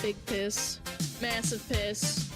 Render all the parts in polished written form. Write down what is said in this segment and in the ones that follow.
Big piss. Massive piss.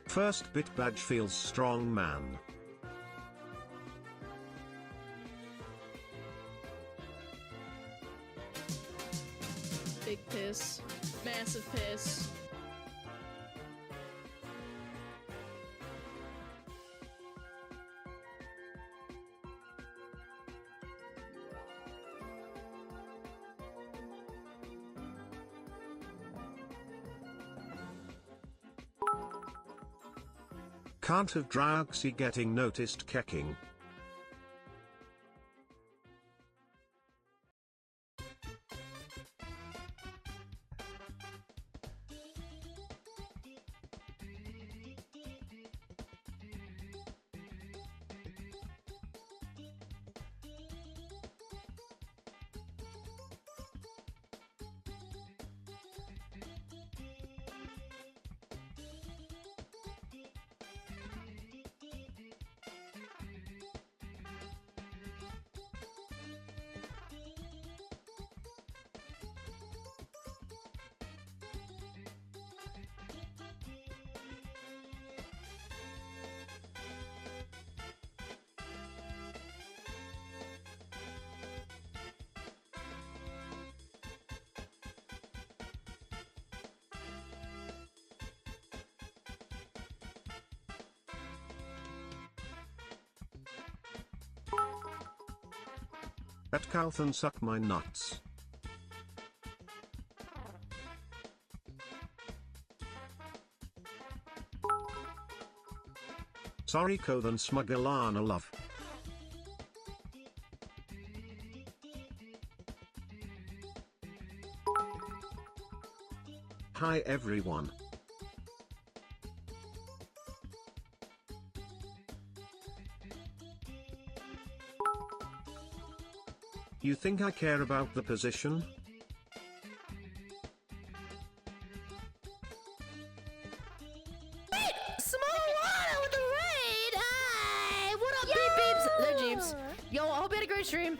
First bit badge feels strong man. Big piss. Massive piss. Can't have Drowsy getting noticed kecking. At Calthan suck my nuts. Sorry Cothan SmugAlana love. Hi everyone. You think I care about the position? Wait! SmugAlana with the raid! Hi! What up, beep beeps? They're Jeeps. Yo, I hope you had a great stream.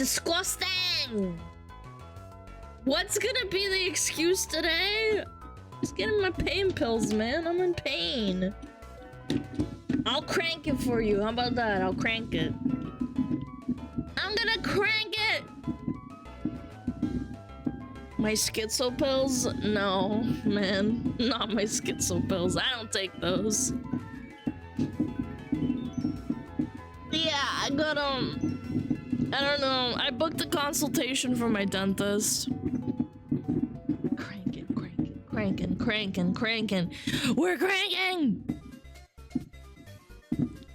Disgusting! What's gonna be the excuse today? Just getting my pain pills, man. I'm in pain. I'll crank it for you. How about that? I'll crank it. I'm gonna crank it! My schizo pills? No, man. Not my schizo pills. I don't take those. Yeah, I got, I don't know. I booked a consultation for my dentist. Cranking. We're cranking!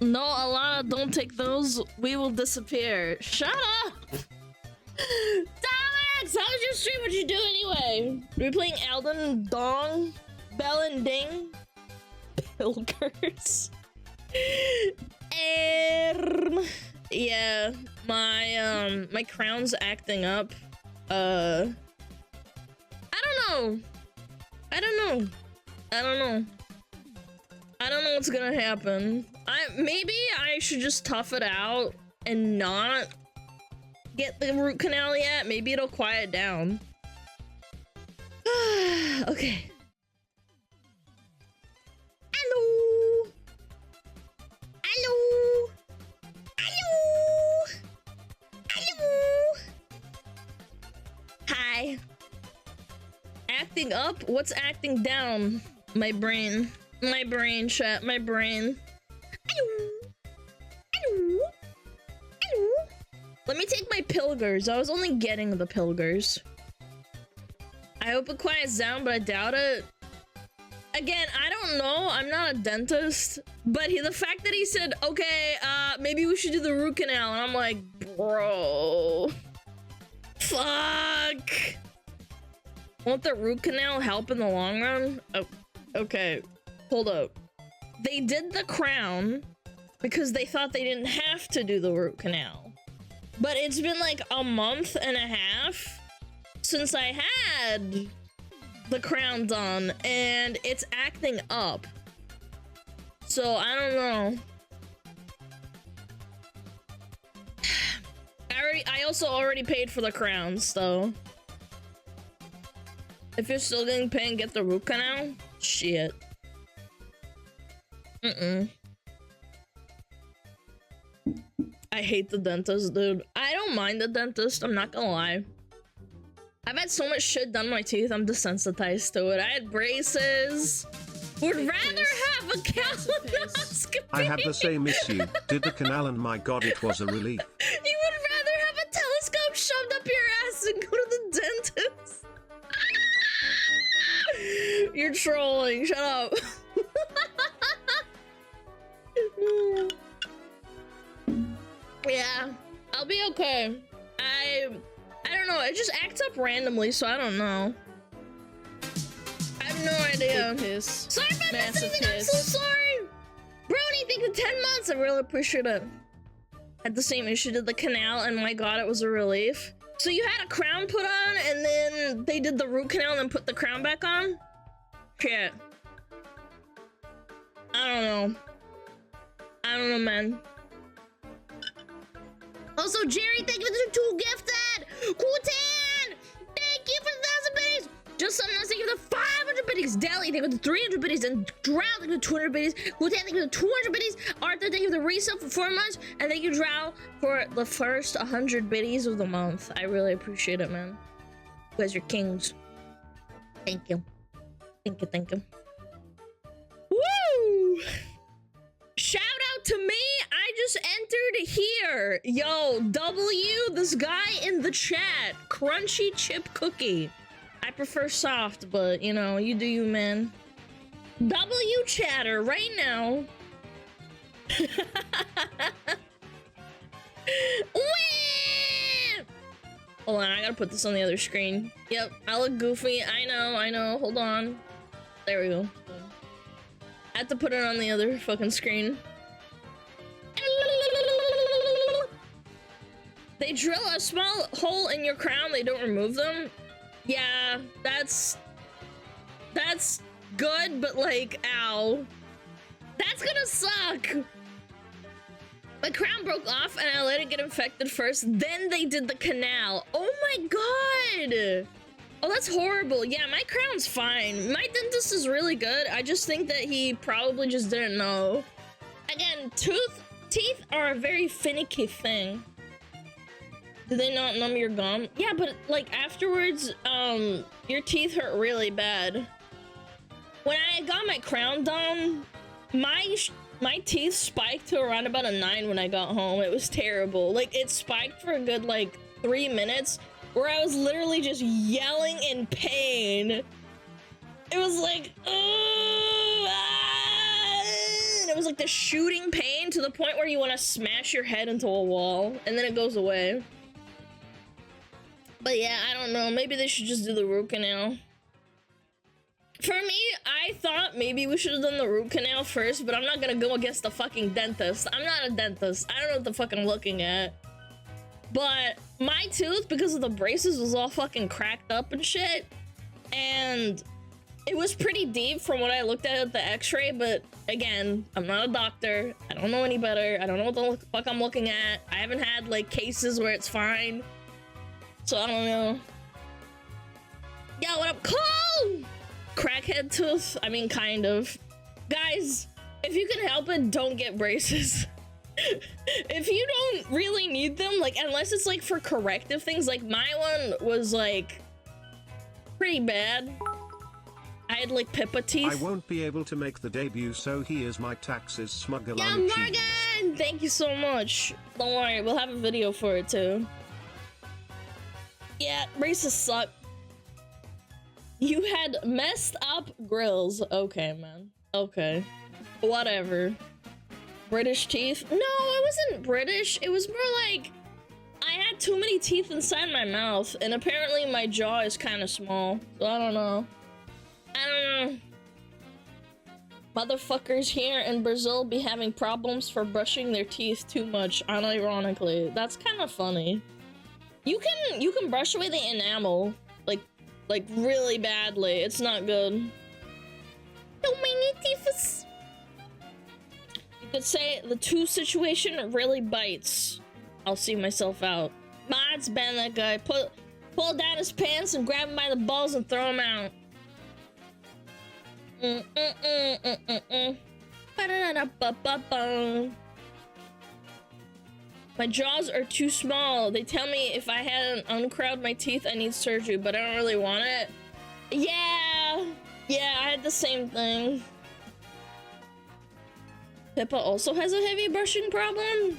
No, Alana, don't take those. We will disappear. Shut up! Alex, how was your stream? What'd you do anyway? Were we playing Elden Dong? Bell and Ding? Pilgers? Yeah, my crown's acting up. I don't know what's gonna happen. Maybe I should just tough it out and not get the root canal yet. Maybe it'll quiet down. Okay. Hello. Hi. Acting up? What's acting down? My brain, chat, my brain. Hello. Let me take my pilgers. I was only getting the pilgers. I hope it quiets down, but I doubt it. Again, I don't know. I'm not a dentist, but the fact that he said, okay, maybe we should do the root canal, and I'm like, bro, fuck. Won't the root canal help in the long run? Oh, okay, hold up. They did the crown because they thought they didn't have to do the root canal. But it's been like a month and a half since I had the crown done, and it's acting up. So, I don't know. I also already paid for the crowns, though. If you're still getting paid, get the root canal? Shit. I hate the dentist, dude. I don't mind the dentist, I'm not gonna lie. I've had so much shit done to my teeth, I'm desensitized to it. I had braces. Would rather have a colonoscopy. I have the same issue. Did the canal and my god, it was a relief. You would rather have a telescope shoved up your ass than go to the dentist. You're trolling, shut up. Yeah, I'll be okay. I don't know, it just acts up randomly, so I don't know. I have no idea. Big piss. Sorry if I missed Massive anything, I'm so piss. sorry! Brody, thank you 10 months, I really appreciate it. Had the same issue, did the canal, and my god, it was a relief. So you had a crown put on, and then they did the root canal and then put the crown back on? Shit. I don't know, man. Also, Jerry, thank you for the 2 gifted! Kutan! Thank you for the 1,000 biddies! Just something else, thank you for the 500 biddies! Dally, thank you for the 300 biddies! And Drow, thank you for the 200 biddies! Kutan, thank you for the 200 biddies! Arthur, thank you for the resale for 4 months! And thank you, Drow, for the first 100 biddies of the month. I really appreciate it, man. You guys are kings. Thank you. Thank you. Woo! Shout out to me! I just entered here! Yo, W, this guy in the chat. Crunchy chip cookie. I prefer soft, but, you know, you do you, man. W chatter right now. Hold on, I gotta put this on the other screen. Yep, I look goofy. I know. Hold on. There we go. I have to put it on the other fucking screen. They drill a small hole in your crown, they don't remove them? Yeah, that's good, but like, ow. That's gonna suck! My crown broke off and I let it get infected first. Then they did the canal. Oh my god. Oh, that's horrible. Yeah, my crown's fine. My dentist is really good. I just think that he probably just didn't know. Again, teeth are a very finicky thing. Do they not numb your gum? Yeah, but like afterwards, your teeth hurt really bad. When I got my crown done, my teeth spiked to around about a 9 when I got home. It was terrible. Like, it spiked for a good, like, 3 minutes, where I was literally just yelling in pain. It was like, and it was like the shooting pain to the point where you want to smash your head into a wall, and then it goes away. But yeah, I don't know. Maybe they should just do the root canal. For me, I thought maybe we should have done the root canal first, but I'm not gonna go against the fucking dentist. I'm not a dentist. I don't know what the fuck I'm looking at. But my tooth, because of the braces, was all fucking cracked up and shit. And it was pretty deep from what I looked at the x-ray, but again, I'm not a doctor. I don't know any better. I don't know what the fuck I'm looking at. I haven't had, like, cases where it's fine. So I don't know. Yo, what up, Cole? Crackhead tooth? I mean, kind of. Guys, if you can help it, don't get braces. If you don't really need them, like, unless it's like for corrective things, like my one was like pretty bad. I had like Pippa teeth. I won't be able to make the debut, so here's my taxes, SmugAlana Yeah, Morgan! Thank you so much. Don't worry, we'll have a video for it too. Yeah, braces suck. You had messed up grills. Okay, man. Okay. Whatever. British teeth? No, it wasn't British. It was more like I had too many teeth inside my mouth, and apparently my jaw is kind of small. So I don't know. I don't know. Motherfuckers here in Brazil be having problems for brushing their teeth too much, unironically. That's kind of funny. You can brush away the enamel like really badly. It's not good. So many teeth. You could say the tooth situation really bites. I'll see myself out. Mod's been that guy. Pull down his pants and grab him by the balls and throw him out. My jaws are too small. They tell me if I hadn't uncrowded my teeth, I need surgery, but I don't really want it. Yeah, I had the same thing. Pippa also has a heavy brushing problem?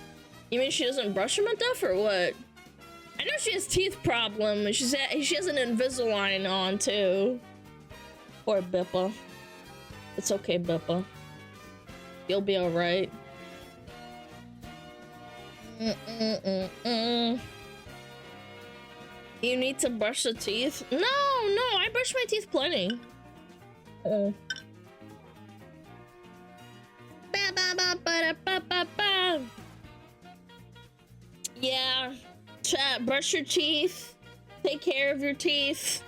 You mean she doesn't brush them enough or what? I know she has teeth problem. She has an Invisalign on too. Poor Pippa. It's okay, Pippa. You'll be alright. You need to brush the teeth? No, I brush my teeth plenty. Yeah, chat, brush your teeth. Take care of your teeth.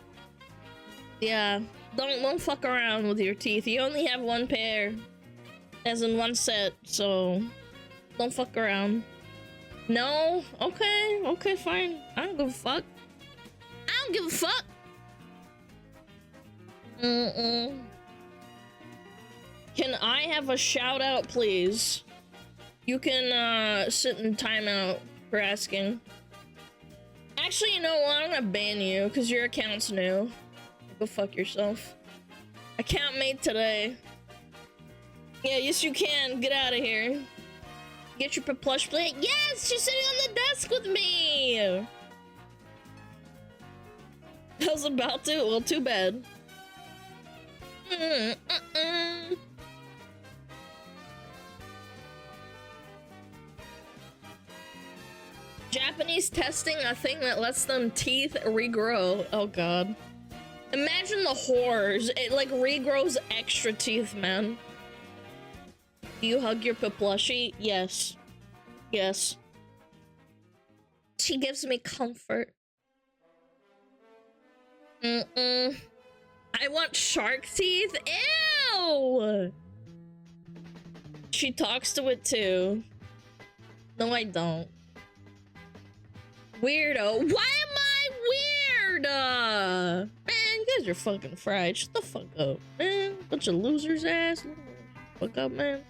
Yeah, don't fuck around with your teeth. You only have one pair, as in one set, so don't fuck around. No? Okay, fine. I don't give a fuck. I don't give a fuck. Can I have a shout out, please? You can sit in timeout for asking. Actually, you know what? I'm gonna ban you because your account's new. Go fuck yourself. Account made today. Yeah, yes you can. Get out of here. Get your plush plate. Yes, she's sitting on the desk with me. I was about to. Well, too bad. Japanese testing a thing that lets them teeth regrow. Oh god. Imagine the horrors. It like regrows extra teeth, man. Do you hug your plushie? Yes. Yes. She gives me comfort. I want shark teeth. Ew! She talks to it too. No, I don't. Weirdo. Why am I weird? Man, you guys are fucking fried. Shut the fuck up, man. Bunch of losers ass. Fuck up, man.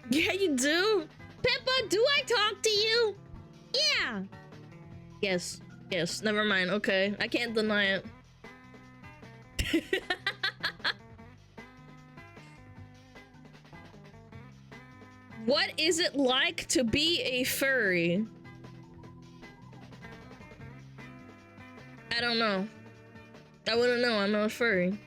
Yeah, you do. Pippa, do I talk to you? Yeah. Yes. Yes. Never mind. Okay. I can't deny it. What is it like to be a furry? I don't know. I wouldn't know. I'm not a furry.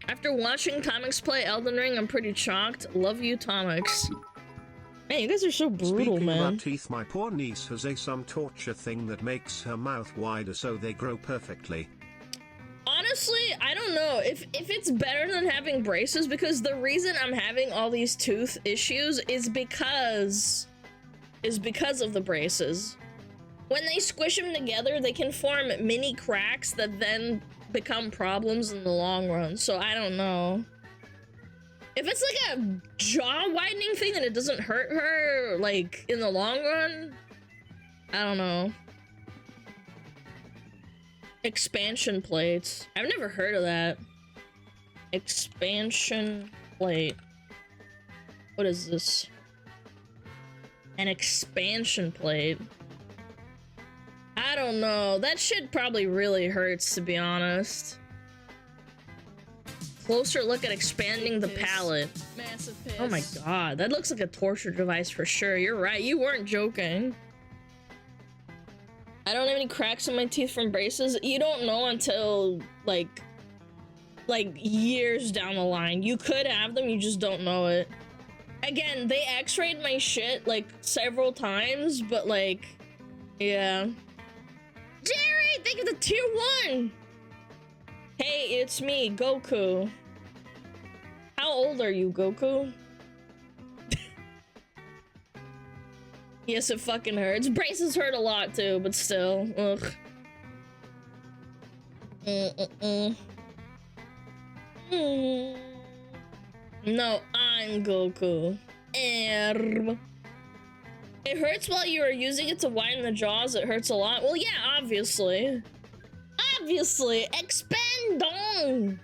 After watching Tomix play Elden Ring, I'm pretty shocked. Love you, Tomix. Man, you guys are so brutal, Speaking man. about teeth, my poor niece has some torture thing that makes her mouth wider so they grow perfectly. Honestly, I don't know if it's better than having braces, because the reason I'm having all these tooth issues is because of the braces. When they squish them together, they can form mini cracks that then become problems in the long run. So I don't know. If it's like a jaw widening thing and it doesn't hurt her, like, in the long run, I don't know. Expansion plates. I've never heard of that. Expansion plate. What is this? An expansion plate. I don't know. That shit probably really hurts, to be honest. Closer look at expanding the palate. Massive piss. Oh my god, that looks like a torture device for sure. You're right, you weren't joking. I don't have any cracks in my teeth from braces. You don't know until like years down the line. You could have them, you just don't know it. Again, they x-rayed my shit like several times, but like, yeah. Jerry, thank you for the tier 1. Hey, it's me, Goku. How old are you, Goku? Yes, it fucking hurts. Braces hurt a lot too, but still. Ugh. No, I'm Goku. It hurts while you are using it to widen the jaws. It hurts a lot. Well, yeah, obviously. Obviously. Expand on.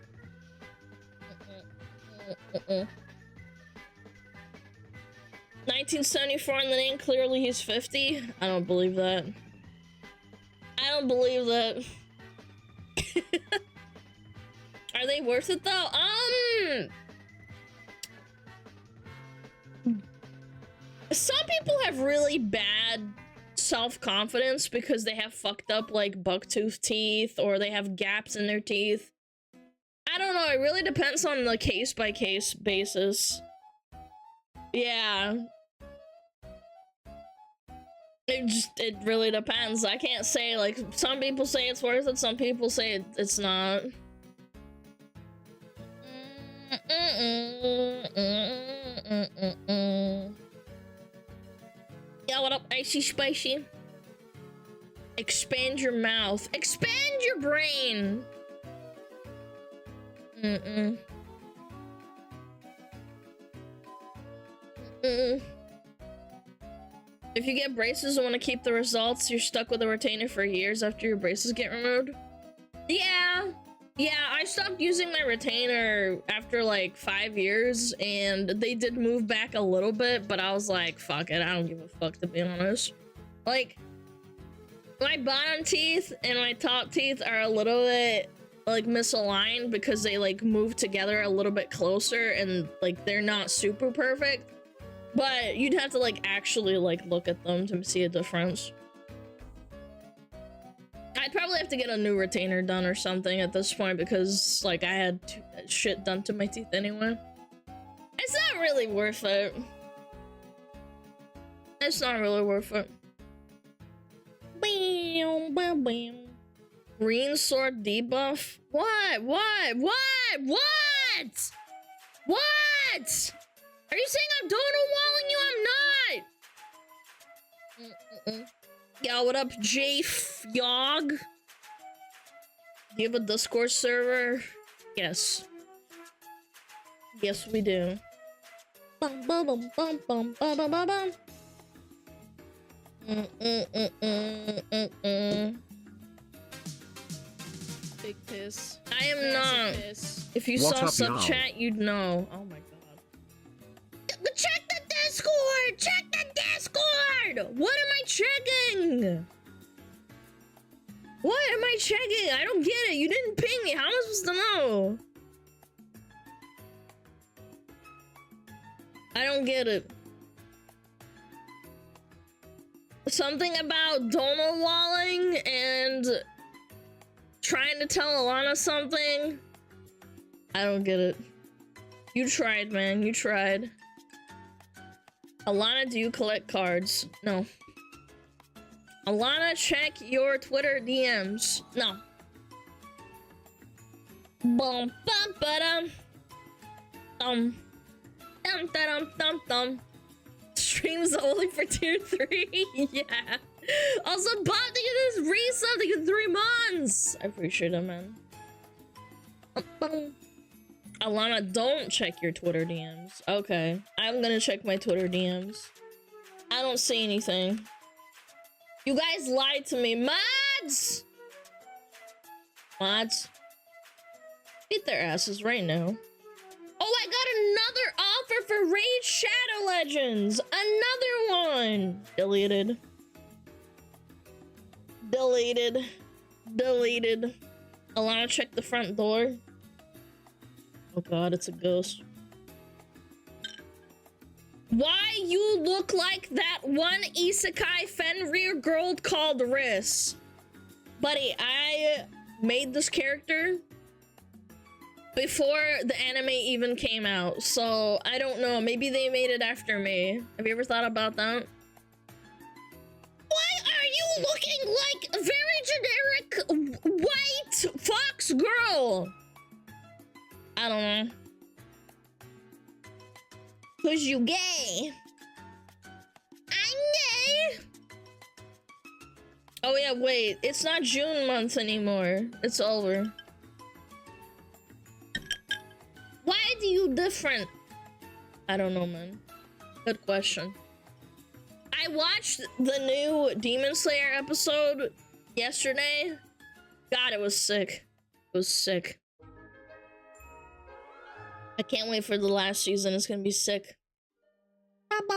1974 in the name, clearly he's 50. I don't believe that. I don't believe that. Are they worth it though? Some people have really bad self-confidence because they have fucked up like bucktooth teeth, or they have gaps in their teeth. I don't know, it really depends on the case-by-case basis. Yeah. It really depends. I can't say, like, some people say it's worth it, some people say it's not. Yeah, what up, Icy Spicy? Expand your mouth. Expand your brain! If you get braces and want to keep the results, you're stuck with a retainer for years after your braces get removed. Yeah, I stopped using my retainer after like 5 years, and they did move back a little bit, but I was like, fuck it, I don't give a fuck, to be honest. Like, my bottom teeth and my top teeth are a little bit like misaligned because they like move together a little bit closer, and like they're not super perfect. But you'd have to like actually like look at them to see a difference. I'd probably have to get a new retainer done or something at this point, because like I had shit done to my teeth anyway. It's not really worth it. It's not really worth it. Green sword debuff? What? What? Are you saying I'm donut-walling you? I'm not! Yo, what up, J-Yog? Do you have a Discord server? Yes. Yes, we do. Bum, bum, bum, bum, bum, bum, bum, bum, bum. Big piss. I am not. Piss. If you What saw up, sub y'all? chat, you'd know. Oh my god. Check the Discord! Check the Discord! What am I checking? What am I checking? I don't get it. You didn't ping me. How am I supposed to know? I don't get it. Something about donor walling and trying to tell Alana something. I don't get it. You tried, man. You tried. Alana, do you collect cards? No. Alana, check your Twitter DMs. No. Bum bum ba-dum. Dum dum dum dum. Streams only for tier 3. Yeah. Also, Bob, thank you for this resub. Thank you for 3 months. I appreciate it, man. Alana, don't check your Twitter DMs. Okay. I'm gonna check my Twitter DMs. I don't see anything. You guys lied to me. Mods! Mods. Beat their asses right now. Oh, I got another offer for Raid Shadow Legends. Another one. Deleted. Deleted. Deleted. Alana, check the front door. Oh god, it's a ghost. Why you look like that one isekai Fenrir girl called Riss? Buddy, I made this character before the anime even came out, so I don't know. Maybe they made it after me. Have you ever thought about that? Why are you looking like a very generic white fox girl? I don't know. 'Cause you gay. I'm gay. Oh yeah, wait. It's not June month anymore. It's over. Why do you different? I don't know, man. Good question. I watched the new Demon Slayer episode yesterday. God, it was sick. It was sick. I can't wait for the last season. It's gonna be sick. It's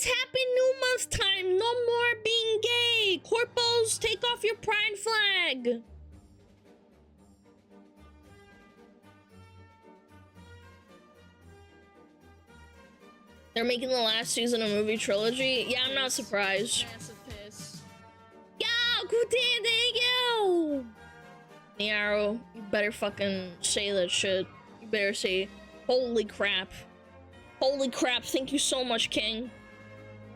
Happy New Month time. No more being gay. Corpos, take off your pride flag. They're making the last season a movie trilogy. Yeah, I'm not surprised. Massive piss. Yo, Kutin, thank you. Niaro, you better fucking say that shit. You better say, holy crap. Holy crap, thank you so much, King.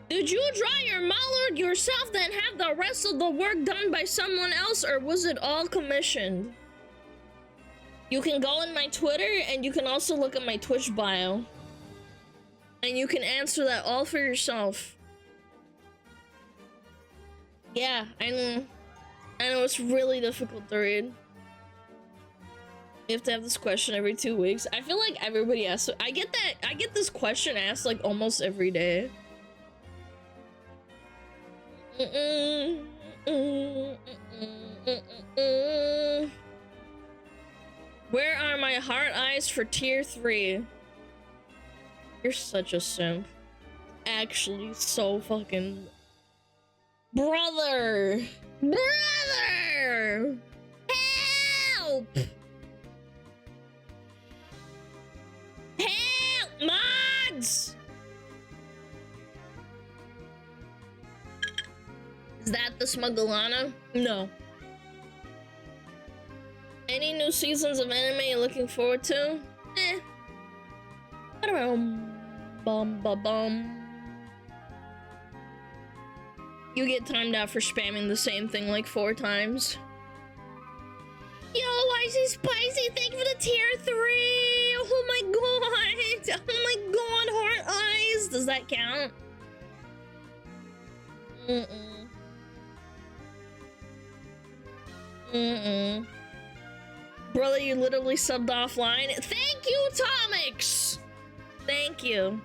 Did you draw your mallard yourself, then have the rest of the work done by someone else, or was it all commissioned? You can go in my Twitter, and you can also look at my Twitch bio. And you can answer that all for yourself. Yeah, I know. I know it's really difficult to read. You have to have this question every 2 weeks. I feel like everybody asks. I get this question asked like almost every day. Where are my heart eyes for tier 3? You're such a simp. Actually, so fucking... Brother! Brother! Help! Help! Mods! Is that the SmugAlana? No. Any new seasons of anime you're looking forward to? Eh. Bum. You get timed out for spamming the same thing like 4 times. Yo, why is he spicy? Thank you for the tier 3. Oh my god. Oh my god, heart eyes. Does that count? Brother, you literally subbed offline. Thank you, Tomix! Thank you.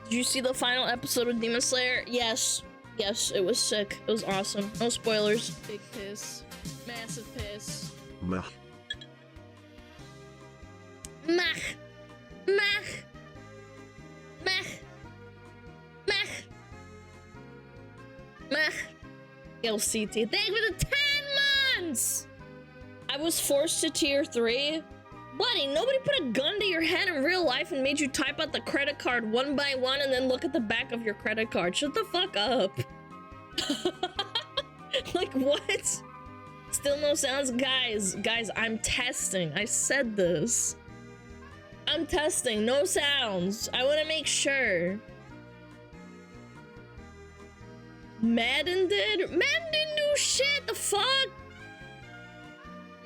Did you see the final episode of Demon Slayer? Yes. Yes, it was sick. It was awesome. No spoilers. Big piss. Massive piss. Meh. Mach. Mach. Mach. Mach. Mach. LCT. Thank you for the 10 months! I was forced to tier 3. Buddy, nobody put a gun to your head in real life and made you type out the credit card one by one and then look at the back of your credit card. Shut the fuck up. Like, what? Still no sounds? Guys, I'm testing. I said this. I'm testing. No sounds. I want to make sure. Madden did? Madden didn't do shit. The fuck?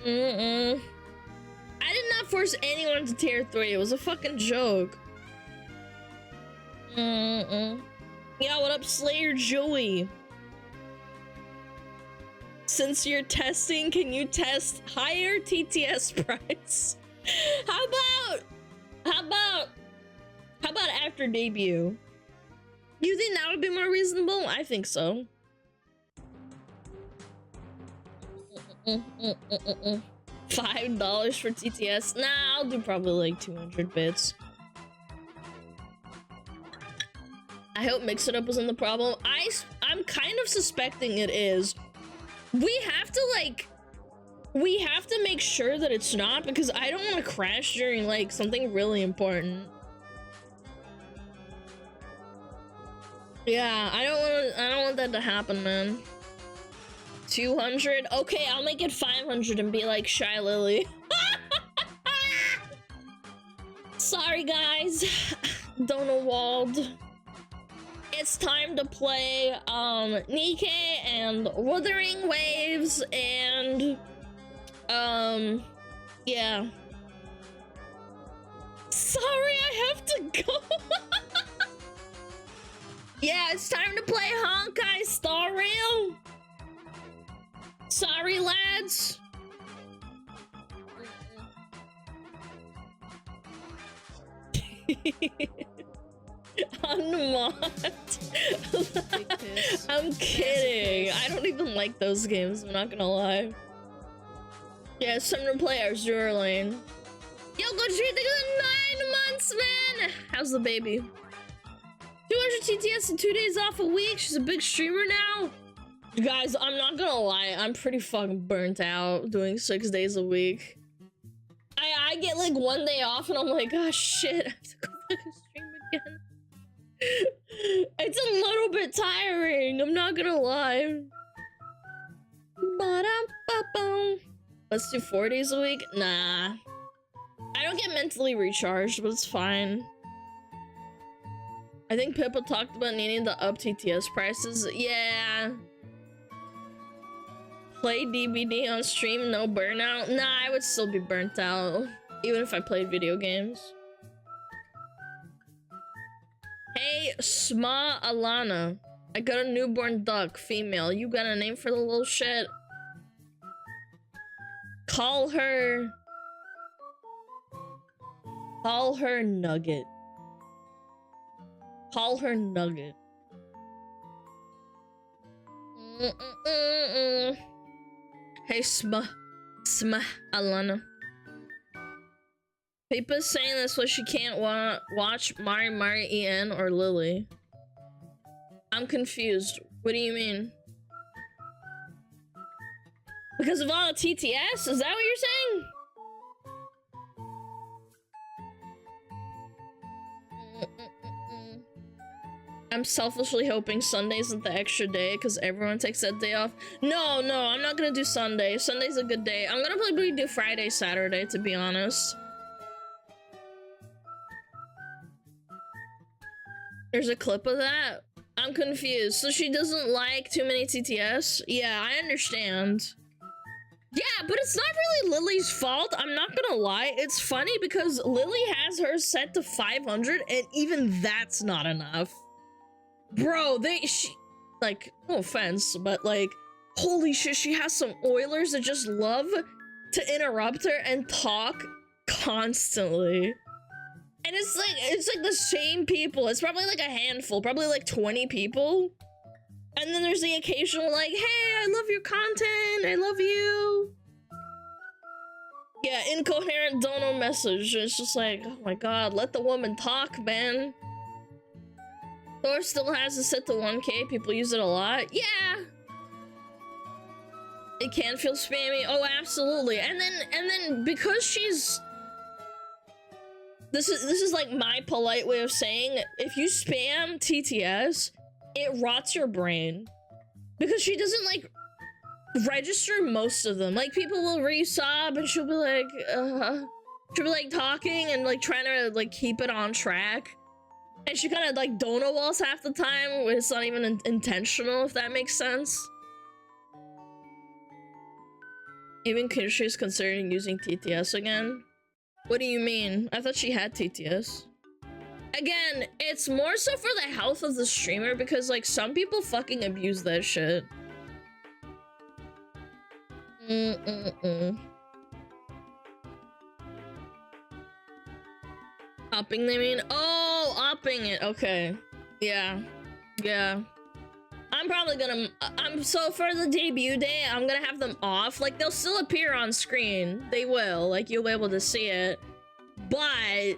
I did not force anyone to tier 3. It was a fucking joke. Yeah, what up, Slayer Joey? Since you're testing, can you test higher TTS price? How about after debut? You think that would be more reasonable? I think so. $5 for TTS? Nah, I'll do probably like 200 bits. I hope Mix It Up wasn't the problem. I'm kind of suspecting it is. We have to make sure that it's not, because I don't want to crash during like something really important. Yeah, I don't want that to happen, man. 200? Okay, I'll make it 500 and be like Shy Lily. Sorry, guys. Donald. It's time to play Nikkei and Wuthering Waves and yeah. Sorry, I have to go. Yeah, it's time to play Honkai Star Rail. Sorry, lads. Unmod. I'm kidding. I don't even like those games, I'm not gonna lie. Yeah, it's time to play Azure Lane. Yo, go treat the 9 months, man! How's the baby? 200 TTS and 2 days off a week. She's a big streamer now. Guys, I'm not gonna lie. I'm pretty fucking burnt out doing 6 days a week. I get like 1 day off and I'm like, oh shit, I have to go fucking stream again. It's a little bit tiring. I'm not gonna lie. Let's do 4 days a week? Nah. I don't get mentally recharged, but it's fine. I think Pippa talked about needing to up TTS prices. Yeah. Play DBD on stream, no burnout? Nah, I would still be burnt out, even if I played video games. Hey, SmugAlana. I got a newborn duck, female. You got a name for the little shit? Call her Nugget. Call her Nugget. Hey, SmugAlana. Pippa's saying this so she can't watch Mari En or Lily. I'm confused. What do you mean? Because of all the TTS? Is that what you're saying? I'm selfishly hoping Sunday isn't the extra day because everyone takes that day off. No, I'm not gonna do Sunday. Sunday's a good day. I'm gonna probably do Friday, Saturday, to be honest. There's a clip of that? I'm confused. So she doesn't like too many TTS? Yeah, I understand. Yeah, but it's not really Lily's fault. I'm not gonna lie. It's funny because Lily has hers set to 500 and even that's not enough. Bro, like, no offense, but like, Holy shit, she has some Oilers that just love to interrupt her and talk constantly. And it's like the same people. It's probably like a handful, probably like 20 people. And then there's the occasional like, hey, I love your content, I love you. Yeah, incoherent dono message. It's just like, oh my god, let the woman talk, man. Thor still has it set to 1K, people use it a lot. Yeah. It can feel spammy. Oh, absolutely. And then because she's this is like my polite way of saying if you spam TTS, it rots your brain. Because she doesn't like register most of them. Like people will resub and she'll be like talking and like trying to like keep it on track. And she kind of like dono walls half the time when it's not even intentional, if that makes sense. Even Kirshi's considering using TTS again. What do you mean? I thought she had TTS. Again, it's more so for the health of the streamer because like some people fucking abuse that shit. Upping, they mean? Oh, upping it. Okay. Yeah. Yeah. I'm probably gonna, so for the debut day, I'm gonna have them off. Like, they'll still appear on screen. They will. Like, you'll be able to see it. But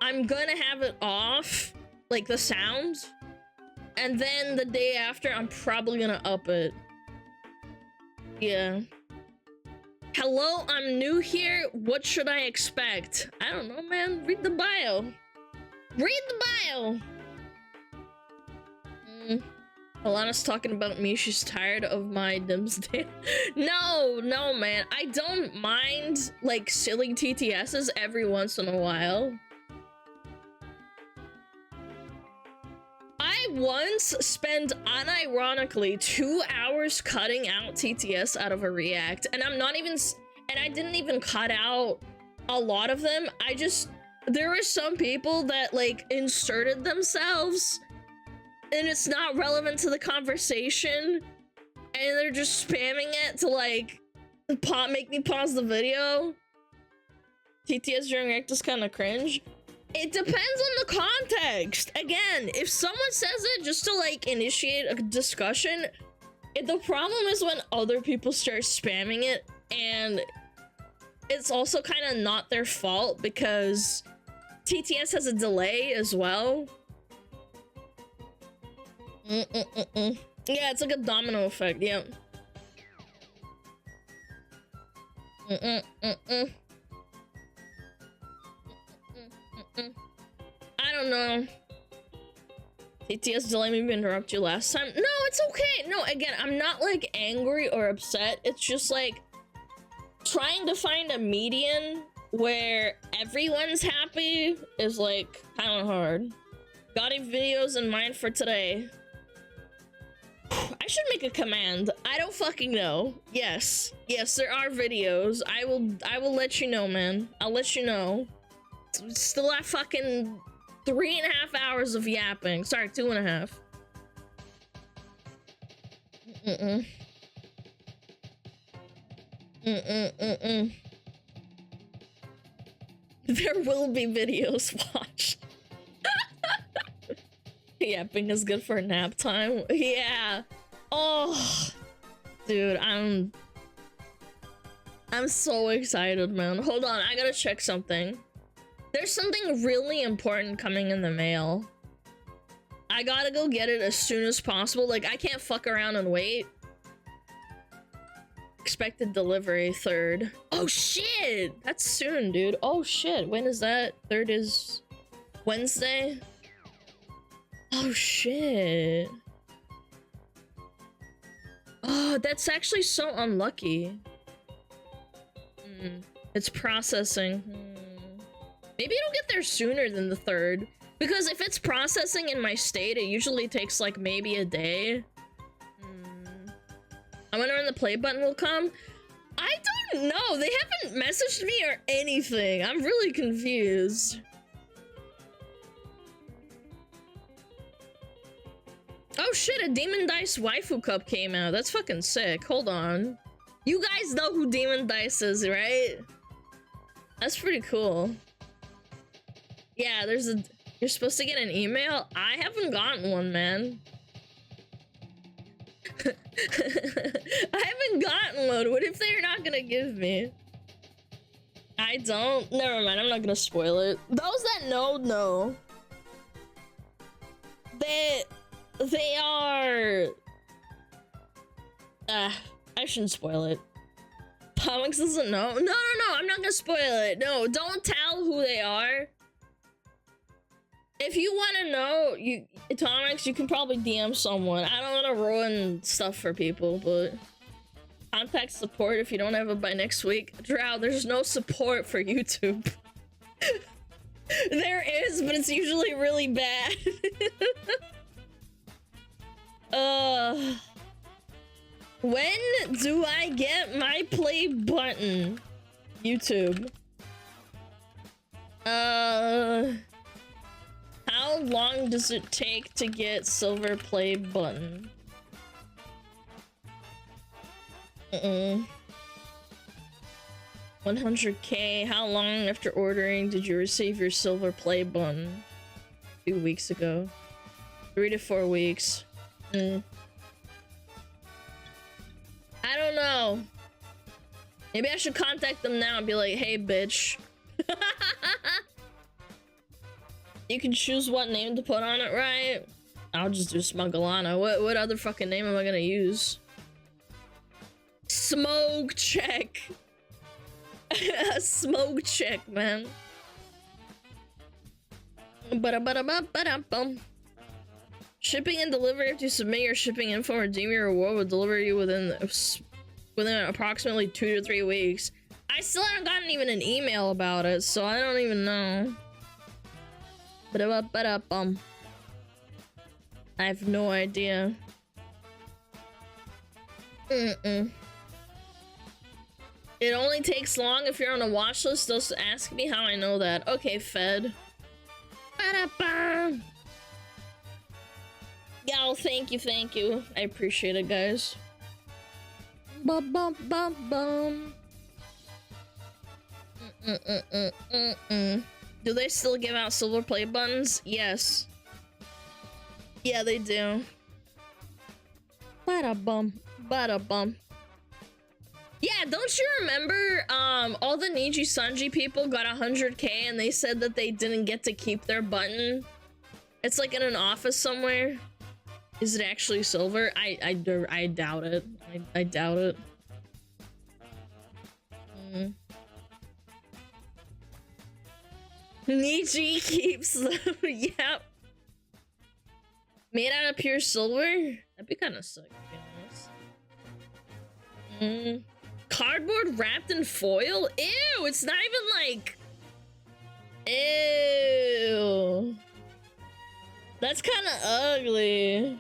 I'm gonna have it off, like the sound. And then the day after, I'm probably gonna up it. Yeah. Hello, I'm new here. What should I expect? I don't know, man. Read the bio. Read the bio. Alana's talking about me. She's tired of my Dimsdale. No, man. I don't mind, like, silly TTSs every once in a while. I once spent unironically 2 hours cutting out TTS out of a react, and I didn't even cut out a lot of them. There were some people that like inserted themselves and it's not relevant to the conversation and they're just spamming it to like make me pause the video. TTS during react is kind of cringe. It depends on the context. Again, if someone says it just to like initiate a discussion, the problem is when other people start spamming it, and it's also kind of not their fault because TTS has a delay as well. Yeah, it's like a domino effect. Yeah. I don't know. TTS delay maybe interrupt you last time. No, it's okay. No, again, I'm not like angry or upset. It's just like trying to find a median where everyone's happy is like kind of hard. Got any videos in mind for today? I should make a command. I don't fucking know. Yes, there are videos. I will let you know, man. I'll let you know. Still at fucking 3.5 hours of yapping. Sorry, 2.5. There will be videos watched. Yapping is good for nap time. Yeah. Oh, dude, I'm so excited, man. Hold on, I gotta check something. There's something really important coming in the mail. I gotta go get it as soon as possible. Like, I can't fuck around and wait. Expected delivery 3rd. Oh shit! That's soon, dude. Oh shit, when is that? 3rd is Wednesday? Oh shit. Oh, that's actually so unlucky. It's processing. Maybe it'll get there sooner than the 3rd. Because if it's processing in my state, it usually takes like maybe a day. I wonder when the play button will come. I don't know. They haven't messaged me or anything. I'm really confused. Oh shit, a Demon Dice waifu cup came out. That's fucking sick. Hold on. You guys know who Demon Dice is, right? That's pretty cool. Yeah, there's a... You're supposed to get an email? I haven't gotten one, man. I haven't gotten one. What if they're not gonna give me? I don't? Never mind, I'm not gonna spoil it. Those that know. They are... I shouldn't spoil it. Pomix doesn't know? No, I'm not gonna spoil it. No, don't tell who they are. If you want to know, Tomix, you can probably DM someone. I don't want to ruin stuff for people, but contact support if you don't have it by next week. Drow, there's no support for YouTube. There is, but it's usually really bad. When do I get my play button? YouTube. How long does it take to get silver play button? 100k. How long after ordering did you receive your silver play button? 2 weeks ago. 3 to 4 weeks. I don't know. Maybe I should contact them now and be like, hey, bitch. You can choose what name to put on it, right? I'll just do SmugAlana. What other fucking name am I gonna use? Smoke check. Smoke check, man. Ba-da-ba-da-ba-ba-da-bum. Shipping and delivery. If you submit your shipping info, redeem your reward will deliver you within approximately 2 to 3 weeks. I still haven't gotten even an email about it, so I don't even know. Ba-da-ba-ba-da-bum. I have no idea. It only takes long if you're on a watch list. Just ask me how I know that. Okay, Fed. Ba-da-ba. Yo, thank you. I appreciate it, guys. Bum-bum-bum-bum. Do they still give out silver play buttons? Yes. Yeah, they do. Bada-bum. Bada-bum. Yeah, don't you remember all the Niji Sanji people got 100k and they said that they didn't get to keep their button? It's like in an office somewhere. Is it actually silver? I doubt it. I doubt it. Niji keeps them. Yep. Made out of pure silver? That'd be kind of sick, to be honest. Cardboard wrapped in foil? Ew, it's not even like... Ew. That's kind of ugly.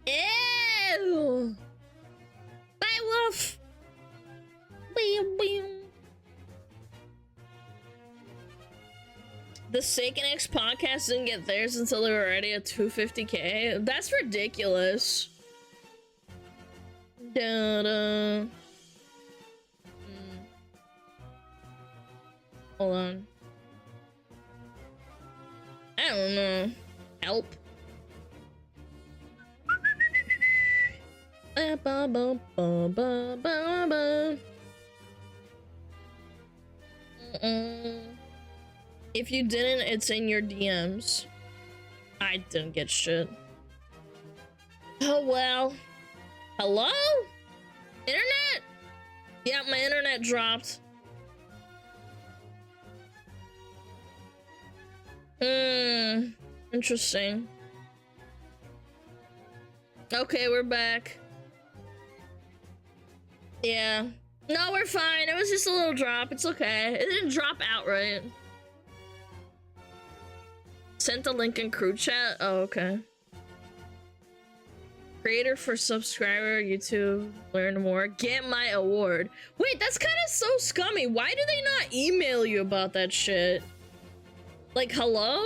Ew. Bye, Wolf. Bam, bam. The Sake and X podcast didn't get theirs until they were already at 250k. That's ridiculous. Da-da. Hold on. I don't know. Help. If you didn't, it's in your DMs. I didn't get shit. Oh well. Hello? Internet? Yeah, my internet dropped. Interesting. Okay, we're back. Yeah. No, we're fine. It was just a little drop. It's okay. It didn't drop outright. Sent the link in crew chat? Oh, okay. Creator for subscriber, YouTube, learn more, get my award. Wait, that's kind of so scummy. Why do they not email you about that shit? Like, hello?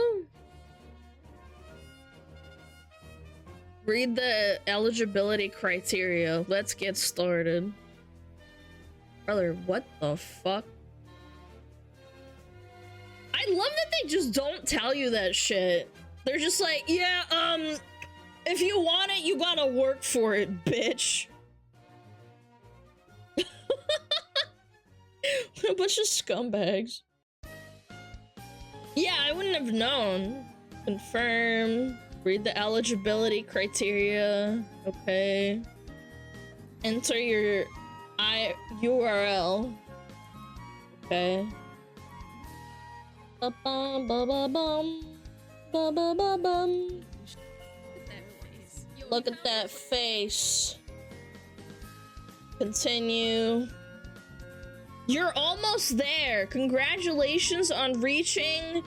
Read the eligibility criteria. Let's get started. Brother, what the fuck? I love that they just don't tell you that shit. They're just like, yeah, if you want it, you gotta work for it, bitch. A bunch of scumbags. Yeah, I wouldn't have known. Confirm. Read the eligibility criteria. Okay. Enter your URL. Okay. Ba-bum, ba-ba-bum. Ba-ba-ba-bum. Look at that face. Continue. You're almost there. Congratulations on reaching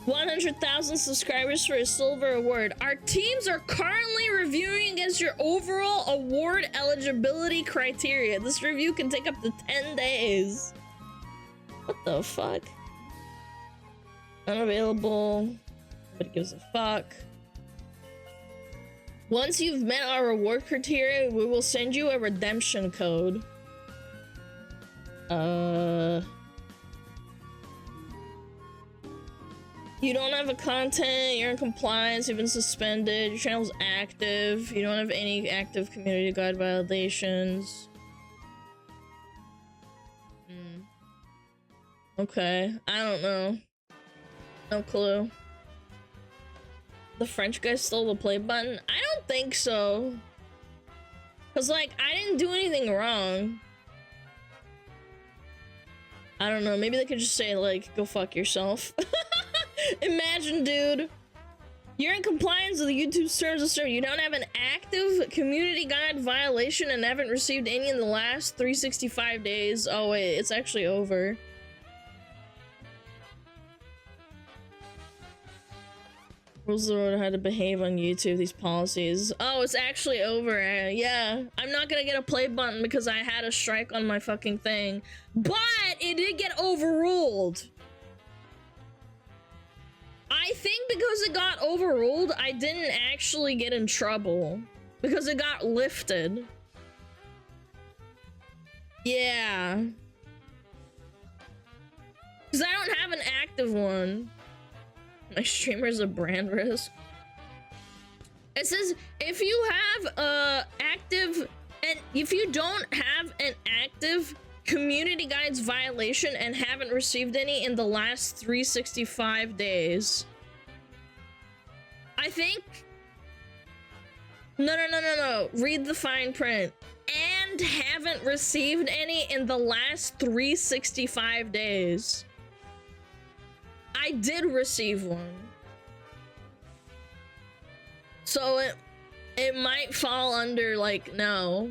100,000 subscribers for a silver award. Our teams are currently reviewing against your overall award eligibility criteria. This review can take up to 10 days. What the fuck? Unavailable. Nobody gives a fuck. Once you've met our reward criteria, we will send you a redemption code. You don't have a content, you're in compliance, you've been suspended, your channel's active, you don't have any active community guide violations. Okay, I don't know. No clue. The French guy stole the play button? I don't think so. Cause like, I didn't do anything wrong. I don't know, maybe they could just say like, go fuck yourself. Imagine, dude. You're in compliance with the YouTube's terms of service. You don't have an active community guide violation and haven't received any in the last 365 days. Oh wait, it's actually over. Rules of the road on how to behave on YouTube, these policies. Oh, it's actually over. Yeah, I'm not gonna get a play button because I had a strike on my fucking thing. But it did get overruled. I think because it got overruled, I didn't actually get in trouble. Because it got lifted. Yeah. Because I don't have an active one. My streamer's a brand risk. It says if you have active, and if you don't have an active community guides violation and haven't received any in the last 365 days. I think. No. Read the fine print. And haven't received any in the last 365 days. I did receive one. So it might fall under like no.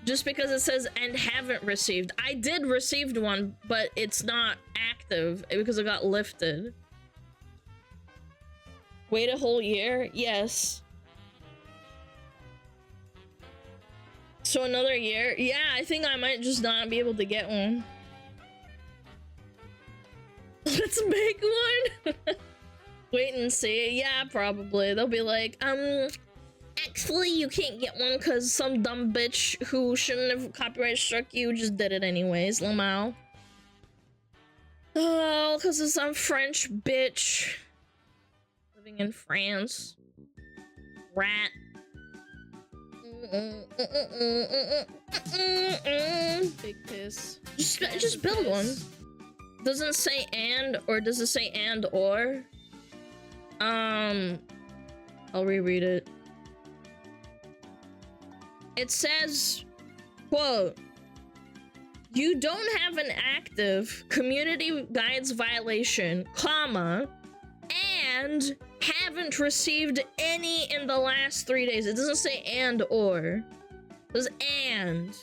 Just because it says and haven't received. I did receive one, but it's not active because it got lifted. Wait a whole year? Yes. So another year? Yeah, I think I might just not be able to get one. Let's make one. Wait and see. Yeah, probably. They'll be like, actually, you can't get one because some dumb bitch who shouldn't have copyright struck you just did it anyways, Lamau. Oh, because it's some French bitch living in France. Rat. Big piss. Just build one. Doesn't say and, or does it say and or? I'll reread it. It says, quote, you don't have an active community guides violation, comma, and haven't received any in the last 3 days. It doesn't say and or. It says and.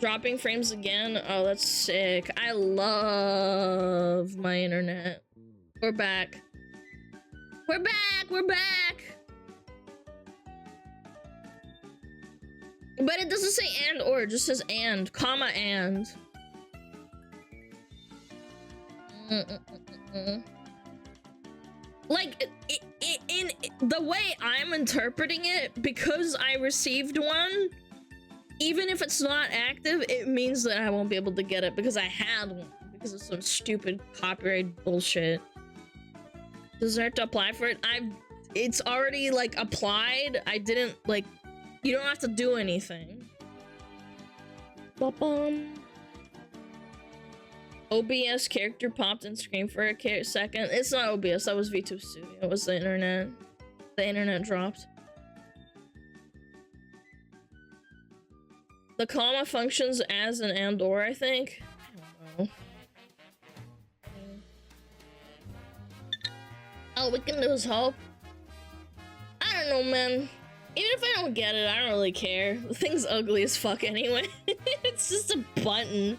Dropping frames again? Oh, that's sick. I love my internet. We're back. We're back! We're back! But it doesn't say and or, it just says and, comma and. Like, the way I'm interpreting it, because I received one, even if it's not active, it means that I won't be able to get it because I had one because of some stupid copyright bullshit. Does I have to apply for it? It's already like applied. I didn't like, you don't have to do anything. Ba-bum. OBS character popped and screamed for a second. It's not OBS, that was VTube Studio. It was the internet. The internet dropped. The comma functions as an and/or, I think. I don't know. All we can do is hope. I don't know, man. Even if I don't get it, I don't really care. The thing's ugly as fuck anyway. It's just a button.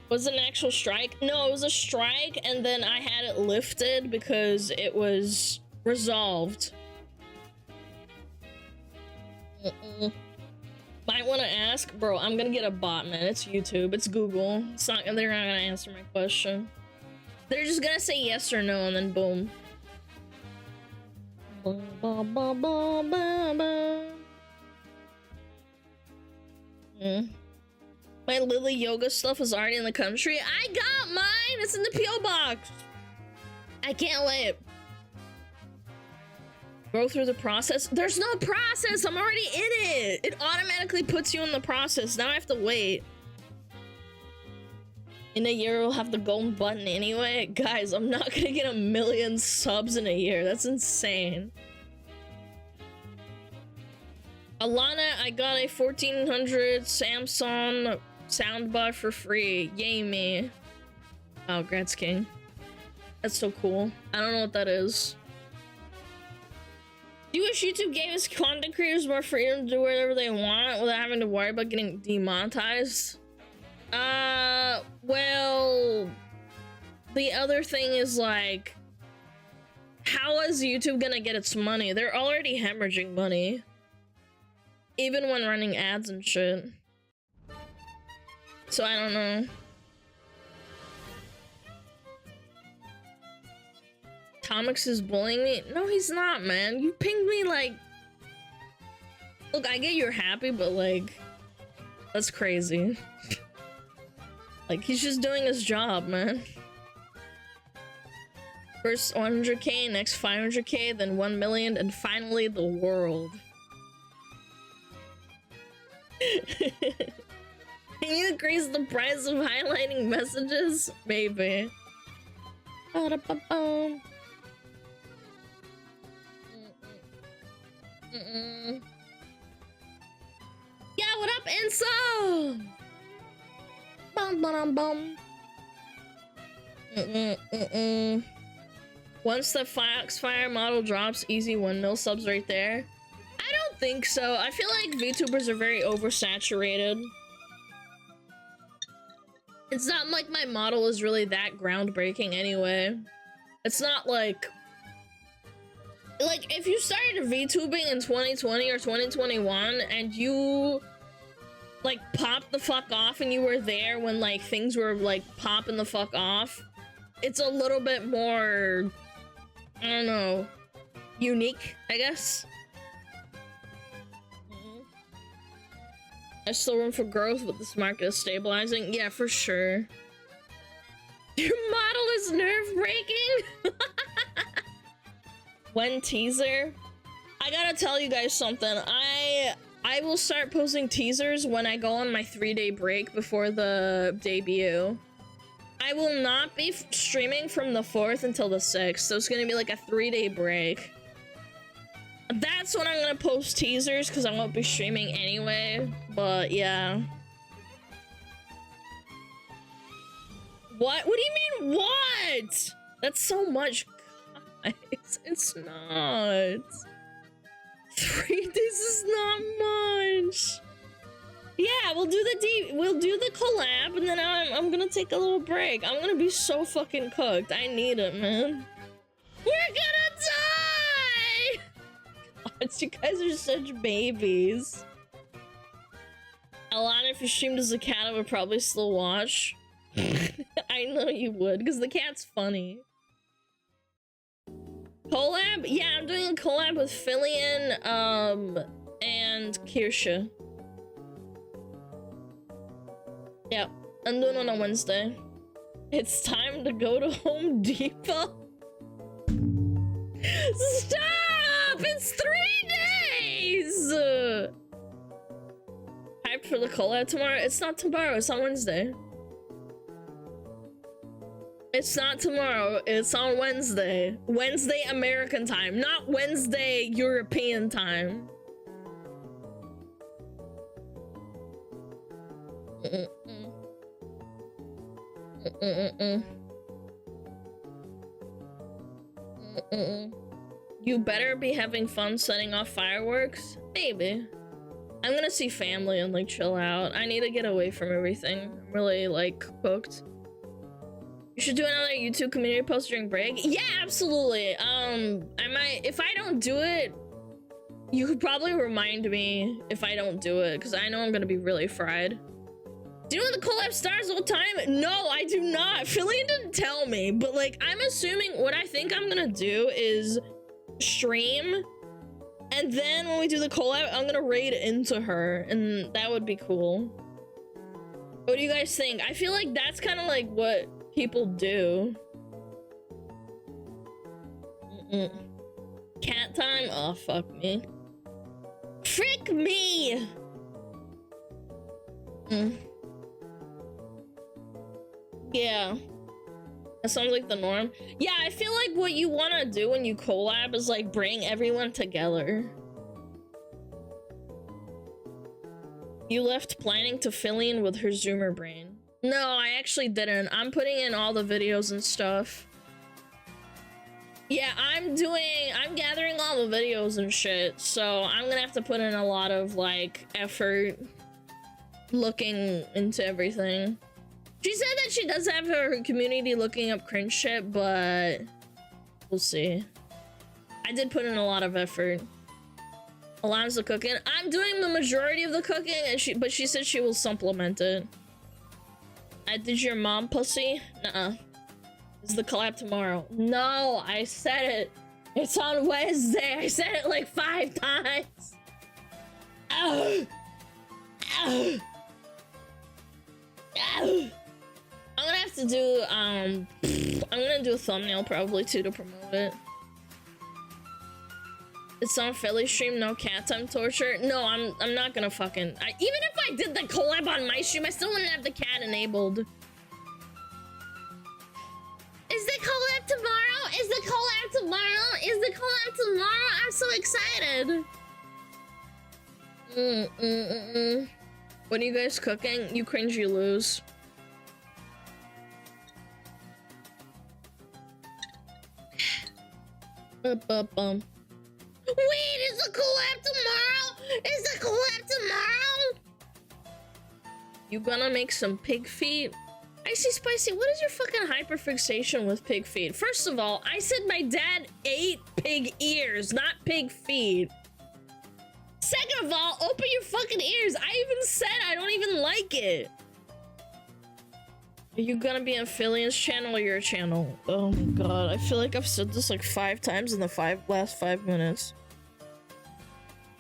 Was it an actual strike? No, it was a strike, and then I had it lifted because it was resolved. Might want to ask, bro. I'm gonna get a bot, man. It's YouTube. It's Google. It's not. They're not gonna answer my question. They're just gonna say yes or no, and then boom. My Lily Yoga stuff is already in the country. I got mine! It's in the P.O. box! I can't wait. Go through the process? There's no process! I'm already in it! It automatically puts you in the process. Now I have to wait. In a year, we'll have the golden button anyway. Guys, I'm not gonna get 1 million subs in a year. That's insane. Alana, I got a 1400 Samsung soundbar for free. Yay me. Oh, Grants King. That's so cool. I don't know what that is. Do you wish YouTube gave us content creators more freedom to do whatever they want without having to worry about getting demonetized? Well, the other thing is like, how is YouTube gonna get its money? They're already hemorrhaging money. Even when running ads and shit. So I don't know. Tomix is bullying me? No, he's not, man. You pinged me like... Look, I get you're happy, but like... That's crazy. Like, he's just doing his job, man. First 100k, next 500k, then 1 million, and finally the world. Can you increase the price of highlighting messages? Maybe. Ba-da-ba-bum. Yeah, what up, Enso? Bum bum bum. Once the Foxfire model drops, easy 1 mil subs right there. I don't think so. I feel like VTubers are very oversaturated. It's not like my model is really that groundbreaking anyway. It's not like if you started VTubing in 2020 or 2021 and you like popped the fuck off and you were there when like things were like popping the fuck off, it's a little bit more, I don't know, unique, I guess. There's still room for growth, but this market is stabilizing. Yeah, for sure. Your model is nerve-wracking. One teaser. I gotta tell you guys something. I will start posting teasers when I go on my 3-day break before the debut. I will not be streaming from the 4th until the 6th, so it's gonna be like a 3-day break. That's when I'm gonna post teasers because I won't be streaming anyway, but yeah. What? What do you mean, what? That's so much, guys. It's not. 3 days is not much. Yeah, we'll do the collab, and then I'm gonna take a little break. I'm gonna be so fucking cooked. I need it, man. We're gonna die! God, you guys are such babies. Alana, if you streamed as a cat, I would probably still watch. I know you would, because the cat's funny. Collab? Yeah, I'm doing a collab with Fillion, and Kirsha. Yeah, I'm doing it on Wednesday. It's time to go to Home Depot. Stop! It's 3 days! Hyped for the collab tomorrow? It's not tomorrow, it's on Wednesday. It's not tomorrow, it's on Wednesday. Wednesday American time, not Wednesday European time. You better be having fun setting off fireworks? Maybe. I'm gonna see family and like chill out. I need to get away from everything. I'm really like cooked. You should do another YouTube community post during break. Yeah, absolutely. I might, if I don't do it, you could probably remind me if I don't do it, because I know I'm gonna be really fried. Do you know when the collab starts all the time? No, I do not. Philly didn't tell me, but like, I'm assuming what I think I'm gonna do is stream, and then when we do the collab, I'm gonna raid into her, and that would be cool. What do you guys think? I feel like that's kind of like what people do. Cat time? Oh, fuck me. Frick me! Yeah. That sounds like the norm. Yeah, I feel like what you want to do when you collab is like bring everyone together. You left planning to fill in with her Zoomer brain. No, I actually didn't. I'm putting in all the videos and stuff. Yeah, I'm gathering all the videos and shit, so I'm gonna have to put in a lot of like effort looking into everything. She said that she does have her community looking up cringe shit, but we'll see. I did put in a lot of effort. Alana's the cooking. I'm doing the majority of the cooking, and but she said she will supplement it. Did your mom pussy? Nuh-uh. Is the collab tomorrow? No, I said it. It's on Wednesday. I said it like 5 times. Ow. Ow. Ow. I'm gonna have to do, I'm gonna do a thumbnail probably too to promote it. It's on Philly stream, no cat time torture. No, I'm not gonna fucking, even if I did the collab on my stream, I still wouldn't have the cat enabled. Is the collab tomorrow? Is the collab tomorrow? Is the collab tomorrow? I'm so excited. What are you guys cooking? You cringe, you lose. Wait, is the collab tomorrow? Is the collab tomorrow? You gonna make some pig feet? Icy Spicy, what is your fucking hyperfixation with pig feet? First of all, I said my dad ate pig ears, not pig feet. Second of all, open your fucking ears. I even said I don't even like it. Are you gonna be on Phillion's channel or your channel? Oh my god, I feel like I've said this like 5 times in the last 5 minutes.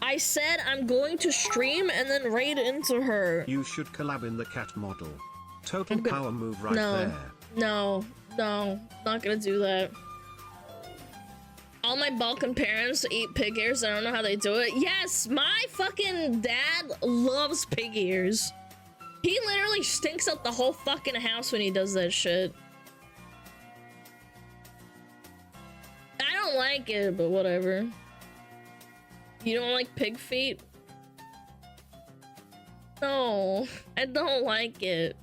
I said I'm going to stream and then raid into her. You should collab in the cat model. Total power move right there. No, not gonna do that. All my Balkan parents eat pig ears. I don't know how they do it. Yes, my fucking dad loves pig ears. He literally stinks up the whole fucking house when he does that shit. I don't like it, but whatever. You don't like pig feet? No, I don't like it.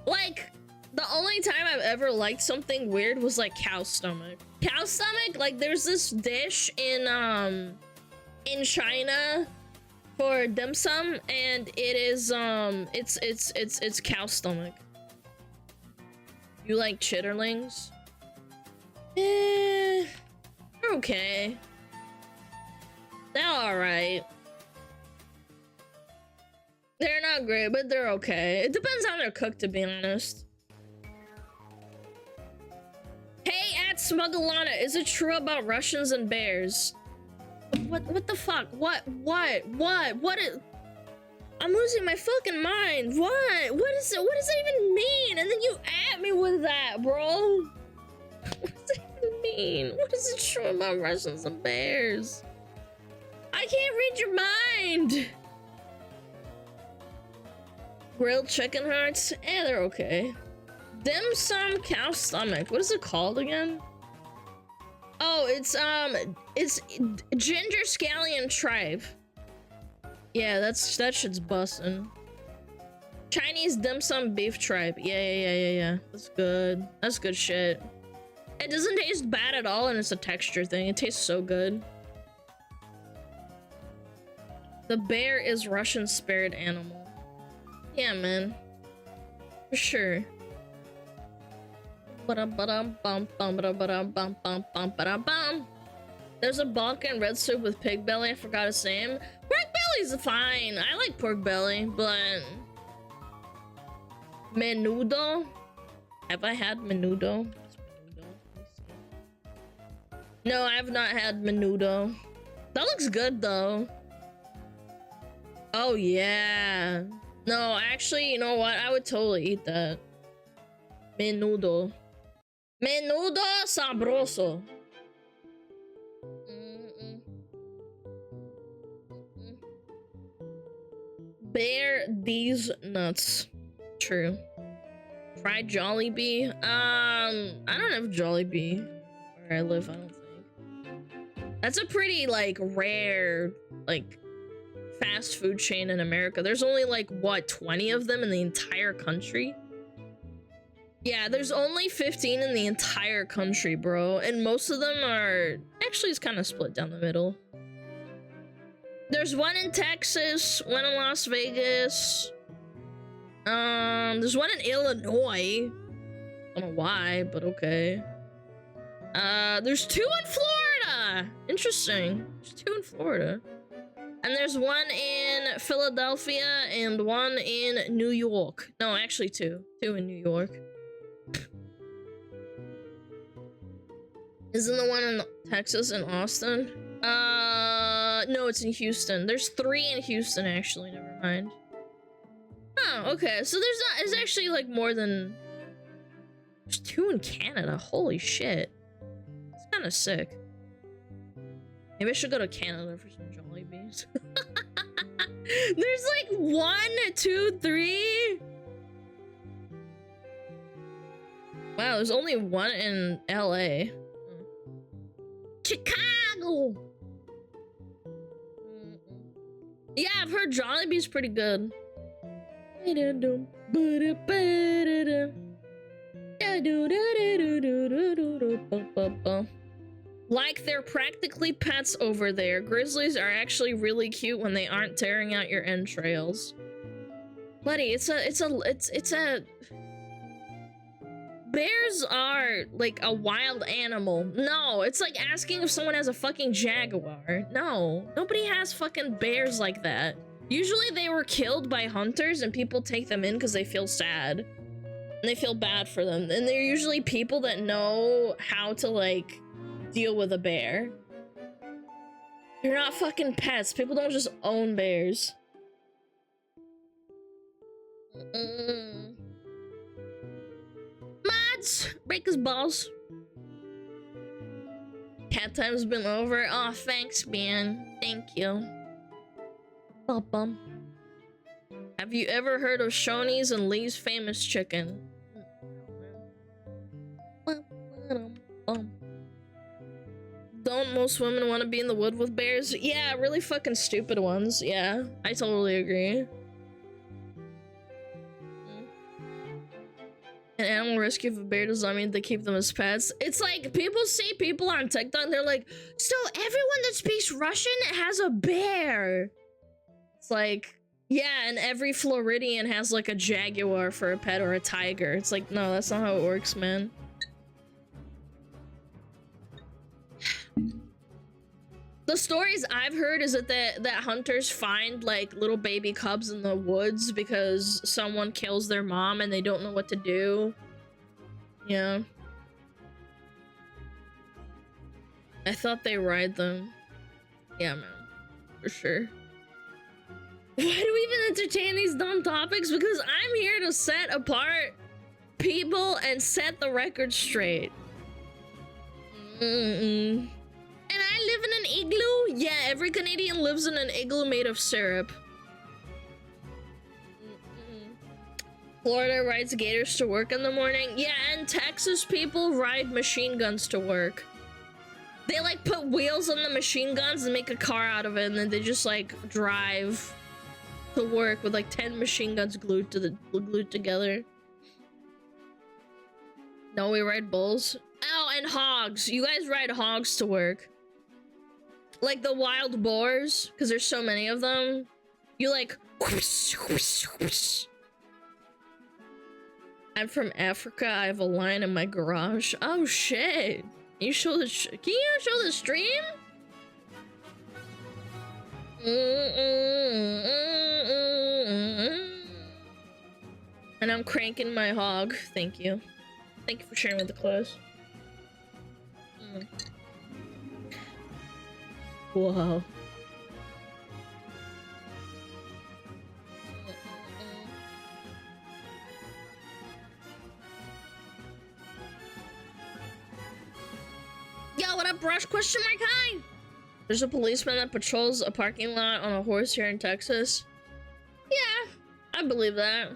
Like, the only time I've ever liked something weird was like cow stomach. Cow stomach, like there's this dish in China for dim sum, and it is it's cow stomach. You like chitterlings? They're okay. They're alright. They're not great, but they're okay. It depends on how they're cooked, to be honest. Hey, SmugAlana, is it true about Russians and bears? What the fuck? What is... I'm losing my fucking mind. What? What does it even mean? And then you at me with that, bro. What does it even mean? What is it true about Russians and bears? I can't read your mind. Grilled chicken hearts? Eh, they're okay. Dim sum cow stomach. What is it called again? Oh, it's ginger scallion tripe. Yeah, that shit's bussin'. Chinese dim sum beef tripe. Yeah. That's good. That's good shit. It doesn't taste bad at all, and it's a texture thing. It tastes so good. The bear is Russian spirit animal. Yeah, man. For sure. There's a Balkan red soup with pig belly. I forgot its name. Pork belly's fine. I like pork belly, but menudo. Have I had menudo? No, I have not had menudo. That looks good though. Oh yeah. No, actually, you know what? I would totally eat that. Menudo. Menudo sabroso. Bear these nuts. True. Fried Jollibee. I don't have Jollibee where I live, I don't think. That's a pretty, like, rare, like, fast food chain in America. There's only, like, what, 20 of them in the entire country? Yeah, there's only 15 in the entire country, bro. And most of them are... Actually, it's kind of split down the middle. There's one in Texas, one in Las Vegas. There's one in Illinois. I don't know why, but okay. There's 2 in Florida! Interesting. There's 2 in Florida. And there's one in Philadelphia and one in New York. No, actually 2. 2 in New York. Isn't the one in Texas in Austin? No, it's in Houston. There's 3 in Houston, actually. Never mind. Oh, okay. So there's actually, like, more than... There's 2 in Canada. Holy shit. It's kind of sick. Maybe I should go to Canada for some Jollibees. There's, like, 1, 2, 3... Wow, there's only 1 in LA. Chicago! Yeah, I've heard Jollibee's pretty good. Like they're practically pets over there. Grizzlies are actually really cute when they aren't tearing out your entrails. Buddy, it's a... Bears are, like, a wild animal. No, it's like asking if someone has a fucking jaguar. No, nobody has fucking bears like that. Usually they were killed by hunters and people take them in because they feel sad. And they feel bad for them. And they're usually people that know how to, like, deal with a bear. They're not fucking pets. People don't just own bears. Mods! Break his balls. Cat time's been over. Aw, oh, thanks, man. Thank you. Bum. Have you ever heard of Shoney's and Lee's Famous Chicken? Don't most women want to be in the wood with bears? Yeah, really fucking stupid ones. Yeah, I totally agree. An animal rescue of a bear does not mean they keep them as pets. It's like, people see people on TikTok, they're like, so everyone that speaks Russian has a bear. It's like, yeah, and every Floridian has like a jaguar for a pet or a tiger. It's like, no, that's not how it works, man. The stories I've heard is that hunters find like little baby cubs in the woods because someone kills their mom and they don't know what to do. Yeah. I thought they ride them. Yeah, man. For sure. Why do we even entertain these dumb topics? Because I'm here to set apart people and set the record straight. And I live in an igloo? Yeah, every Canadian lives in an igloo made of syrup. Florida rides gators to work in the morning. Yeah, and Texas people ride machine guns to work. They like put wheels on the machine guns and make a car out of it, and then they just like drive to work with like 10 machine guns glued together. No, we ride bulls. Oh, and hogs. You guys ride hogs to work. Like the wild boars, because there's so many of them. You like whoosh, whoosh, whoosh. I'm from Africa. I have a lion in my garage. Oh shit! Can you show the can you show the stream? And I'm cranking my hog. Thank you. Thank you for sharing with the clothes. Whoa. Yo, what up, Brush? Question mark, hi! There's a policeman that patrols a parking lot on a horse here in Texas. Yeah, I believe that.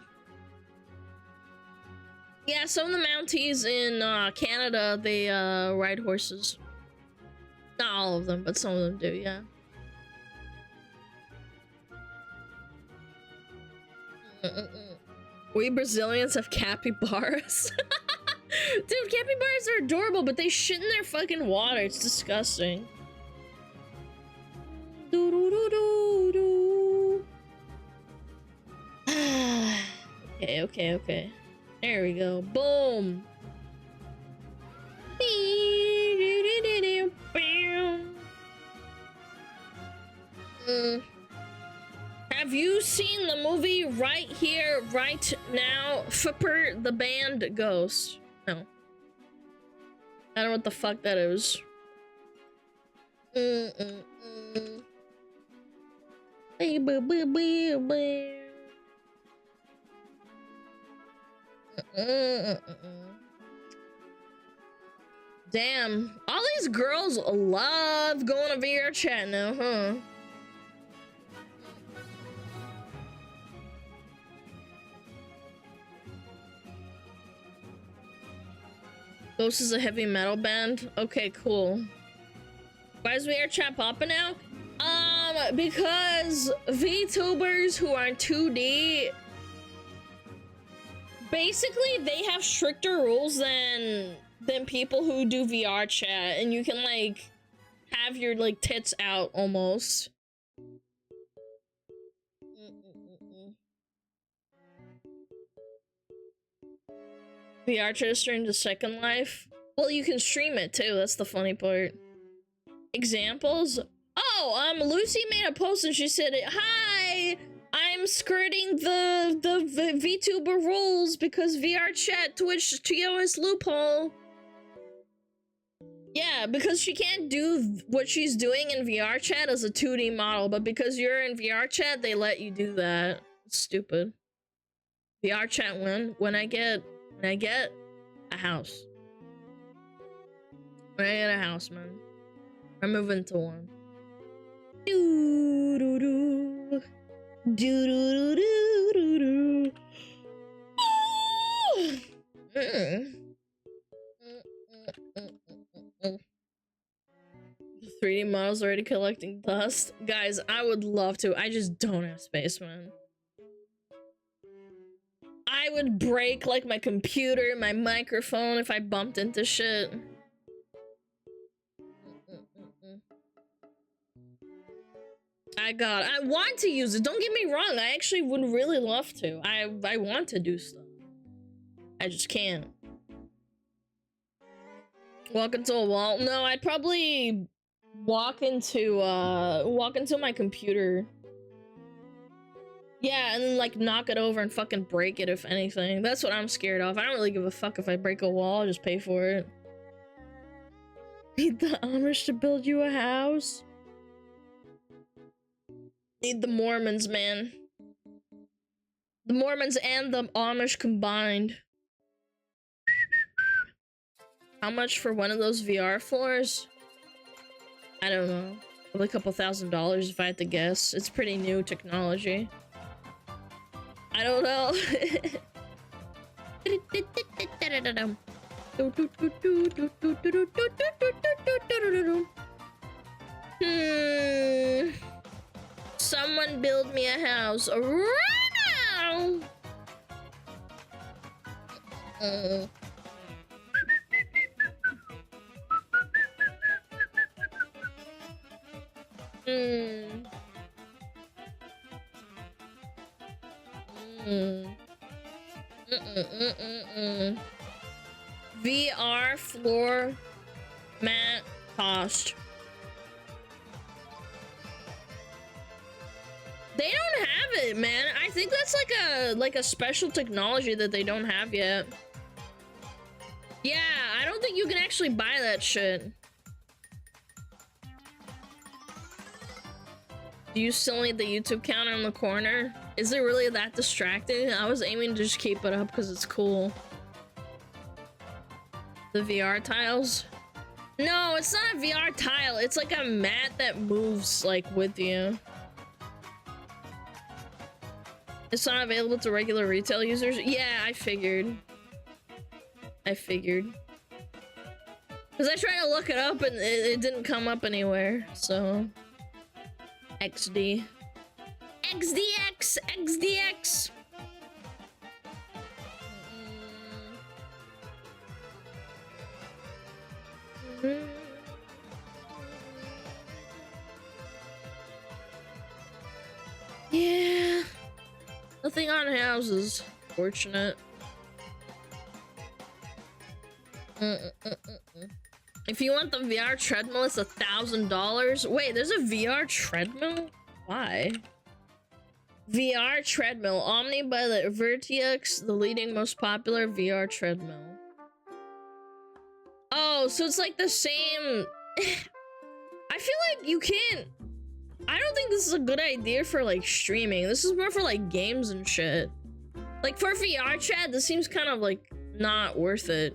Yeah, some of the Mounties in Canada, they ride horses. Not all of them, but some of them do, yeah. We Brazilians have capybaras. Dude, capybaras are adorable, but they shit in their fucking water. It's disgusting. Okay. There we go. Boom. Have you seen the movie Right Here, Right Now? Fipper the Band Ghost. No. I don't know what the fuck that is. Damn, all these girls love going to VR chat now, huh? Ghost is a heavy metal band? Okay, cool. Why is VR chat popping now? Because VTubers who are 2D, basically they have stricter rules than people who do VR chat, and you can like have your like tits out almost. VR chat is streamed to Second Life. Well, you can stream it too. That's the funny part. Examples? Oh, Lucy made a post and she said, "Hi, I'm skirting the VTuber rules because VR chat Twitch TOS loophole." Yeah, because she can't do what she's doing in VR chat as a 2D model, but because you're in VR chat, they let you do that. It's stupid. VR chat when I get a house. When I get a house, man. I'm moving to one. Do-do-do. Do-do-do-do-do-do. 3D models already collecting dust. Guys, I would love to. I just don't have space, man. I would break like my computer, my microphone if I bumped into shit. I want to use it. Don't get me wrong. I actually would really love to. I want to do stuff. I just can't. Walk into a wall? No, I'd probably walk into my computer. Yeah, and then like knock it over and fucking break it if anything. That's what I'm scared of. I don't really give a fuck if I break a wall. I'll just pay for it. Need the Amish to build you a house? Need the Mormons, man. The Mormons and the Amish combined. How much for one of those VR floors? I don't know. Probably a couple $1,000s if I had to guess. It's pretty new technology. I don't know. Someone build me a house right now. VR floor mat cost. They don't have it, man. I think that's like a special technology that they don't have yet. Yeah, I don't think you can actually buy that shit. Do you still need the YouTube counter in the corner? Is it really that distracting? I was aiming to just keep it up because it's cool. The VR tiles? No, it's not a VR tile. It's like a mat that moves like with you. It's not available to regular retail users? Yeah, I figured. Because I tried to look it up and it didn't come up anywhere, so... XD. XDX! XDX! Yeah. Nothing on houses. Fortunate. If you want the VR treadmill, it's $1,000. Wait, there's a VR treadmill? Why? VR treadmill. Omni by the Vertix, the leading most popular VR treadmill. Oh, so it's like the same... I feel like you can't... I don't think this is a good idea for like streaming. This is more for like games and shit. Like for VR chat, this seems kind of like not worth it.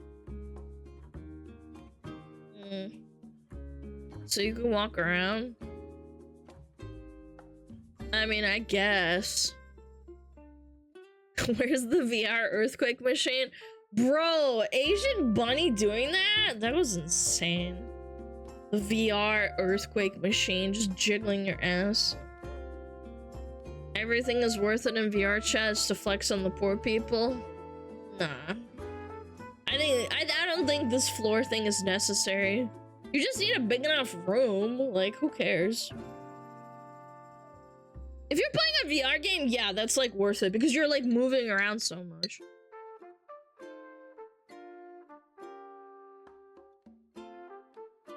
So you can walk around? I mean, I guess. Where's the VR earthquake machine? Bro, Asian Bunny doing that? That was insane. The VR earthquake machine, just jiggling your ass. Everything is worth it in VR chats to flex on the poor people? Nah. I don't think this floor thing is necessary. You just need a big enough room. Like, who cares? If you're playing a VR game, yeah, that's like worth it because you're like moving around so much.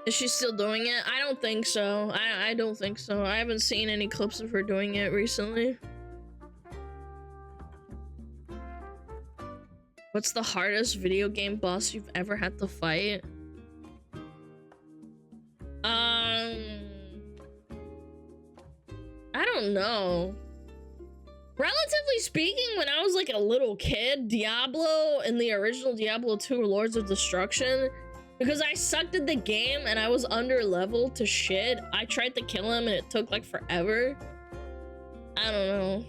Is she still doing it? I don't think so. I don't think so. I haven't seen any clips of her doing it recently. What's the hardest video game boss you've ever had to fight? I don't know. Relatively speaking, when I was like a little kid, Diablo and the original Diablo 2 Lords of Destruction, because I sucked at the game and I was under leveled to shit, I tried to kill him and it took like forever. I don't know.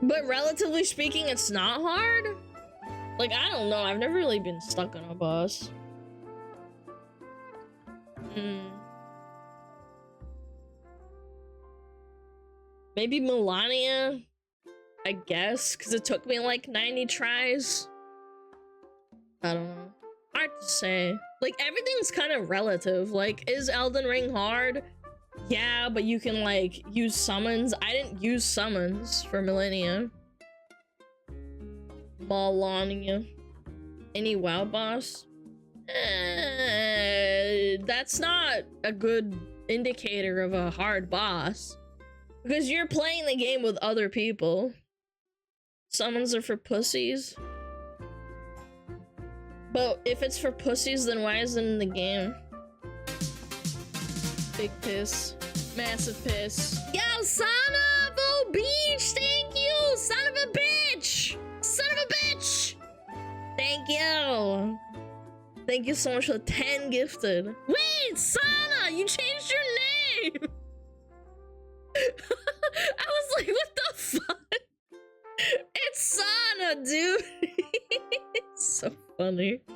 But relatively speaking, it's not hard. Like, I don't know. I've never really been stuck on a boss. Maybe Melania, I guess, because it took me like 90 tries. I don't know. Hard to say. Like, everything's kind of relative. Like, is Elden Ring hard? Yeah, but you can like use summons. I didn't use summons for Millennia. Melania. Any WoW boss? That's not a good indicator of a hard boss. Because you're playing the game with other people. Summons are for pussies. But if it's for pussies, then why is it in the game? Big piss. Massive piss. Yo, son of a beach! Thank you! Son of a bitch! Son of a bitch! Thank you! Thank you so much for the 10 gifted. Wait, Sana! You changed your name! I was like, what the fuck? It's Sana, dude! It's so funny. I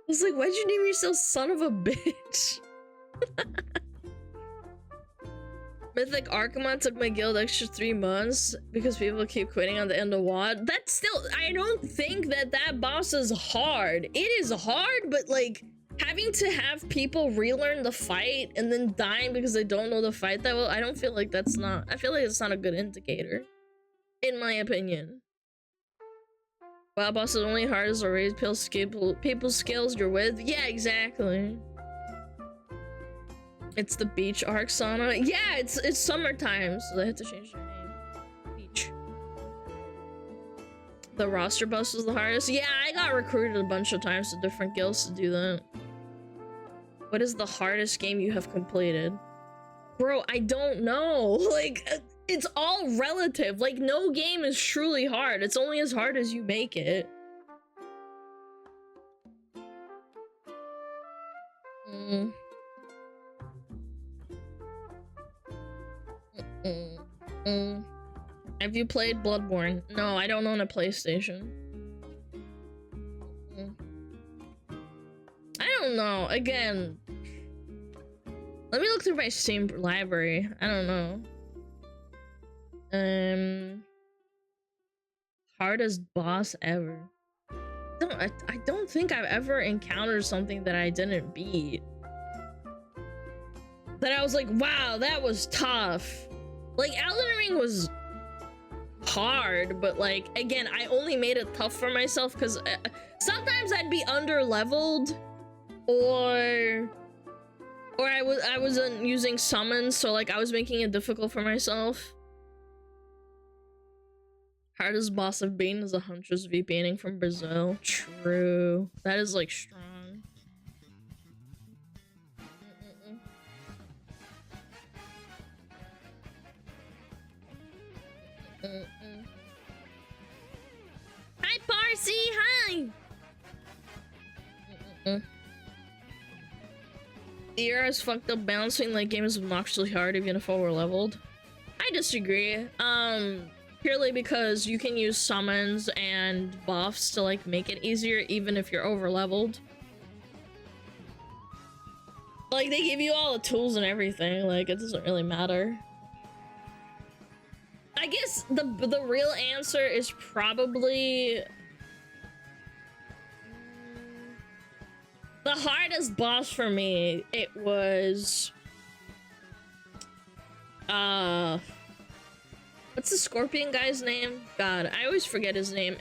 was like, why'd you name yourself son of a bitch? Mythic Archimon took my guild extra 3 months because people keep quitting on the end of WOD. That's still, I don't think that that boss is hard. It is hard, but like having to have people relearn the fight and then dying because they don't know the fight that well, I don't feel like that's not, I feel like it's not a good indicator, in my opinion. WoW boss is only hard as a raise people's skills you're with. Yeah, exactly. It's the beach arc, Sana. Yeah, it's summertime, so they had to change their name. Beach. The roster bus was the hardest. Yeah, I got recruited a bunch of times to different guilds to do that. What is the hardest game you have completed? Bro, I don't know. Like, it's all relative. Like, no game is truly hard. It's only as hard as you make it. Have you played Bloodborne? No, I don't own a PlayStation. I don't know. Again, let me look through my Steam library. I don't know. Hardest boss ever. I don't think I've ever encountered something that I didn't beat. That I was like, wow, that was tough. Like, Elden Ring was hard, but like, again, I only made it tough for myself because sometimes I'd be under-leveled, or I wasn't using summons, so like I was making it difficult for myself. Hardest boss I've been is a Huntress VPNing from Brazil. True. That is like strong. Hi, Parsi! Hi! The era is fucked up. Balancing like game is obnoxiously hard even if over leveled. I disagree. Purely because you can use summons and buffs to like make it easier even if you're over leveled. Like, they give you all the tools and everything, like it doesn't really matter. I guess the real answer is probably the hardest boss for me. It was what's the scorpion guy's name? God, I always forget his name.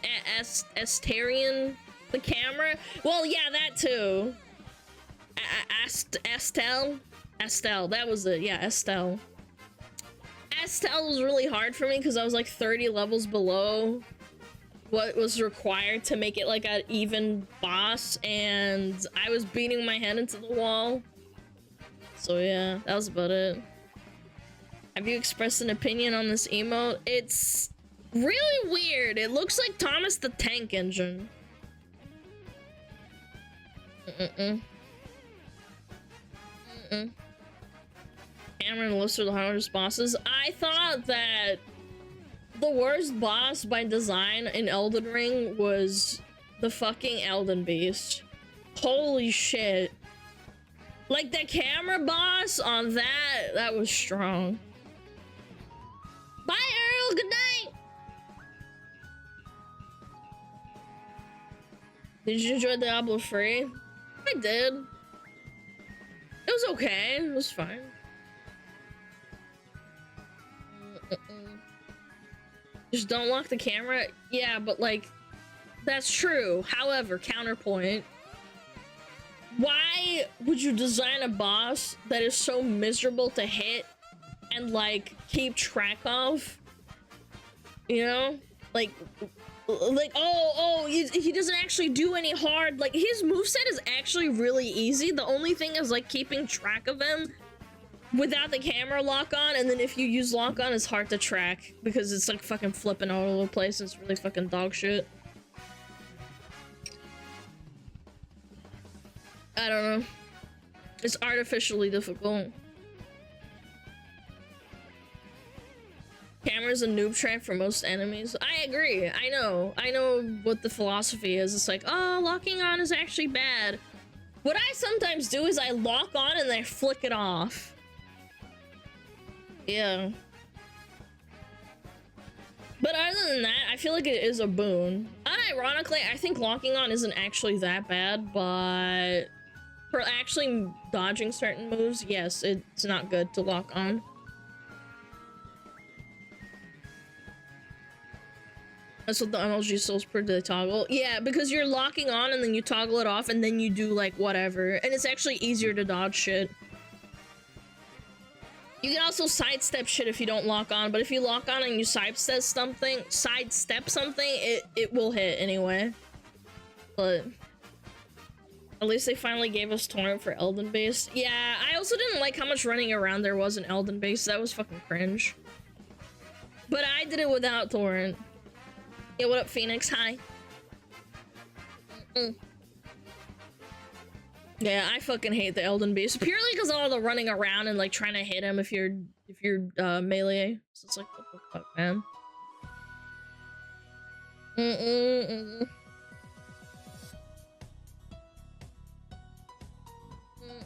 Astarion, the camera. Well, yeah, that too. Estelle, that was it. Yeah, Estelle. Estelle was really hard for me because I was like 30 levels below what was required to make it like an even boss, and I was beating my head into the wall. So yeah, that was about it. Have you expressed an opinion on this emote? It's really weird. It looks like Thomas the Tank Engine. Cameron listed the hardest bosses. I thought that the worst boss by design in Elden Ring was the fucking Elden Beast. Holy shit. Like, the camera boss on that was strong. Bye, Earl. Good night. Did you enjoy Diablo 3? I did. It was okay. It was fine. Just don't lock the camera. Yeah, but like, that's true. However, counterpoint. Why would you design a boss that is so miserable to hit and like keep track of? You know? Like like, he doesn't actually do any hard, like, his moveset is actually really easy. The only thing is, like, keeping track of him without the camera lock on, and then if you use lock on, it's hard to track because it's, like, fucking flipping all over the place. It's really fucking dog shit. I don't know. It's artificially difficult. Camera's a noob trap for most enemies. I agree. I know what the philosophy is. It's like, oh, locking on is actually bad. What I sometimes do is I lock on and then I flick it off. Yeah. But other than that, I feel like it is a boon. Unironically, I think locking on isn't actually that bad, but for actually dodging certain moves, yes, it's not good to lock on. That's what the MLG souls per day toggle. Yeah, because you're locking on and then you toggle it off and then you do like whatever. And it's actually easier to dodge shit. You can also sidestep shit if you don't lock on, but if you lock on and you sidestep something, it will hit anyway. But at least they finally gave us torrent for Elden base. Yeah, I also didn't like how much running around there was in Elden base. That was fucking cringe. But I did it without torrent. Yeah, what up, Phoenix? Hi. Yeah, I fucking hate the Elden Beast purely because all the running around and like trying to hit him if you're melee. So it's like, what the fuck, man?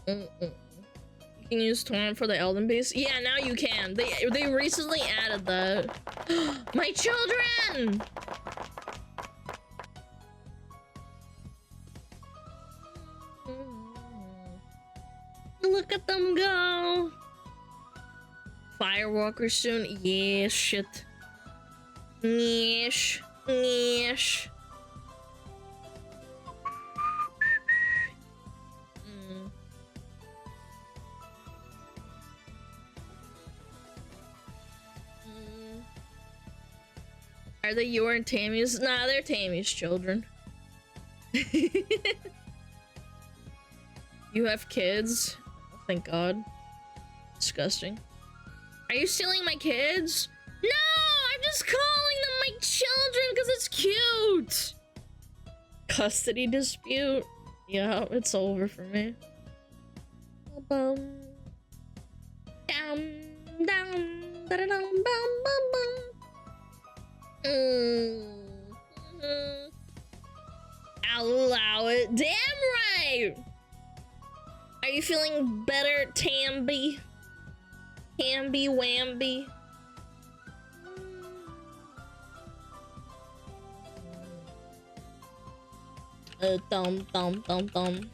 You can use torrent for the Elden Beast. Yeah, now you can. They recently added that. My children! Look at them go! Firewalker soon. Yeah, shit. Yeesh. Yeesh. Are they your and Tammy's? Nah, they're Tammy's children. You have kids? Oh, thank God. Disgusting. Are you stealing my kids? No! I'm just calling them my children because it's cute! Custody dispute? Yeah, it's over for me. Bum. Down, down, da-da-dum, bum, bum, bum. I'll allow it. Damn right! Are you feeling better, Tamby? Tamby Wamby? Thumb, thumb, thumb, thumb.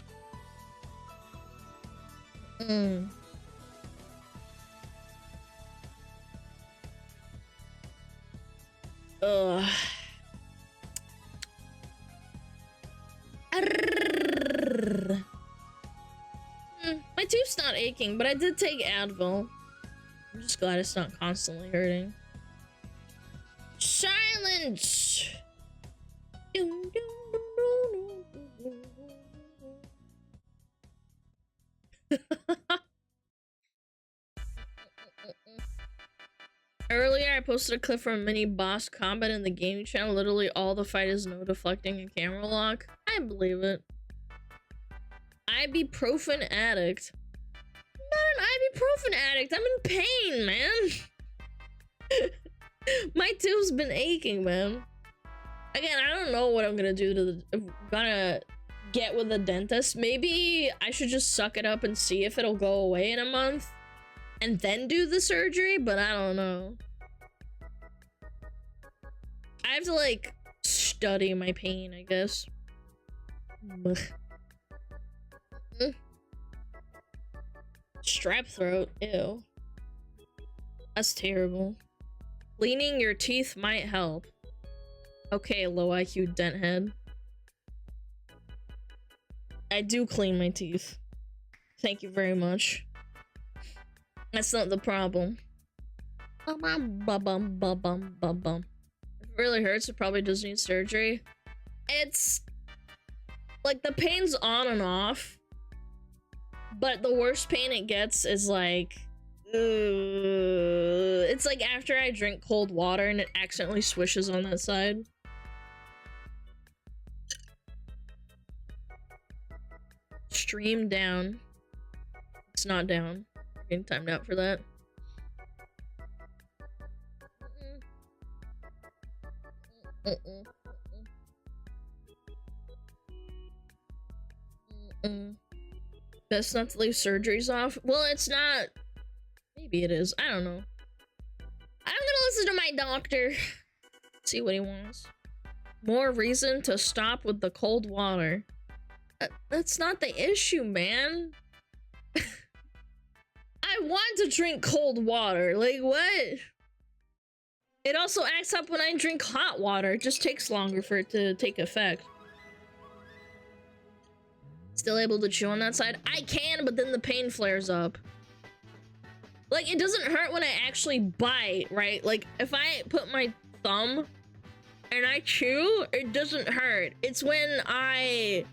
Ugh. My tooth's not aching, but I did take Advil. I'm just glad it's not constantly hurting. Silence! Earlier, I posted a clip from a mini boss combat in the gaming channel. Literally, all the fight is no deflecting and camera lock. I believe it. Ibuprofen addict. I'm not an ibuprofen addict. I'm in pain, man. My tooth's been aching, man. Again, I don't know what I'm gonna do to the. I'm gonna get with the dentist. Maybe I should just suck it up and see if it'll go away in a month. And then do the surgery, but I don't know. I have to, like, study my pain, I guess. Strep throat, ew. That's terrible. Cleaning your teeth might help. Okay, low IQ dent head. I do clean my teeth. Thank you very much. That's not the problem. Ba-bum, ba-bum, ba-bum, ba-bum. it really hurts, it probably does need surgery. It's like the pain's on and off, but the worst pain it gets is like, it's like after I drink cold water and it accidentally swishes on that side. Stream down. It's not down. Getting timed out for that. Best not to leave surgeries off. Well, it's not. Maybe it is. I don't know. I'm gonna listen to my doctor. See what he wants. More reason to stop with the cold water. That's not the issue, man. I want to drink cold water. Like, what? It also acts up when I drink hot water. It just takes longer for it to take effect. Still able to chew on that side? I can, but then the pain flares up. Like, it doesn't hurt when I actually bite, right? Like, if I put my thumb and I chew, it doesn't hurt. It's when I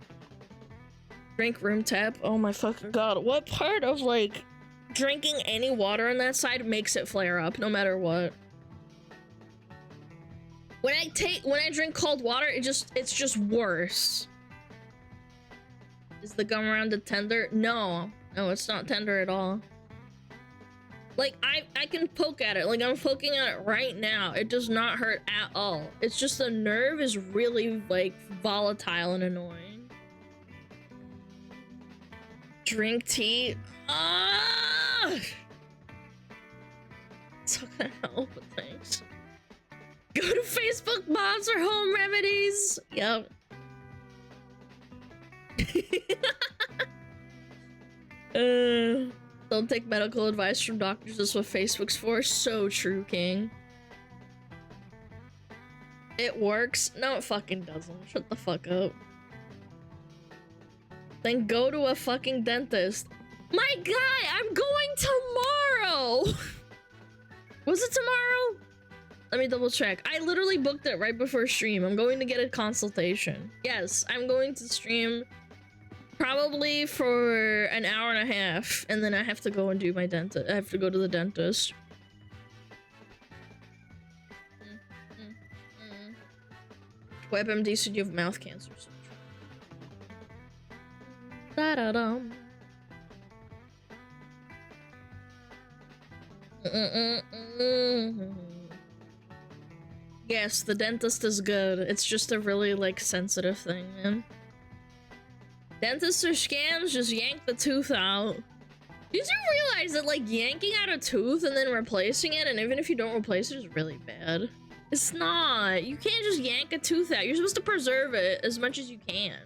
drink room temp. Oh my fucking god. What part of, like, drinking any water on that side makes it flare up, no matter what? When I drink cold water, it's just worse. Is the gum around it tender? No, it's not tender at all. Like, I can poke at it. Like, I'm poking at it right now. It does not hurt at all. It's just the nerve is really, like, volatile and annoying. Drink tea. Ah! It's not gonna help, but thanks. Go to Facebook mods for home remedies. Yep. Don't take medical advice from doctors. That's what Facebook's for. So true, King. It works. No, it fucking doesn't. Shut the fuck up. Then go to a fucking dentist. My guy, I'm going tomorrow. Was it tomorrow? Let me double check. I literally booked it right before stream. I'm going to get a consultation. Yes, I'm going to stream probably for an hour and a half, and then I have to go and do my dentist. I have to go to the dentist. WebMD said you have mouth cancer. Da-da-dum. Yes, the dentist is good. It's just a really, like, sensitive thing, man. Dentists are scams, just yank the tooth out. Did you realize that, like, yanking out a tooth and then replacing it, and even if you don't replace it, is really bad? It's not. You can't just yank a tooth out. You're supposed to preserve it as much as you can.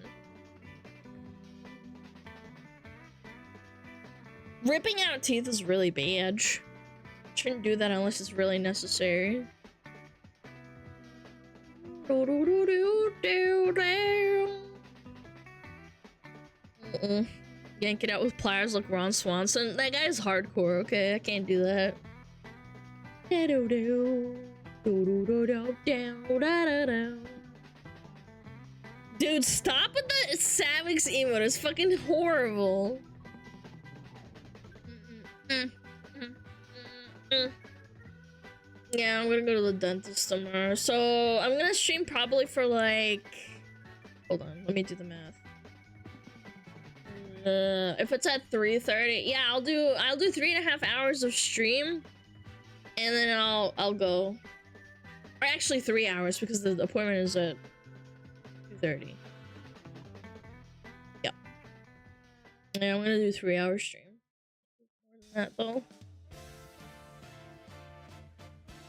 Ripping out teeth is really bad. Shouldn't do that unless it's really necessary. Yank it out with pliers like Ron Swanson. That guy's hardcore, okay? I can't do that. Dude, stop with the Savix emote. It's fucking horrible. Yeah, I'm gonna go to the dentist tomorrow. So I'm gonna stream probably for like, hold on, let me do the math. If it's at 3:30, yeah, I'll do 3.5 hours of stream, and then I'll go. Or actually 3 hours because the appointment is at 2:30. Yep. Yeah, I'm gonna do 3 hour stream. More than that though.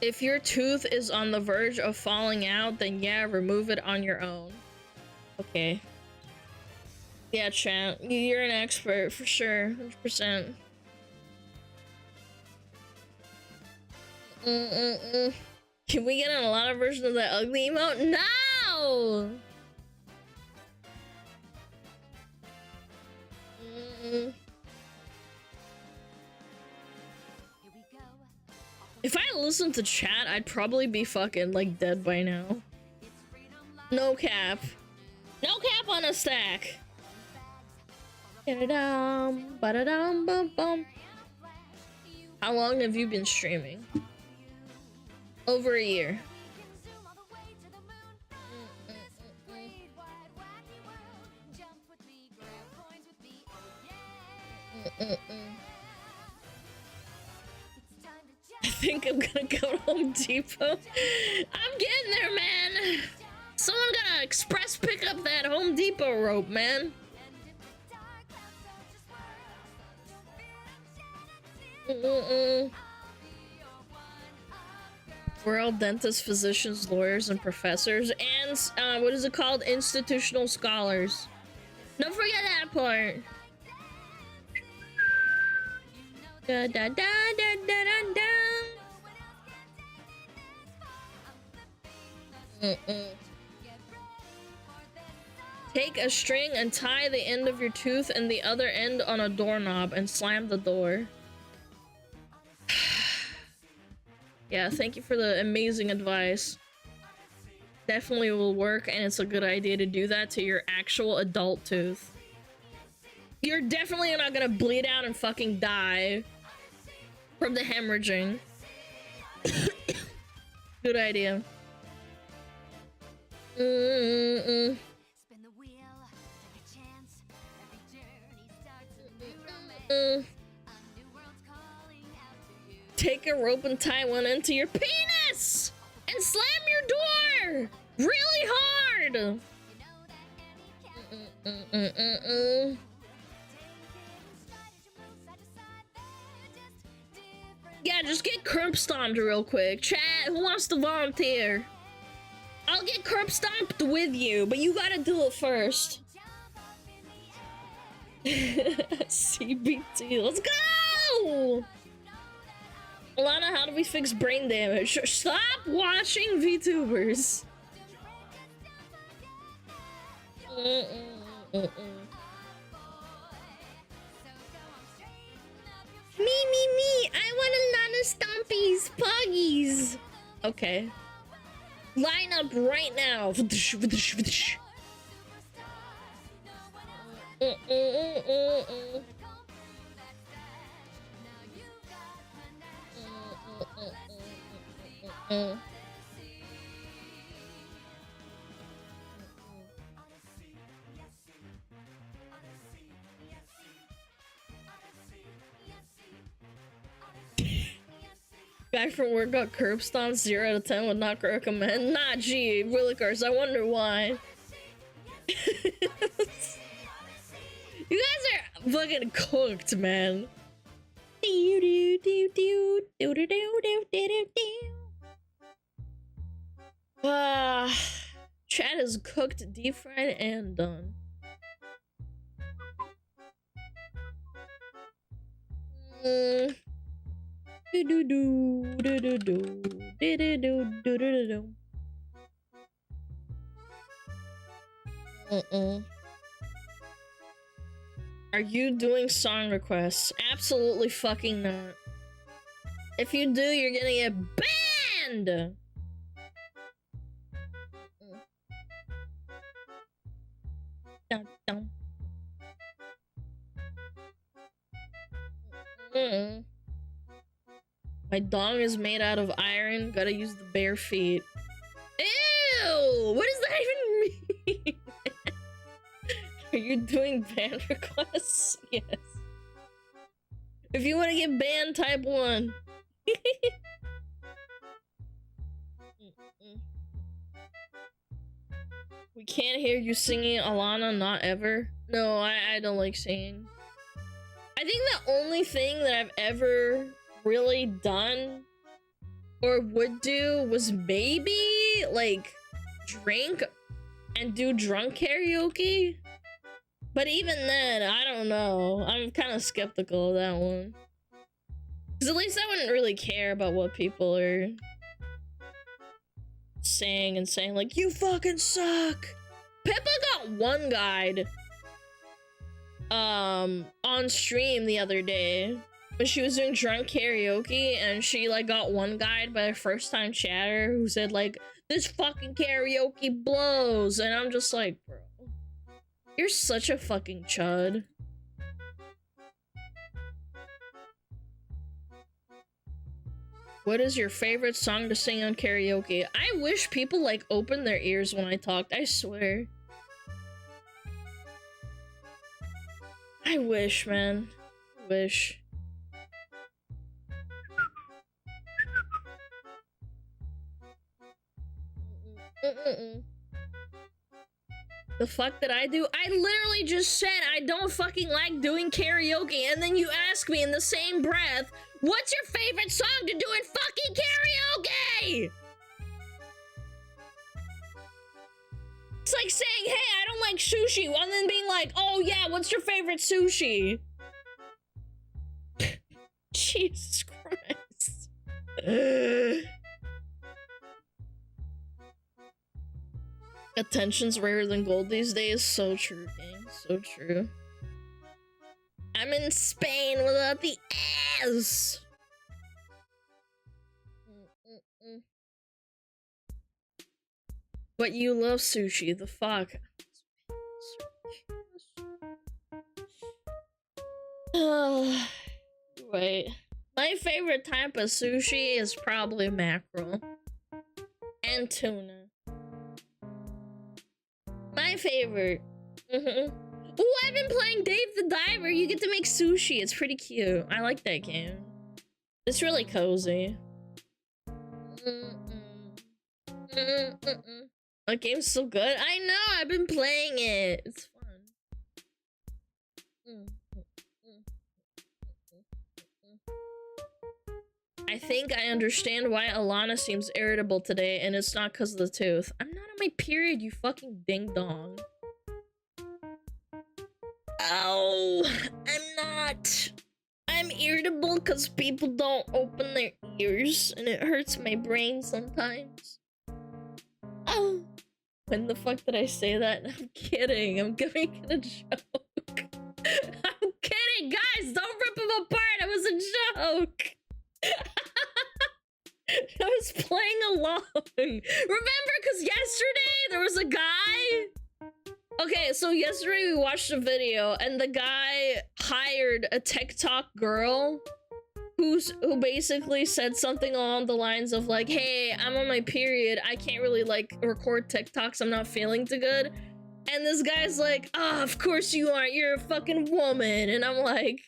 If your tooth is on the verge of falling out, then yeah, remove it on your own. Okay. Yeah, chat. You're an expert for sure. 100%. Can we get an Alana version of that ugly emote? No! Here we go. Off If I listened to chat, I'd probably be fucking like dead by now. No cap. No cap on a stack. Ba-da-dum, ba-da-dum, bum-bum. How long have you been streaming? Over a year. I think I'm gonna go to Home Depot. I'm getting there, man. Someone gotta express pick up that Home Depot rope, man. We're all dentists, physicians, lawyers, and professors, and what is it called? Institutional scholars. Don't forget that part. Da da da da da da da. Take a string and tie the end of your tooth and the other end on a doorknob and slam the door. Yeah, thank you for the amazing advice. Definitely will work, and it's a good idea to do that to your actual adult tooth. You're definitely not gonna bleed out and fucking die from the hemorrhaging. Good idea. Take a rope and tie one end to your penis and slam your door really hard. Yeah, just get curb stomped real quick. Chat, who wants to volunteer? I'll get curb stomped with you, but you gotta do it first. CBT, let's go! Alana, how do we fix brain damage? Stop watching VTubers. Me, I want Alana Stompies, Puggies. Okay. Line up right now. Back from work got curb stomped, 0 out of 10 would not recommend. Nah, gee, Willikers, I wonder why. You guys are fucking cooked, man. Chat is cooked, deep fried, and done. Are you doing song requests? Absolutely fucking not. If you do, you're gonna get banned! Dun, dun. My dong is made out of iron. Gotta use the bare feet. Ew! What does that even mean? Are you doing ban requests? Yes. If you want to get banned, type 1. We can't hear you singing, Alana, not ever. No, I don't like singing. I think the only thing that I've ever really done or would do was maybe like drink and do drunk karaoke. But even then, I don't know. I'm kind of skeptical of that one. Because at least I wouldn't really care about what people are saying and saying, like, you fucking suck! Pippa got one guide on stream the other day. when she was doing drunk karaoke and she like got one guy by a first time chatter who said like, this fucking karaoke blows, and I'm just like, bro, you're such a fucking chud. What is your favorite song to sing on karaoke? I wish people like opened their ears when I talked, I swear. I wish, man. Wish. The fuck did I do? I literally just said I don't fucking like doing karaoke, and then you ask me in the same breath, what's your favorite song to do in fucking karaoke? It's like saying, hey, I don't like sushi, and then being like, oh yeah, what's your favorite sushi? Jesus Christ. Attention's rarer than gold these days. So true, gang. So true. I'm in Spain without the S. But you love sushi. The fuck? Wait. My favorite type of sushi is probably mackerel. And tuna. My favorite. Ooh, I've been playing Dave the Diver. You get to make sushi. It's pretty cute. I like that game. It's really cozy. That game's so good. I know. I've been playing it. It's fun. I think I understand why Alana seems irritable today, and it's not because of the tooth. I'm not on my period, you fucking ding-dong. Ow! I'm not. I'm irritable because people don't open their ears, and it hurts my brain sometimes. Oh! When the fuck did I say that? I'm kidding. I'm making a joke. I'm kidding, guys! Don't rip them apart! It was a joke! I was playing along. Remember, because yesterday there was a guy. Okay, so yesterday we watched a video and the guy hired a TikTok girl who basically said something along the lines of like, hey, I'm on my period. I can't really like record TikToks. I'm not feeling too good. And this guy's like, ah, of course you aren't. You're a fucking woman. And I'm like,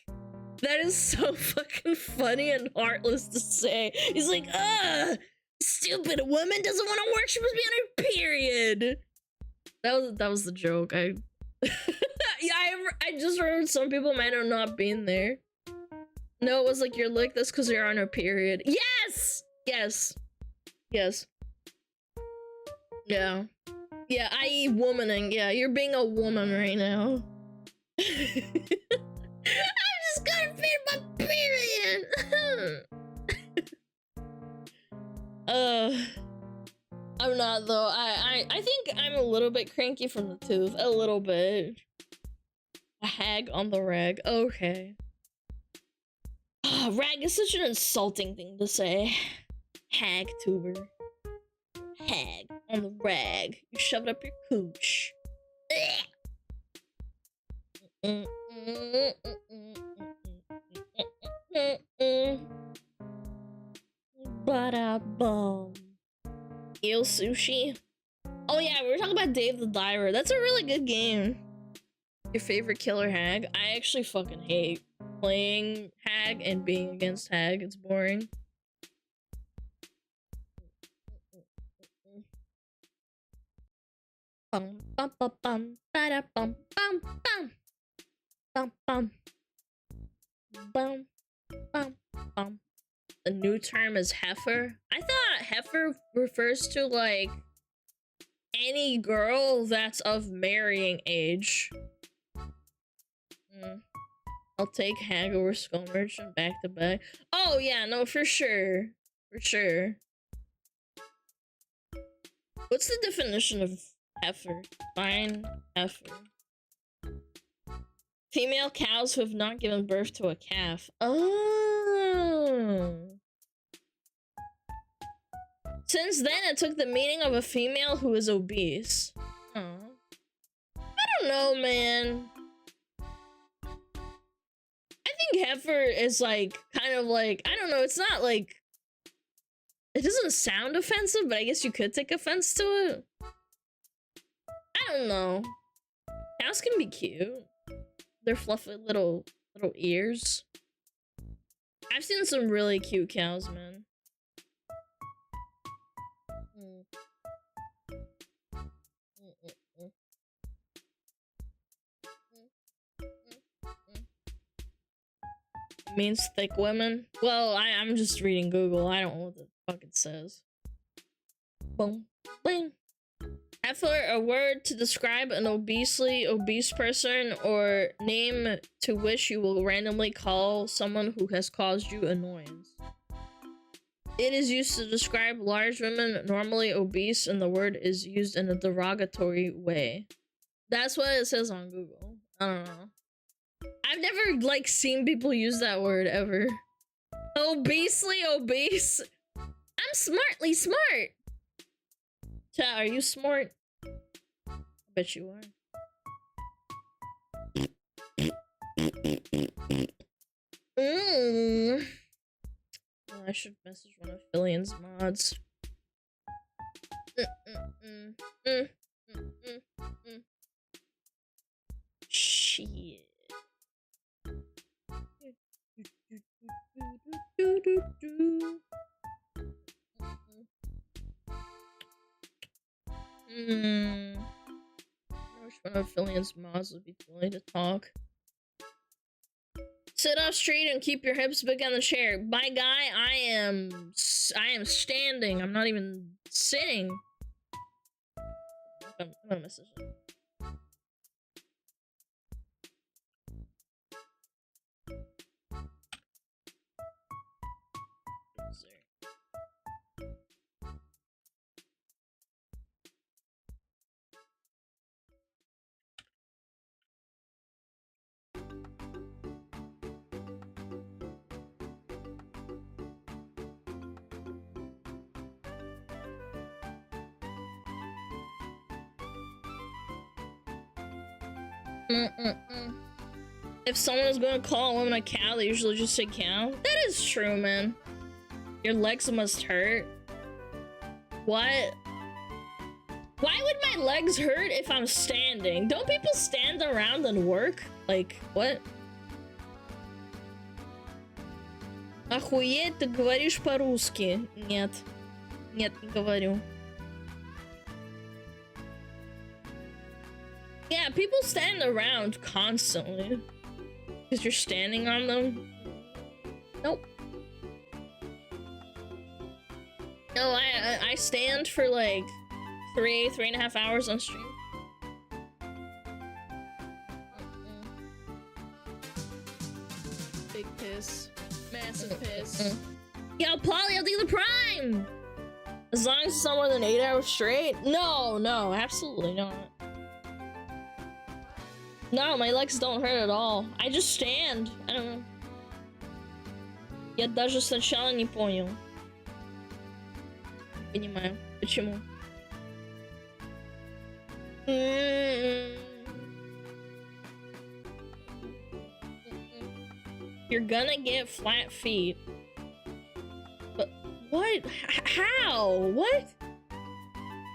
that is so fucking funny and heartless to say. He's like, stupid, a woman doesn't want to work, she must be on her period. That was the joke. Yeah, I just remembered some people might have not been there. No, it was like, you're like this because you're on her period. Yes! Yes. Yes. Yeah. Yeah, i.e. womaning. Yeah, you're being a woman right now. I just gotta feel my period. I'm not though. I think I'm a little bit cranky from the tooth. A little bit. A hag on the rag. Okay. Rag is such an insulting thing to say. Hag tuber. Hag on the rag. You shoved up your cooch. Ba-da-bum. Eel sushi. Oh yeah, we were talking about Dave the Diver. That's a really good game. Your favorite killer hag? I actually fucking hate playing hag and being against hag. It's boring. Bum bum bum bum ba bum bum bum bum bum bum bum bum. The new term is heifer. I thought heifer refers to like any girl that's of marrying age. I'll take hag over skull merchant back to back. Oh yeah, no, for sure. For sure. What's the definition of heifer? Fine heifer. Female cows who have not given birth to a calf. Oh. Since then, it took the meaning of a female who is obese. Oh. I don't know, man. I think heifer is like, kind of like, I don't know, it's not like, it doesn't sound offensive, but I guess you could take offense to it. I don't know. Cows can be cute. They're fluffy little ears. I've seen some really cute cows, man. Means thick women. Well, I'm just reading Google. I don't know what the fuck it says. Boom, bing. Heifer, a word to describe an obese person or name to which you will randomly call someone who has caused you annoyance. It is used to describe large women, normally obese, and the word is used in a derogatory way. That's what it says on Google. I don't know. I've never, like, seen people use that word ever. Obesely obese? I'm smartly smart! Chat, are you smart? I bet you are. Oh, I should message one of Fillion's mods. Shit. I wish one of Fillion's mods would be willing to talk. Sit up straight and keep your hips big on the chair. My guy, I am standing. I'm not even sitting. I'm gonna message him. If someone is going to call a woman a cow, they usually just say cow. That is true, man. Your legs must hurt. What? Why would my legs hurt if I'm standing? Don't people stand around and work? Like, what? Охуеть, ты говоришь по-русски? Нет. Нет, не говорю. Yeah, people stand around constantly. Because you're standing on them. Nope. No, I stand for like 3.5 hours on stream. Big piss. Massive piss. Yo, Polly, I'll take the prime! As long as it's not more than 8 hours straight? No, absolutely not. No, my legs don't hurt at all. I just stand. I don't know. Я даже сначала не понял. Не понимаю. Почему? You're gonna get flat feet. But what? How? What?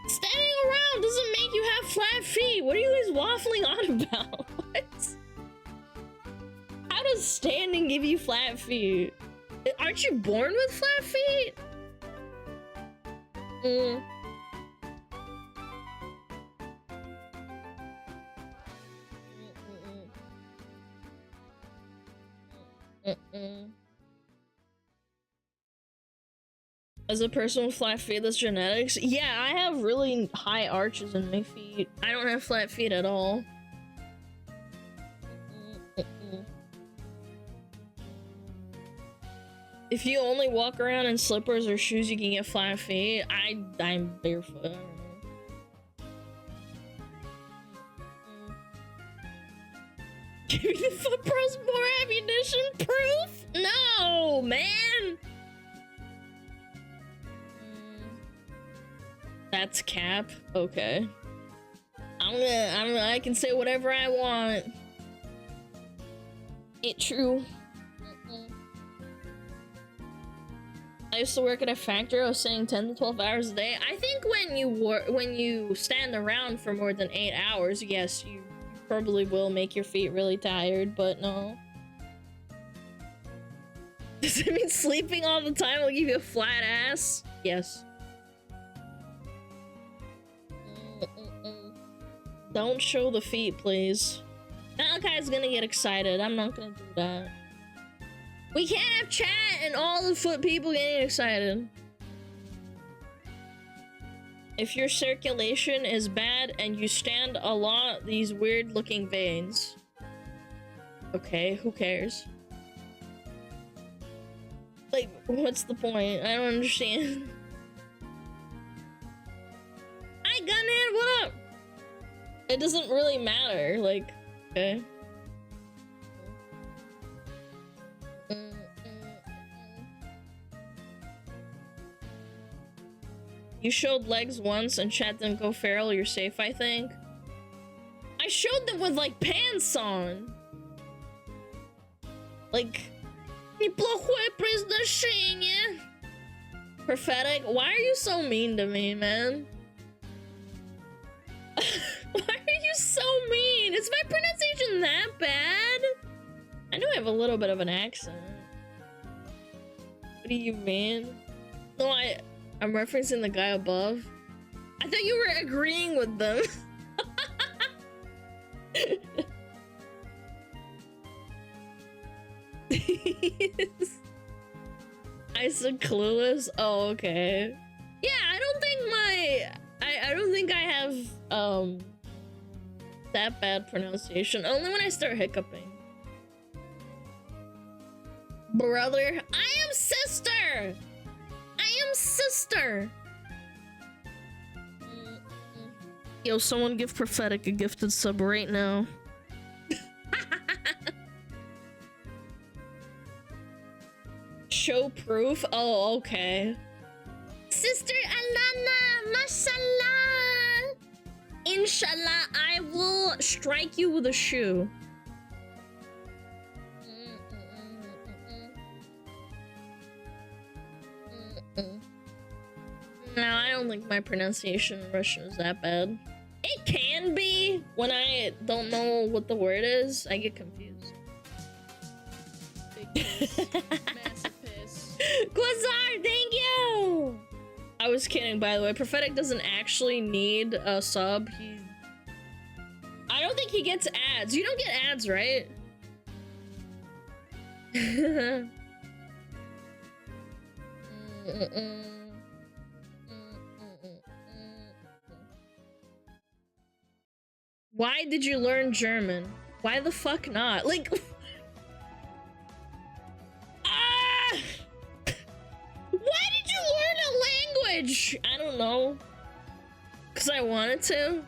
Standing around doesn't make you have flat feet. What are you guys waffling on about? What? How does standing give you flat feet? Aren't you born with flat feet? As a person with flat feet, that's genetics. Yeah, I have really high arches in my feet. I don't have flat feet at all. If you only walk around in slippers or shoes, you can get flat feet. I'm barefoot. I don't know. Give me the man. That's cap. Okay. I can say whatever I want. It true. I used to work at a factory. I was saying 10 to 12 hours a day. I think when you stand around for more than 8 hours, yes, you probably will make your feet really tired, but no. Does it mean sleeping all the time will give you a flat ass? Yes. Don't show the feet, please. Malachi's gonna get excited. I'm not gonna do that. We can't have chat and all the foot people getting excited. If your circulation is bad and you stand a lot, these weird looking veins. Okay, who cares? Like, what's the point? I don't understand. Hi, Gunhead, what up? It doesn't really matter, like, okay. You showed legs once and chat didn't go feral, you're safe, I think. I showed them with, like, pants on. Like, неплохое произношение. Prophetic, why are you so mean to me, man? Why are you so mean? Is my pronunciation that bad? I know I have a little bit of an accent. What do you mean? No, I'm referencing the guy above. I thought you were agreeing with them. I said clueless? Oh, okay. Yeah, I don't think I have that bad pronunciation. Only when I start hiccuping. Brother, I am sister! I am sister! Yo, someone give Prophetic a gifted sub right now. Show proof? Oh, okay. Sister Alana, mashallah! Inshallah, I will strike you with a shoe. No, I don't think my pronunciation in Russian is that bad. It can be when I don't know what the word is. I get confused. Big piss. Massive piss. Quasar, thank you! I was kidding, by the way. Prophetic doesn't actually need a sub. I don't think he gets ads. You don't get ads, right? Why did you learn German? Why the fuck not? Like... Ah! Why did you learn a language? I don't know. Because I wanted to.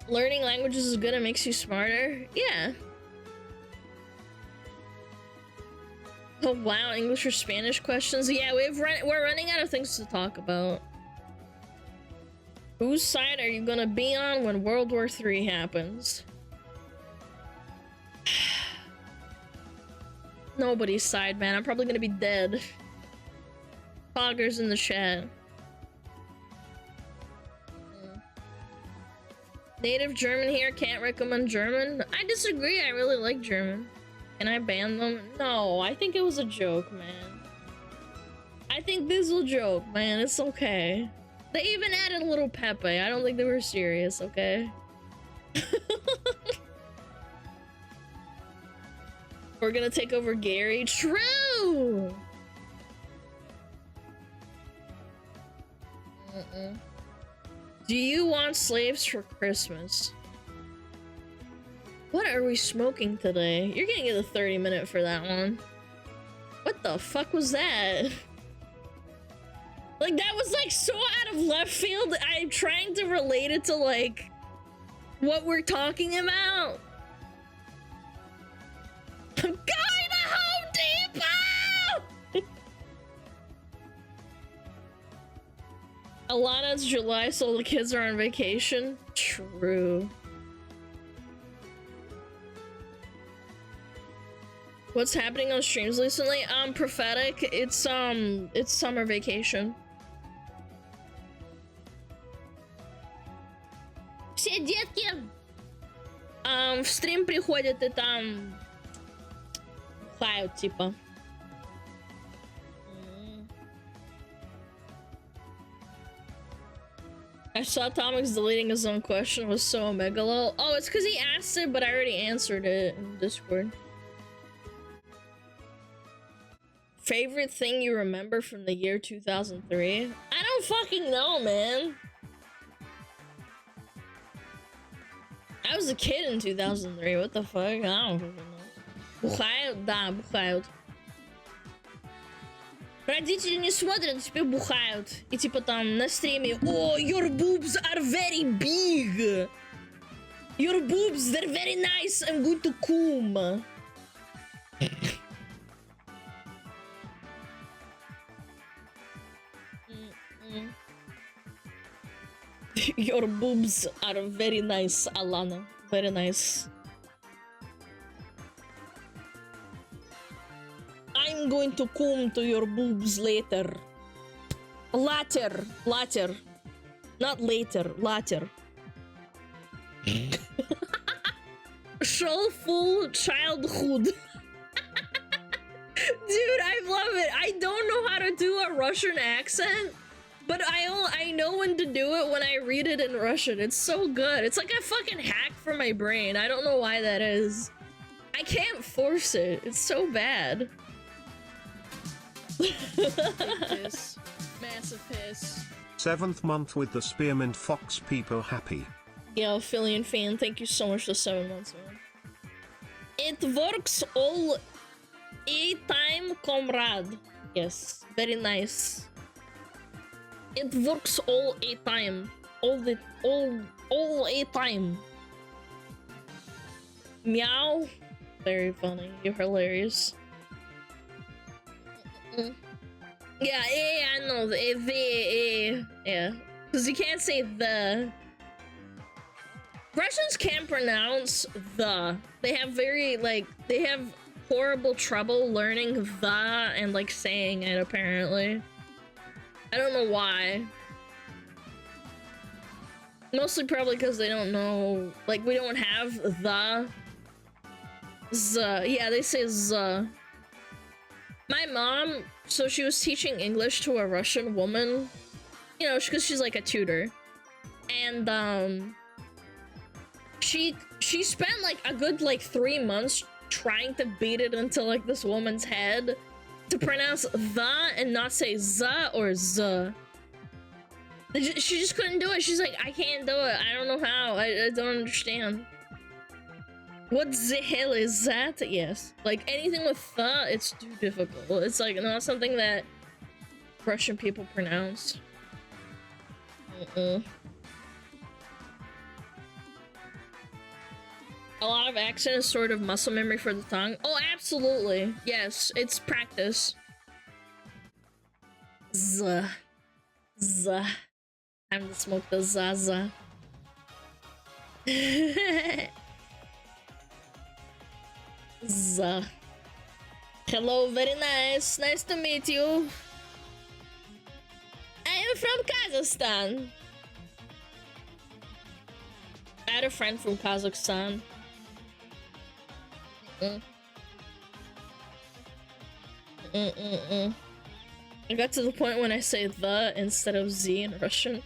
Learning languages is good, it makes you smarter. Yeah. Oh wow, English or Spanish questions? Yeah, we're running out of things to talk about. Whose side are you gonna be on when World War III happens? Nobody's side, man. I'm probably gonna be dead. Poggers in the chat. Native German here, can't recommend German. I disagree, I really like German. Can I ban them? No, I think it was a joke, man. I think this was a joke, man. It's okay. They even added a little Pepe. I don't think they were serious, okay? We're gonna take over Gary. True! Do you want slaves for Christmas? What are we smoking today? You're gonna get a 30-minute for that one. What the fuck was that? Like, that was like so out of left field. I'm trying to relate it to like what we're talking about. I'm going to Home Depot! Alana, it's July, so all the kids are on vacation. True. What's happening on streams recently? Prophetic. It's summer vacation. Все детки в стрим приходят и там бухают, типа. I saw Tomix deleting his own question. It was so megalo. Oh, it's because he asked it, but I already answered it in Discord. Favorite thing you remember from the year 2003? I don't fucking know, man. I was a kid in 2003. What the fuck? I don't fucking know. Бухают? Да, бухают. Родители не смотрят, теперь бухают. И типа там на стриме: "Oh, your boobs are very big. Your boobs, they're very nice. I'm going to come." Your boobs are very nice, Alana. Very nice. I'm going to come to your boobs later. Later. Later. Not later. Later. Soulful childhood. Dude, I love it. I don't know how to do a Russian accent, but I know when to do it when I read it in Russian. It's so good. It's like a fucking hack for my brain. I don't know why that is. I can't force it. It's so bad. Piss. Massive piss. 7th month with the Spearmint Fox people happy. Yeah, Phillian fan, thank you so much for 7 months, man. It works all A-time, comrade. Yes, very nice. It works all A-time. All A-time. Meow. Very funny. You're hilarious. Yeah, I know. Yeah. Because you can't say the. Russians can't pronounce the. They have they have horrible trouble learning the and, like, saying it, apparently. I don't know why. Mostly probably because they don't know. Like, we don't have the. Z. Yeah, they say z. My mom, so she was teaching English to a Russian woman, you know, because she's like a tutor, and she spent like a good 3 months trying to beat it into like this woman's head to pronounce the and not say z or z. She just couldn't do it. She's like, I can't do it. I don't know how. I don't understand. What the hell is that? Yes. Like, anything with the, it's too difficult. It's like not something that Russian people pronounce. A lot of accent is sort of muscle memory for the tongue. Oh, absolutely. Yes, it's practice. Z. Time to smoke the Zaza. Hello, very nice. Nice to meet you. I am from Kazakhstan. I had a friend from Kazakhstan. I got to the point when I say the instead of Z in Russian.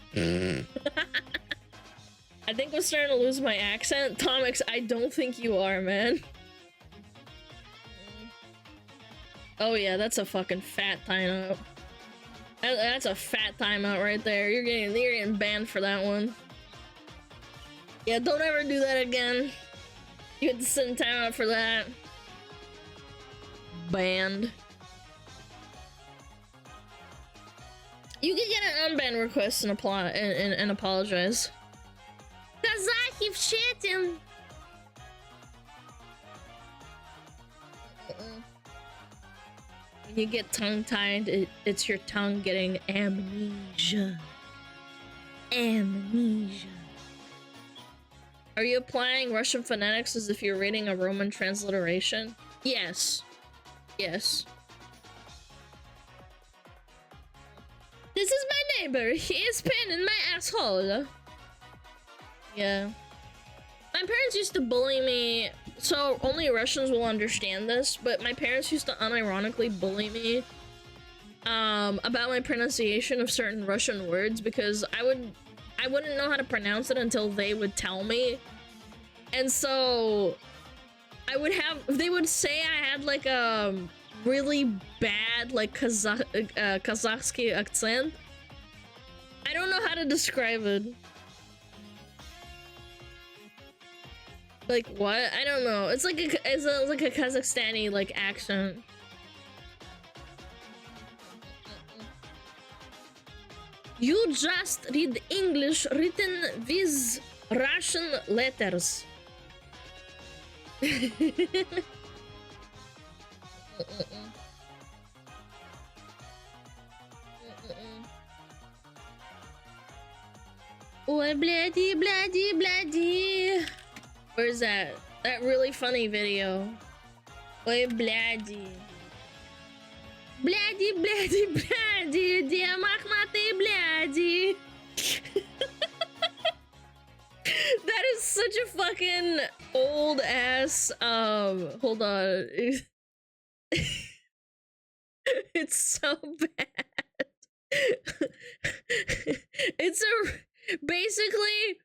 I think I'm starting to lose my accent. Tomix, I don't think you are, man. Oh yeah, that's a fucking fat timeout. That's a fat timeout right there. You're getting banned for that one. Yeah, don't ever do that again. You have to sit in timeout for that. Banned. You can get an unban request and apply and apologize. Cause I keep shitting. When you get tongue-tied, it's your tongue getting amnesia. Amnesia. Are you applying Russian phonetics as if you're reading a Roman transliteration? Yes. Yes. This is my neighbor. He is pain in my asshole. Yeah. My parents used to bully me, so only Russians will understand this, but my parents used to unironically bully me about my pronunciation of certain Russian words because I wouldn't know how to pronounce it until they would tell me. And so they would say I had like a really bad like Kazakhsky accent. I don't know how to describe it. Like what? I don't know. It's like like a Kazakhstani like accent. You just read English written with Russian letters. Ой, бляди, бляди, бляди. Where's that? That really funny video. Ой, бляди. Бляди, бляди, бляди. Где мохнатые бляди? That is such a fucking old ass, hold on. It's so bad. Basically,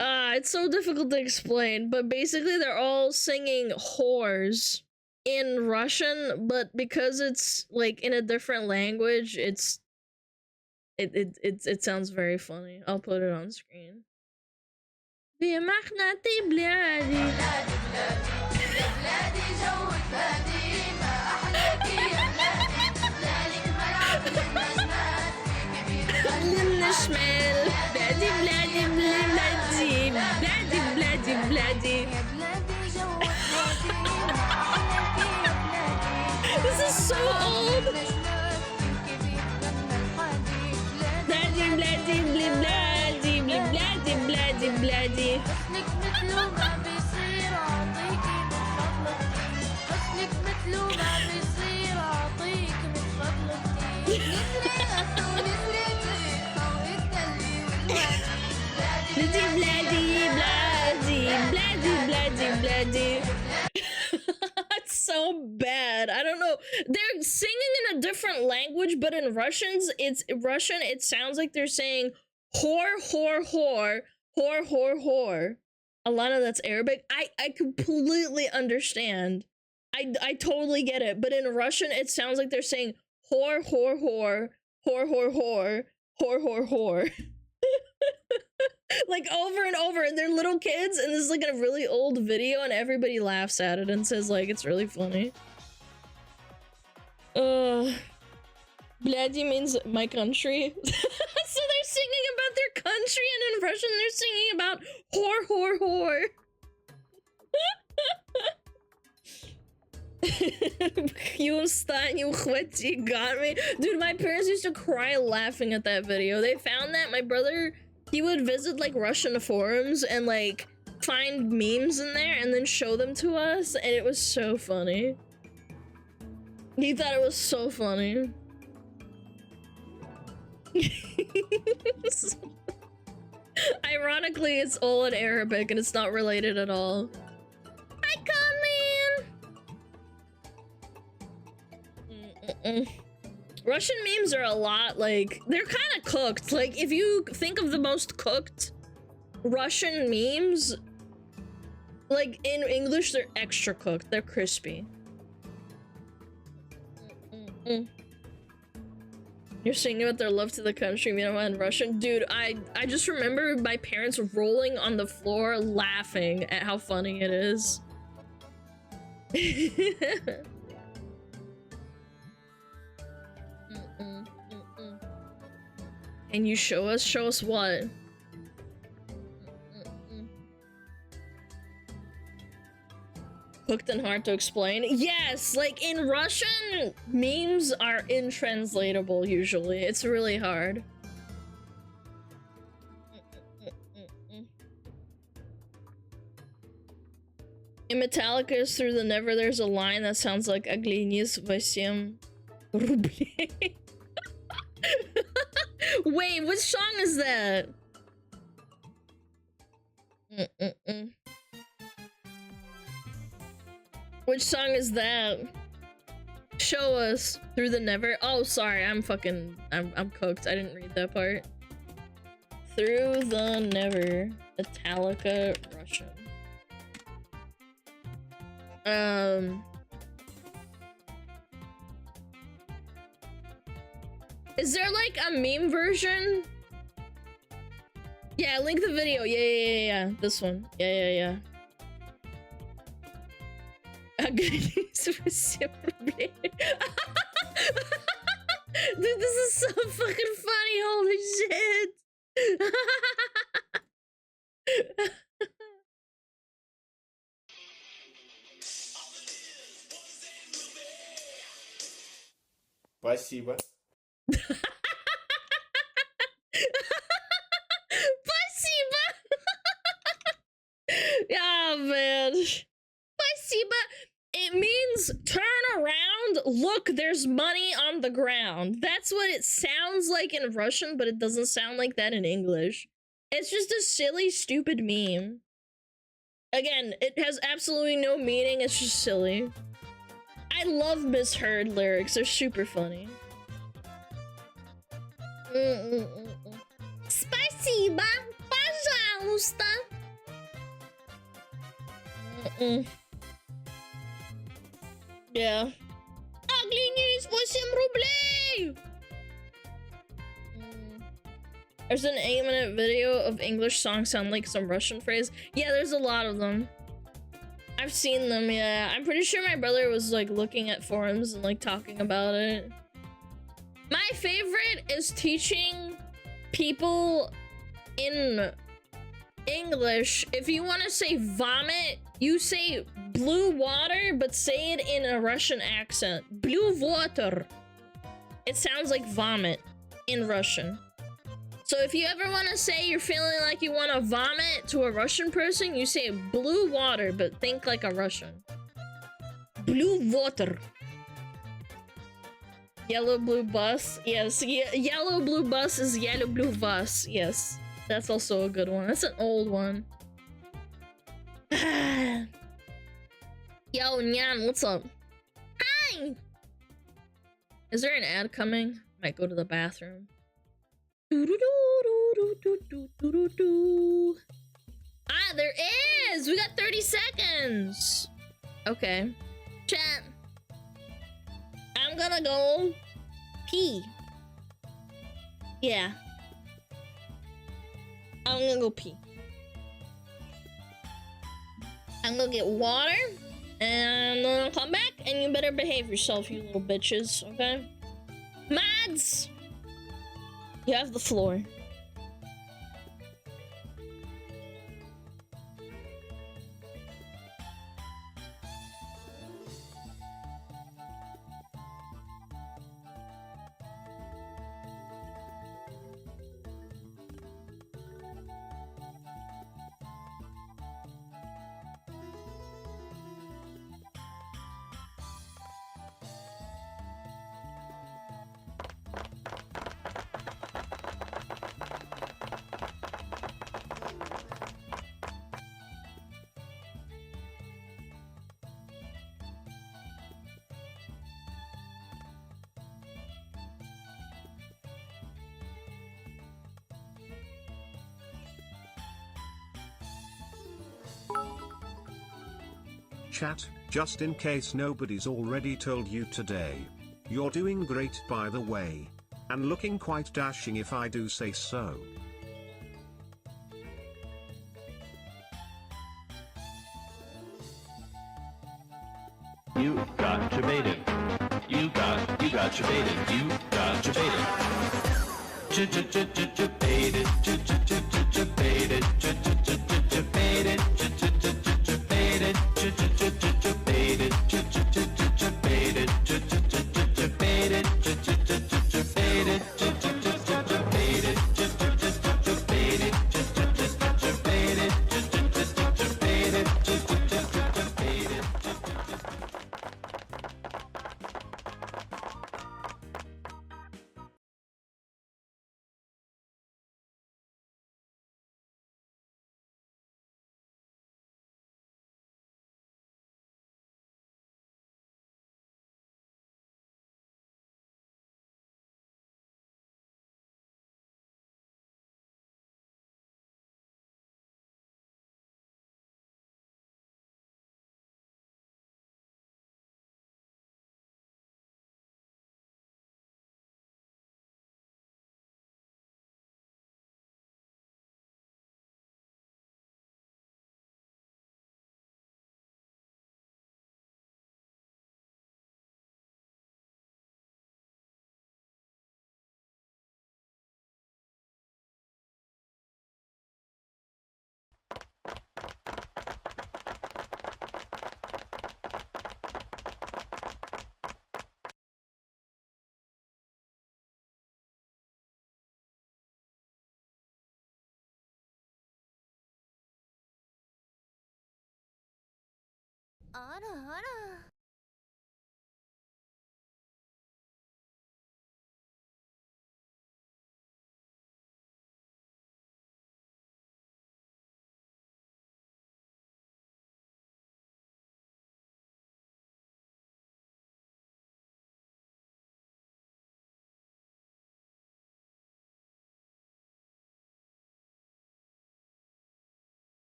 it's so difficult to explain, but basically they're all singing whores in Russian, but because it's like in a different language, it sounds very funny. I'll put it on screen. This is so old. Bloody. It's so bad. I don't know. They're singing in a different language, but in Russian, it sounds like they're saying whore, whore, whore, whore, whore, whore. Alana, that's Arabic. I completely understand. I totally get it. But in Russian, it sounds like they're saying whore, whore, whore, whore, whore, whore, whore, whore, whore. Like over and over, and they're little kids, and this is like a really old video, and everybody laughs at it and says like it's really funny. Bloody means my country. So they're singing about their country, and in Russian they're singing about whore, whore, whore. You wstань, ухвати, got me. Dude, my parents used to cry laughing at that video. They found that my brother, he would visit like Russian forums and like find memes in there and then show them to us, and it was so funny. He thought it was so funny. Ironically, it's all in Arabic and it's not related at all. Hi, Conman! Russian memes are a lot like, they're kind of cooked. Like, if you think of the most cooked Russian memes, like in English, they're extra cooked. They're crispy. You're singing about their love to the country, meanwhile in Russian. Dude, I just remember my parents rolling on the floor laughing at how funny it is. And you show us? Show us what? Hooked and hard to explain? Yes, like in Russian, memes are intranslatable usually. It's really hard. In Metallica's Through the Never, there's a line that sounds like Alanas YT. Wait, which song is that? Which song is that? Show us. Through the Never. Oh, sorry, I'm cooked. I didn't read that part. Through the Never. Metallica Russian. Is there like a meme version? Yeah, link the video. Yeah. This one. Yeah. Dude, this is so fucking funny. Holy shit. Спасибо. Спасибо. Yeah, man. Спасибо. It means turn around, look, there's money on the ground. That's what it sounds like in Russian, but it doesn't sound like that in English. It's just a silly, stupid meme. Again, it has absolutely no meaning, it's just silly. I love misheard lyrics, they're super funny. Спасибо, пожалуйста. Yeah. Alanas 8 рублей! There's an 8-minute video of English songs sound like some Russian phrase. Yeah, there's a lot of them. I've seen them, yeah. I'm pretty sure my brother was like looking at forums and like talking about it. My favorite is teaching people in English. If you want to say vomit, you say blue water, but say it in a Russian accent. Blue water. It sounds like vomit in Russian. So if you ever want to say you're feeling like you want to vomit to a Russian person, you say blue water, but think like a Russian. Blue water. Yellow blue bus. Yes, yellow blue bus is yellow blue bus. Yes, that's also a good one. That's an old one. Yo, Nyan, what's up? Hi! Is there an ad coming? Might go to the bathroom. Ah, there is! We got 30 seconds! Okay. Chat. I'm gonna go pee. Yeah. I'm gonna go pee. I'm gonna get water, and then I'll come back, and you better behave yourself, you little bitches, okay? Mads! You have the floor. Chat, just in case nobody's already told you today. You're doing great, by the way. And looking quite dashing, if I do say so. You got jebaited. You got jebaited. You got jebaited. Ana.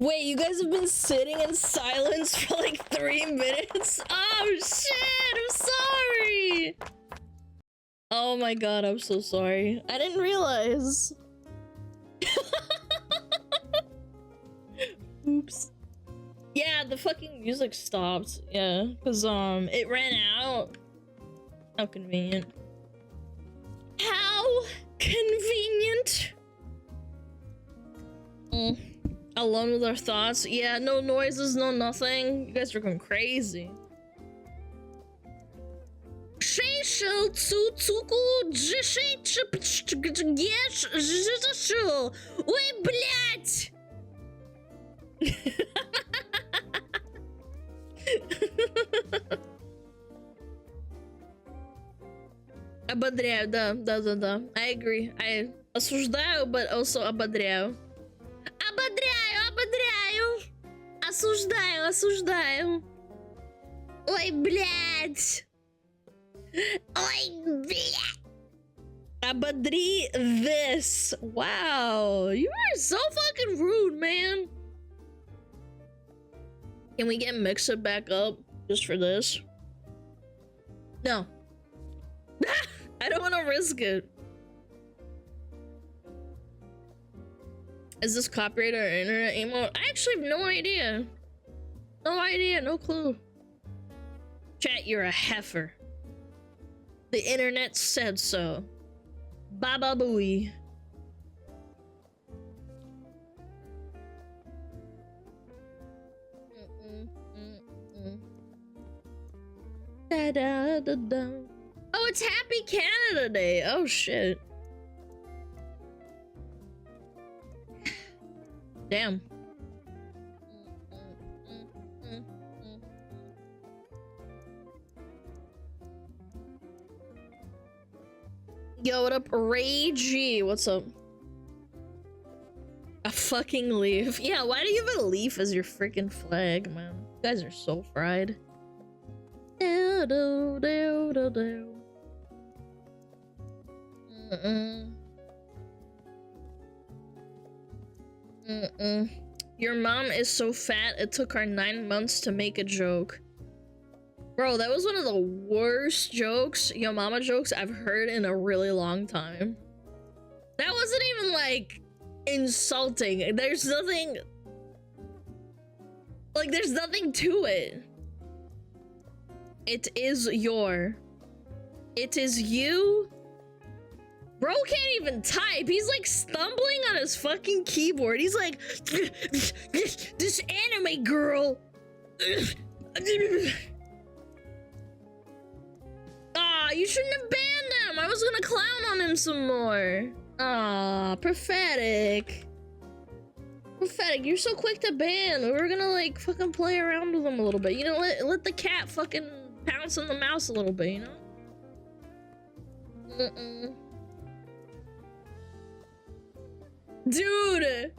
Wait, you guys have been sitting in silence for like 3 minutes? Oh shit, I'm sorry! Oh my god, I'm so sorry. I didn't realize. Oops. Yeah, the fucking music stopped. Yeah, because it ran out. How convenient. How convenient! Alone with our thoughts. Yeah, no noises, no nothing. You guys are going crazy. Ой, блядь! Ободряю, да. I agree. I осуждаю, but also ободряю. Ободряю! Осуждаю! Ой, блядь! Abadri this. Wow, you are so fucking rude, man. Can we get Mix-It back up just for this? No. I don't want to risk it. Is this copyright or internet emote? I actually have no idea. No idea, no clue. Chat, you're a heifer. The internet said so. Baba booey. Da, da, da, da. Oh, it's Happy Canada Day. Oh shit. Damn. Yo, what up, Ragey? What's up? A fucking leaf. Yeah, why do you have a leaf as your freaking flag, man? You guys are so fried. Do, do, do, do, do. Your mom is so fat, it took her 9 months to make a joke. Bro, that was one of the worst jokes, yo mama jokes I've heard in a really long time. That wasn't even like insulting. There's nothing like there's nothing to it. It is you. Bro can't even type. He's like stumbling on his fucking keyboard. He's like, this anime girl. Ah, you shouldn't have banned him. I was gonna clown on him some more. Ah, pathetic. Pathetic. You're so quick to ban. We were gonna like fucking play around with him a little bit. You know, let the cat fucking pounce on the mouse a little bit, you know? Dude!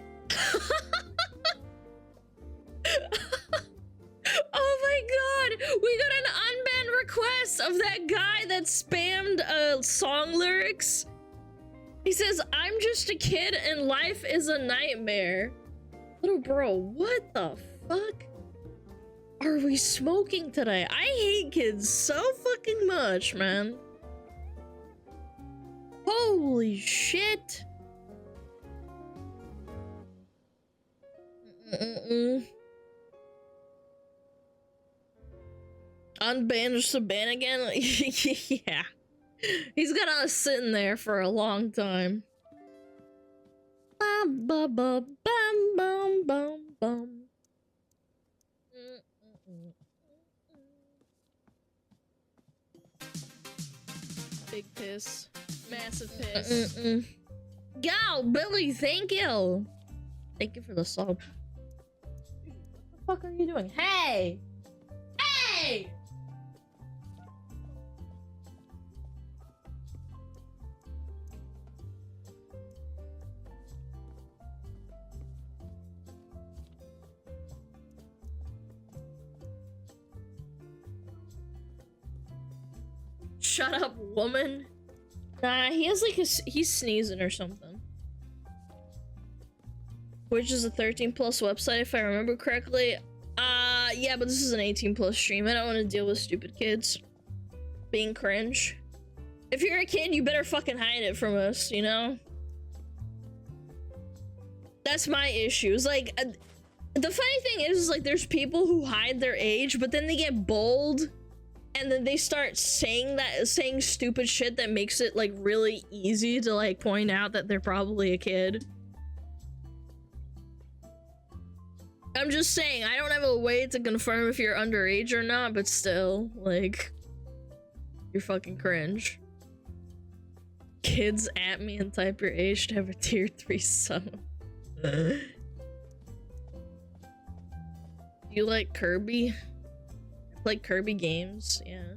Oh my god! We got an unbanned request of that guy that spammed song lyrics. He says, I'm just a kid and life is a nightmare. Little bro, what the fuck are we smoking today? I hate kids so fucking much, man. Holy shit. Unban just to ban again? Yeah. He's got us sitting there for a long time. Bum, bum, bum, bum, bum, bum, bum. Big piss. Massive piss. Go, Billy, thank you. Thank you for the sub. What the fuck are you doing? Hey! Hey! Shut up, woman. Nah, he has like he's sneezing or something. Which is a 13+ website if I remember correctly. Yeah, but this is an 18+ stream. I don't want to deal with stupid kids being cringe. If you're a kid, you better fucking hide it from us, you know? That's my issue. It's like, the funny thing is like there's people who hide their age, but then they get bold and then they start saying stupid shit that makes it like really easy to like point out that they're probably a kid. I'm just saying, I don't have a way to confirm if you're underage or not, but still, like, you're fucking cringe. Kids at me and type your age to have a tier 3 sub. You like Kirby? Like Kirby games, yeah.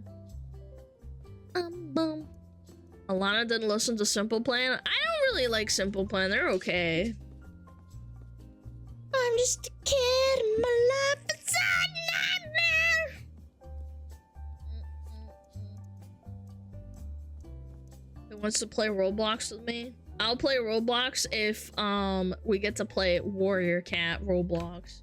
Alana didn't listen to Simple Plan. I don't really like Simple Plan. They're okay. I'm just a kid and my life is a wants to play Roblox with me. I'll play Roblox if we get to play Warrior Cat Roblox.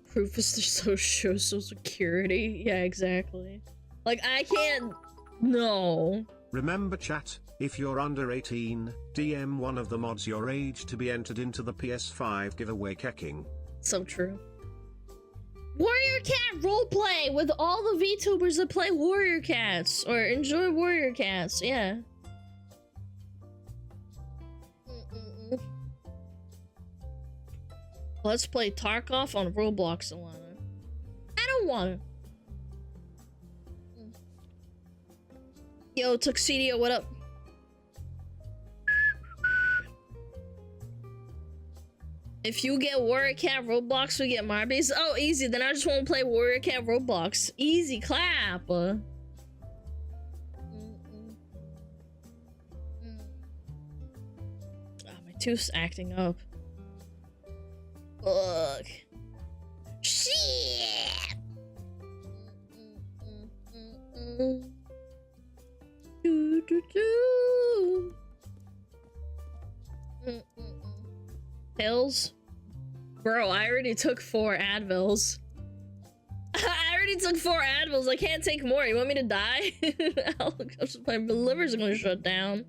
Proof is to show social security. Yeah, exactly. Like I can't. No. Remember chat, if you're under 18, DM one of the mods your age to be entered into the PS5 giveaway kecking. So true. Warrior Cat roleplay with all the VTubers that play Warrior Cats or enjoy Warrior Cats. Yeah. Let's play Tarkov on Roblox, Alana. I don't want to. Yo, Tuxedo, what up? If you get Warrior Cat Roblox, we get Marbies. Oh, easy. Then I just want to play Warrior Cat Roblox. Easy clap. Oh, my tooth's acting up. Fuck. Shit. Do, do, do. Pills? Bro, I already took 4 Advils. I already took 4 Advils. I can't take more. You want me to die? My liver's gonna shut down.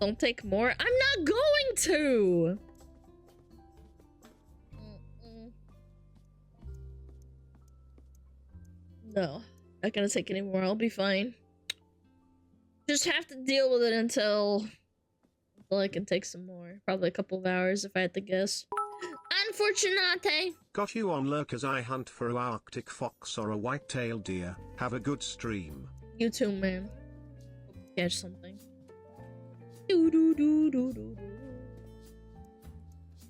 Don't take more. I'm not going to. No, not gonna take any more. I'll be fine. Just have to deal with it until I can take some more. Probably a couple of hours if I had to guess. Unfortunate. Got you on lurk as I hunt for a Arctic fox or a white-tailed deer. Have a good stream. You too, man. Catch something. Do do do do do do.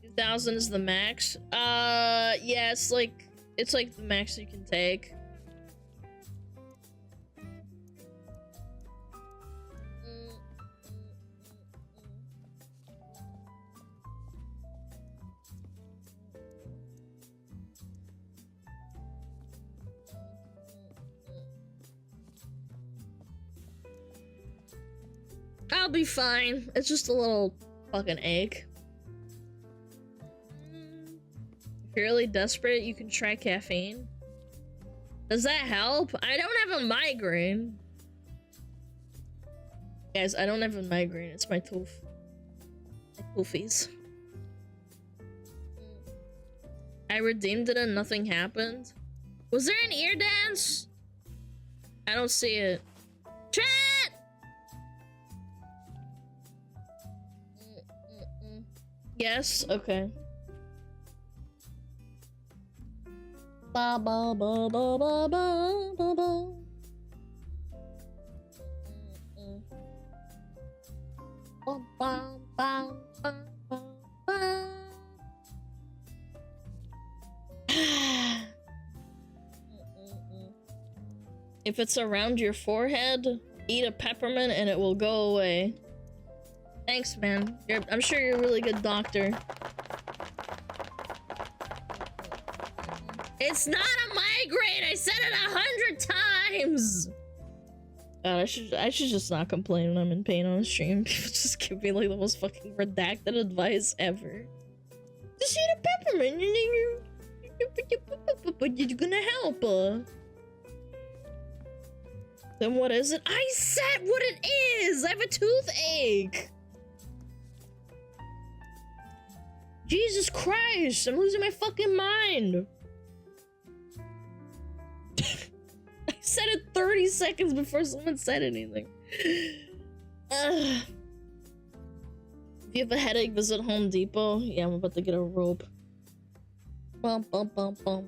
2,000 is the max. Yeah, it's like the max you can take. I'll be fine. It's just a little fucking ache. If you're really desperate, you can try caffeine. Does that help? I don't have a migraine. Guys, I don't have a migraine. It's my tooth. My toofies. I redeemed it and nothing happened. Was there an ear dance? I don't see it. Chat! Yes, okay. Ba ba ba ba ba ba ba ba. Ba ba ba ba ba ba. If it's around your forehead, eat a peppermint and it will go away. Thanks, man. I'm sure you're a really good doctor. It's not a migraine! I said it 100 times! God, I should just not complain when I'm in pain on stream. People just give me like the most fucking redacted advice ever. Just eat a peppermint, you're gonna help. Then what is it? I said what it is! I have a toothache! Jesus Christ, I'm losing my fucking mind. I said it 30 seconds before someone said anything. If you have a headache, visit Home Depot. Yeah, I'm about to get a rope. Bum, bum, bum, bum.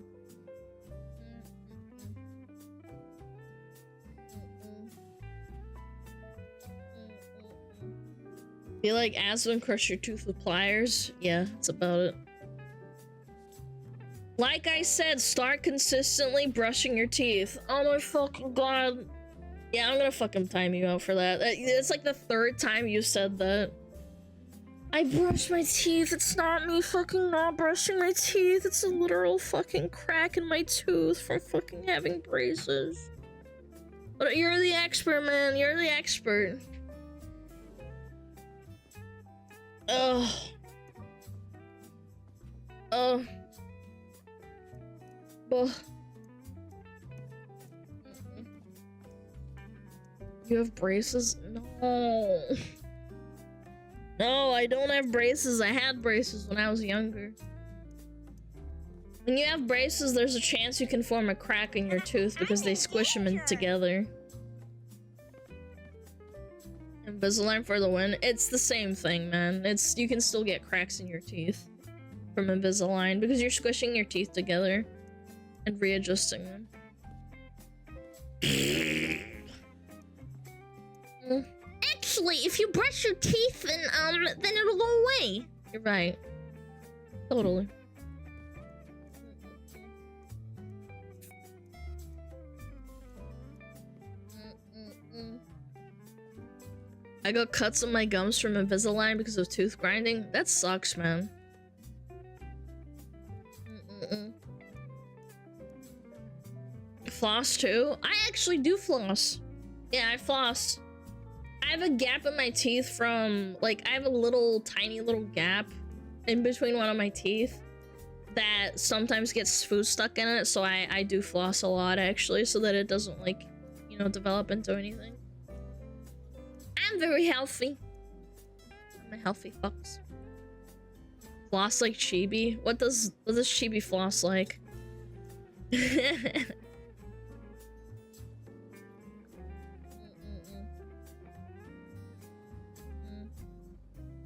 Feel like asthma and crush your tooth with pliers? Yeah, that's about it. Like I said, start consistently brushing your teeth. Oh my fucking god. Yeah, I'm gonna fucking time you out for that. It's like the third time you said that. I brush my teeth. It's not me fucking not brushing my teeth. It's a literal fucking crack in my tooth from fucking having braces. But you're the expert, man. You're the expert. Ugh. Ugh. Ugh. You have braces? No. No, I don't have braces. I had braces when I was younger. When you have braces, there's a chance you can form a crack in your tooth because they squish them in together. Invisalign for the win. It's the same thing, man. You can still get cracks in your teeth from Invisalign because you're squishing your teeth together and readjusting them. Actually, if you brush your teeth, then it'll go away. You're right. Totally. I got cuts on my gums from Invisalign because of tooth grinding. That sucks, man. Floss too? I actually do floss. Yeah, I floss. I have a gap in my teeth from, like, I have a little, tiny little gap in between one of my teeth that sometimes gets food stuck in it, so I do floss a lot, actually, so that it doesn't, like, you know, develop into anything. I'm very healthy. I'm a healthy fox. Floss like Chibi? What does Chibi floss like?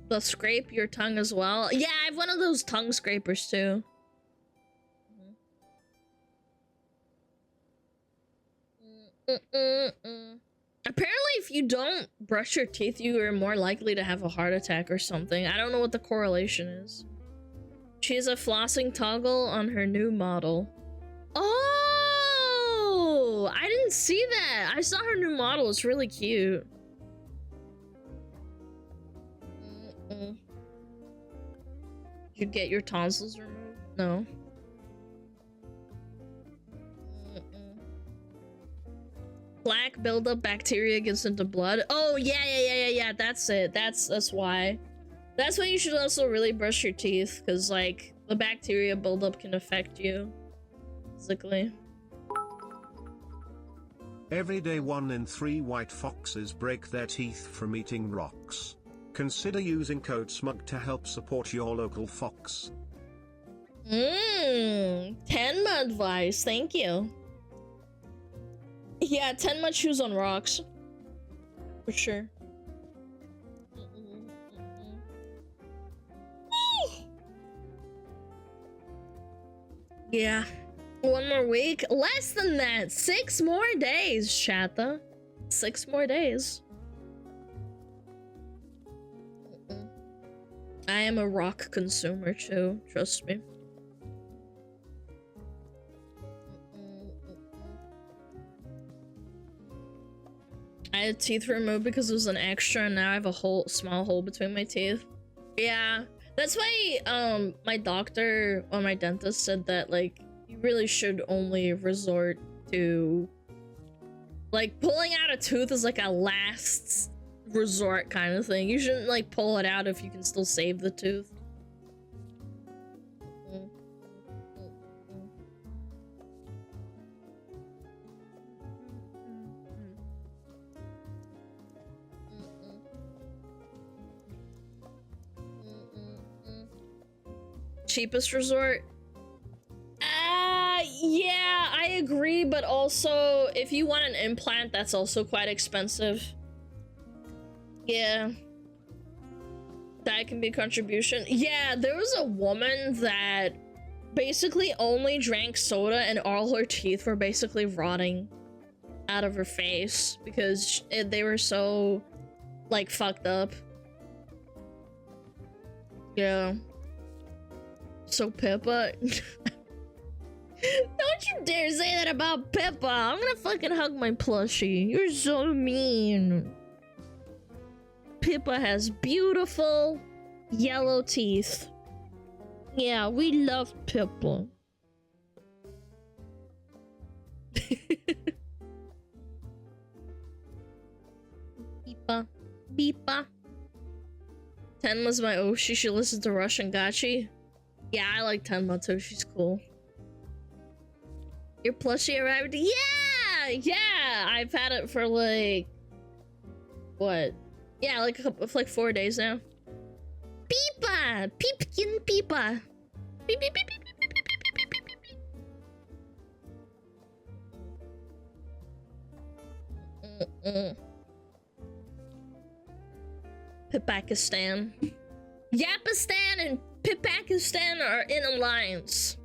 They'll scrape your tongue as well. Yeah, I have one of those tongue scrapers too. Apparently, if you don't brush your teeth, you are more likely to have a heart attack or something. I don't know what the correlation is. She has a flossing toggle on her new model. Oh, I didn't see that. I saw her new model. It's really cute. Did you get your tonsils removed? No. Plaque buildup, bacteria gets into blood. Oh yeah. That's it. That's why. That's why you should also really brush your teeth, because like the bacteria buildup can affect you physically. Every day 1 in 3 white foxes break their teeth from eating rocks. Consider using code SMUG to help support your local fox. 10 advice, thank you. Yeah, 10 chews on rocks. For sure. Yeah. 1 more week? Less than that. 6 more days, Chatta. 6 more days. I am a rock consumer too, trust me. I had teeth removed because it was an extra, and now I have a small hole between my teeth. Yeah, that's why my doctor or my dentist said that like you really should only resort to like pulling out a tooth is like a last resort kind of thing. You shouldn't like pull it out if you can still save the tooth. Cheapest resort? Yeah, I agree, but also if you want an implant, that's also quite expensive. Yeah. That can be a contribution. Yeah, there was a woman that basically only drank soda and all her teeth were basically rotting out of her face because they were so, like, fucked up. Yeah. So Pippa... Don't you dare say that about Pippa. I'm gonna fucking hug my plushie. You're so mean. Pippa has beautiful yellow teeth. Yeah, we love Pippa. Beepa. Beepa. Tenma's my Oshi. She listens to Russian Gachi. Yeah, I like Tenma too. She's cool. Your plushie arrived? Yeah! Yeah! I've had it for like... What? Yeah, like 4 days now. Peepa! Peepkin Peepa! Beep, beep, beep, beep, beep, beep, beep, beep, beep, beep, beep. Pipakistan. Yapistan and Pipakistan are in alliance.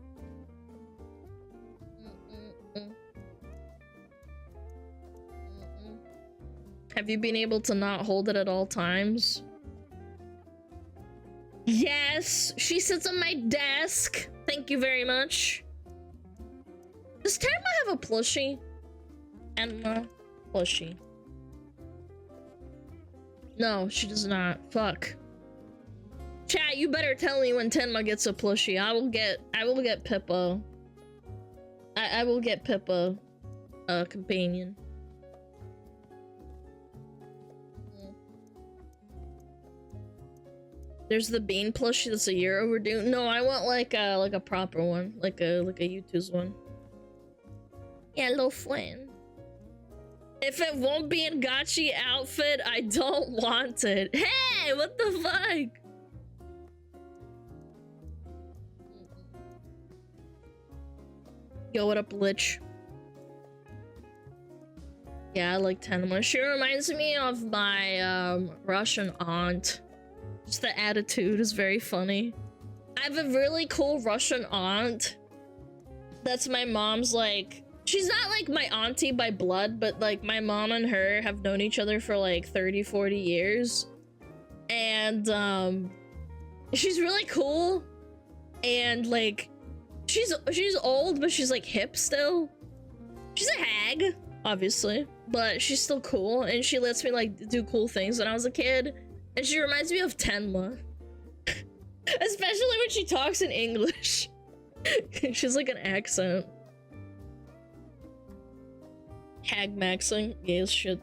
Have you been able to not hold it at all times? Yes, she sits on my desk. Thank you very much. Does Terma have a plushie? Emma plushie. No, she does not. Fuck. Chat, you better tell me when Tenma gets a plushie. I will get Pippa. I will get Pippa a companion. There's the Bean plushie that's a year overdue. No, I want like a proper one, like a YouTube's one. Yeah, little friend. If it won't be in Gachi outfit, I don't want it. Hey, what the fuck? Yo, what up, Lich? Yeah, I like Tenma. She reminds me of my Russian aunt. Just the attitude is very funny. I have a really cool Russian aunt. That's my mom's like... She's not like my auntie by blood, but like my mom and her have known each other for like 30, 40 years. And she's really cool. And like she's old, but she's like hip still. She's a hag, obviously, but she's still cool, and she lets me like do cool things when I was a kid. And she reminds me of Tenma. Especially when she talks in English. She's like an accent. Hag maxing. Gay as shit.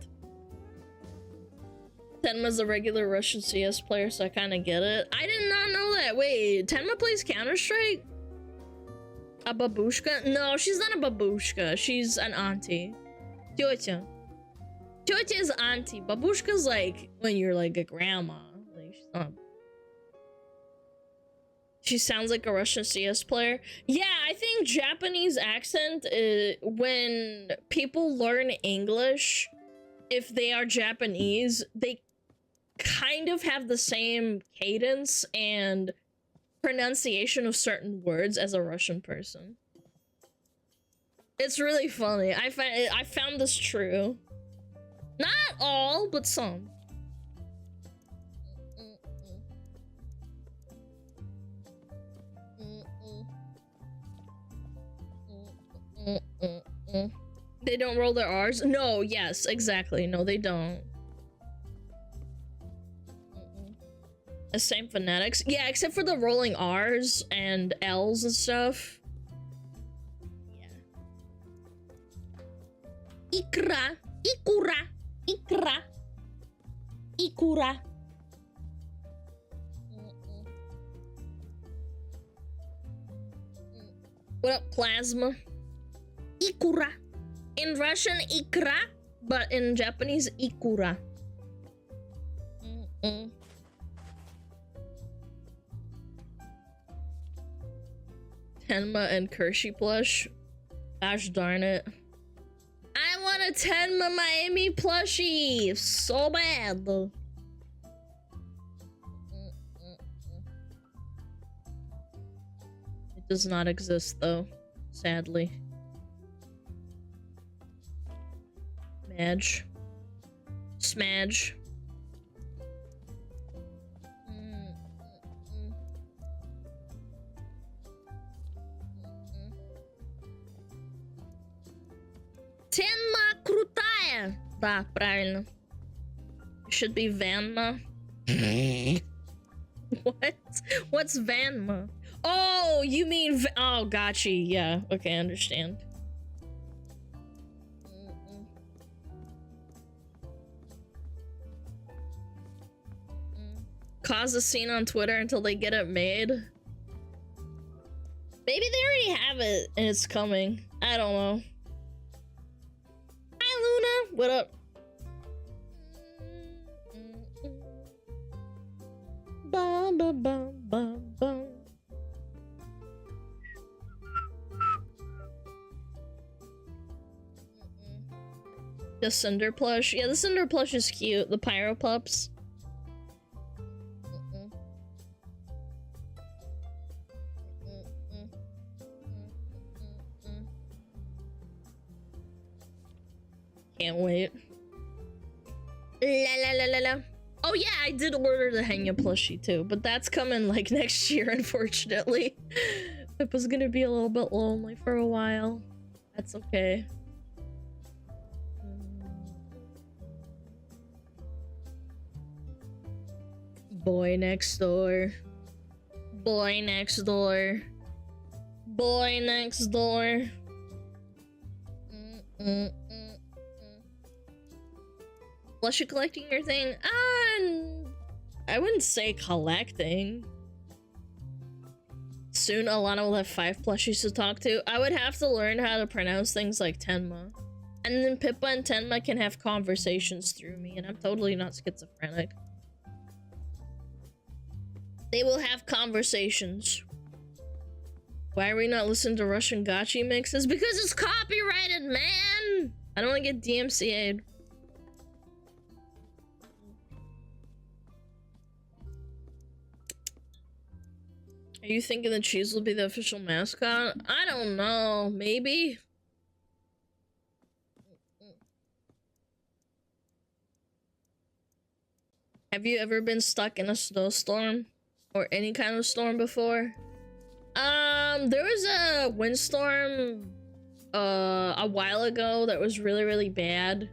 Tenma's a regular Russian CS player, so I kind of get it. I did not know that. Wait, Tenma plays Counter-Strike? A babushka? No, she's not a babushka. She's an auntie. Tyocha. Tyocha is auntie. Babushka's like when you're like a grandma. Like she's not. She sounds like a Russian CS player. Yeah, I think Japanese accent is when people learn English, if they are Japanese, they kind of have the same cadence and pronunciation of certain words as a Russian person. It's really funny. I found this true. Not all, but some. They don't roll their R's? No, yes, exactly. No, they don't. The same phonetics? Yeah, except for the rolling R's and L's and stuff. Yeah. Ikra. Ikura. Ikra. Ikura. What up, Plasma? Ikura. In Russian, ikra, but in Japanese, ikura. Tenma and Kershey plush. Gosh darn it. I want a Tenma Miami plushie so bad. It does not exist though, sadly. Madge. Smadge. Tenma крутая. Да, правильно. It should be Vanma. What? What's Vanma? Oh, you mean oh, gotcha. Yeah. Okay, I understand. Cause a scene on Twitter until they get it made. Maybe they already have it and it's coming. I don't know. Hi, Luna. What up? Bum, bum, bum, bum, bum. The Cinder plush. Yeah, the Cinder plush is cute. The Pyro Pups. Can't wait. La la la la la. Oh yeah, I did order the Henya plushie too, but that's coming like next year, unfortunately. Pippa's gonna be a little bit lonely for a while. That's okay. Boy next door. Boy next door. Boy next door. Plushie collecting your thing? I wouldn't say collecting. Soon Alana will have 5 plushies to talk to. I would have to learn how to pronounce things like Tenma. And then Pippa and Tenma can have conversations through me, and I'm totally not schizophrenic. They will have conversations. Why are we not listening to Russian gacha mixes? Because it's copyrighted, man! I don't want to get DMCA'd. Are you thinking the cheese will be the official mascot? I don't know. Maybe. Have you ever been stuck in a snowstorm? Or any kind of storm before? There was a windstorm a while ago that was really, really bad.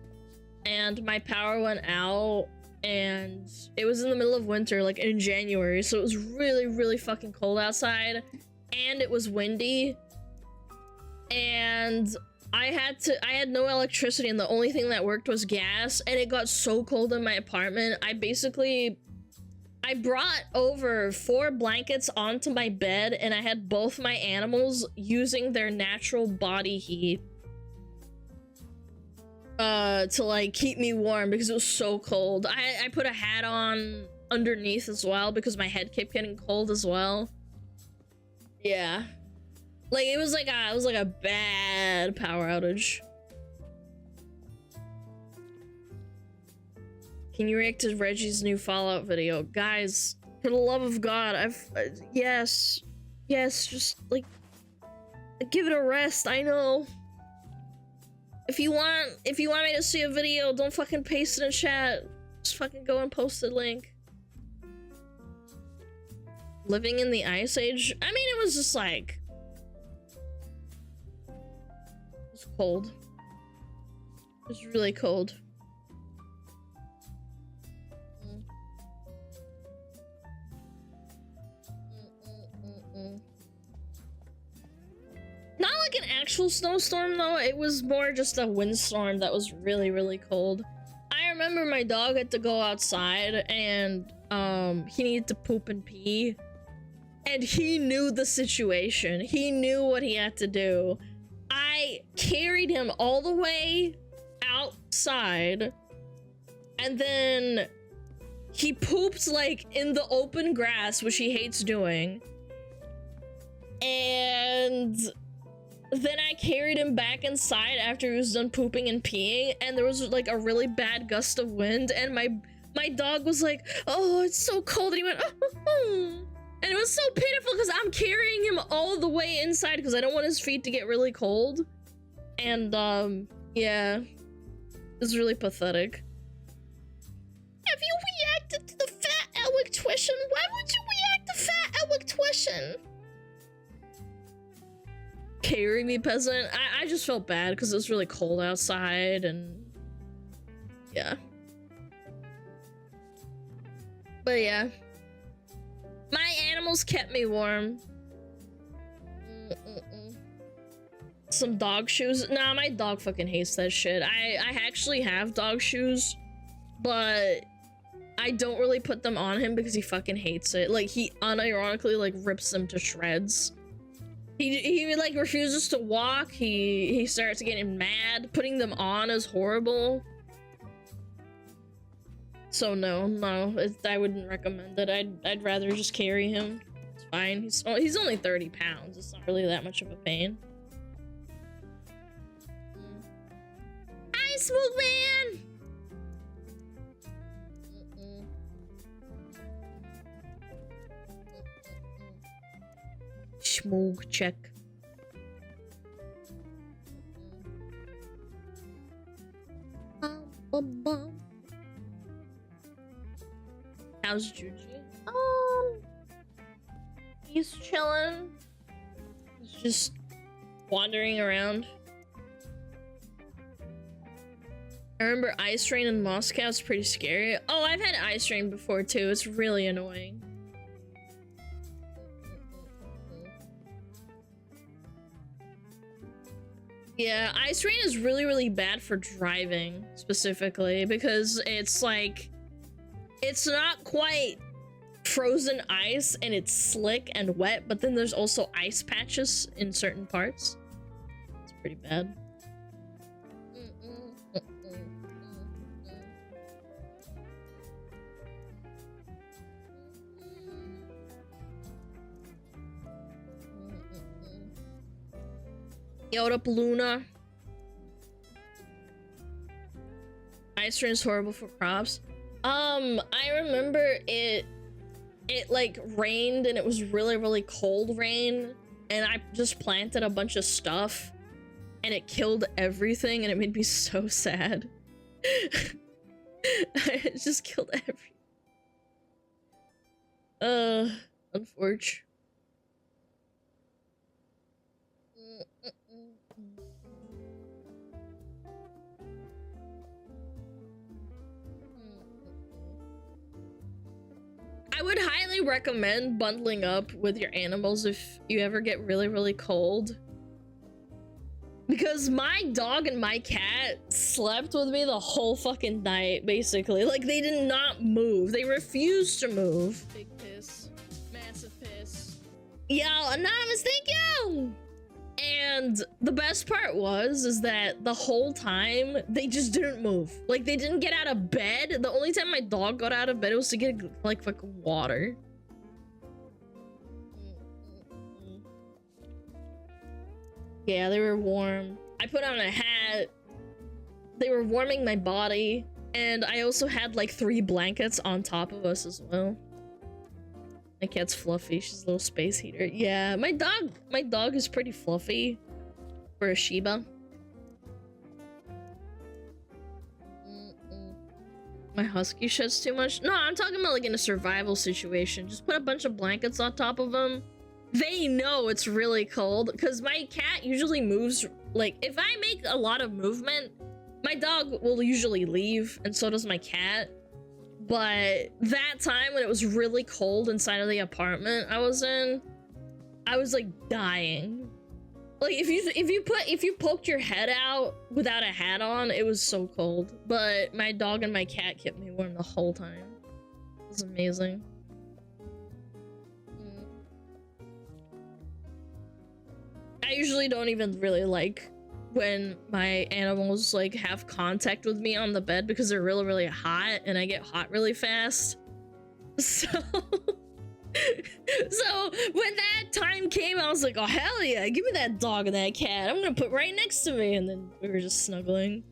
And my power went out. And it was in the middle of winter, like in January, so it was really, really fucking cold outside, and it was windy, and I had no electricity, and the only thing that worked was gas, and it got so cold in my apartment. I brought over 4 blankets onto my bed, and I had both my animals using their natural body heat to like keep me warm because it was so cold. I put a hat on underneath as well because my head kept getting cold as well. Yeah, like it was like a bad power outage. Can you react to Reggie's new Fallout video? Guys, for the love of God, yes, just like give it a rest. I know. If you want me to see a video, don't fucking paste it in chat. Just fucking go and post the link. Living in the Ice Age? I mean, it was just like... It was cold. It was really cold. Not like an actual snowstorm though, it was more just a windstorm that was really, really cold. I remember my dog had to go outside and he needed to poop and pee. And he knew the situation. He knew what he had to do. I carried him all the way outside, and then he pooped like in the open grass, which he hates doing. And then I carried him back inside after he was done pooping and peeing, and there was like a really bad gust of wind, and my dog was like, "Oh, it's so cold," and he went, "Oh." And it was so pitiful because I'm carrying him all the way inside because I don't want his feet to get really cold. And yeah, it was really pathetic. Have you reacted to the fat Elwick tuition? Why would you react to fat Elwick tuition? carry me, peasant. I just felt bad because it was really cold outside and yeah. But yeah. My animals kept me warm. Some dog shoes. Nah, my dog fucking hates that shit. I actually have dog shoes, but I don't really put them on him because he fucking hates it. Like, he unironically, like, rips them to shreds. He like, refuses to walk. He starts getting mad. Putting them on is horrible. So no, I wouldn't recommend it. I'd rather just carry him. It's fine. He's only 30 pounds. It's not really that much of a pain. Hi, SmugAlana! Smug check. How's Juju? He's chilling. He's just wandering around. I remember ice rain in Moscow. It's pretty scary. Oh, I've had ice rain before too. It's really annoying. Yeah, ice rain is really, really bad for driving, specifically, because it's like, it's not quite frozen ice and it's slick and wet, but then there's also ice patches in certain parts. It's pretty bad. Yo, what up, Luna? Ice rain is horrible for crops. I remember it like rained and it was really, really cold rain, and I just planted a bunch of stuff and it killed everything and it made me so sad. It just killed everything. Unfortunate. I would highly recommend bundling up with your animals if you ever get really, really cold. Because my dog and my cat slept with me the whole fucking night, basically. Like, they did not move. They refused to move. Big piss. Massive piss. Yo, Anonymous, thank you! And the best part is that the whole time, they just didn't move. Like, they didn't get out of bed. The only time my dog got out of bed was to get, like fucking water. Yeah, they were warm. I put on a hat. They were warming my body. And I also had, like, 3 blankets on top of us as well. My cat's fluffy. She's a little space heater. Yeah, my dog is pretty fluffy for a Shiba. My husky sheds too much. No, I'm talking about like in a survival situation. Just put a bunch of blankets on top of them. They know it's really cold because my cat usually moves. Like, if I make a lot of movement, my dog will usually leave, and so does my cat. But that time when it was really cold inside of the apartment I was in, I was like dying. Like, if you poked your head out without a hat on, it was so cold. But my dog and my cat kept me warm the whole time. It was amazing. I usually don't even really like when my animals like have contact with me on the bed because they're really, really hot and I get hot really fast. So when that time came, I was like, oh hell yeah, give me that dog and that cat. I'm gonna put right next to me. And then we were just snuggling.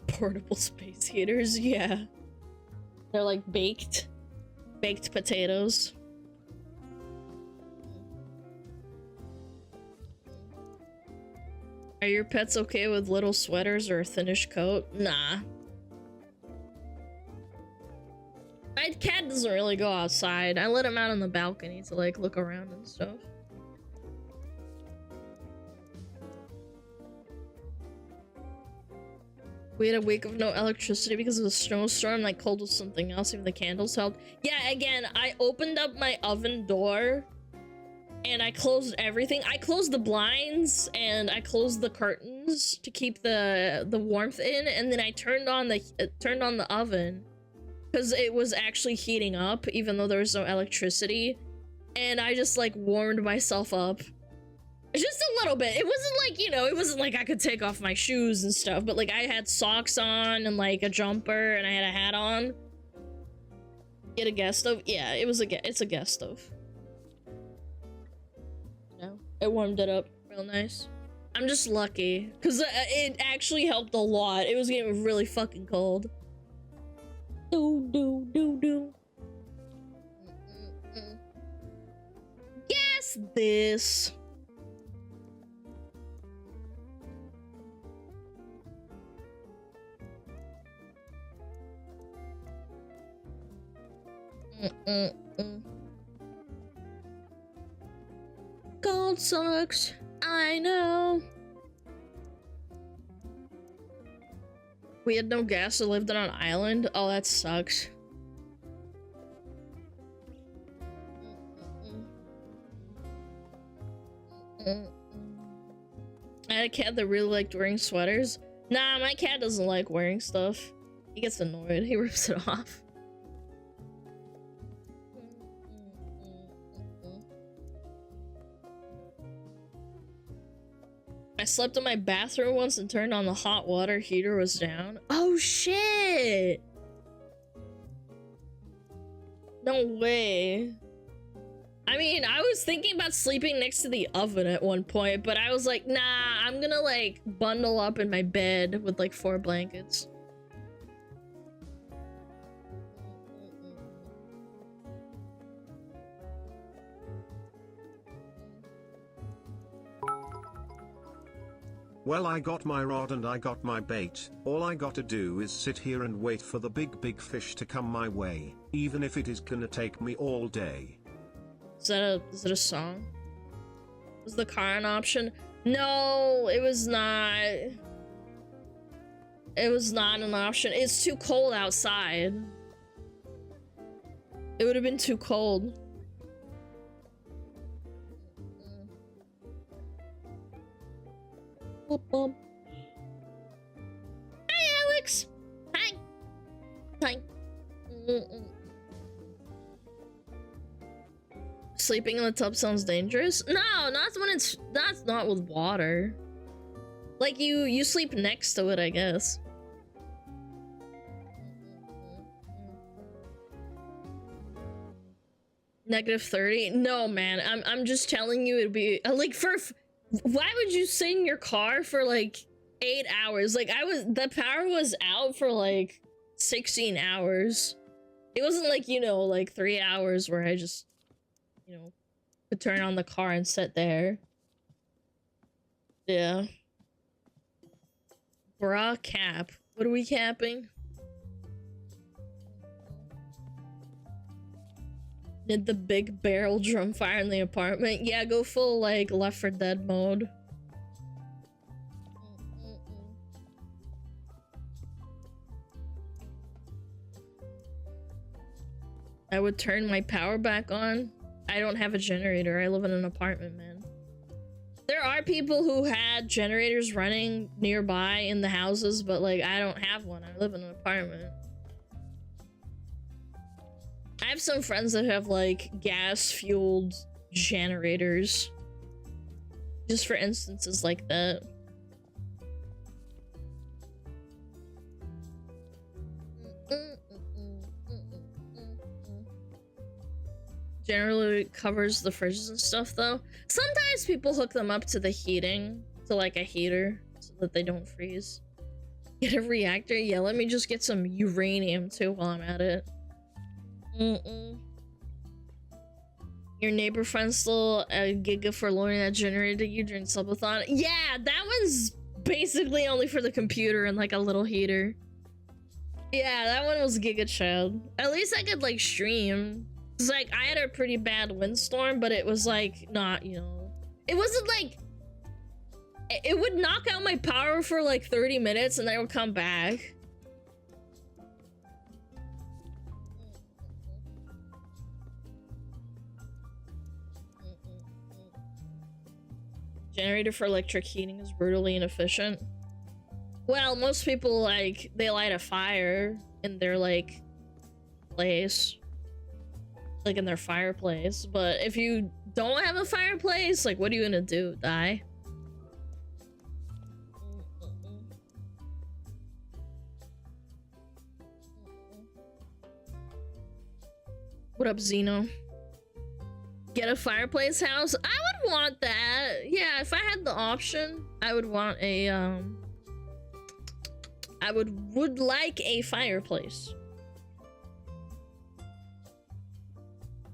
Portable space heaters, yeah. They're like baked potatoes. Are your pets okay with little sweaters or a thinnish coat? Nah. My cat doesn't really go outside. I let him out on the balcony to like look around and stuff. We had a week of no electricity because of a snowstorm. Like cold was something else. Even the candles helped. Yeah, again, I opened up my oven door and I closed everything. I closed the blinds and I closed the curtains to keep the warmth in, and then I turned on the oven because it was actually heating up even though there was no electricity, and I just like warmed myself up just a little bit. It wasn't like, you know, it wasn't like I could take off my shoes and stuff, but like I had socks on and like a jumper and I had a hat on. Get a gas stove? Yeah, it's a gas stove. No, it warmed it up real nice. I'm just lucky because it actually helped a lot. It was getting really fucking cold. Do. Guess this. Cold sucks, I know. We had no gas, so lived on an island. Oh, that sucks. I had a cat that really liked wearing sweaters. Nah, my cat doesn't like wearing stuff. He gets annoyed. He rips it off. I slept in my bathroom once and turned on the hot water heater was down. Oh shit! No way. I mean, I was thinking about sleeping next to the oven at one point, but I was like, nah, I'm gonna like bundle up in my bed with like 4 blankets. Well, I got my rod and I got my bait. All I gotta do is sit here and wait for the big fish to come my way, even if it is gonna take me all day. Is it a song? Was the car an option? No, it was not. It was not an option. It's too cold outside. It would have been too cold. Hi, Alex. Hi. Hi. Sleeping in the tub sounds dangerous. No, not when it's not with water. Like you sleep next to it, I guess. -30? No, man. I'm just telling you, it'd be like why would you sit in your car for like 8 hours? Like the power was out for like 16 hours. It wasn't like, you know, like 3 hours where I just, you know, could turn on the car and sit there. Yeah. Bra cap. What are we capping? Did the big barrel drum fire in the apartment? Yeah, go full like Left 4 Dead mode. I would turn my power back on. I don't have a generator. I live in an apartment, man. There are people who had generators running nearby in the houses, but like I don't have one. I live in an apartment. I have some friends that have like gas-fueled generators. Just for instances like that. Generally covers the fridges and stuff though. Sometimes people hook them up to the heating, to like a heater, so that they don't freeze. Get a reactor? Yeah, let me just get some uranium too while I'm at it. Your neighbor friend still a giga for lowering that generator you during subathon? Yeah, that one's basically only for the computer and like a little heater. Yeah, that one was Giga Chad. At least I could like stream. It's like I had a pretty bad windstorm, but it was like not, you know, it wasn't like it would knock out my power for like 30 minutes and then it would come back. Generator for electric heating is brutally inefficient. Well, most people like they light a fire in their like place, like in their fireplace. But if you don't have a fireplace, like what are you gonna do? Die? What up, Zeno? Get a fireplace house? I would want that. Yeah, if I had the option, I would want a I would like a fireplace.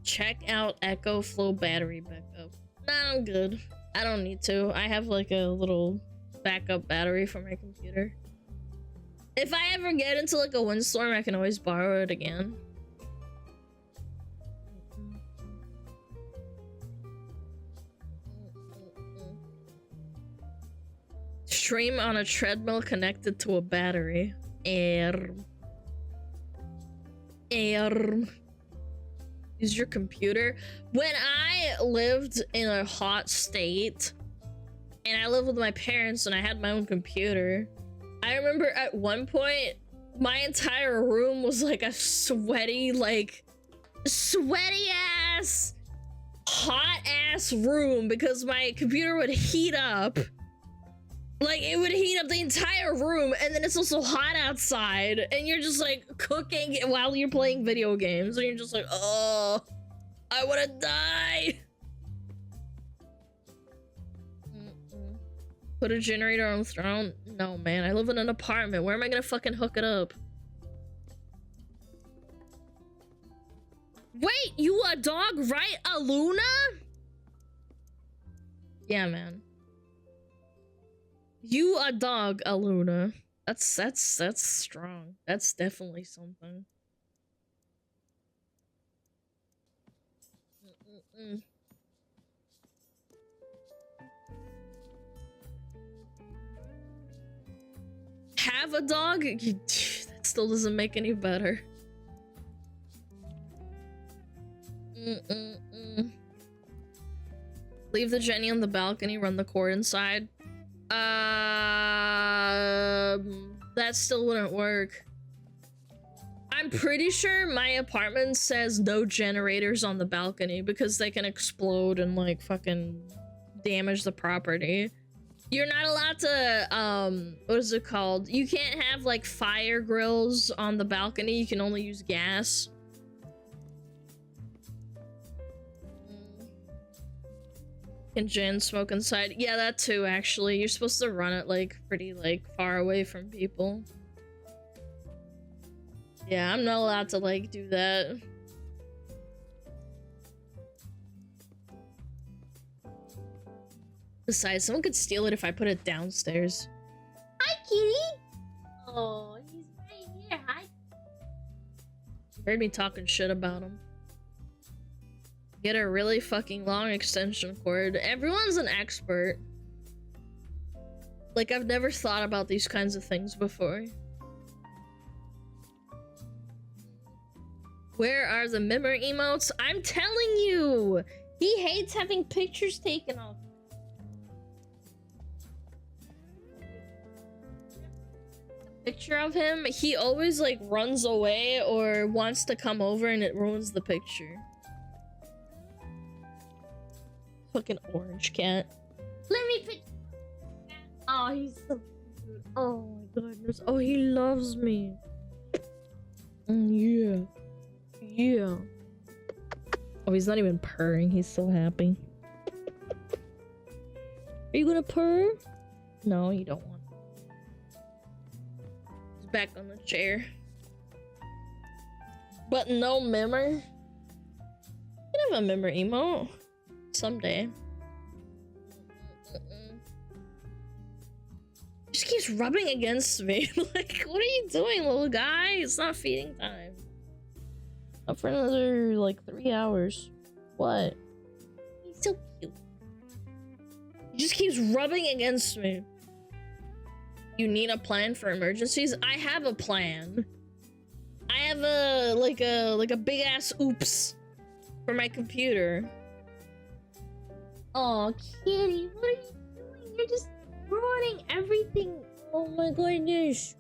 Check out Echo Flow battery backup. Nah, I'm good. I don't need to. I have like a little backup battery for my computer. If I ever get into like a windstorm, I can always borrow it again. Stream on a treadmill connected to a battery. Air. Use your computer. When I lived in a hot state and I lived with my parents and I had my own computer, I remember at one point my entire room was like a sweaty ass, hot ass room because my computer would heat up. Like, it would heat up the entire room, and then it's also hot outside, and you're just, like, cooking while you're playing video games, and you're just like, oh, I wanna die! Put a generator on the throne? No, man, I live in an apartment. Where am I gonna fucking hook it up? Wait, you a dog, right, Alana? Yeah, man. You a dog, Alana. That's strong. That's definitely something. Have a dog? That still doesn't make any better. Leave the Jenny on the balcony, run the cord inside. That still wouldn't work. I'm pretty sure my apartment says no generators on the balcony because they can explode and like fucking damage the property. You're not allowed to, what is it called? You can't have like fire grills on the balcony. You can only use gas. Can Jen smoke inside? Yeah, that too, actually. You're supposed to run it, like, pretty, like, far away from people. Yeah, I'm not allowed to, like, do that. Besides, someone could steal it if I put it downstairs. Hi, kitty! Oh, he's right here. Hi. You heard me talking shit about him. Get a really fucking long extension cord. Everyone's an expert. Like, I've never thought about these kinds of things before. Where are the mimmer emotes? I'm telling you! He hates having pictures taken of him. Picture of him, he always, like, runs away or wants to come over and it ruins the picture. Fucking orange cat. Let me pick. Oh, he's so cute. Oh my goodness. Oh, he loves me. Yeah. Yeah. Oh, he's not even purring. He's so happy. Are you gonna purr? No, you don't want. He's back on the chair. But no mimmer. You can have a mimmer emote. Someday. Just keep keeps rubbing against me. Like, what are you doing, little guy? It's not feeding time. Up for another, like, 3 hours. What? He's so cute. He just keeps rubbing against me. You need a plan for emergencies? I have a plan. I have a, like a big ass oops for my computer. Oh, kitty, what are you doing? You're just ruining everything. Oh my goodness.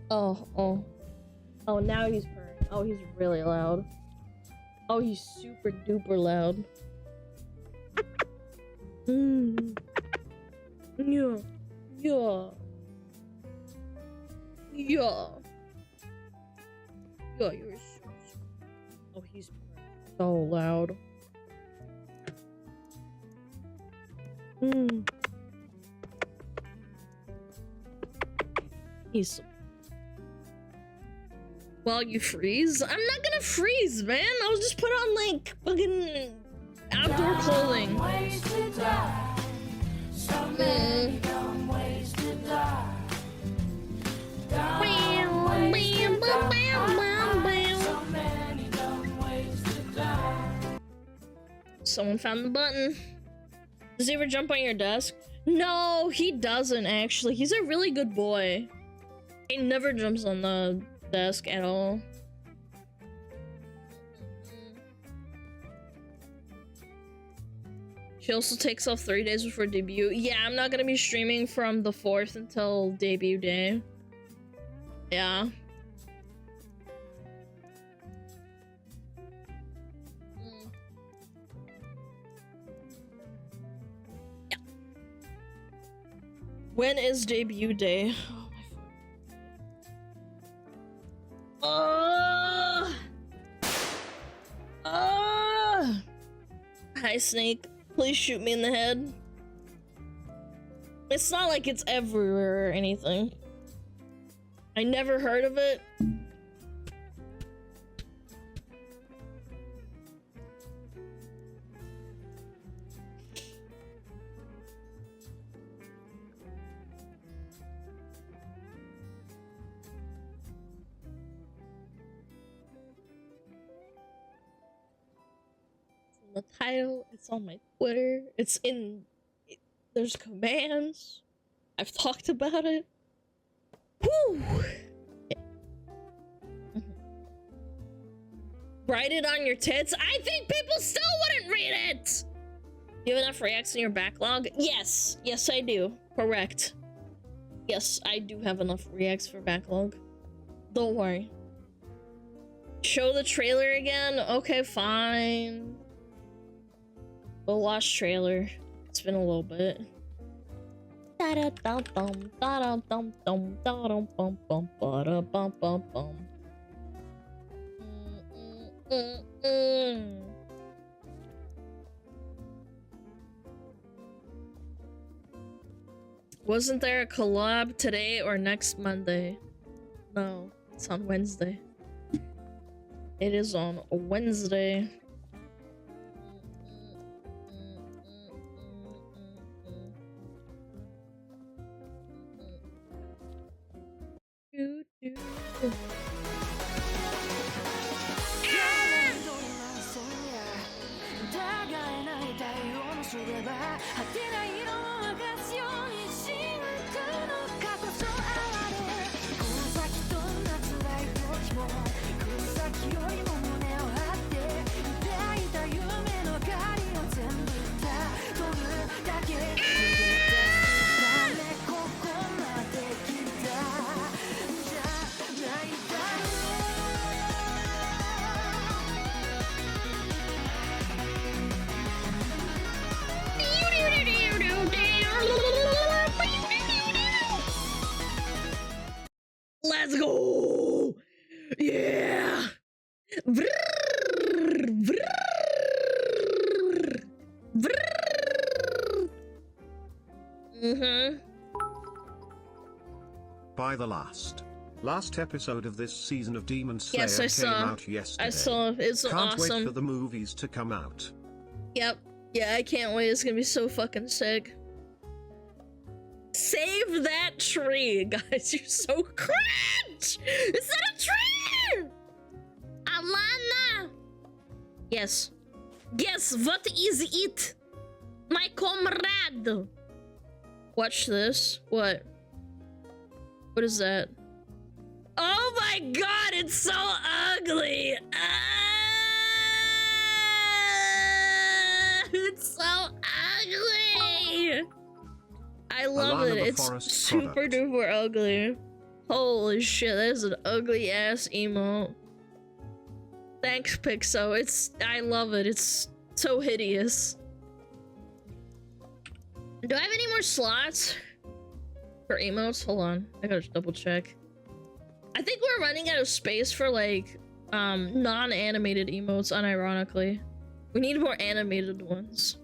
Oh, now he's purring. Oh, he's really loud. Oh, he's super duper loud. Yeah. Yeah, you're so... Oh, he's so loud. He's... Well, you freeze? I'm not gonna freeze, man! I'll just put on, like, fucking... outdoor clothing. Someone found the button. Does he ever jump on your desk? No, he doesn't actually. He's a really good boy. He never jumps on the desk at all. She also takes off 3 days before debut. Yeah, I'm not gonna be streaming from the 4th until debut day. Yeah. Yeah. When is debut day? Oh my phone. Hi, Snake. Please shoot me in the head. It's not like it's everywhere or anything. I never heard of it. The title, it's on my Twitter, it's in, there's commands, I've talked about it. Woo! Write it on your tits? I think people still wouldn't read it! Do you have enough reacts in your backlog? Yes, yes I do, correct. Yes, I do have enough reacts for backlog. Don't worry. Show the trailer again? Okay, fine. We'll watch trailer. It's been a little bit. Wasn't there a collab today or next Monday? No, it's on Wednesday. It is on Wednesday. Let's go! Yeah! Vrrr, vrrr, vrrr. By the last episode of this season of Demon Slayer Yes, I came saw. out yesterday. I saw. It's Can't awesome. wait for the movies to come out. Yep. Yeah, I can't wait. It's gonna be so fucking sick. Save leave that tree, guys. You're so cringe. It's not a tree. Alana. Yes. Yes, what is it? My comrade. Watch this. What? What is that? Oh my god, it's so ugly. It's so ugly. I love Alana it. the It's forest super product. duper ugly. Holy shit, that is an ugly ass emote. Thanks, Pixo. I love it. It's so hideous. Do I have any more slots for emotes? Hold on. I gotta double check. I think we're running out of space for like non-animated emotes, unironically. We need more animated ones.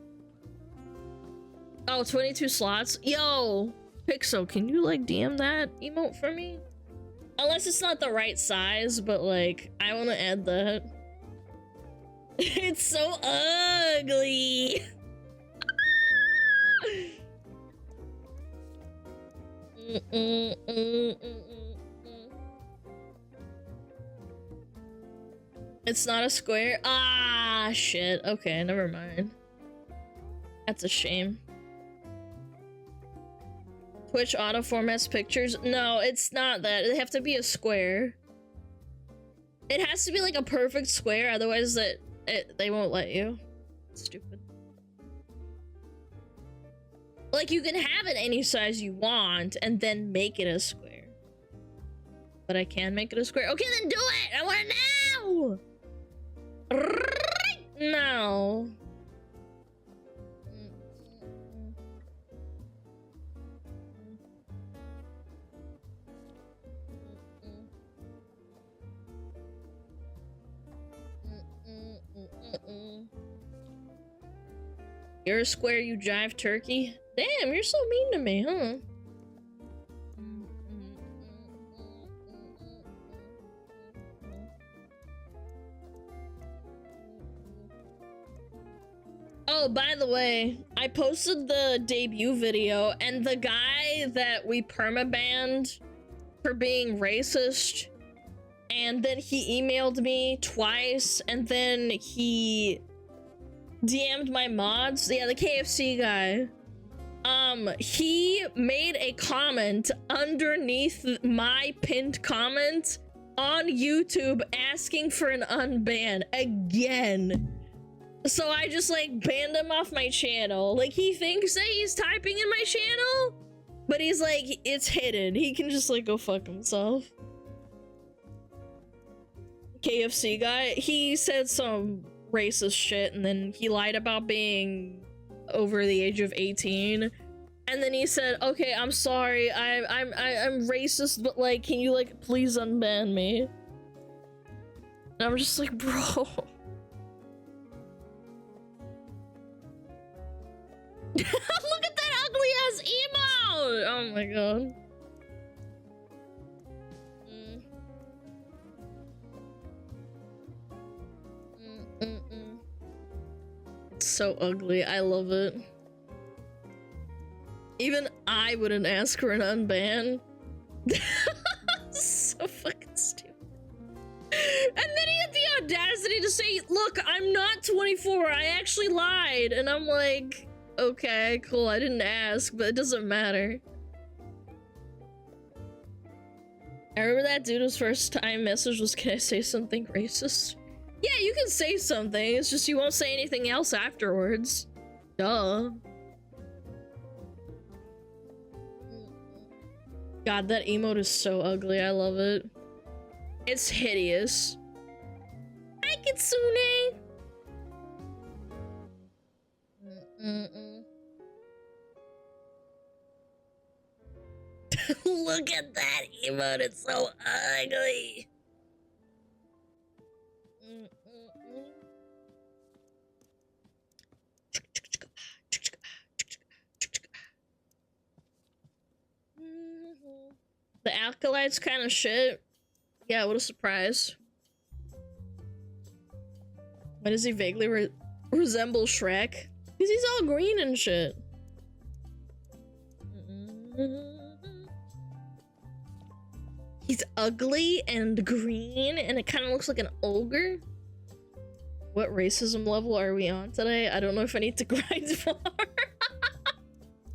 Oh, 22 slots. Yo, Pixo, can you like DM that emote for me? Unless it's not the right size, but like, I want to add that. It's so ugly. It's not a square? Ah, shit. Okay, never mind. That's a shame. Twitch auto formats pictures? No, it's not that. They have to be a square. It has to be like a perfect square, otherwise they won't let you. Stupid. Like, you can have it any size you want and then make it a square. But I can make it a square. Okay, then do it! I want it now! Right now. You're a square, you jive turkey. Damn, you're so mean to me, huh? Oh, by the way, I posted the debut video, and the guy that we permabanned for being racist, and then he emailed me twice, and then he DM'd my mods. Yeah, the KFC guy. He made a comment underneath my pinned comment on YouTube asking for an unban again. So I just like banned him off my channel. Like, he thinks that he's typing in my channel, but he's like, it's hidden. He can just like go fuck himself. KFC guy, he said some racist shit, and then he lied about being over the age of 18, and then he said, okay, I'm sorry, I'm racist, but like, can you like please unban me? And I'm just like, bro. Look at that ugly ass emote! Oh my god. It's so ugly. I love it. Even I wouldn't ask for an unban. So fucking stupid. And then he had the audacity to say, look, I'm not 24. I actually lied. And I'm like, okay, cool. I didn't ask, but it doesn't matter. I remember that dude's first time message was, can I say something racist? Yeah, you can say something. It's just you won't say anything else afterwards. Duh. God, that emote is so ugly. I love it. It's hideous. Hi, Kitsune! Look at that emote. It's so ugly. The acolyte's kind of shit. Yeah, what a surprise. Why does he vaguely resemble Shrek? Because he's all green and shit. He's ugly and green, and it kind of looks like an ogre. What racism level are we on today? I don't know if I need to grind far.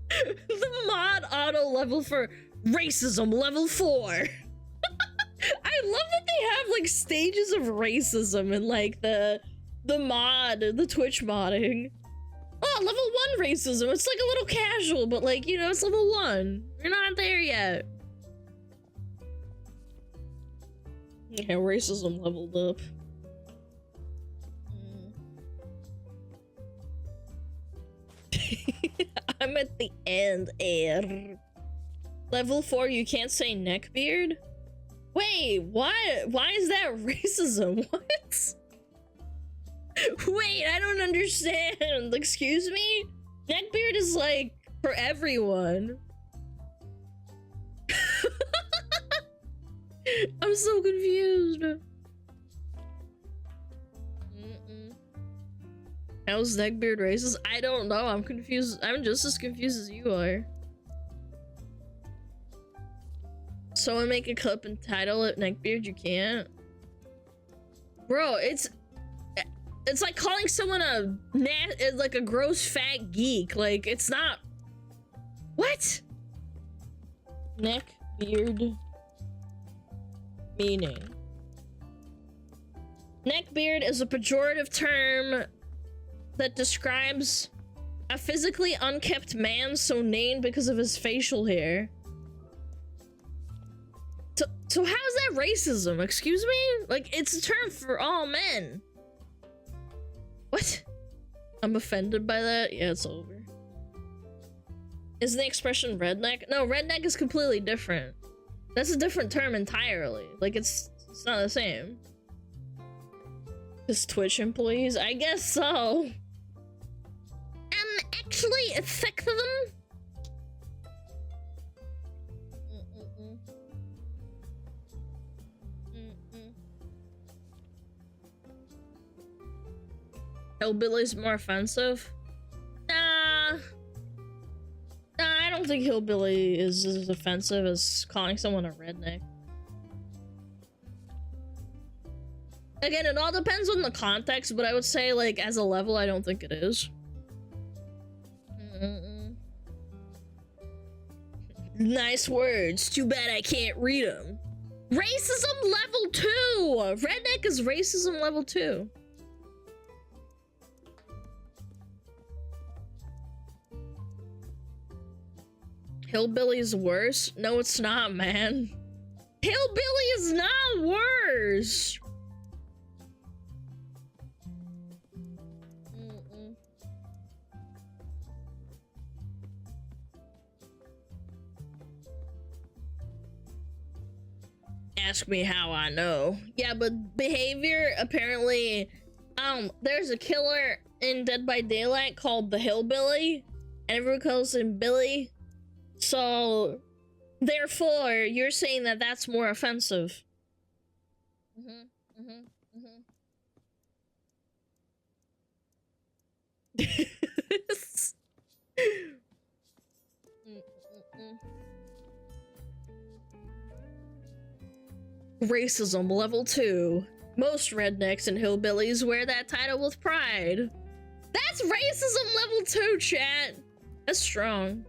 The mod auto level for racism level 4. I love that they have like stages of racism in like the Twitch modding. Oh, level 1 racism. It's like a little casual, but like, you know, it's level 1. You're not there yet. Yeah, racism leveled up. I'm at the end, air. Level 4, you can't say neckbeard? Wait, why is that racism? What? Wait, I don't understand. Excuse me? Neckbeard is like for everyone. I'm so confused. How's neckbeard racist? I don't know. I'm confused. I'm just as confused as you are. Someone make a clip and title it neckbeard. You can't, bro. It's like calling someone like a gross fat geek. Like it's not. What? Neckbeard meaning. Neckbeard is a pejorative term that describes a physically unkept man, so named because of his facial hair. So how is that racism? Excuse me? Like, it's a term for all men. What? I'm offended by that? Yeah, it's over. Isn't the expression redneck? No, redneck is completely different. That's a different term entirely. Like, it's not the same. Just Twitch employees? I guess so. Actually, affect them? Hillbilly's more offensive? Nah, I don't think hillbilly is as offensive as calling someone a redneck. Again, it all depends on the context, but I would say, like, as a level, I don't think it is. Nice words. Too bad I can't read them. Racism level 2! Redneck is racism level 2. Hillbilly is worse? No, it's not, man. Hillbilly is not worse! Ask me how I know. Yeah, but behavior, apparently, there's a killer in Dead by Daylight called the Hillbilly, and everyone calls him Billy. So, therefore, you're saying that that's more offensive. Racism level 2. Most rednecks and hillbillies wear that title with pride. That's racism level 2, chat. That's strong.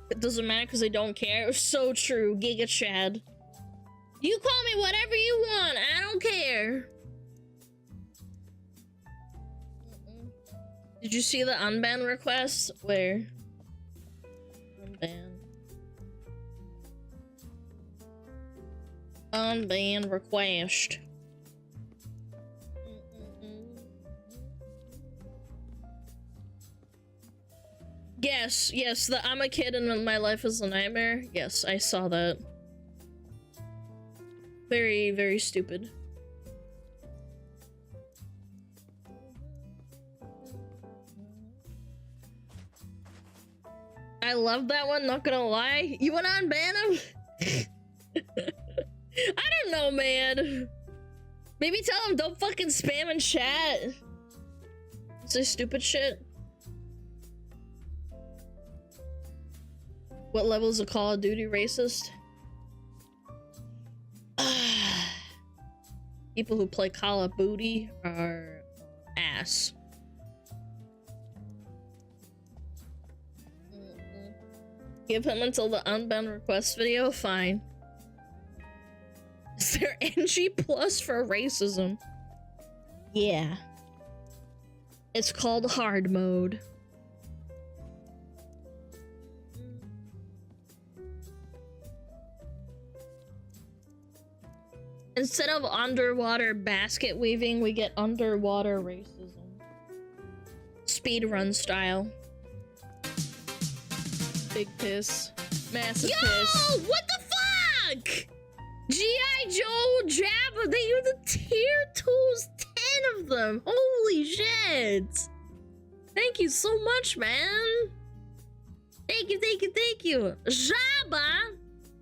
It doesn't matter because they don't care. So true, Giga Chad. You call me whatever you want. I don't care. Did you see the unban request? Where? Unban. Unban request. Yes, the I'm a kid and my life is a nightmare. Yes, I saw that. Very, very stupid. I love that one, not gonna lie. You wanna unban him? I don't know, man. Maybe tell him don't fucking spam in chat. Say stupid shit. What level is a Call of Duty racist? People who play Call of Booty are ass. Give him until the unbound request video? Fine. Is there NG plus for racism? Yeah. It's called hard mode. Instead of underwater basket weaving, we get underwater racism. Speedrun style. Big piss. Massive piss. What the fuck? G.I. Joe, Jabba, they use the tier 2s, 10 of them. Holy shit. Thank you so much, man. Thank you, thank you, thank you. Jabba.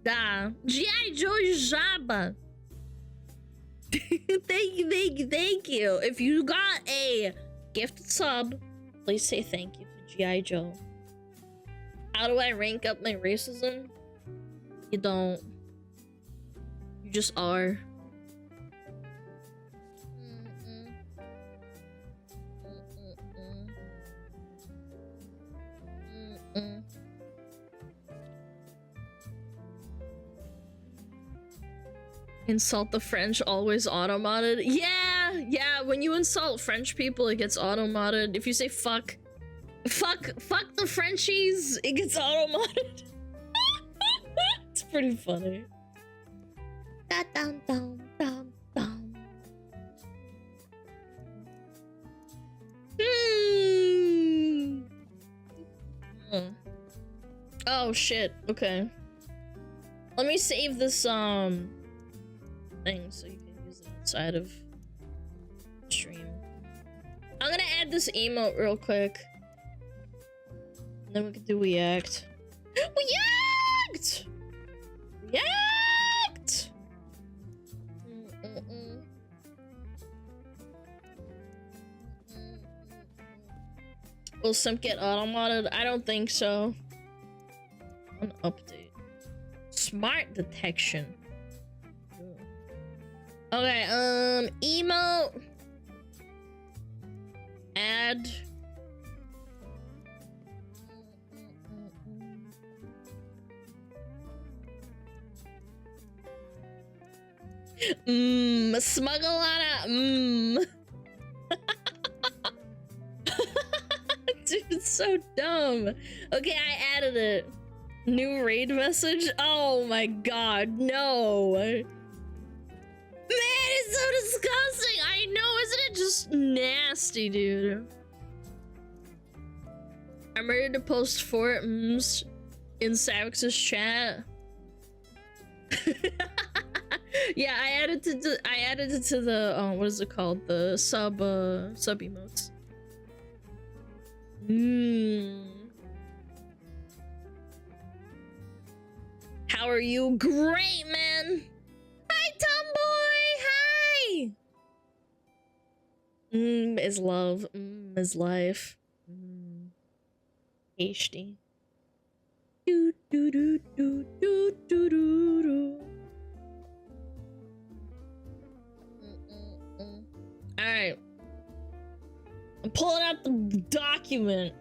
Da. G.I. Joe Jabba. Thank you, thank you, thank you. If you got a gifted sub, please say thank you to G.I. Joe. How do I rank up my racism? You don't. You just are. Insult the French, always auto-modded. Yeah, when you insult French people, it gets auto-modded. If you say fuck the Frenchies, it gets auto-modded. It's pretty funny. Oh shit, okay. Let me save this thing so you can use it outside of stream. I'm gonna add this emote real quick. And then we can do react. React! React! Will Simp get auto-modded? I don't think so. An update. Smart detection. Okay, emote. Add. SmugAlana Dude, it's so dumb. Okay, I added it. New raid message? Oh my god, no. Man, it's so disgusting. I know, isn't it just nasty, dude? I'm ready to post 4 mms in Savix's chat. Yeah, I added it to the what is it called? The sub emotes. How are you? Great, man. Hi, Tomboy. Hi. Is love. Is life. HD. Do do do do do do do do. All right. I'm pulling out the document.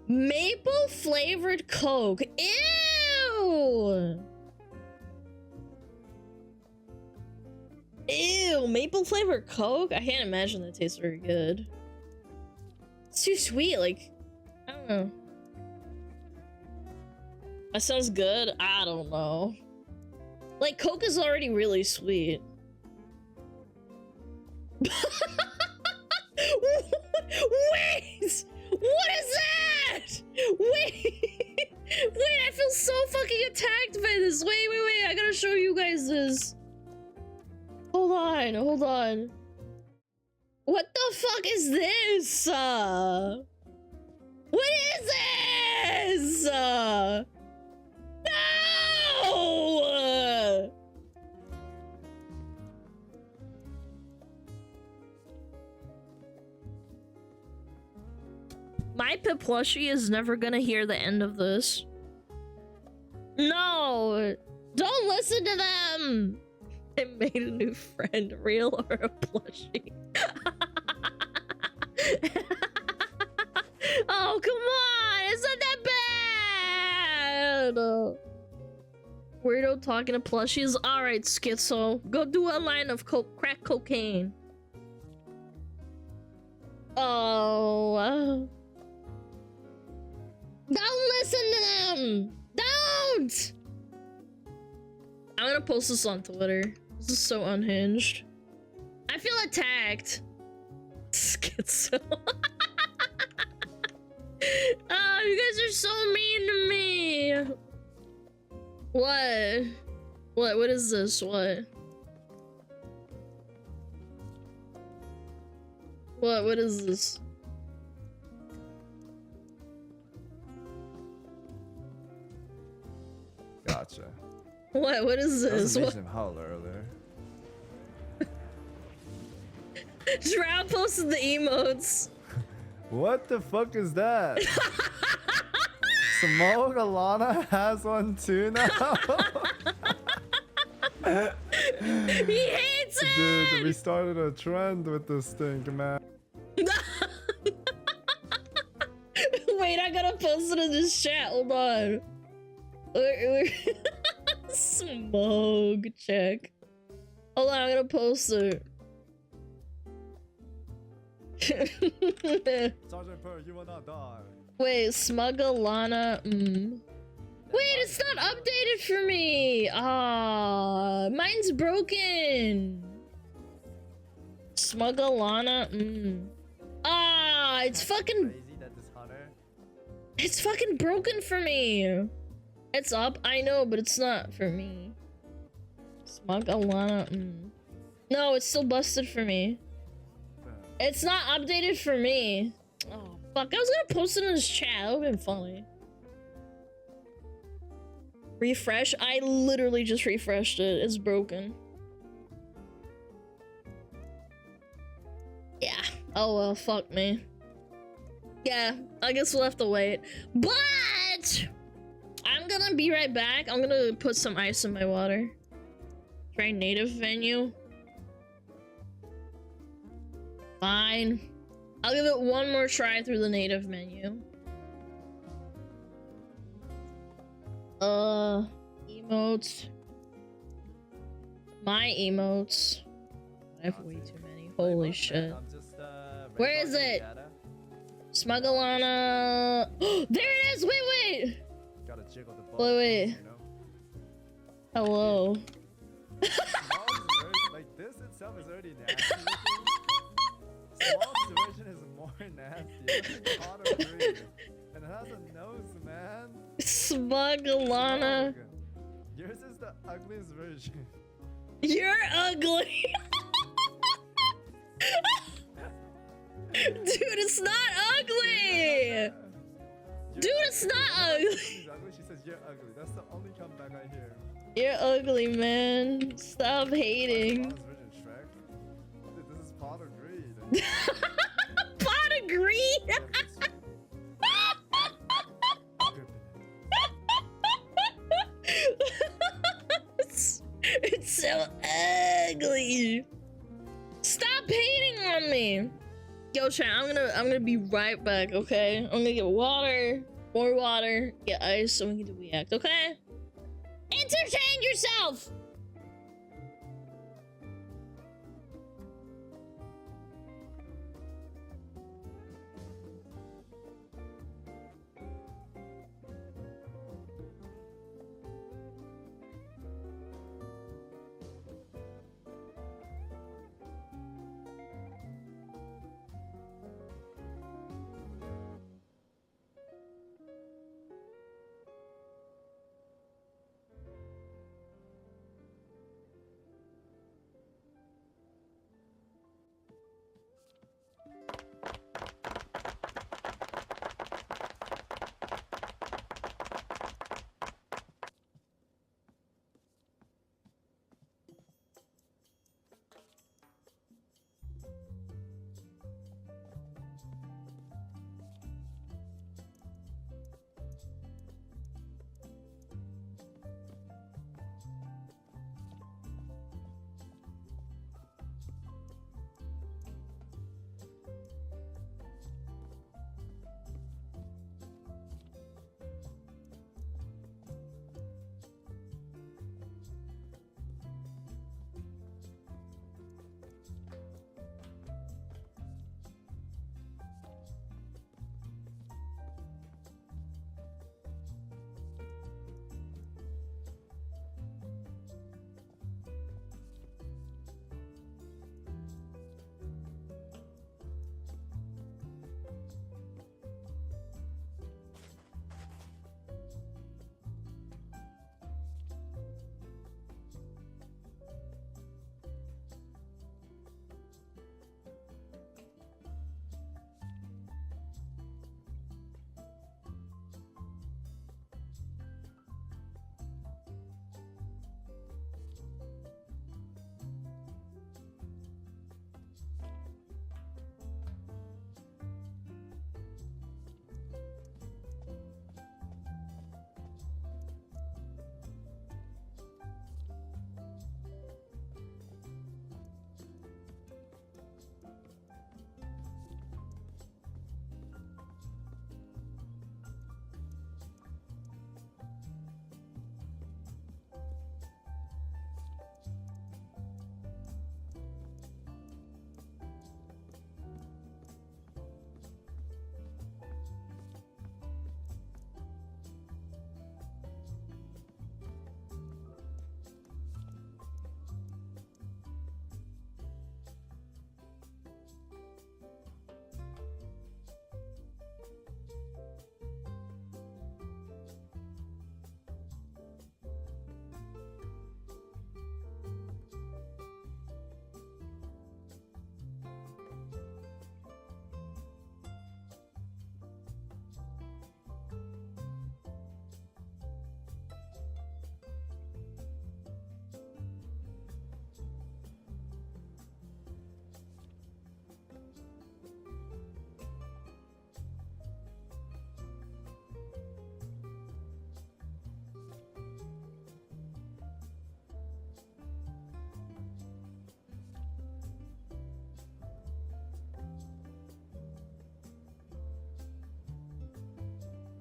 Maple flavored Coke. Ew! Ew, maple flavored Coke? I can't imagine that tastes very good. It's too sweet, like, I don't know. That sounds good? I don't know. Like, Coke is already really sweet. Wait! What is that? Wait! Wait, I feel so fucking attacked by this. Wait, I gotta show you guys this. Hold on. What the fuck is this? What is this? No! My pet plushie is never gonna hear the end of this. No! Don't listen to them! I made a new friend, real or a plushie. Oh, come on! It's not that bad! Weirdo talking to plushies? Alright, Schizo. Go do a line of crack cocaine. Oh. Don't listen to them! Don't! I'm gonna post this on Twitter. This is so unhinged. I feel attacked. Schizo. Oh, you guys are so mean to me. What? What is this? What? What is this? Gotcha. What is this? What? Him holler earlier. Drow posted the emotes. What the fuck is that? SmugAlana has one too now. He hates it. Dude, we started a trend with this thing, man. Wait, I gotta post it in this chat. Hold on. Smug check. Hold on, I'm gonna post it. Sergeant Purr, you will not die. Wait, SmugAlana I'm. Wait, it's not updated for me. Ah, mine's broken. SmugAlana I'm. Ah, it's fucking. It's fucking broken for me. It's up, I know, but it's not for me. SmugAlana I'm. No, it's still busted for me. It's not updated for me. Oh, fuck. I was gonna post it in this chat. That would've been funny. Refresh? I literally just refreshed it. It's broken. Yeah. Oh well, fuck me. Yeah, I guess we'll have to wait. But I'm gonna be right back. I'm gonna put some ice in my water. Try native venue. Fine. I'll give it one more try through the native menu. Emotes. My emotes. I have way too many. Holy shit. Where is it? SmugAlana. There it is! Wait! Wait. Hello. Like, this itself is already nasty. Small's version is more nasty. It's like auto breathe. And it has a nose, man. SmugAlana. Yours is the ugliest version. You're ugly. Dude, it's not ugly. Dude, it's not ugly. She's ugly. She says you're ugly. That's the only comeback I hear. You're ugly, man. Stop hating. Dude, this is pot of greed. Pot of greed? It's so ugly. Stop hating on me. Yo, chat, I'm gonna be right back, okay? I'm gonna get water, more water, get ice so we can do react, okay? Entertain yourself!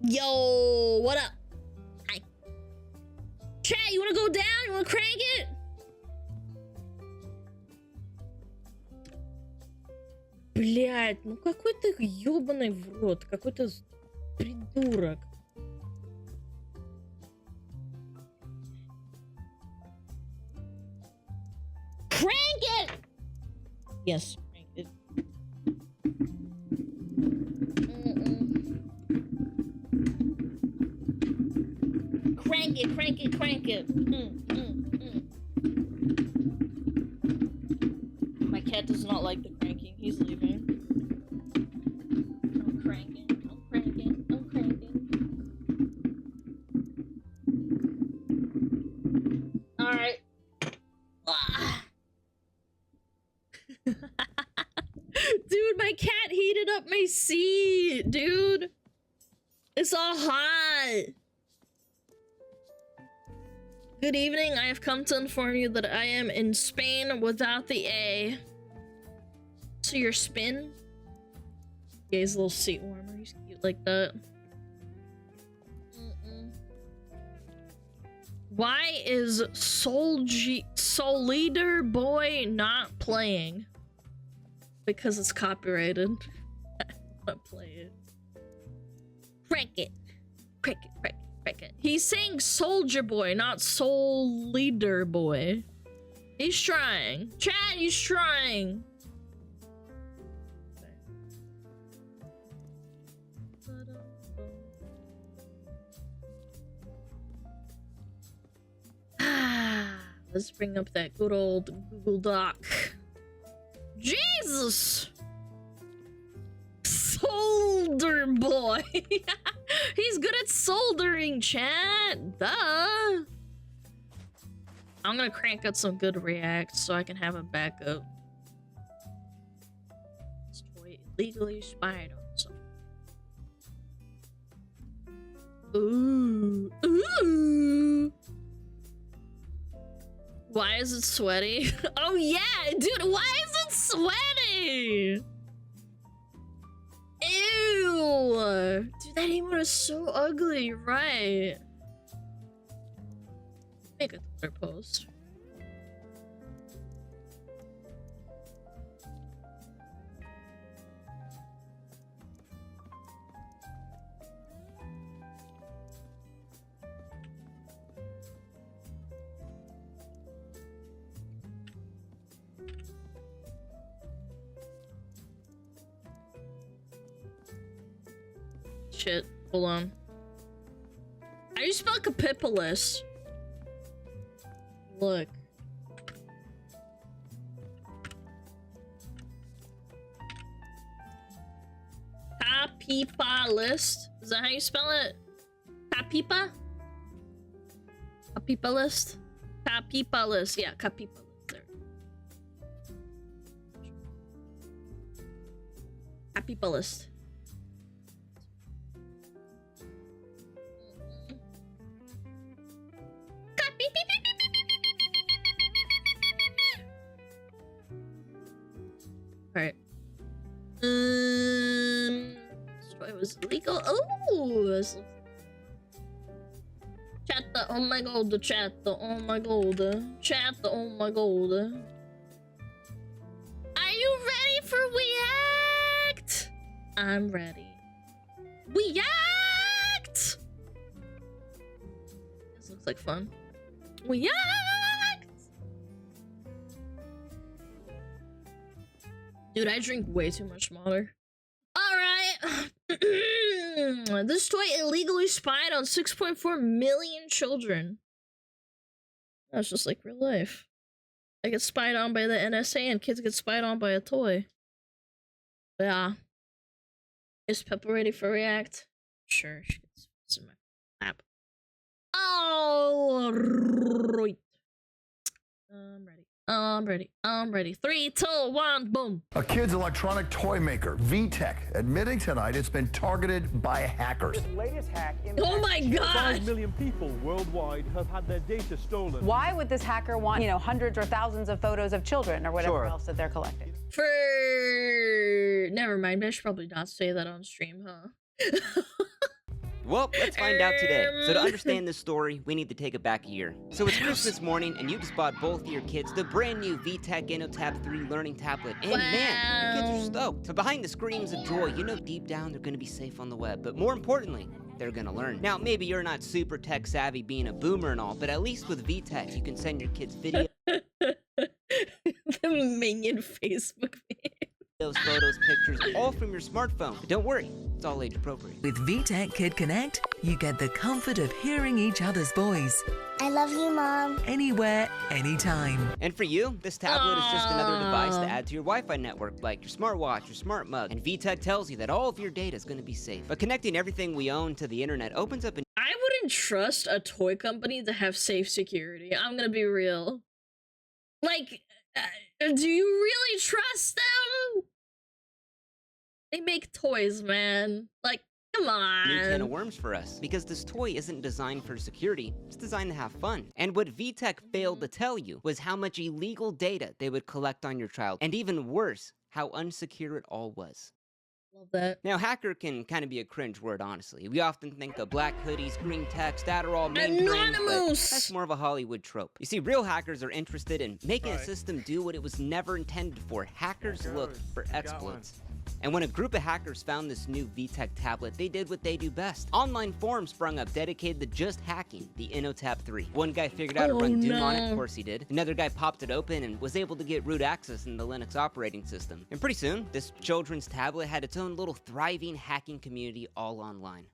Yo, what up? Hi. Chat, you wanna go down? You wanna crank it? Блять, ну какой ты ёбаный в рот, какой-то придурок. Crank it! Yes, crank it. Crank it, crank it, crank it. My cat does not like the cranking. He's leaving. I'm cranking, I'm cranking, I'm cranking. Alright. Dude, my cat heated up my seat, dude. It's all hot. Good evening. I have come to inform you that I am in Spain without the A. So your spin? Yeah, he's a little seat warmer. He's cute like that. Why is Leader Boy not playing? Because it's copyrighted. I wanna play it. Crank it. Crank it, crank it, crank it. He's saying Soldier Boy, not Soul Leader Boy. He's trying. Chad, he's trying. Let's bring up that good old Google Doc. Jesus! Solder boy! He's good at soldering, chat! Duh! I'm gonna crank out some good reacts so I can have a backup. This toy illegally spied on something. Ooh! Ooh! Why is it sweaty? Oh yeah, dude, why is it sweaty? Ew! Dude, that emote is so ugly, you're right. Make a Twitter post. Shit, hold on. How do you spell Capipolis? Look. Capipalist? Is that how you spell it? Capipa? Capipalist? Capipalist, yeah, Capipalist. There. Capipalist. Alright. It was illegal. Oh, chat the oh my god, chat the oh my god, chat the oh my god. Are you ready for React? I'm ready. React! This looks like fun. React! Dude, I drink way too much water. Alright. This toy illegally spied on 6.4 million children. That's just like real life. I get spied on by the NSA and kids get spied on by a toy. Yeah. Is Peppa ready for React? Sure, she gets in my lap. Oh, right. I'm ready. I'm ready. I'm ready. 3, 2, 1, boom. A kid's electronic toy maker, VTech, admitting tonight it's been targeted by hackers. This latest hack Oh my god! 5 million people worldwide have had their data stolen. Why would this hacker want, you know, hundreds or thousands of photos of children or whatever else that they're collecting? For... Never mind, I should probably not say that on stream, huh? Well, let's find out today. So to understand this story, we need to take it back a year. So it's Christmas morning, and you just bought both of your kids the brand new VTech InnoTab 3 learning tablet. And man, your kids are stoked. So behind the screams of joy, you know deep down they're gonna be safe on the web. But more importantly, they're gonna learn. Now, maybe you're not super tech savvy being a boomer and all, but at least with VTech, you can send your kids videos. The minion Facebook Those photos, pictures, all from your smartphone. But don't worry, it's all age appropriate. With VTech Kid Connect, you get the comfort of hearing each other's voice. I love you, Mom. Anywhere, anytime. And for you, this tablet is just another device to add to your Wi-Fi network, like your smartwatch, your smart mug. And VTech tells you that all of your data is going to be safe. But connecting everything we own to the internet opens up an... I wouldn't trust a toy company to have safe security. I'm gonna be real. Like, do you really trust them? They make toys, man. Like, come on. New can of worms for us, because this toy isn't designed for security, it's designed to have fun. And what VTech failed to tell you was how much illegal data they would collect on your child, and even worse, how unsecure it all was. Love that. Now, hacker can kind of be a cringe word, honestly. We often think of black hoodies, green text, Adderall, Anonymous! That's more of a Hollywood trope. You see, real hackers are interested in making a system do what it was never intended for. Hackers look for exploits. And when a group of hackers found this new VTech tablet, they did what they do best. Online forums sprung up dedicated to just hacking the InnoTab 3. One guy figured out how to run Doom on it, of course he did. Another guy popped it open and was able to get root access in the Linux operating system. And pretty soon, this children's tablet had its own little thriving hacking community all online.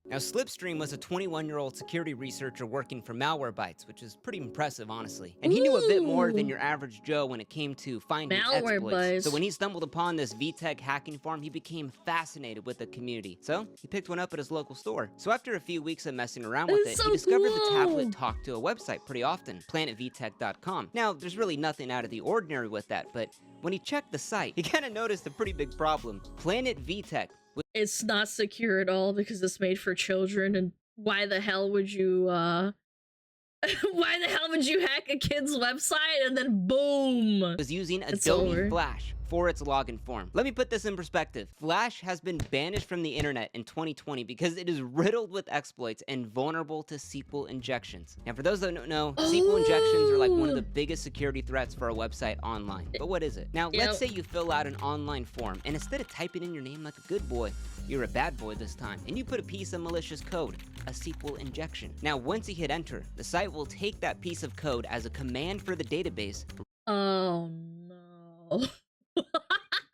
Now, Slipstream was a 21-year-old security researcher working for Malwarebytes, which is pretty impressive, honestly. And he knew a bit more than your average Joe when it came to finding exploits. So when he stumbled upon this VTech hacking forum, he became fascinated with the community. So he picked one up at his local store. So after a few weeks of messing around with it, he discovered the tablet talked to a website pretty often, planetvtech.com. Now, there's really nothing out of the ordinary with that, but when he checked the site, he kind of noticed a pretty big problem. Planet VTech. It's not secure at all because it's made for children, and why the hell would you why the hell would you hack a kid's website and then boom, was using Adobe Flash for its login form. Let me put this in perspective. Flash has been banished from the internet in 2020 because it is riddled with exploits and vulnerable to SQL injections. Now, for those that don't know, SQL injections are like one of the biggest security threats for a website online. But what is it? Now, let's say you fill out an online form, and instead of typing in your name like a good boy, you're a bad boy this time, and you put a piece of malicious code, a SQL injection. Now, once you hit enter, the site will take that piece of code as a command for the database. Oh no.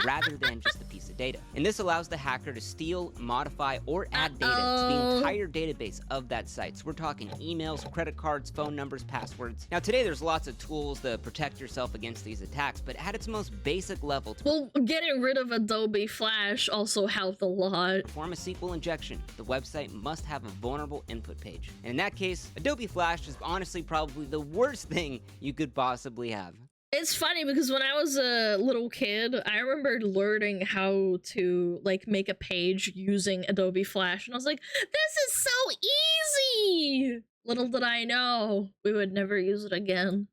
Rather than just a piece of data. And this allows the hacker to steal, modify, or add data to the entire database of that site. So we're talking emails, credit cards, phone numbers, passwords. Now today there's lots of tools to protect yourself against these attacks, but at its most basic level, well, getting rid of Adobe Flash also helped a lot. Perform a SQL injection, the website must have a vulnerable input page. And in that case, Adobe Flash is honestly probably the worst thing you could possibly have. It's funny because when I was a little kid, I remember learning how to like make a page using Adobe Flash, and I was like, this is so easy! Little did I know we would never use it again.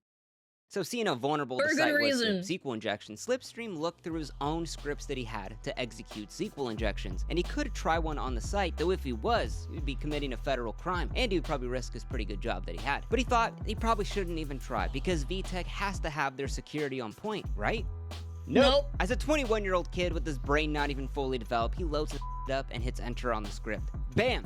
So seeing how vulnerable the site was to SQL injection, Slipstream looked through his own scripts that he had to execute SQL injections. And he could try one on the site, though if he was, he'd be committing a federal crime, and he would probably risk his pretty good job that he had. But he thought he probably shouldn't even try, because VTech has to have their security on point, right? Nope. As a 21-year-old kid with his brain not even fully developed, he loads it up and hits enter on the script. Bam!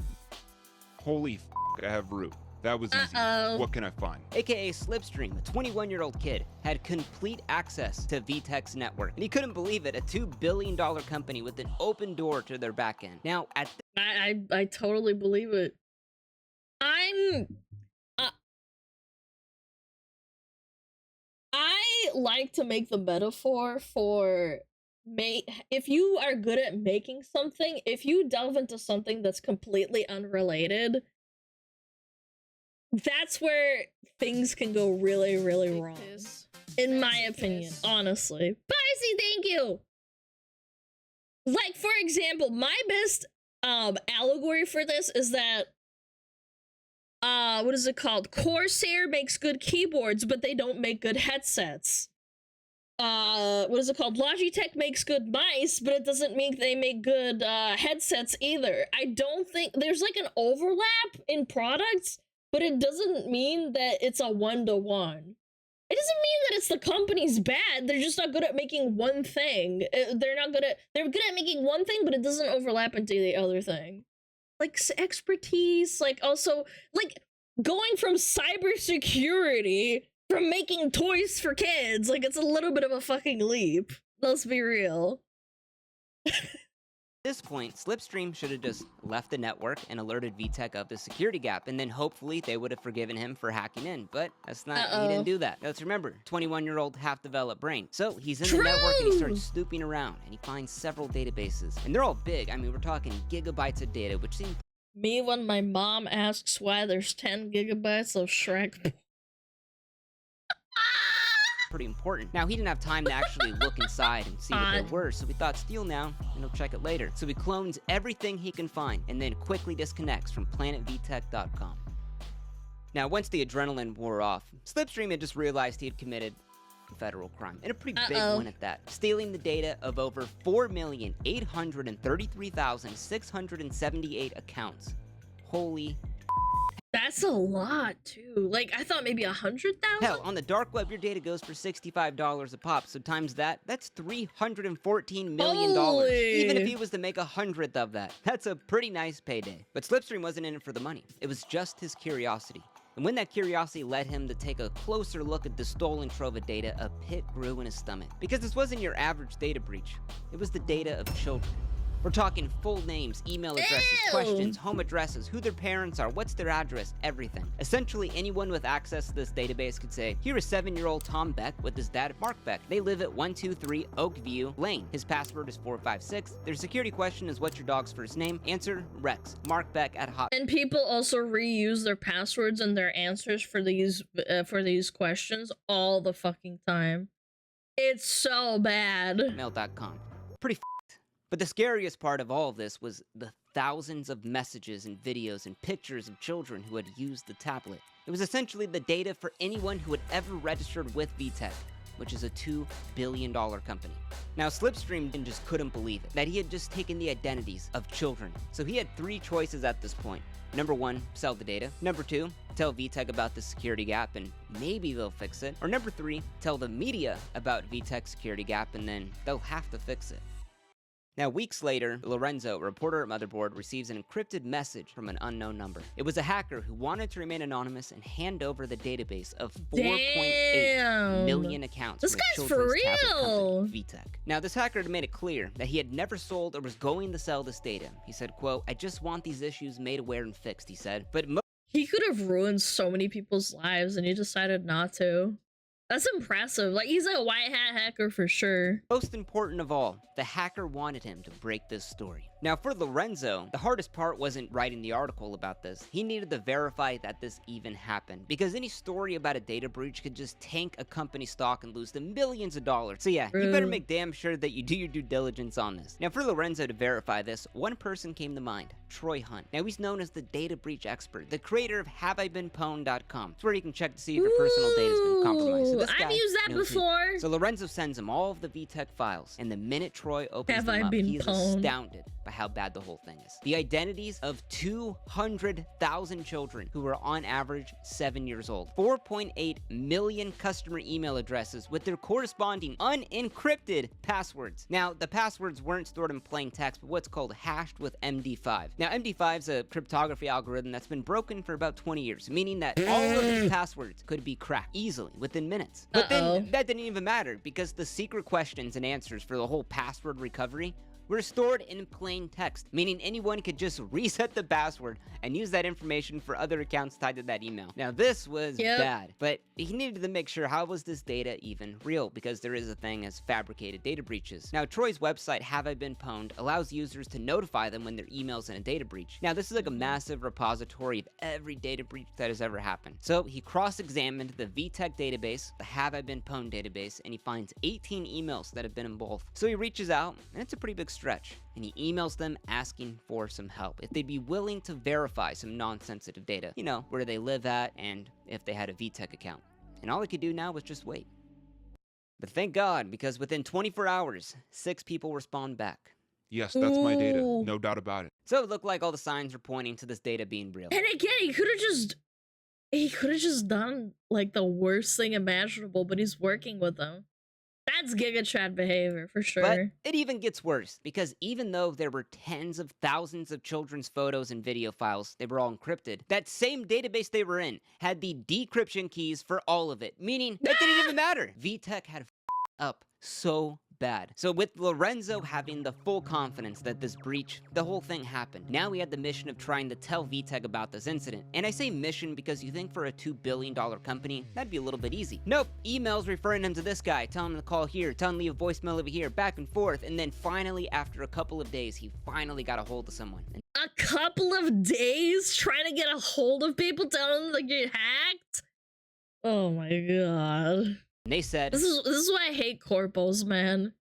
Holy f***, I have root. That was easy. What can I find? AKA Slipstream, a 21-year-old kid, had complete access to VTech's network. And he couldn't believe it, a $2 billion company with an open door to their backend. Now, at I totally believe it. I like to make the metaphor for if you are good at making something, if you delve into something that's completely unrelated, that's where things can go really, really wrong. In my opinion, honestly. Pisces, thank you! Like, for example, my best allegory for this is that what is it called? Corsair makes good keyboards, but they don't make good headsets. what is it called? Logitech makes good mice, but it doesn't mean they make good headsets either. I don't think there's like an overlap in products, but it doesn't mean that it's a one-to-one. It doesn't mean that it's the company's bad. They're just not good at making one thing. They're good at making one thing, but it doesn't overlap into the other thing. Like expertise, like also like going from cybersecurity from making toys for kids, like it's a little bit of a fucking leap. Let's be real. At this point, Slipstream should have just left the network and alerted VTech of the security gap, and then hopefully they would have forgiven him for hacking in, but that's not, he didn't do that. Now, let's remember, 21-year-old half-developed brain. So he's in the network and he starts snooping around, and he finds several databases, and they're all big. I mean, we're talking gigabytes of data, which seems Me when my mom asks why there's 10 gigabytes of Shrek. pretty important. Now, he didn't have time to actually look inside and see what there were, so we thought steal now, and he'll check it later. So he clones everything he can find, and then quickly disconnects from planetvtech.com. Now, once the adrenaline wore off, Slipstream had just realized he had committed a federal crime, and a pretty big one at that. Stealing the data of over 4,833,678 accounts. Holy. That's a lot, too. Like, I thought maybe 100,000? Hell, on the dark web, your data goes for $65 a pop, so times that, that's $314 million. Even if he was to make 100th of that. That's a pretty nice payday. But Slipstream wasn't in it for the money. It was just his curiosity. And when that curiosity led him to take a closer look at the stolen trove of data, a pit grew in his stomach. Because this wasn't your average data breach. It was the data of children. We're talking full names, email addresses, questions, home addresses, who their parents are, what's their address, everything. Essentially, anyone with access to this database could say, here is 7-year-old Tom Beck with his dad, Mark Beck. They live at 123 Oakview Lane. His password is 456. Their security question is, what's your dog's first name? Answer, Rex. Mark Beck at Hot. And people also reuse their passwords and their answers for these questions all the fucking time. It's so bad. Mail.com. Pretty But the scariest part of all of this was the thousands of messages and videos and pictures of children who had used the tablet. It was essentially the data for anyone who had ever registered with VTech, which is a $2 billion company. Now, Slipstream just couldn't believe it, that he had just taken the identities of children. So he had 3 choices at this point. Number 1, sell the data. Number 2, tell VTech about the security gap and maybe they'll fix it. Or number 3, tell the media about VTech's security gap and then they'll have to fix it. Now, weeks later, Lorenzo, a reporter at Motherboard, receives an encrypted message from an unknown number. It was a hacker who wanted to remain anonymous and hand over the database of 4.8 million accounts. This guy's for real! VTech. Now, this hacker had made it clear that he had never sold or was going to sell this data. He said, quote, I just want these issues made aware and fixed, he said. But he could have ruined so many people's lives and he decided not to. That's impressive. Like, he's a white hat hacker for sure. Most important of all, the hacker wanted him to break this story. Now, for Lorenzo, the hardest part wasn't writing the article about this. He needed to verify that this even happened, because any story about a data breach could just tank a company stock and lose them millions of dollars. So yeah, you better make damn sure that you do your due diligence on this. Now, for Lorenzo to verify this, one person came to mind, Troy Hunt. Now, he's known as the data breach expert, the creator of HaveIBeenPwned.com. It's where you can check to see if your personal data's been compromised. So I've used that before. So Lorenzo sends him all of the VTech files, and the minute Troy opens them up, he's astounded by how bad the whole thing is. The identities of 200,000 children who were on average 7 years old. 4.8 million customer email addresses with their corresponding unencrypted passwords. Now, the passwords weren't stored in plain text, but what's called hashed with MD5. Now, MD5 is a cryptography algorithm that's been broken for about 20 years, meaning that all of these passwords could be cracked easily within minutes. But then that didn't even matter, because the secret questions and answers for the whole password recovery were stored in plain text, meaning anyone could just reset the password and use that information for other accounts tied to that email. Now, this was bad, but he needed to make sure, how was this data even real? Because there is a thing as fabricated data breaches. Now, Troy's website, Have I Been Pwned, allows users to notify them when their email's in a data breach. Now, this is like a massive repository of every data breach that has ever happened. So he cross-examined the VTech database, the Have I Been Pwned database, and he finds 18 emails that have been in both. So he reaches out, and it's a pretty big stretch, and he emails them asking for some help, if they'd be willing to verify some non-sensitive data, you know, where they live at and if they had a VTech account. And all he could do now was just wait. But thank God, because within 24 hours, 6 people respond back. Yes, that's my data. Ooh. No doubt about it. So it looked like all the signs were pointing to this data being real. And again, he could have just done like the worst thing imaginable, but he's working with them. That's GigaChad behavior for sure. But it even gets worse, because even though there were tens of thousands of children's photos and video files, they were all encrypted, that same database they were in had the decryption keys for all of it, meaning it didn't even matter. VTech had up so bad. So with Lorenzo having the full confidence that this breach, the whole thing happened, now we had the mission of trying to tell VTech about this incident. And I say mission because you think for a $2 billion company, that'd be a little bit easy. Nope, emails referring him to this guy, telling him to call here, telling him to leave a voicemail over here, back and forth, and then finally, after a couple of days, he finally got a hold of someone. A couple of days trying to get a hold of people, telling them to get hacked? Oh my god. And they said, this is why I hate corpos, man.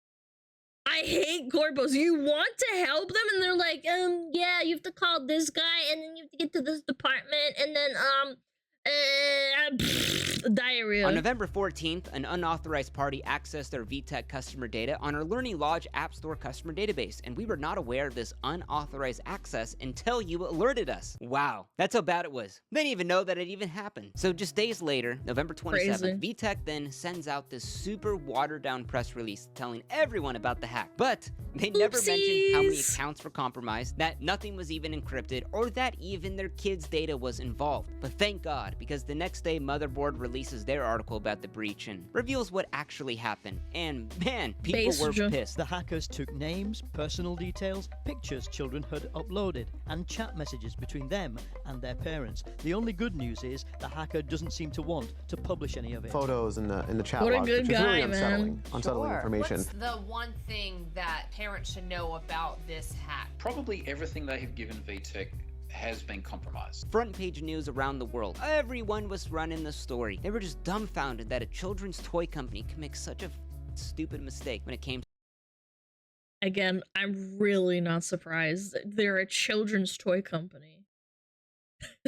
I hate corpos. You want to help them, and they're like, yeah, you have to call this guy, and then you have to get to this department, and then, diarrhea. On November 14th, an unauthorized party accessed their VTech customer data on our Learning Lodge App Store customer database, and we were not aware of this unauthorized access until you alerted us. Wow, that's how bad it was. They didn't even know that it even happened. So just days later, November 27th, VTech then sends out this super watered-down press release telling everyone about the hack, but they never mentioned how many accounts were compromised, that nothing was even encrypted, or that even their kids' data was involved. But thank God, because the next day Motherboard releases their article about the breach and reveals what actually happened. And man, people were pissed. The hackers took names, personal details, pictures children had uploaded, and chat messages between them and their parents. The only good news is the hacker doesn't seem to want to publish any of it. Photos in the chat What a logs, good which is really guy, man. unsettling information. What's the one thing that parents should know about this hack? Probably everything they have given VTech has been compromised. Front page news around the world. Everyone was running the story. They were just dumbfounded that a children's toy company could make such a stupid mistake when it came to... Again, I'm really not surprised. They're a children's toy company.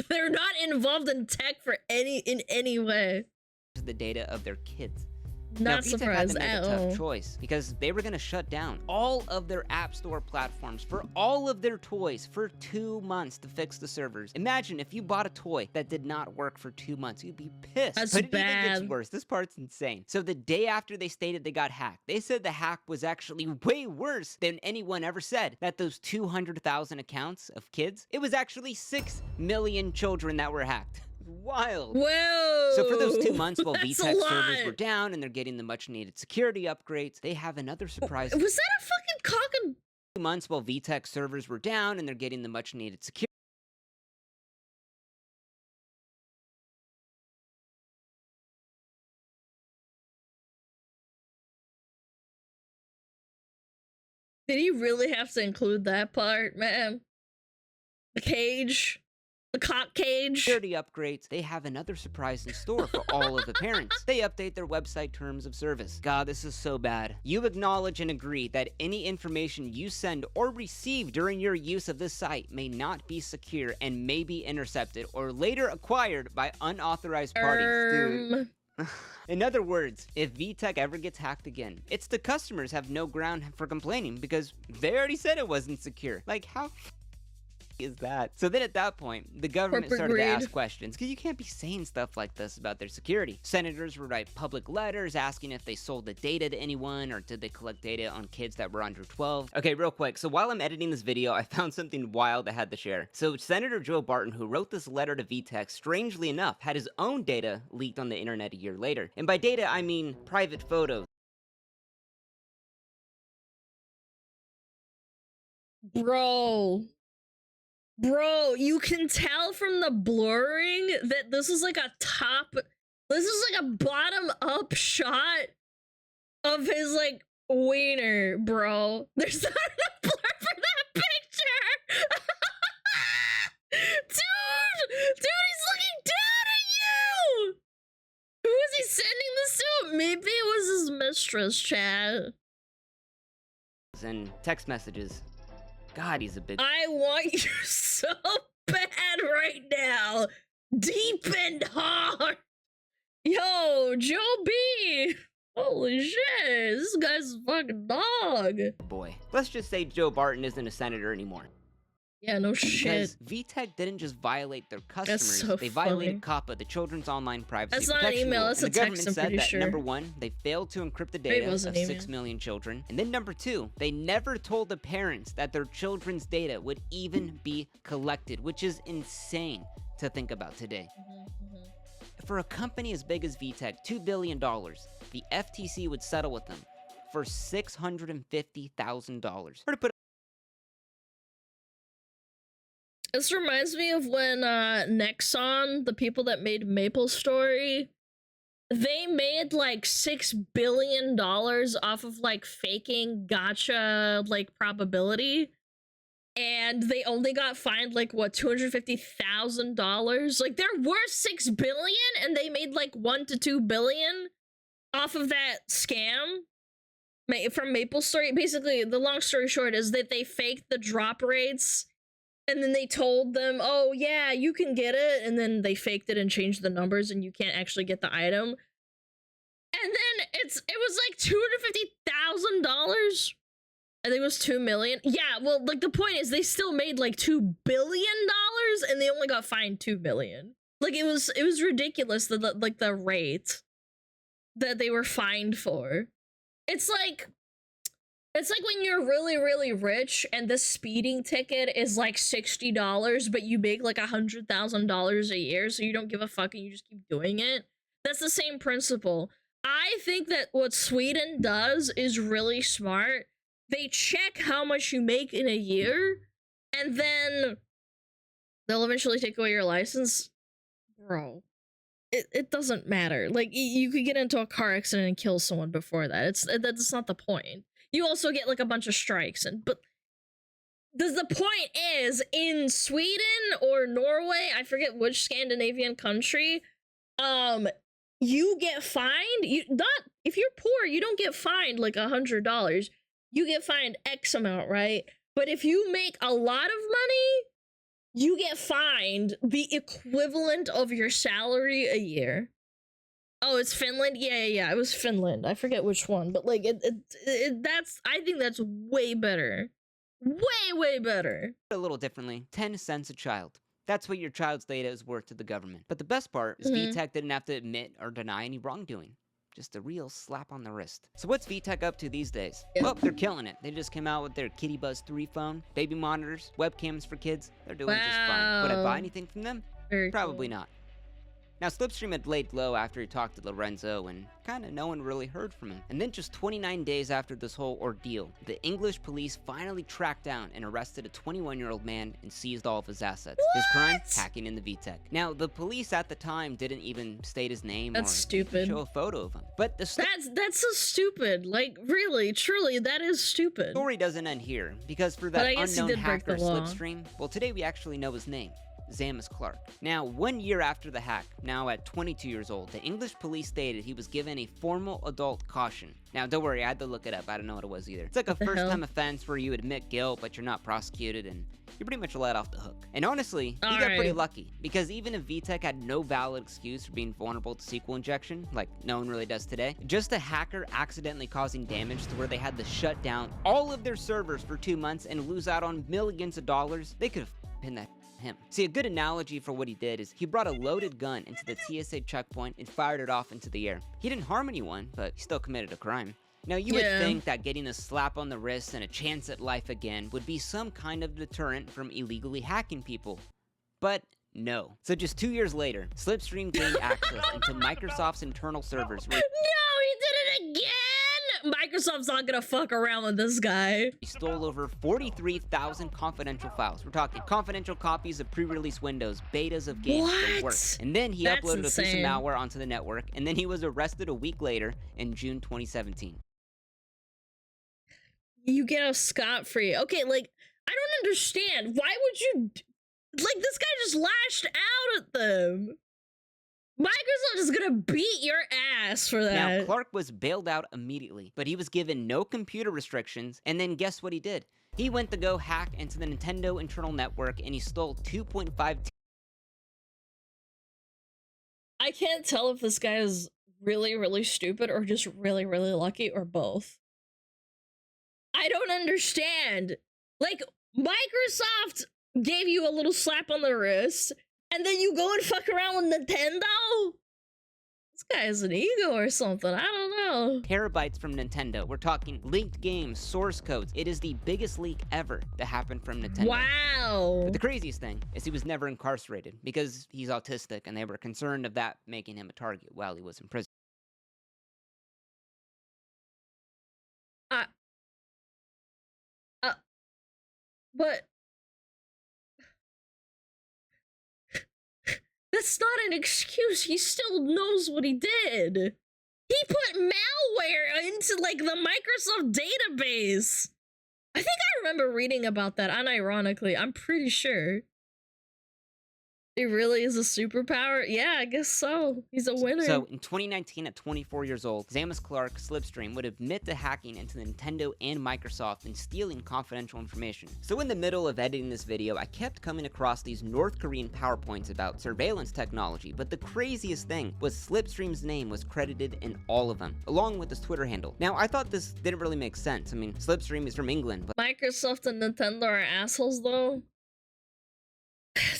They're not involved in tech in any way. The data of their kids. Not VTech surprised had to at make a all. tough choice because they were going to shut down all of their App Store platforms for all of their toys for 2 months to fix the servers. Imagine if you bought a toy that did not work for 2 months. You'd be pissed. That's but it bad. even gets worse. This part's insane. So the day after they stated they got hacked, they said the hack was actually way worse than anyone ever said. That those 200,000 accounts of kids, it was actually 6 million children that were hacked. Wild. Whoa! So for those 2 months while That's a VTech lot. servers were down and they're getting the much needed security upgrades, they have another surprise. Was that a fucking cock and... 2 months while VTech servers were down and they're getting the much needed security. Did he really have to include that part, man? The cage? The cock cage? Security upgrades, they have another surprise in store for all of the parents. They update their website terms of service. God, this is so bad. You acknowledge and agree that any information you send or receive during your use of this site may not be secure and may be intercepted or later acquired by unauthorized parties. Dude. In other words, if VTech ever gets hacked again, it's the customers have no ground for complaining because they already said it wasn't secure. Like, how is that? So then at that point, the government started to ask questions because you can't be saying stuff like this about their security. Senators would write public letters asking if they sold the data to anyone or did they collect data on kids that were under 12. Okay, real quick. So while I'm editing this video, I found something wild I had to share. So Senator Joe Barton, who wrote this letter to VTech, strangely enough, had his own data leaked on the internet a year later. And by data, I mean private photos. Bro, you can tell from the blurring that this is like a bottom up shot of his like wiener, bro. There's not enough blur for that picture. Dude, he's looking down at you. Who is he sending this to? Maybe it was his mistress, Chad. And text messages. God, he's a big... I want you so bad right now. Deep and hard. Yo, Joe B. Holy Holy shit, this guy's a fucking dog. Boy, let's just say Joe Barton isn't a senator anymore. Yeah, no shit. Because VTech didn't just violate their customers, so they funny. violated COPPA, the Children's Online Privacy That's not an Protection email, Rule. that's And a the government text, I'm said pretty that sure. number one, they failed to encrypt the It data was of an 6 email. million children. And then number two, they never told the parents that their children's data would even be collected, which is insane to think about today. For a company as big as VTech, $2 billion, the FTC would settle with them for $650,000. Or to put This reminds me of when Nexon, the people that made MapleStory, they made like $6 billion off of like faking gotcha like probability, and they only got fined like what, $250,000. Like they're worth $6 billion, and they made like $1 to $2 billion off of that scam from MapleStory. Basically, the long story short is that they faked the drop rates. And then they told them, oh yeah, you can get it. And then they faked it and changed the numbers and you can't actually get the item. And then it was like $250,000. I think it was 2 million. Yeah, well, like the point is they still made like $2 billion and they only got fined 2 million. Like it was ridiculous, the rate that they were fined for. It's like when you're really, really rich and the speeding ticket is like $60, but you make like $100,000 a year, so you don't give a fuck and you just keep doing it. That's the same principle. I think that what Sweden does is really smart. They check how much you make in a year, and then they'll eventually take away your license. Bro, it doesn't matter. Like, you could get into a car accident and kill someone before that. That's not the point. You also get like a bunch of strikes, but the point is, in Sweden or Norway, I forget which Scandinavian country, you get fined. If you're poor, you don't get fined like $100. You get fined X amount, right? But if you make a lot of money, you get fined the equivalent of your salary a year. Oh, it's Finland? Yeah, it was Finland. I forget which one, but like I think that's way better. Way better. a little differently, 10 cents a child. That's what your child's data is worth to the government. But the best part is VTech didn't have to admit or deny any wrongdoing. Just a real slap on the wrist. So what's VTech up to these days? Well, they're killing it. They just came out with their Kitty Buzz 3 phone, baby monitors, webcams for kids. They're doing just fine. Would I buy anything from them? Probably not. Now, Slipstream had laid low after he talked to Lorenzo, and kinda no one really heard from him. And then just 29 days after this whole ordeal, the English police finally tracked down and arrested a 21-year-old man and seized all of his assets. His crime? Hacking into VTech. Now, the police at the time didn't even state his name or stupid. show a photo of him. But the that's so stupid. Like, really, truly, that is stupid. Story doesn't end here, because for that unknown hacker Slipstream, well, today we actually know his name. Zamas Clark. Now, 1 year after the hack, now at 22 years old, the English police stated he was given a formal adult caution. Now, don't worry, I had to look it up. I don't know what it was either. It's like a first-time offense where you admit guilt, but you're not prosecuted, and you're pretty much let off the hook. And honestly, he got pretty lucky, because even if VTech had no valid excuse for being vulnerable to SQL injection, like no one really does today, just a hacker accidentally causing damage to where they had to shut down all of their servers for 2 months and lose out on millions of dollars, they could have pinned that him. See, a good analogy for what he did is he brought a loaded gun into the TSA checkpoint and fired it off into the air. He didn't harm anyone, but he still committed a crime. Now, you would think that getting a slap on the wrist and a chance at life again would be some kind of deterrent from illegally hacking people. But no. So just 2 years later, Slipstream gained access into Microsoft's internal servers. No, he did it again! Microsoft's not gonna fuck around with this guy. He stole over 43,000 confidential files. We're talking confidential copies of pre-release Windows, betas of games that worked. And then he uploaded a piece of malware onto the network, and then he was arrested a week later in June 2017. You get off scot-free. Okay, like, I don't understand. Why would you... Like, this guy just lashed out at them. Microsoft is gonna beat your ass for that. Now, Clark was bailed out immediately, but he was given no computer restrictions, and then guess what he did? He went to go hack into the Nintendo internal network, and he stole 2.5... I can't tell if this guy is really, really stupid or just really, really lucky or both. I don't understand. Like, Microsoft gave you a little slap on the wrist, and then you go and fuck around with Nintendo? This guy has an ego or something, I don't know. Terabytes from Nintendo. We're talking linked games, source codes. It is the biggest leak ever to happen from Nintendo. Wow. But the craziest thing is he was never incarcerated because he's autistic and they were concerned of that making him a target while he was in prison. But that's not an excuse. He still knows what he did. He put malware into, like, the Microsoft database. I think I remember reading about that, unironically. I'm pretty sure. It really is a superpower? Yeah, I guess so. He's a winner. So, in 2019, at 24 years old, Zamus Clark, Slipstream, would admit to hacking into Nintendo and Microsoft and stealing confidential information. So in the middle of editing this video, I kept coming across these North Korean PowerPoints about surveillance technology, but the craziest thing was Slipstream's name was credited in all of them, along with his Twitter handle. Now, I thought this didn't really make sense. I mean, Slipstream is from England, but Microsoft and Nintendo are assholes, though.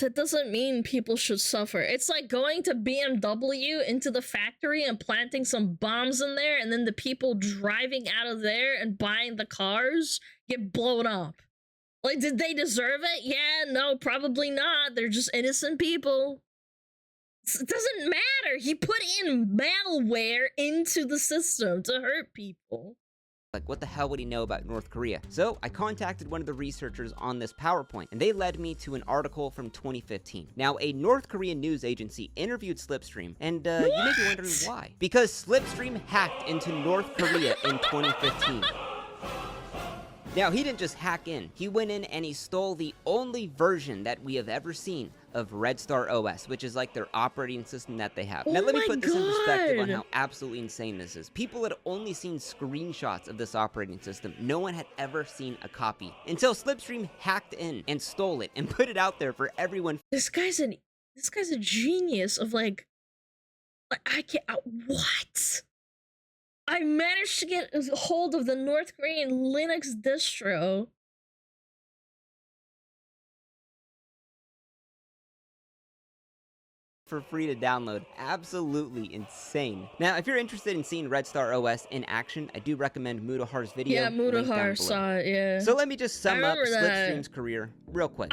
That doesn't mean people should suffer. It's like going to BMW into the factory and planting some bombs in there, and then the people driving out of there and buying the cars get blown up. Like, did they deserve it? Yeah, no, probably not. They're just innocent people. It doesn't matter. He put in malware into the system to hurt people. like, what the hell would he know about North Korea? So I contacted one of the researchers on this PowerPoint, and they led me to an article from 2015. Now, a North Korean news agency interviewed Slipstream, and you may be wondering why. Because Slipstream hacked into North Korea in 2015. Now, he didn't just hack in. He went in and he stole the only version that we have ever seen of Red Star OS, which is like their operating system that they have. Now, let me put this in perspective on how absolutely insane this is. People had only seen screenshots of this operating system. No one had ever seen a copy until Slipstream hacked in and stole it and put it out there for everyone. This guy's a genius of like I can't, what? I managed to get a hold of the North Korean Linux distro. For free to download. Absolutely insane. Now, if you're interested in seeing Red Star OS in action, I do recommend Mudahar's video. Yeah, Mudahar saw it, yeah. So let me just sum up Slipstream's career real quick.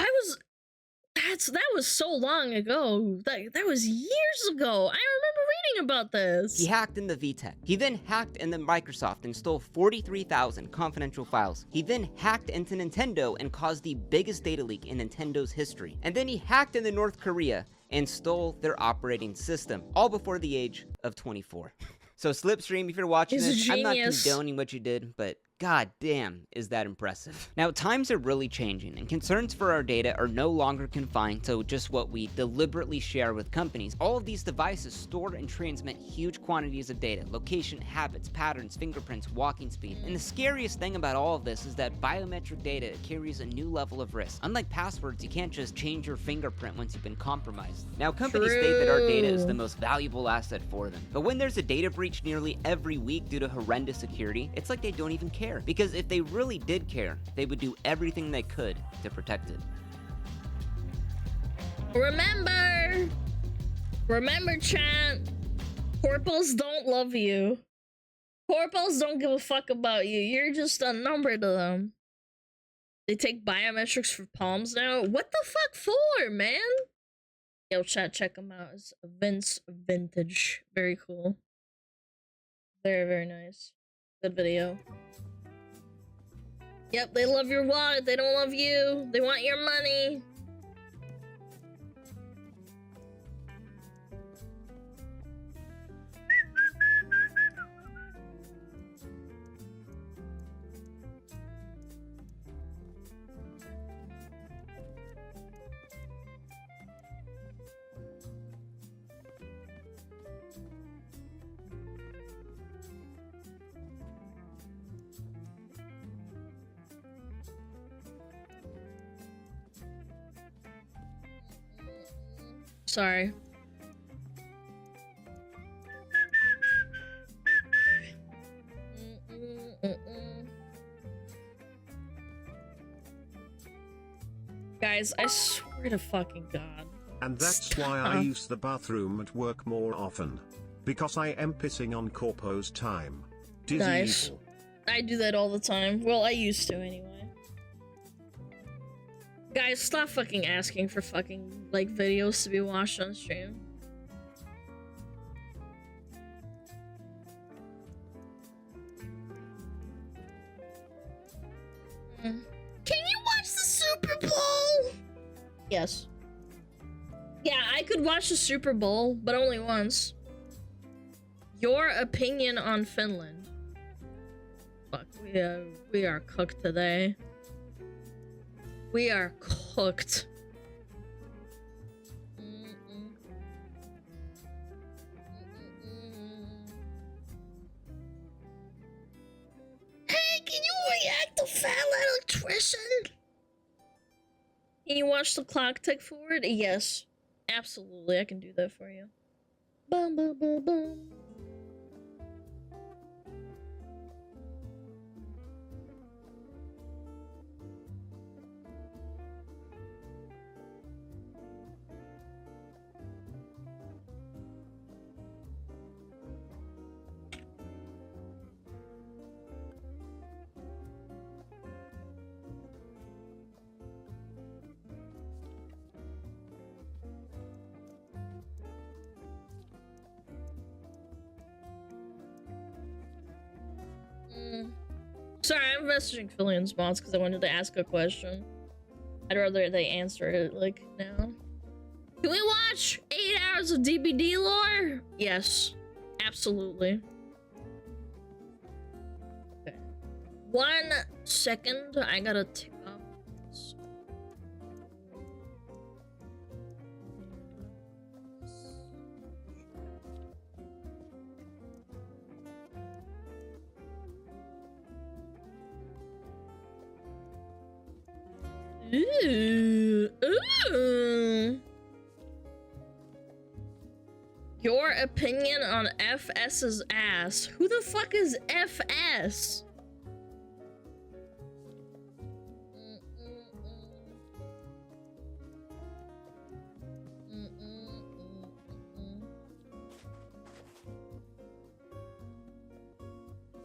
That was so long ago. That was years ago. I remember reading about this. He hacked in the VTech. He then hacked into Microsoft and stole 43,000 confidential files. He then hacked into Nintendo and caused the biggest data leak in Nintendo's history. And then he hacked into North Korea and stole their operating system, all before the age of 24. So Slipstream, if you're watching this, I'm not condoning what you did, but god damn, is that impressive. Now, times are really changing, and concerns for our data are no longer confined to just what we deliberately share with companies. All of these devices store and transmit huge quantities of data: location, habits, patterns, fingerprints, walking speed. And the scariest thing about all of this is that biometric data carries a new level of risk. Unlike passwords, you can't just change your fingerprint once you've been compromised. Now, companies state that our data is the most valuable asset for them, but when there's a data breach nearly every week due to horrendous security, it's like they don't even care. Because if they really did care, they would do everything they could to protect it. Remember, chat, corporals don't love you. Corporals don't give a fuck about you. You're just a number to them. They take biometrics for palms now. What the fuck for, man? Yo, chat, check them out. It's Vince Vintage. Very cool. Very, very nice. Good video. Yep, they love your wallet. They don't love you. They want your money. Sorry. Guys, I swear to fucking God. And that's why I use the bathroom at work more often. Because I am pissing on Corpo's time. Dizzy Nice. evil. I do that all the time. Well, I used to anyway. Guys, stop fucking asking for fucking, like, videos to be watched on stream. Can you watch the Super Bowl? Yes. Yeah, I could watch the Super Bowl, but only once. Your opinion on Finland? Fuck, we are cooked today. We are cooked. Hey, can you react to Fat Electrician? Can you watch the clock tick forward? Yes. Absolutely, I can do that for you. Bum bum bum bum. Sorry, I'm messaging Phillian's bots because I wanted to ask a question. I'd rather they answer it, like, now. Can we watch 8 hours of DBD lore? Yes. Absolutely. Okay. 1 second, I gotta tick up. Ooh. Ooh. Your opinion on FS's ass. Who the fuck is FS?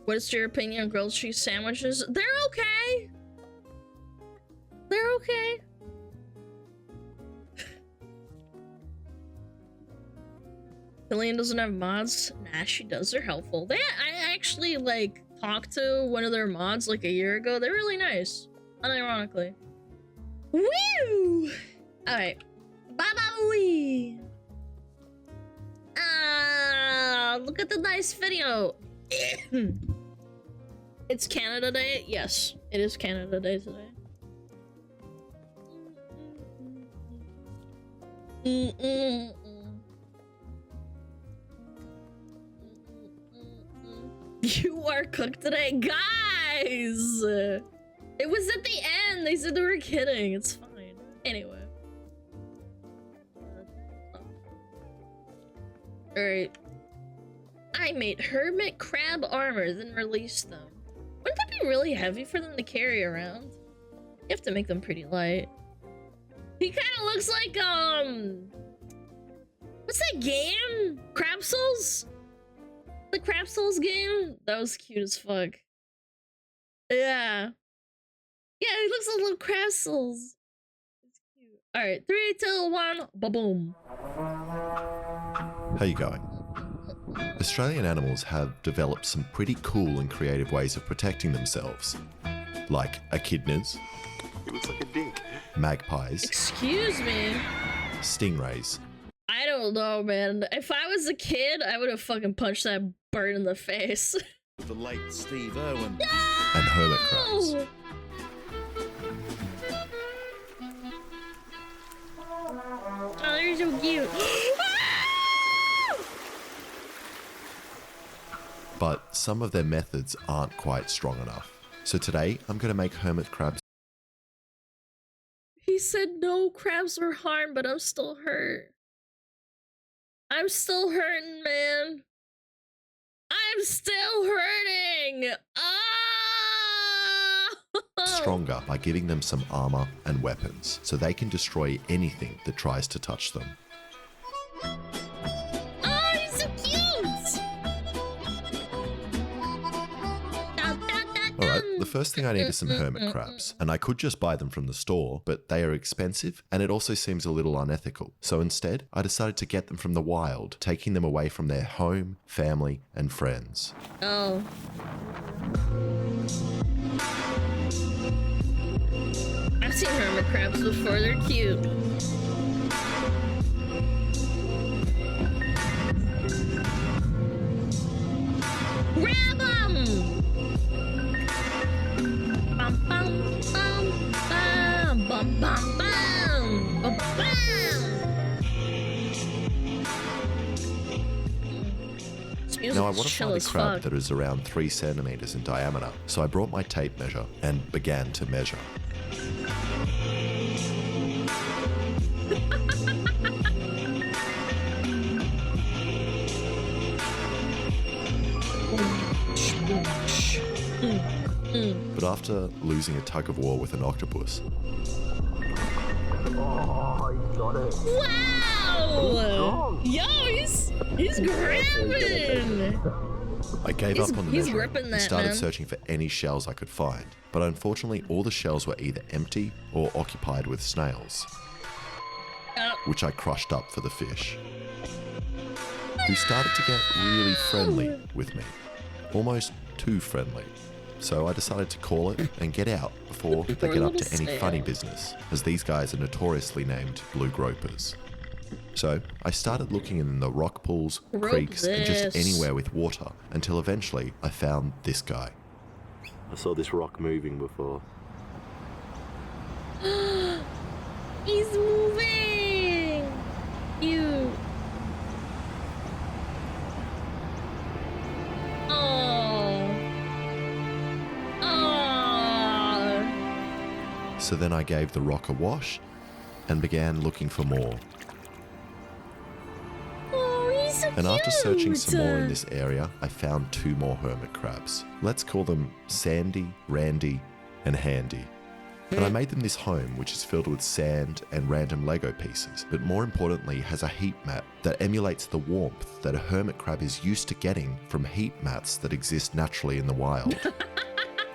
What is your opinion on grilled cheese sandwiches? They're okay. They're okay. Lillian doesn't have mods. Nah, she does. They're helpful. I actually, like, talked to one of their mods, like, a year ago. They're really nice. Unironically. Woo! Alright. Bye-bye! Look at the nice video. It's Canada Day? Yes, it is Canada Day today. You are cooked today, guys. It was at the end. They said they were kidding. It's fine. Anyway. Alright. I made hermit crab armor, then released them. Wouldn't that be really heavy for them to carry around? You have to make them pretty light. He kind of looks like, what's that game? Crab Souls? The Crab Souls game? That was cute as fuck. Yeah. Yeah, he looks like little Crab Souls. It's cute. Alright, 3, 2, 1, ba-boom. How you going? Australian animals have developed some pretty cool and creative ways of protecting themselves. Like echidnas. It looks like a dick. Magpies. Excuse me? Stingrays. I don't know, man. If I was a kid, I would have fucking punched that bird in the face. The late Steve Irwin. No! And hermit crabs. Oh, they're so cute. But some of their methods aren't quite strong enough. So today, I'm going to make hermit crabs. He said no crabs were harmed, but I'm still hurt. I'm still hurting, man. I'm still hurting. Ah! stronger by giving them some armor and weapons, so they can destroy anything that tries to touch them. Oh, he's so cute! Alright, the first thing I need is some hermit crabs, and I could just buy them from the store, but they are expensive, and it also seems a little unethical. So instead, I decided to get them from the wild, taking them away from their home, family, and friends. Oh. I've seen hermit crabs before, they're cute. Grab 'em! Bum bum bum bum bum bum bum bum bum. Now I want to find a crab that is around 3 centimeters in diameter, so I brought my tape measure and began to measure. But after losing a tug of war with an octopus, Wow! Yo, he's grabbing! I gave up on the measuring gripping and that, started man. searching for any shells I could find. But unfortunately, all the shells were either empty or occupied with snails, which I crushed up for the fish, who started to get really friendly with me, almost too friendly. So I decided to call it and get out before they get up to any funny business, as these guys are notoriously named blue gropers. So I started looking in the rock pools, creeks, and just anywhere with water, until eventually I found this guy. I saw this rock moving before. He's moving! Cute. So then I gave the rock a wash and began looking for more. Oh, he's so And after searching cute. some more in this area, I found 2 more hermit crabs. Let's call them Sandy, Randy, and Handy. And I made them this home, which is filled with sand and random Lego pieces, but more importantly has a heat mat that emulates the warmth that a hermit crab is used to getting from heat mats that exist naturally in the wild.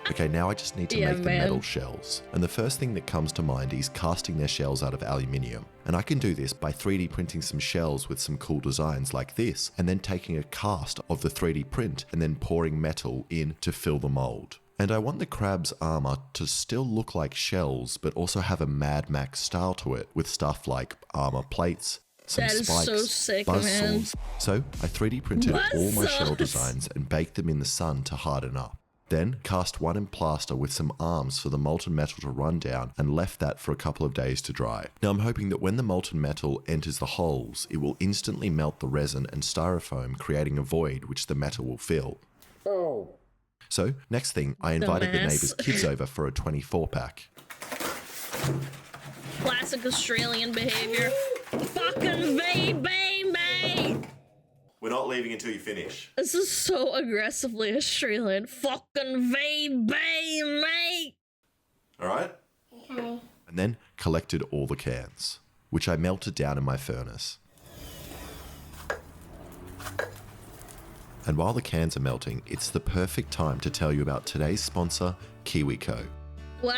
Okay, now I just need to make the metal shells. And the first thing that comes to mind is casting their shells out of aluminium. And I can do this by 3D printing some shells with some cool designs like this, and then taking a cast of the 3D print and then pouring metal in to fill the mold. And I want the crab's armor to still look like shells, but also have a Mad Max style to it, with stuff like armor plates, some That is spikes, so sick, buzzsaws. So I 3D printed all my shell Buzzsaws. designs and baked them in the sun to harden up. Then cast one in plaster with some arms for the molten metal to run down and left that for a couple of days to dry. Now I'm hoping that when the molten metal enters the holes, it will instantly melt the resin and styrofoam, creating a void which the metal will fill. Oh. So next thing, I invited the Dumbass. neighbours' kids over for a 24-pack. Classic Australian behavior. Fucking baby! We're not leaving until you finish. This is so aggressively Australian. Fucking baby, mate! Alright? And then collected all the cans, which I melted down in my furnace. And while the cans are melting, it's the perfect time to tell you about today's sponsor, KiwiCo. Wow!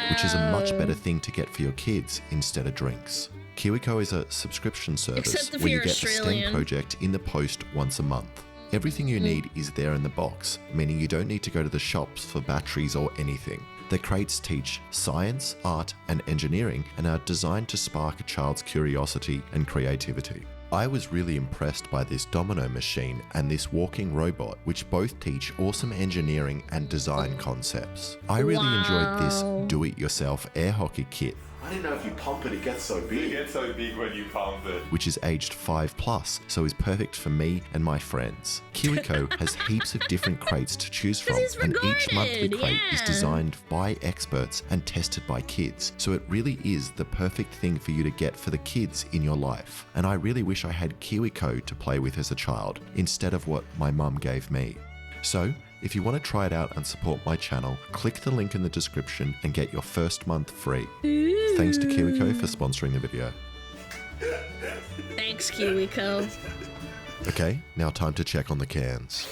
Which is a much better thing to get for your kids instead of drinks. KiwiCo is a subscription service Except if where you you're get the STEM Australian. project in the post once a month. Everything you need is there in the box, meaning you don't need to go to the shops for batteries or anything. The crates teach science, art, and engineering and are designed to spark a child's curiosity and creativity. I was really impressed by this domino machine and this walking robot, which both teach awesome engineering and design concepts. I really enjoyed this do-it-yourself air hockey kit, I didn't know if you pump it, it gets so big. It gets so big when you pump it. which is aged 5+, so is perfect for me and my friends. KiwiCo has heaps of different crates to choose from, and each monthly crate is designed by experts and tested by kids, so it really is the perfect thing for you to get for the kids in your life. And I really wish I had KiwiCo to play with as a child, instead of what my mum gave me. So, If you want to try it out and support my channel, click the link in the description and get your first month free. Thanks to KiwiCo for sponsoring the video. Thanks, KiwiCo. Okay, now time to check on the cans.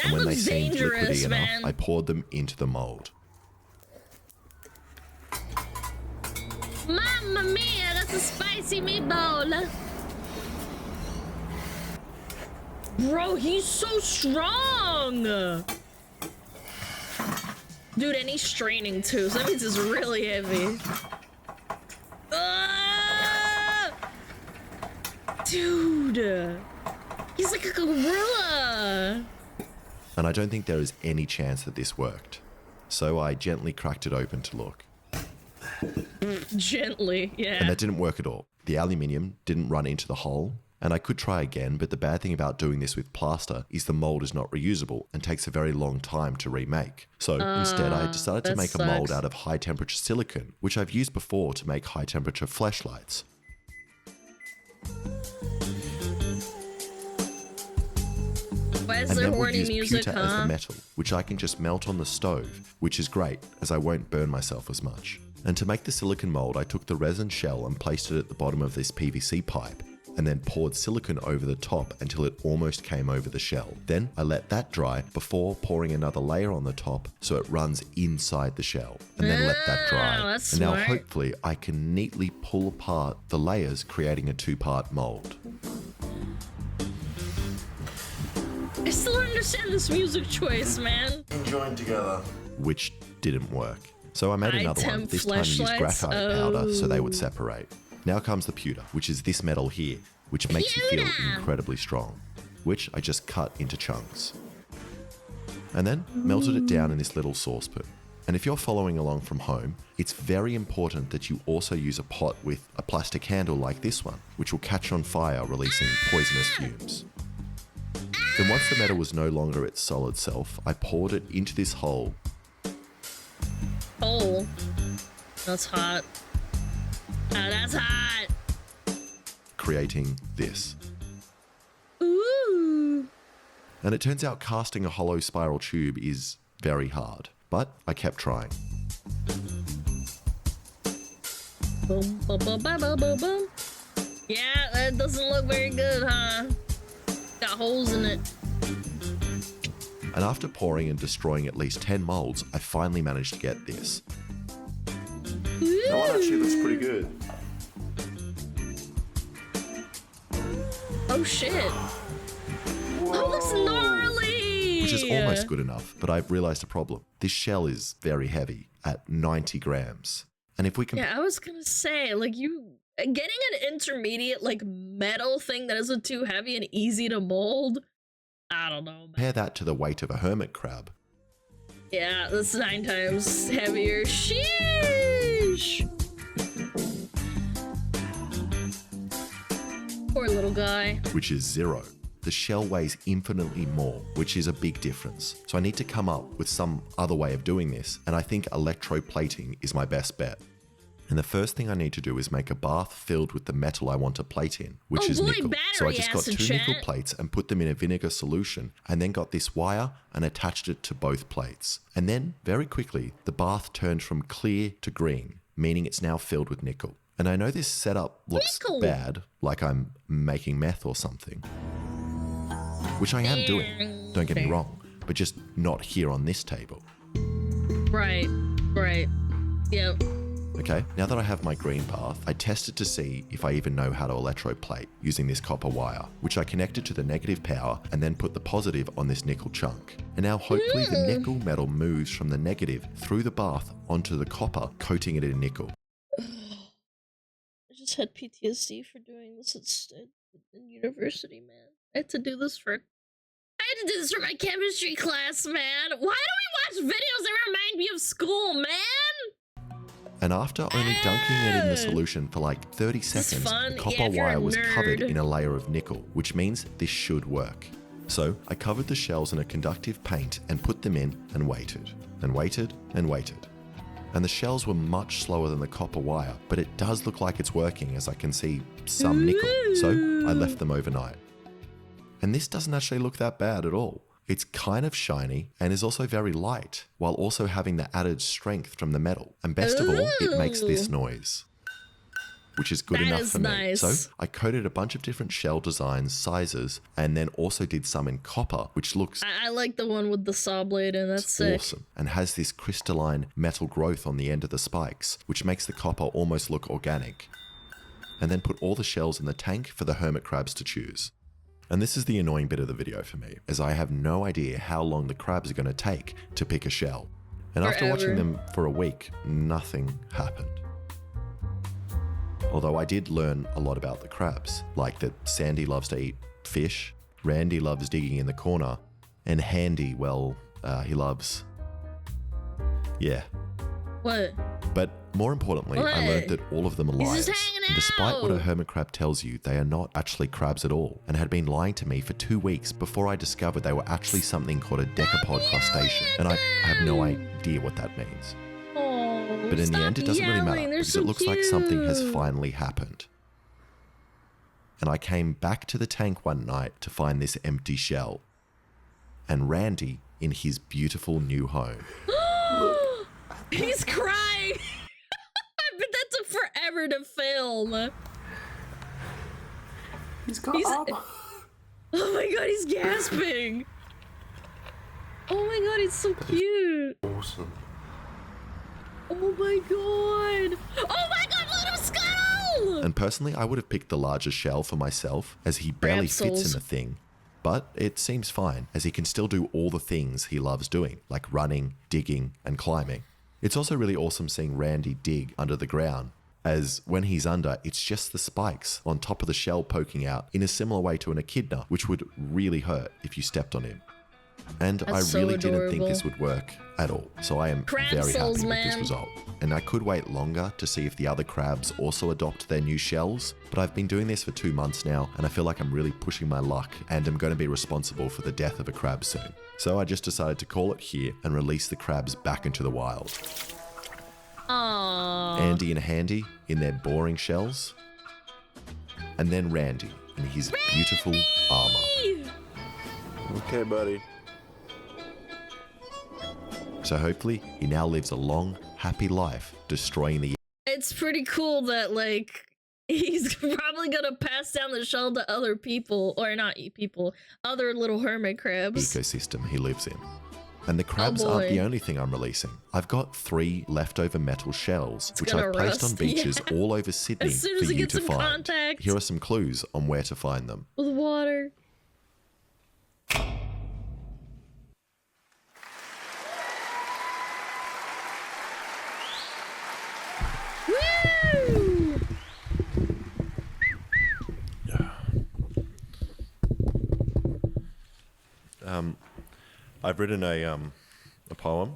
And when they seemed liquidy enough, I poured them into the mold. Mamma mia, that's a spicy meatball. Bro, he's so strong. Dude, and he's straining too, so that means it's really heavy. Dude, he's like a gorilla. And I don't think there is any chance that this worked. So I gently cracked it open to look. Gently, yeah. And that didn't work at all. The aluminium didn't run into the hole, and I could try again, but the bad thing about doing this with plaster is the mold is not reusable and takes a very long time to remake. So instead I decided to make a mold out of high temperature silicone, which I've used before to make high temperature flashlights. Where's And the then we'll horny use music, pewter as the metal, which I can just melt on the stove, which is great as I won't burn myself as much. And to make the silicone mold, I took the resin shell and placed it at the bottom of this PVC pipe, and then poured silicone over the top until it almost came over the shell. Then I let that dry before pouring another layer on the top so it runs inside the shell, and then let that dry. And now hopefully I can neatly pull apart the layers, creating a two-part mold. I still don't understand this music choice, man. Join together. Which didn't work. So I made another one, this time used graphite powder so they would separate. Now comes the pewter, which is this metal here, which makes you feel incredibly strong, which I just cut into chunks. And then melted it down in this little saucepan. And if you're following along from home, it's very important that you also use a pot with a plastic handle like this one, which will catch on fire, releasing poisonous fumes. Then once the metal was no longer its solid self, I poured it into this hole. Oh, that's hot. Oh, that's hot. Creating this. Ooh. And it turns out casting a hollow spiral tube is very hard, but I kept trying. Boom, boom, boom, boom, boom, boom, boom. Yeah, that doesn't look very good, huh? Got holes in it. And after pouring and destroying at least 10 molds, I finally managed to get this. That one actually looks pretty good. Oh shit. Oh, that's gnarly! Which is almost good enough, but I've realized a problem. This shell is very heavy, at 90 grams. And if we can... Yeah, I was gonna say, like, getting an intermediate, like, metal thing that isn't too heavy and easy to mold, I don't know, man. Compare that to the weight of a hermit crab. Yeah, that's 9 times heavier. Sheesh! Poor little guy. Which is 0. The shell weighs infinitely more, which is a big difference. So I need to come up with some other way of doing this, and I think electroplating is my best bet. And the first thing I need to do is make a bath filled with the metal I want to plate in, which is nickel. So I just got 2 nickel plates and put them in a vinegar solution, and then got this wire and attached it to both plates. And then, very quickly, the bath turned from clear to green, meaning it's now filled with nickel. And I know this setup looks bad, like I'm making meth or something, which I am doing, don't get me wrong, but just not here on this table. Right, yep. Okay, now that I have my green bath, I tested to see if I even know how to electroplate using this copper wire, which I connected to the negative power and then put the positive on this nickel chunk. And now hopefully the nickel metal moves from the negative through the bath onto the copper, coating it in nickel. I just had PTSD for doing this instead in university, man. I had to do this for my chemistry class, man. Why do we watch videos that remind me of school, man? And after only dunking it in the solution for like 30 seconds, the copper wire was covered in a layer of nickel, which means this should work. So I covered the shells in a conductive paint and put them in and waited, and waited, and waited. And the shells were much slower than the copper wire, but it does look like it's working as I can see some nickel, so I left them overnight. And this doesn't actually look that bad at all. It's kind of shiny and is also very light, while also having the added strength from the metal. And best of all, it makes this noise, which is good enough for me. Nice. So I coated a bunch of different shell designs, sizes, and then also did some in copper, which looks I like the one with the saw blade and that's sick. awesome, and has this crystalline metal growth on the end of the spikes, which makes the copper almost look organic. And then put all the shells in the tank for the hermit crabs to choose. And this is the annoying bit of the video for me, as I have no idea how long the crabs are going to take to pick a shell. And after watching them for a week, nothing happened. Although I did learn a lot about the crabs, like that Sandy loves to eat fish, Randy loves digging in the corner, and Handy, well, he loves... yeah. What? But more importantly, I learned that all of them are liars. And despite what a hermit crab tells you, they are not actually crabs at all, and had been lying to me for 2 weeks before I discovered they were actually something called a decapod crustacean, and I have no idea what that means. Oh, but in the end, it doesn't really matter, because it looks like something has finally happened. And I came back to the tank one night to find this empty shell, and Randy in his beautiful new home. He's crying. I bet that took forever to film. He's got up. Oh my god, he's gasping. Oh my god, it's so cute. Awesome. Oh my god. Oh my god, look at him scuttle. And personally, I would have picked the larger shell for myself, as he barely fits in the thing. But it seems fine, as he can still do all the things he loves doing, like running, digging, and climbing. It's also really awesome seeing Randy dig under the ground, as when he's under, it's just the spikes on top of the shell poking out in a similar way to an echidna, which would really hurt if you stepped on him. And That's I really so didn't think adorable. this would work at all, so I am Crab very souls, happy with this man. result. And I could wait longer to see if the other crabs also adopt their new shells, but I've been doing this for 2 months now, and I feel like I'm really pushing my luck, and I'm going to be responsible for the death of a crab soon. So I just decided to call it here and release the crabs back into the wild. Aww. Andy and Handy in their boring shells, and then Randy in his beautiful armor. Okay, buddy. So hopefully he now lives a long, happy life, destroying the It's pretty cool that, like, he's probably gonna pass down the shell to other people, or not people, other little hermit crabs. ecosystem he lives in. And the crabs aren't the only thing I'm releasing. I've got 3 leftover metal shells, which I've placed on beaches all over Sydney As soon for as it you gets to some find. contact. Here are some clues on where to find them. With water. Woo! I've written a poem.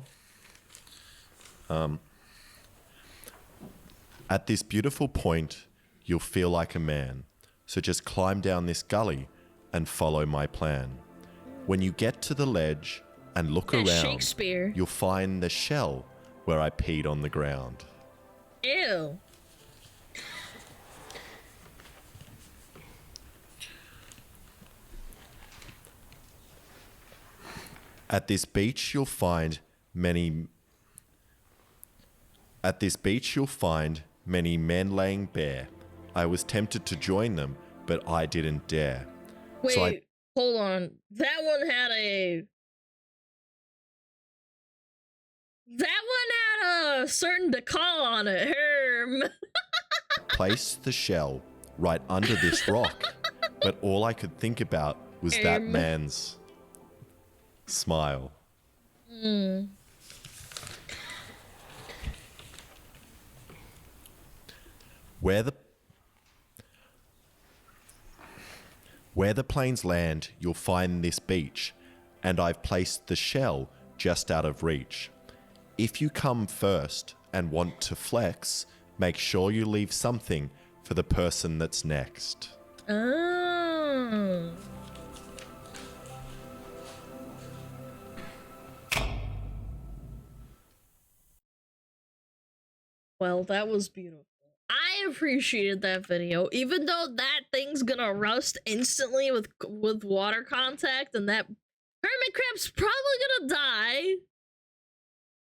At this beautiful point, you'll feel like a man. So just climb down this gully and follow my plan. When you get to the ledge and look That's around, Shakespeare. you'll find the shell where I peed on the ground. Ew. At this beach, you'll find many men laying bare. I was tempted to join them, but I didn't dare. Wait, So I hold on. That one had a certain decal on it. Herm. placed the shell right under this rock, but all I could think about was that man's smile. Where the planes land, you'll find this beach, and I've placed the shell just out of reach. If you come first and want to flex, make sure you leave something for the person that's next. Oh. Well, that was beautiful. I appreciated that video, even though that thing's gonna rust instantly with water contact, and that hermit crab's probably gonna die.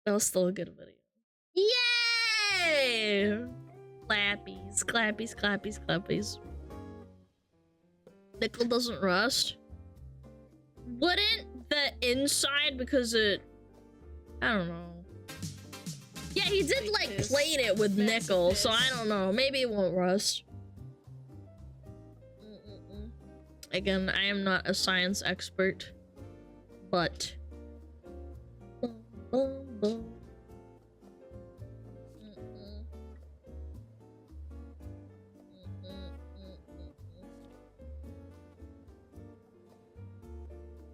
That was still a good video. Yay! Clappies, clappies, clappies, clappies. Nickel doesn't rust. Wouldn't the inside, because it... I don't know. Yeah, he did, like, plate it with nickel, so I don't know. Maybe it won't rust. Again, I am not a science expert, but...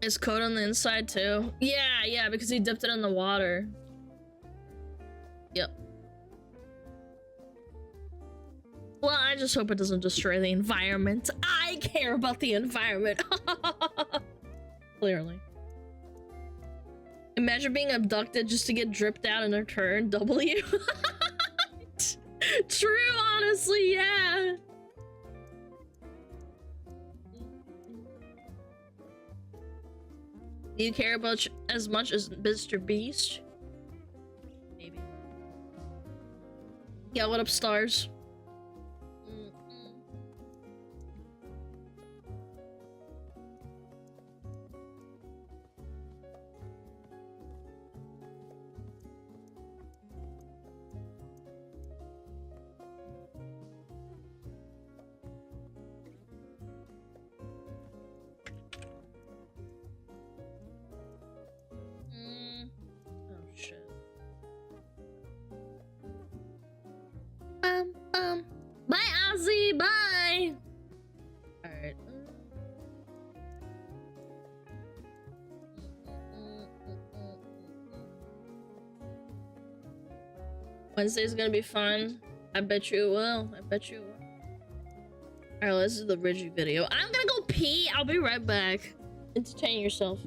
Is coat on the inside too? Yeah, because he dipped it in the water. Yep. Well, I just hope it doesn't destroy the environment. I care about the environment. Clearly. Imagine being abducted just to get dripped out in a turn. W. True, honestly, yeah. Do you care about as much as Mr. Beast? Maybe. Yeah, what up, stars? Bye, Ozzy. Bye. All right. Wednesday's gonna be fun. I bet you it will. I bet you it will. All right, this is the Reggie video. I'm gonna go pee. I'll be right back. Entertain yourself.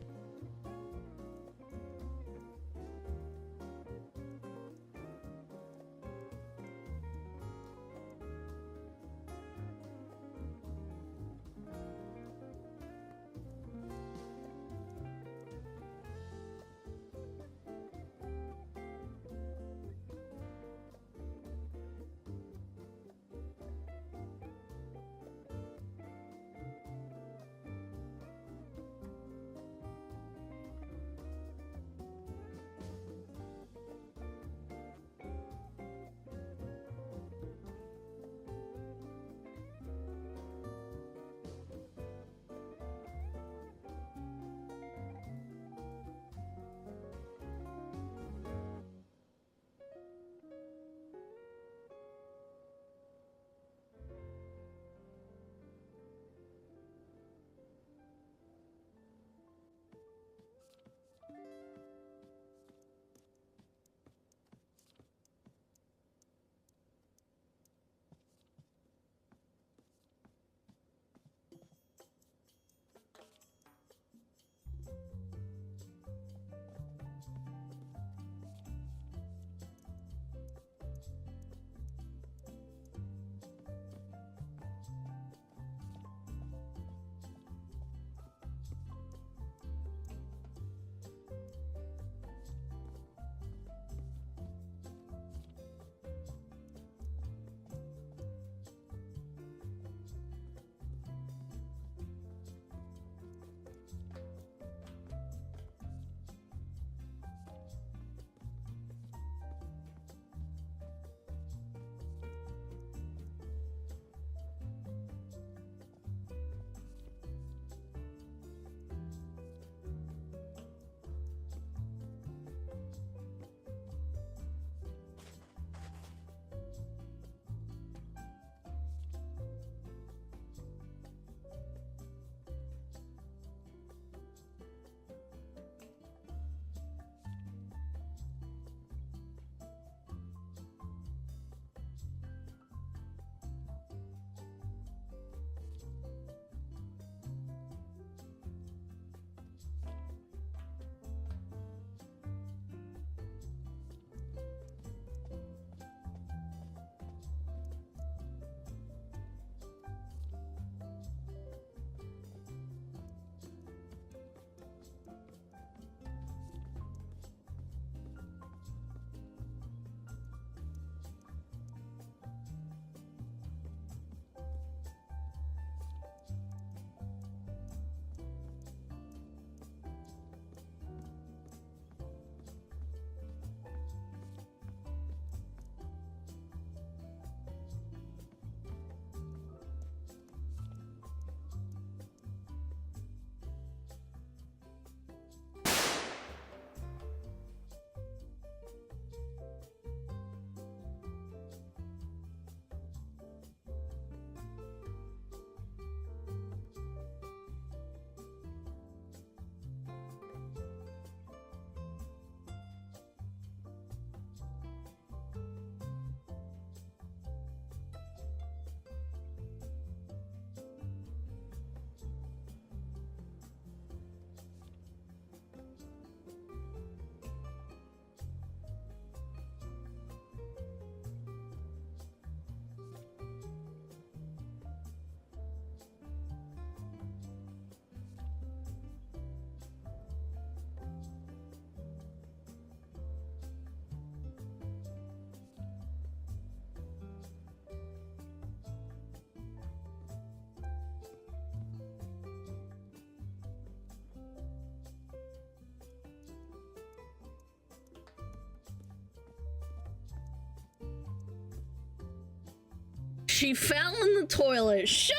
She fell in the toilet. Shut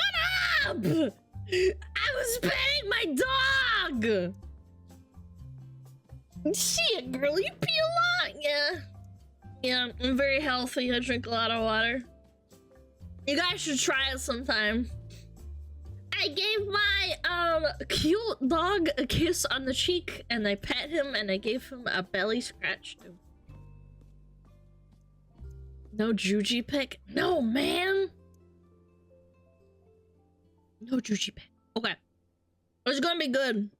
up! I was petting my dog! Shit, girl, you pee a lot. Yeah, I'm very healthy. I drink a lot of water. You guys should try it sometime. I gave my cute dog a kiss on the cheek, and I pet him, and I gave him a belly scratch too. No Juji pick? No, man. No Juji pick. Okay. It's gonna be good.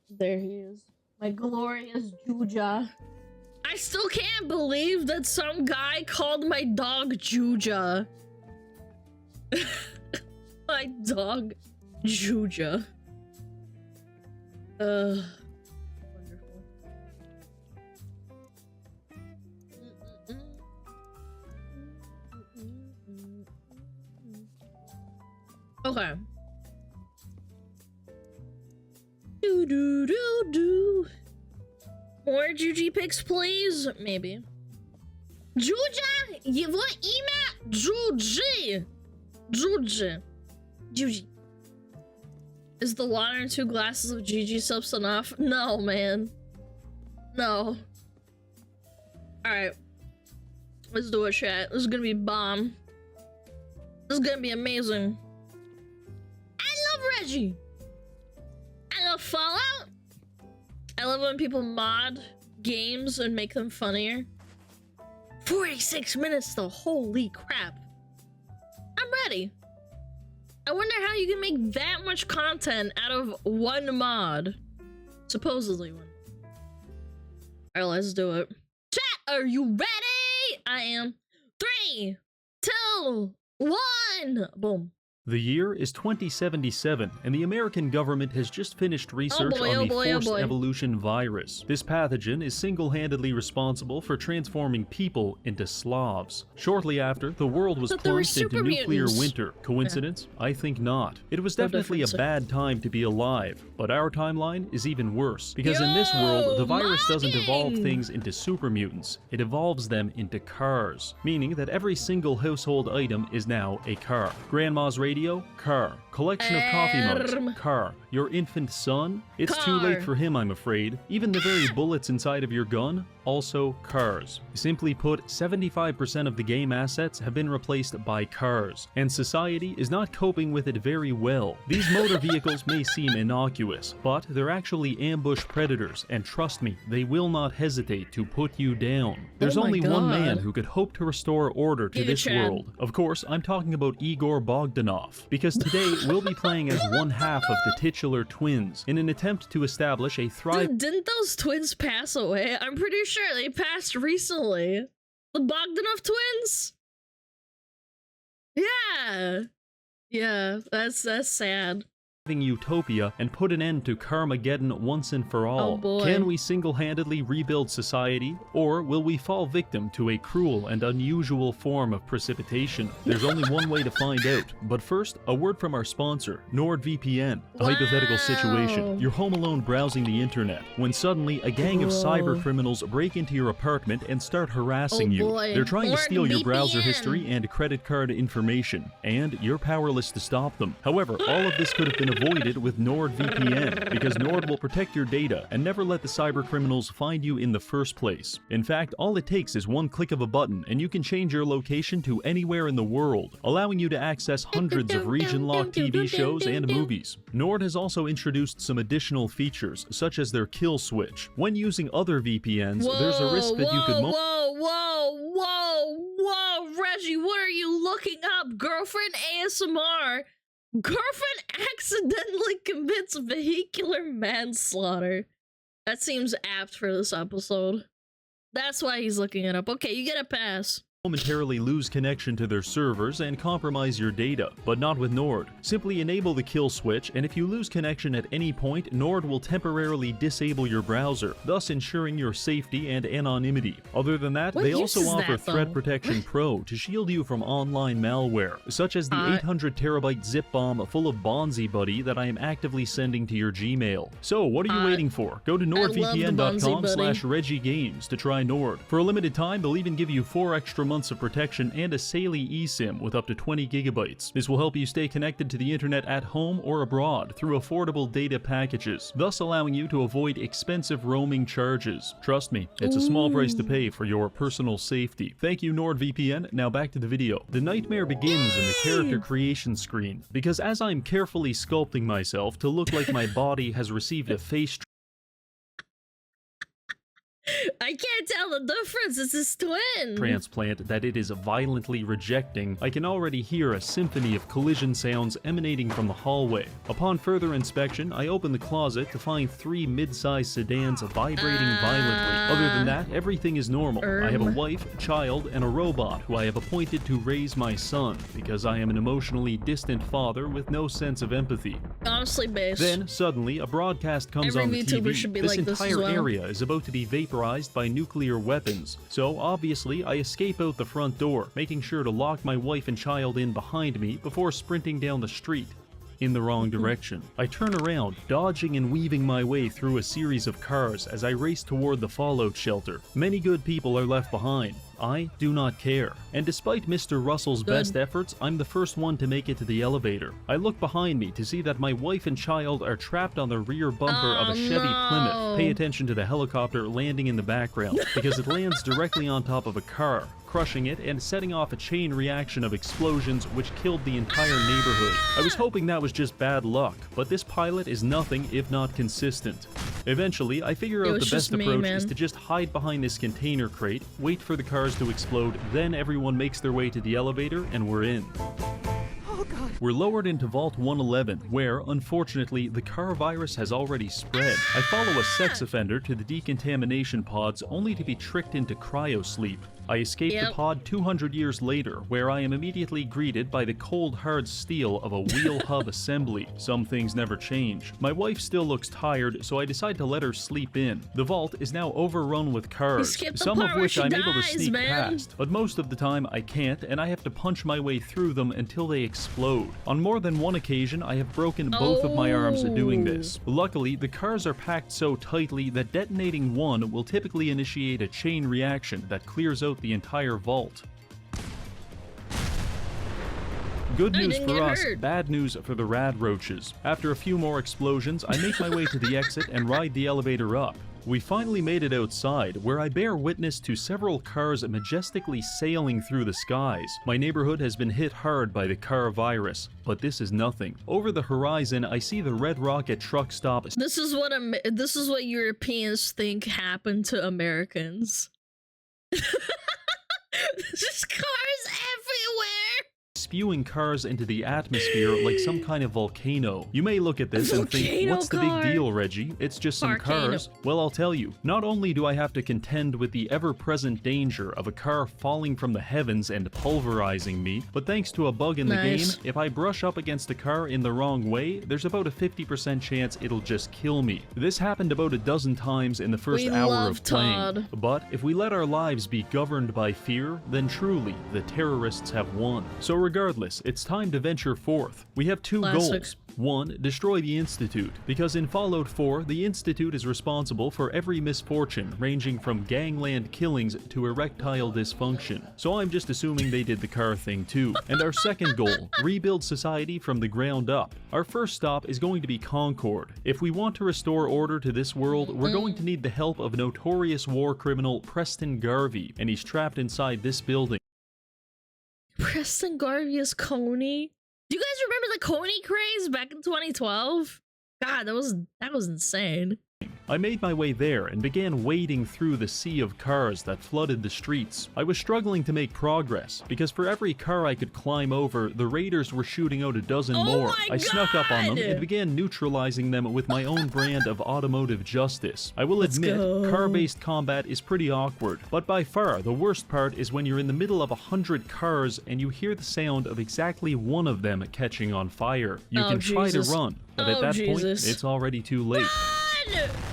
There he is. My glorious Juja. I still can't believe that some guy called my dog Juja. My dog Juja. Wonderful. Okay. Do. More Juji pics, please? Maybe. Juja! Его имя Juji! Juji. Is the water in 2 glasses of Gigi subs enough? No, man. No. Alright. Let's do it, chat. This is gonna be bomb. This is gonna be amazing. I love Reggie! I love Fallout! I love when people mod games and make them funnier. 46 minutes though, holy crap. I'm ready. I wonder how you can make that much content out of one mod. Supposedly one. Alright, let's do it. Chat, are you ready? I am. 3, 2, 1. Boom. The year is 2077, and the American government has just finished research on the forced evolution virus. This pathogen is single-handedly responsible for transforming people into Slavs. Shortly after, the world was plunged into nuclear winter. Coincidence? I think not. It was definitely a bad time to be alive, but our timeline is even worse. Because in this world, the virus doesn't evolve things into super mutants, it evolves them into cars. Meaning that every single household item is now a car. Grandma's radio, car. Collection of coffee mugs, car. Your infant son? It's too late for him, I'm afraid. Even the very bullets inside of your gun? Also cars. Simply put, 75% of the game assets have been replaced by cars, and society is not coping with it very well. These motor vehicles may seem innocuous, but they're actually ambush predators, and trust me, they will not hesitate to put you down. There's only one man who could hope to restore order to this world. Of course, I'm talking about Igor Bogdanov, because today we'll be playing as one half of the titular twins in an attempt to establish a thriving— Didn't those twins pass away? I'm pretty sure they passed recently. The Bogdanov twins? Yeah, that's sad. Utopia and put an end to Carmageddon once and for all. Oh boy. Can we single-handedly rebuild society, or will we fall victim to a cruel and unusual form of precipitation? There's only one way to find out. But first, a word from our sponsor, NordVPN. A hypothetical situation. You're home alone browsing the internet, when suddenly a gang of cyber criminals break into your apartment and start harassing you. They're trying to steal your browser history and credit card information, and you're powerless to stop them. However, all of this could have been avoided with NordVPN, because Nord will protect your data and never let the cyber criminals find you in the first place. In fact, all it takes is one click of a button and you can change your location to anywhere in the world, allowing you to access hundreds of region-locked TV shows and movies. Nord has also introduced some additional features, such as their kill switch. When using other VPNs, there's a risk that you could— Whoa, Reggie, what are you looking up? Girlfriend ASMR. Girlfriend accidentally commits vehicular manslaughter. That seems apt for this episode. That's why he's looking it up. Okay, you get a pass. momentarily lose connection to their servers and compromise your data, but not with Nord. Simply enable the kill switch, and if you lose connection at any point, Nord will temporarily disable your browser, thus ensuring your safety and anonymity. Other than that, they also offer Threat Protection Pro to shield you from online malware, such as the 800 terabyte zip bomb full of Bonzi Buddy that I am actively sending to your Gmail. So what are you waiting for? Go to nordvpn.com/ReggieGames to try Nord. For a limited time, they'll even give you 4 extra months of protection and a Saley eSIM with up to 20 gigabytes. This will help you stay connected to the internet at home or abroad through affordable data packages, thus allowing you to avoid expensive roaming charges. Trust me, it's a small price to pay for your personal safety. Thank you, NordVPN. Now back to the video. The nightmare begins in the character creation screen, because as I'm carefully sculpting myself to look like my body has received a face I can't tell the difference, it's his twin! transplant that it is violently rejecting, I can already hear a symphony of collision sounds emanating from the hallway. Upon further inspection, I open the closet to find 3 mid-sized sedans vibrating violently. Other than that, everything is normal. I have a wife, child, and a robot who I have appointed to raise my son, because I am an emotionally distant father with no sense of empathy. Honestly, base. Then, suddenly, a broadcast comes on the TV. Should be This like entire this as well. area is about to be vaporized by nuclear weapons, so obviously I escape out the front door, making sure to lock my wife and child in behind me before sprinting down the street in the wrong direction. I turn around, dodging and weaving my way through a series of cars as I race toward the fallout shelter. Many good people are left behind. I do not care. And despite Mr. Russell's best efforts, I'm the first one to make it to the elevator. I look behind me to see that my wife and child are trapped on the rear bumper of a Chevy Plymouth. Pay attention to the helicopter landing in the background, because it lands directly on top of a car, crushing it and setting off a chain reaction of explosions which killed the entire neighborhood. I was hoping that was just bad luck, but this pilot is nothing if not consistent. Eventually, I figure out the best approach is to just hide behind this container crate, wait for the cars to explode, then everyone makes their way to the elevator and we're in. We're lowered into Vault 111, where, unfortunately, the car virus has already spread. I follow a sex offender to the decontamination pods only to be tricked into cryosleep. I escape the pod 200 years later, where I am immediately greeted by the cold hard steel of a wheel hub assembly. Some things never change. My wife still looks tired, so I decide to let her sleep in. The vault is now overrun with cars, some of which I'm able to sneak past, but most of the time I can't, and I have to punch my way through them until they explode. On more than one occasion, I have broken both of my arms doing this. Luckily, the cars are packed so tightly that detonating one will typically initiate a chain reaction that clears out the entire vault. Good news for us, bad news for the rad roaches. After a few more explosions, I make my way to the exit and ride the elevator up. We finally made it outside, where I bear witness to several cars majestically sailing through the skies. My neighborhood has been hit hard by the car virus, but this is nothing. Over the horizon, I see the Red Rocket truck stop. This is what Europeans think happened to Americans. Just cars everywhere! Spewing cars into the atmosphere like some kind of volcano. You may look at this and think, what's the big deal, Reggie? It's just some cars. Well, I'll tell you, not only do I have to contend with the ever-present danger of a car falling from the heavens and pulverizing me, but thanks to a bug in the game, if I brush up against a car in the wrong way, there's about a 50% chance it'll just kill me. This happened about a dozen times in the first hour of playing. But if we let our lives be governed by fear, then truly, the terrorists have won. So regardless, it's time to venture forth. We have 2 goals. 1. Destroy the Institute, because in Fallout 4, the Institute is responsible for every misfortune, ranging from gangland killings to erectile dysfunction. So I'm just assuming they did the car thing too. And our second goal, rebuild society from the ground up. Our first stop is going to be Concord. If we want to restore order to this world, we're going to need the help of notorious war criminal Preston Garvey, and he's trapped inside this building. Preston Garvey is Coney? Do you guys remember the Coney craze back in 2012? God, that was insane. I made my way there and began wading through the sea of cars that flooded the streets. I was struggling to make progress, because for every car I could climb over, the raiders were shooting out a dozen more. I snuck up on them and began neutralizing them with my own brand of automotive justice. I will admit, car-based combat is pretty awkward, but by far the worst part is when you're in the middle of 100 cars and you hear the sound of exactly one of them catching on fire. You can try to run, but at that point, it's already too late.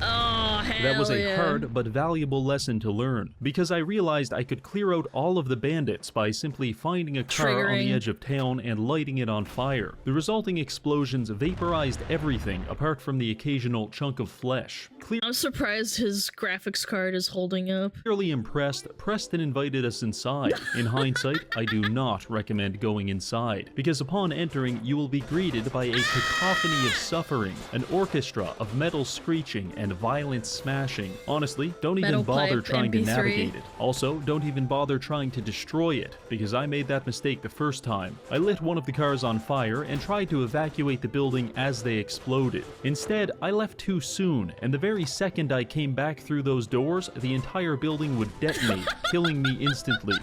Oh, hell That was a hard but valuable lesson to learn, because I realized I could clear out all of the bandits by simply finding a car on the edge of town and lighting it on fire. The resulting explosions vaporized everything apart from the occasional chunk of flesh. I'm surprised his graphics card is holding up. Clearly impressed, Preston invited us inside. In hindsight, I do not recommend going inside, because upon entering, you will be greeted by a cacophony of suffering, an orchestra of metal screeching and violent smashing. Honestly, don't even bother trying to navigate it. Also, don't even bother trying to destroy it, because I made that mistake the first time. I lit one of the cars on fire and tried to evacuate the building as they exploded. Instead, I left too soon, and the very second I came back through those doors, the entire building would detonate, killing me instantly.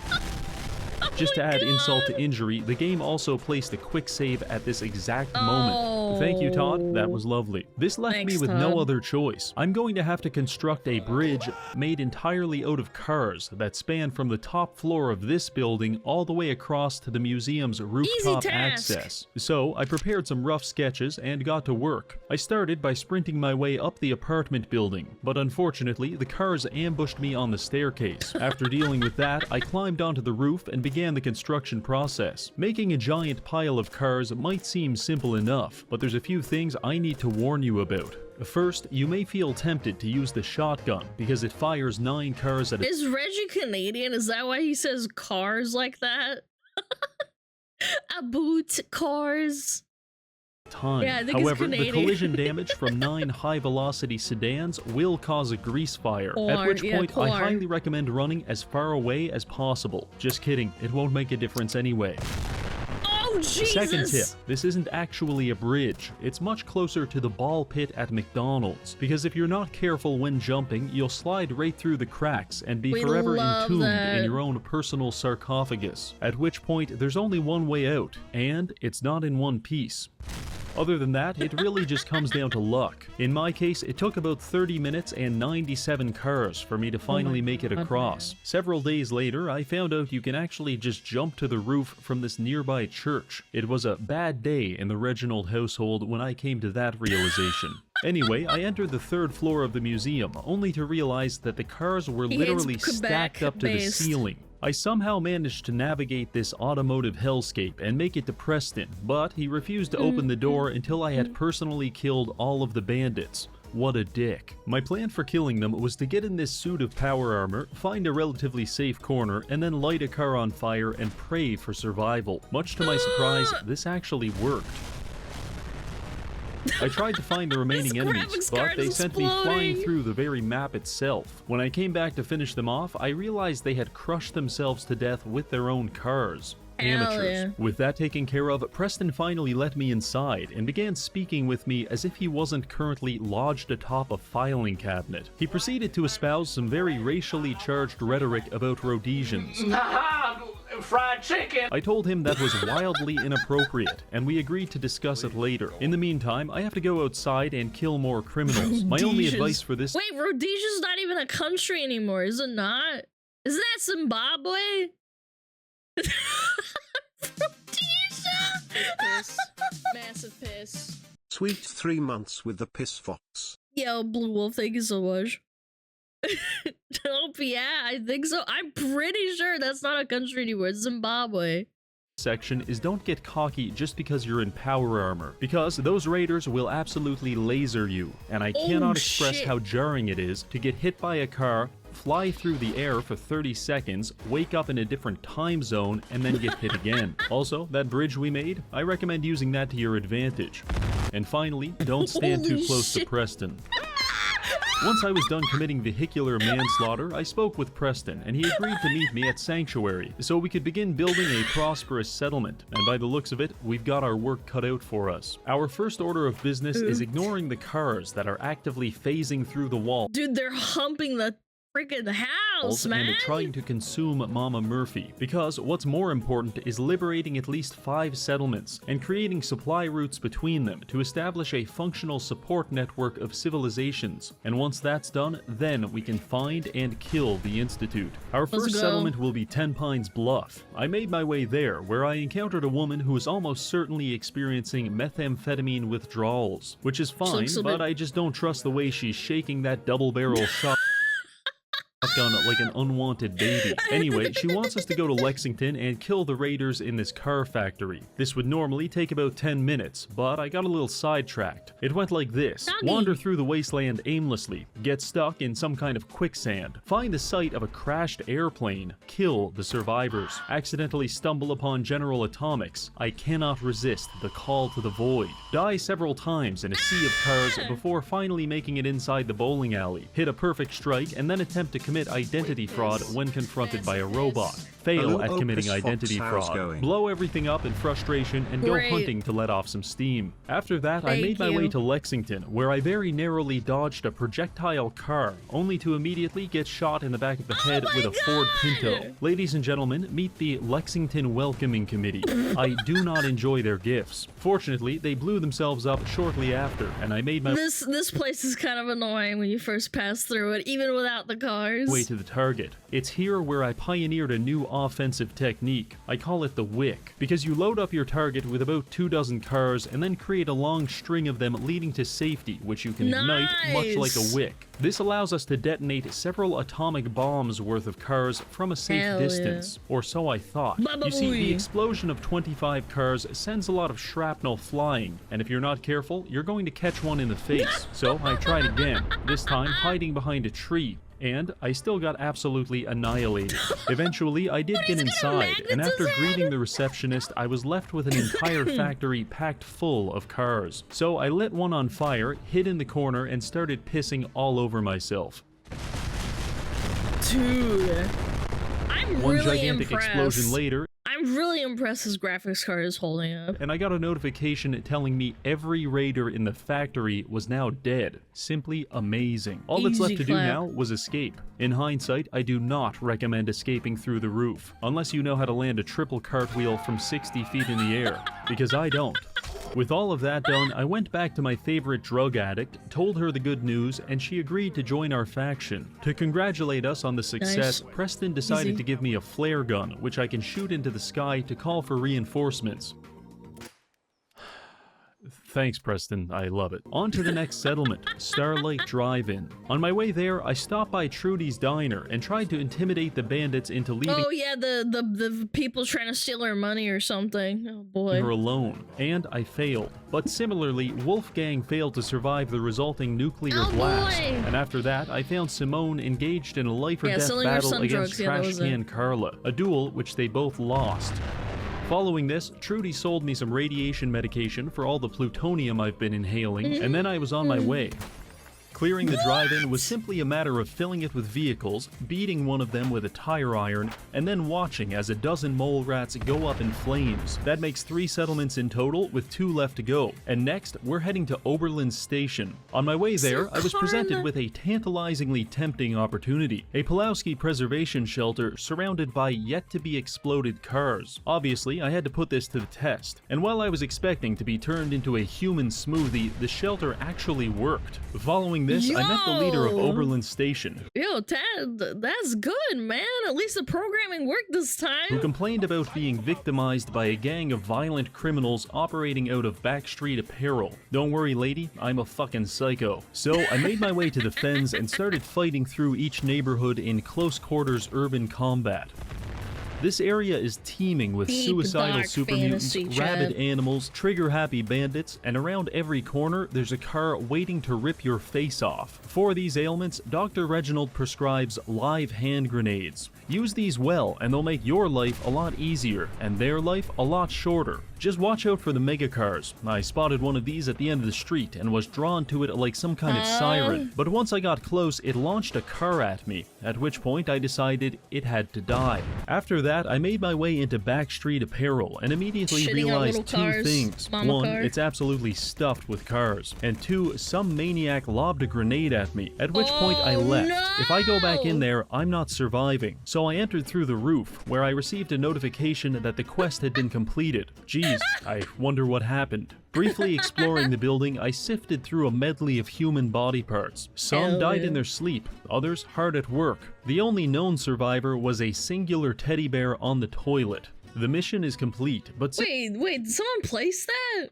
Just to add insult to injury, the game also placed a quick save at this exact moment. Thank you, Todd. That was lovely. This left me with no other choice. I'm going to have to construct a bridge made entirely out of cars that span from the top floor of this building all the way across to the museum's rooftop access. So I prepared some rough sketches and got to work. I started by sprinting my way up the apartment building, but unfortunately, the cars ambushed me on the staircase. After dealing with that, I climbed onto the roof and began the construction process. Making a giant pile of cars might seem simple enough, but there's a few things I need to warn you about. First, you may feel tempted to use the shotgun because it fires 9 cars at a— Is Reggie Canadian? Is that why he says cars like that? About cars. time. Yeah, I think However, it's the collision damage from 9 high-velocity sedans will cause a grease fire, at which point I highly recommend running as far away as possible. Just kidding, it won't make a difference anyway. Oh, Jesus! Second tip, this isn't actually a bridge. It's much closer to the ball pit at McDonald's, because if you're not careful when jumping, you'll slide right through the cracks and be forever entombed in your own personal sarcophagus, at which point there's only one way out, and it's not in one piece. Other than that, it really just comes down to luck. In my case, it took about 30 minutes and 97 cars for me to finally make it across. Several days later, I found out you can actually just jump to the roof from this nearby church. It was a bad day in the Reginald household when I came to that realization. Anyway, I entered the 3rd floor of the museum, only to realize that the cars were literally stacked up to the ceiling. I somehow managed to navigate this automotive hellscape and make it to Preston, but he refused to open the door until I had personally killed all of the bandits. What a dick. My plan for killing them was to get in this suit of power armor, find a relatively safe corner, and then light a car on fire and pray for survival. Much to my surprise, this actually worked. I tried to find the remaining enemies, but they sent me flying through the very map itself. When I came back to finish them off, I realized they had crushed themselves to death with their own cars. Amateurs. With that taken care of, Preston finally let me inside and began speaking with me as if he wasn't currently lodged atop a filing cabinet. He proceeded to espouse some very racially charged rhetoric about Rhodesians. Fried chicken! I told him that was wildly inappropriate, and we agreed to discuss it later. In the meantime, I have to go outside and kill more criminals. My only advice for this— Wait, Rhodesia's not even a country anymore, is it not? Isn't that Zimbabwe? Rhodesia! Piss. Massive piss. Sweet 3 months with the piss fox. Yo, Blue Wolf, thank you so much. Nope, yeah, I think so. I'm pretty sure that's not a country anymore. It's Zimbabwe. Section is don't get cocky just because you're in power armor, because those raiders will absolutely laser you, and I cannot express how jarring it is to get hit by a car, fly through the air for 30 seconds, wake up in a different time zone, and then get hit again. Also, that bridge we made, I recommend using that to your advantage. And finally, don't stand too close to Preston. Once I was done committing vehicular manslaughter, I spoke with Preston, and he agreed to meet me at Sanctuary, so we could begin building a prosperous settlement, and by the looks of it, we've got our work cut out for us. Our first order of business is ignoring the cars that are actively phasing through the wall. Dude, they're humping the freaking house, man. And trying to consume Mama Murphy, because what's more important is liberating at least 5 settlements and creating supply routes between them to establish a functional support network of civilizations. And once that's done, then we can find and kill the Institute. Our first settlement will be 10 Pines Bluff. I made my way there, where I encountered a woman who was almost certainly experiencing methamphetamine withdrawals, which is fine, but I just don't trust the way she's shaking that double-barrel shotgun like an unwanted baby. Anyway, she wants us to go to Lexington and kill the raiders in this car factory. This would normally take about 10 minutes, but I got a little sidetracked. It went like this. Wander through the wasteland aimlessly, get stuck in some kind of quicksand, find the site of a crashed airplane, kill the survivors, accidentally stumble upon General Atomics. I cannot resist the call to the void. Die several times in a sea of cars before finally making it inside the bowling alley. Hit a perfect strike and then attempt to commit identity fraud when confronted by a robot. Fail at committing identity fraud. Blow everything up in frustration and go hunting to let off some steam. After that, I made my way to Lexington, where I very narrowly dodged a projectile car, only to immediately get shot in the back of the head with a Ford Pinto. Ladies and gentlemen, meet the Lexington Welcoming Committee. I do not enjoy their gifts. Fortunately, they blew themselves up shortly after, and I made my This place is kind of annoying when you first pass through it, even without the cars. way to the target. It's here where I pioneered a new offensive technique. I call it the wick, because you load up your target with about 24 cars and then create a long string of them leading to safety, which you can ignite much like a wick. This allows us to detonate several atomic bombs worth of cars from a safe distance, or so I thought. You see, the explosion of 25 cars sends a lot of shrapnel flying, and if you're not careful, you're going to catch one in the face. So I tried again, this time hiding behind a tree. And I still got absolutely annihilated. Eventually, I did get inside, and after greeting the receptionist, I was left with an entire factory packed full of cars. So I lit one on fire, hid in the corner, and started pissing all over myself. Dude, I'm One really gigantic impressed. explosion later, I'm really impressed his graphics card is holding up. and I got a notification telling me every raider in the factory was now dead. Simply amazing. All that's left to do now was escape. In hindsight, I do not recommend escaping through the roof, unless you know how to land a triple cartwheel from 60 feet in the air, because I don't. With all of that done, I went back to my favorite drug addict, told her the good news, and she agreed to join our faction. To congratulate us on the success, Preston decided to give me a flare gun, which I can shoot into the sky to call for reinforcements. Thanks, Preston. I love it. On to the next settlement, Starlight Drive-In. On my way there, I stopped by Trudy's Diner and tried to intimidate the bandits into leaving Oh yeah, the people trying to steal her money or something. Oh boy. her alone, and I failed. But similarly, Wolfgang failed to survive the resulting nuclear blast. And after that, I found Simone engaged in a life-or-death battle against Trash Can Carla, a duel which they both lost. Following this, Trudy sold me some radiation medication for all the plutonium I've been inhaling, and then I was on my way. Clearing the drive-in was simply a matter of filling it with vehicles, beating one of them with a tire iron, and then watching as a dozen mole rats go up in flames. That makes 3 settlements in total, with 2 left to go. And next, we're heading to Oberlin Station. On my way there, I was presented with a tantalizingly tempting opportunity. A Pulowski preservation shelter surrounded by yet-to-be-exploded cars. Obviously, I had to put this to the test. And while I was expecting to be turned into a human smoothie, the shelter actually worked. Following this, I met the leader of Oberlin Station, Yo, Tad, that's good, man. At least the programming worked this time. who complained about being victimized by a gang of violent criminals operating out of Backstreet Apparel. Don't worry, lady, I'm a fucking psycho. So I made my way to the fens and started fighting through each neighborhood in close quarters urban combat. This area is teeming with Deep, suicidal dark super mutants, fantasy, rabid Chad. animals, trigger-happy bandits, and around every corner there's a car waiting to rip your face off. For these ailments, Dr. Reginald prescribes live hand grenades. Use these well, and they'll make your life a lot easier, and their life a lot shorter. Just watch out for the mega cars. I spotted one of these at the end of the street and was drawn to it like some kind of siren. But once I got close, it launched a car at me, at which point I decided it had to die. After that, I made my way into Backstreet Apparel and immediately Shitting on realized little two cars. things. Mama One, car. it's absolutely stuffed with cars. And two, some maniac lobbed a grenade at me, at which point I left. no! If I go back in there, I'm not surviving. So I entered through the roof, where I received a notification that the quest had been completed. Jeez, I wonder what happened. Briefly exploring the building, I sifted through a medley of human body parts. Some Hell died yeah. in their sleep, others hard at work. The only known survivor was a singular teddy bear on the toilet. The mission is complete, but Wait, did someone place that?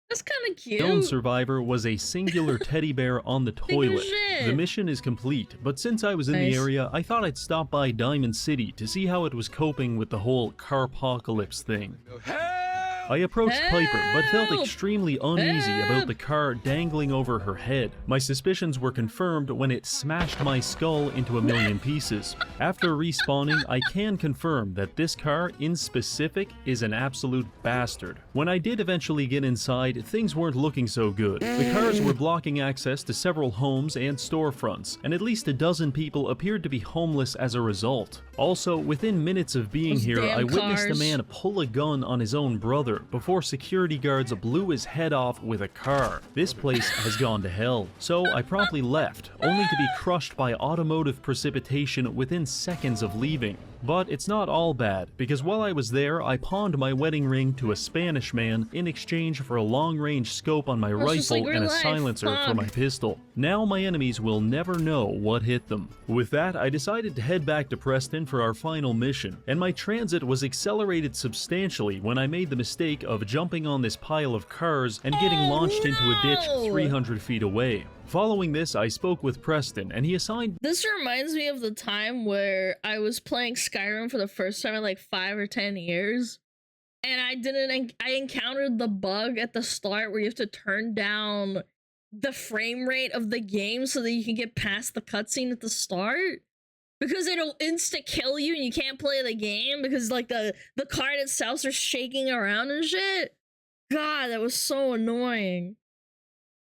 That's kind of cute. known survivor was a singular teddy bear on the toilet. shit. The mission is complete, but since I was in Nice. the area, I thought I'd stop by Diamond City to see how it was coping with the whole carpocalypse thing. I approached Piper, but felt Help! extremely uneasy about Help! the car dangling over her head. My suspicions were confirmed when it smashed my skull into a million pieces. After respawning, I can confirm that this car, in specific, is an absolute bastard. When I did eventually get inside, things weren't looking so good. The cars were blocking access to several homes and storefronts, and at least a dozen people appeared to be homeless as a result. Also, within minutes of being Those here, damn I witnessed a cars. man pull a gun on his own brother before security guards blew his head off with a car. This place has gone to hell. So I promptly left, only to be crushed by automotive precipitation within seconds of leaving. But it's not all bad, because while I was there, I pawned my wedding ring to a Spanish man in exchange for a long-range scope on my That's just rifle like and a real life. silencer for Fuck. my pistol. Now my enemies will never know what hit them. With that, I decided to head back to Preston for our final mission, and my transit was accelerated substantially when I made the mistake of jumping on this pile of cars and getting launched into a ditch no! 300 feet away. Following this, I spoke with Preston, and he assigned This reminds me of the time where I was playing Skyrim for the first time in like 5 or 10 years. And I encountered the bug at the start where you have to turn down the frame rate of the game so that you can get past the cutscene at the start. Because it'll insta-kill you and you can't play the game because like the card itself starts shaking around and shit. God, that was so annoying.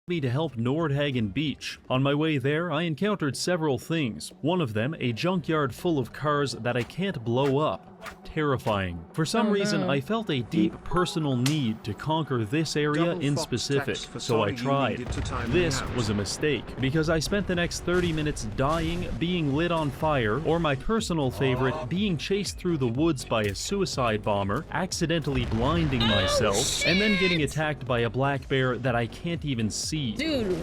me to help Nordhagen Beach. On my way there, I encountered several things. One of them, a junkyard full of cars that I can't blow up. Terrifying. For some reason, I felt a deep personal need to conquer this area Double in Fox specific, text for so I sorry you tried. needed to time This me out. was a mistake, because I spent the next 30 minutes dying, being lit on fire, or my personal favorite, being chased through the woods by a suicide bomber, accidentally blinding myself, and then getting attacked by a black bear that I can't even see. Dude,